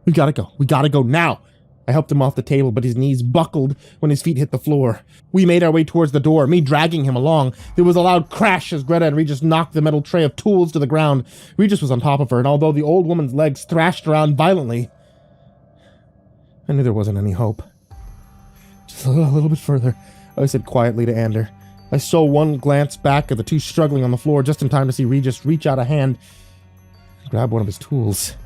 [SPEAKER 3] We gotta go now! I helped him off the table, but his knees buckled when his feet hit the floor. We made our way towards the door, me dragging him along. There was a loud crash as Greta and Regis knocked the metal tray of tools to the ground. Regis was on top of her, and although the old woman's legs thrashed around violently, I knew there wasn't any hope. Just a little bit further, I said quietly to Ander. I stole one glance back at the two struggling on the floor just in time to see Regis reach out a hand and grab one of his tools.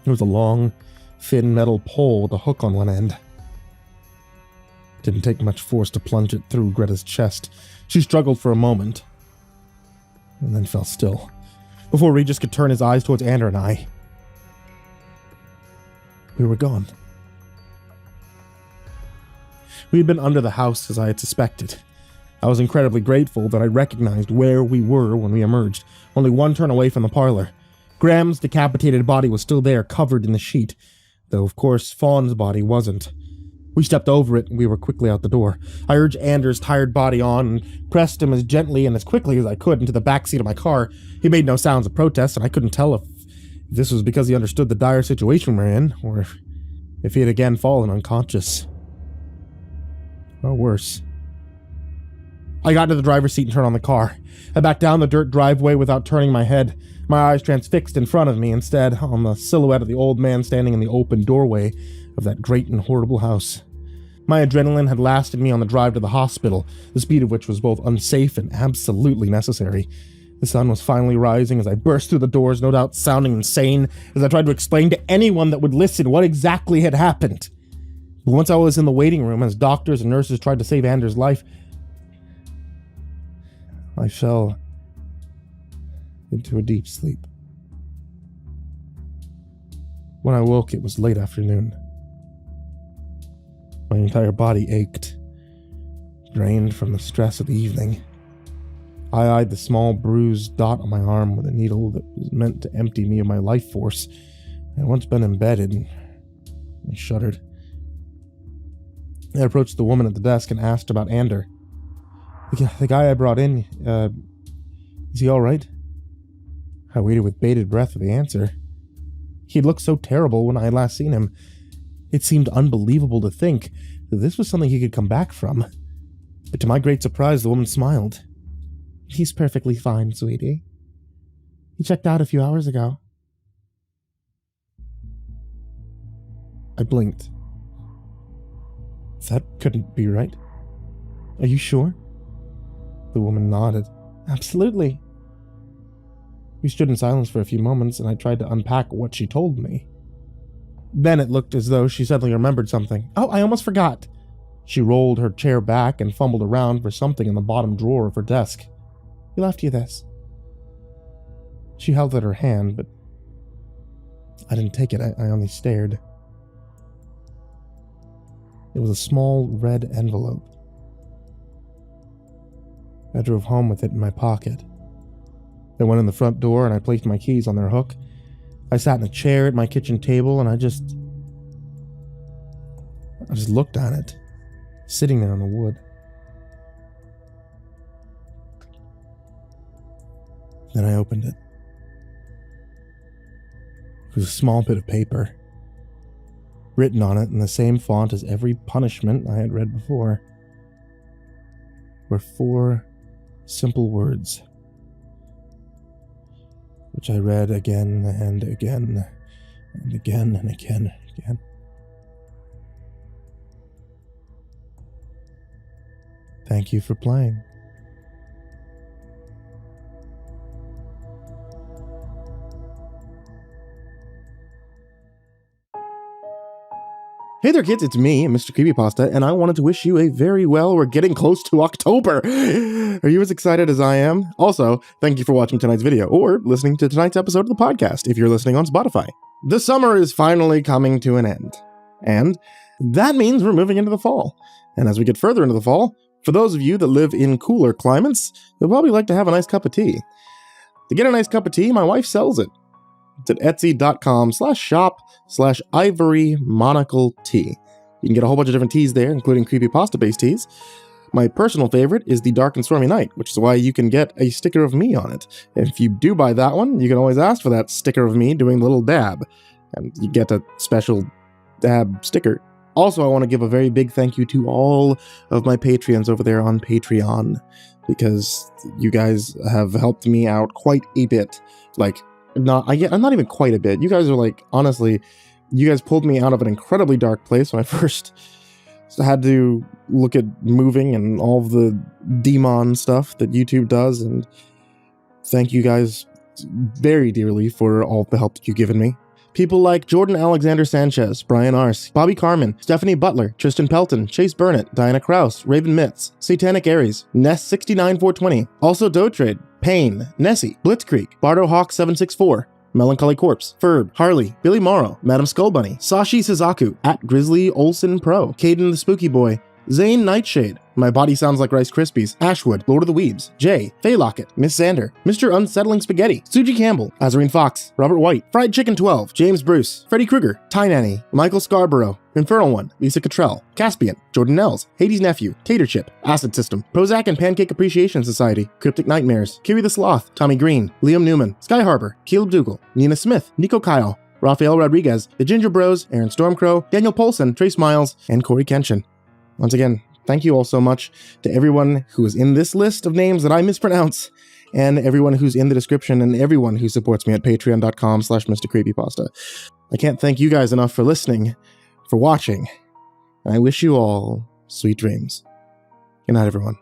[SPEAKER 3] It was a long, thin metal pole with a hook on one end. It didn't take much force to plunge it through Greta's chest. She struggled for a moment, and then fell still, before Regis could turn his eyes towards Ander and I. We were gone. We had been under the house as I had suspected. I was incredibly grateful that I recognized where we were when we emerged, only one turn away from the parlor. Graham's decapitated body was still there, covered in the sheet, though of course Fawn's body wasn't. We stepped over it and we were quickly out the door. I urged Ander's tired body on and pressed him as gently and as quickly as I could into the backseat of my car. He made no sounds of protest, and I couldn't tell if this was because he understood the dire situation we're in, or if he had again fallen unconscious. Or worse. I got into the driver's seat and turned on the car. I backed down the dirt driveway without turning my head, my eyes transfixed in front of me instead on the silhouette of the old man standing in the open doorway of that great and horrible house. My adrenaline had lasted me on the drive to the hospital, the speed of which was both unsafe and absolutely necessary. The sun was finally rising as I burst through the doors, no doubt sounding insane, as I tried to explain to anyone that would listen what exactly had happened. But once I was in the waiting room, as doctors and nurses tried to save Ander's life, I fell into a deep sleep. When I woke, it was late afternoon. My entire body ached, drained from the stress of the evening. I eyed the small bruised dot on my arm with a needle that was meant to empty me of my life force. I had once been embedded, and I shuddered. I approached the woman at the desk and asked about Ander. The guy I brought in, is he alright? I waited with bated breath for the answer. He'd looked so terrible when I had last seen him. It seemed unbelievable to think that this was something he could come back from. But to my great surprise, the woman smiled. He's perfectly fine, sweetie. He checked out a few hours ago. I blinked. That couldn't be right. Are you sure? The woman nodded. Absolutely. We stood in silence for a few moments, and I tried to unpack what she told me. Then it looked as though she suddenly remembered something. Oh, I almost forgot. She rolled her chair back and fumbled around for something in the bottom drawer of her desk. He left you this. She held out her hand, but I didn't take it. I only stared. It was a small red envelope. I drove home with it in my pocket. I went in the front door and I placed my keys on their hook. I sat in a chair at my kitchen table and I just looked at it, sitting there in the wood. Then I opened it. It was a small bit of paper. Written on it in the same font as every punishment I had read before were 4 simple words, which I read again and again and again and again and again. Thank you for playing. Hey there kids, it's me, MrCreepyPasta, and I wanted to wish you a very well, we're getting close to October! Are you as excited as I am? Also, thank you for watching tonight's video, or listening to tonight's episode of the podcast, if you're listening on Spotify. The summer is finally coming to an end, and that means we're moving into the fall. And as we get further into the fall, for those of you that live in cooler climates, you'll probably like to have a nice cup of tea. To get a nice cup of tea, my wife sells it. It's at etsy.com/shop/ivorymonocletea. You can get a whole bunch of different teas there, including creepypasta-based teas. My personal favorite is the Dark and Stormy Night, which is why you can get a sticker of me on it. And if you do buy that one, you can always ask for that sticker of me doing a little dab, and you get a special dab sticker. Also, I want to give a very big thank you to all of my Patreons over there on Patreon, because you guys have helped me out quite a bit. I'm not even quite a bit. You guys are honestly, you guys pulled me out of an incredibly dark place when I first had to look at moving and all of the demon stuff that YouTube does, and thank you guys very dearly for all the help that you've given me. People like Jordan Alexander Sanchez, Brian Arce, Bobby Karman, Stephanie Butler, Tristain Pelton, Chase Burnett, Diana Kraus, Raven Mitz, Satanic Aries, Ness69420, also Dotrade, Payne, Nessie, Blitzkrieg, Bardo Hawk 764, Melancholy Corpse, Ferb, Harley, Billy Morrow, Madam Skullbunny, Sashi Suzaku, at Grizzly Olsen Pro, Caden the Spooky Boy, Zane Nightshade, My Body Sounds Like Rice Krispies, Ashwood, Lord of the Weebs, Jay, Faye Lockett, Miss Sander, Mr. Unsettling Spaghetti, Suji Campbell, Azarine Fox, Robert White, Fried Chicken 12, James Bruce, Freddy Krueger, Ty Nanny, Michael Scarborough, Infernal One, Lisa Cottrell, Caspian, Jordan Nels, Hades Nephew, Tater Chip, Acid System, Prozac and Pancake Appreciation Society, Cryptic Nightmares, Kiri the Sloth, Tommy Green, Liam Newman, Sky Harbor, Caleb Dougal, Nina Smith, Nico Kyle, Rafael Rodriguez, The Ginger Bros, Aaron Stormcrow, Daniel Polson, Trace Miles, and Corey Kenshin. Once again, thank you all so much to everyone who is in this list of names that I mispronounce, and everyone who's in the description, and everyone who supports me at patreon.com/MrCreepyPasta. I can't thank you guys enough for listening, for watching, and I wish you all sweet dreams. Good night, everyone.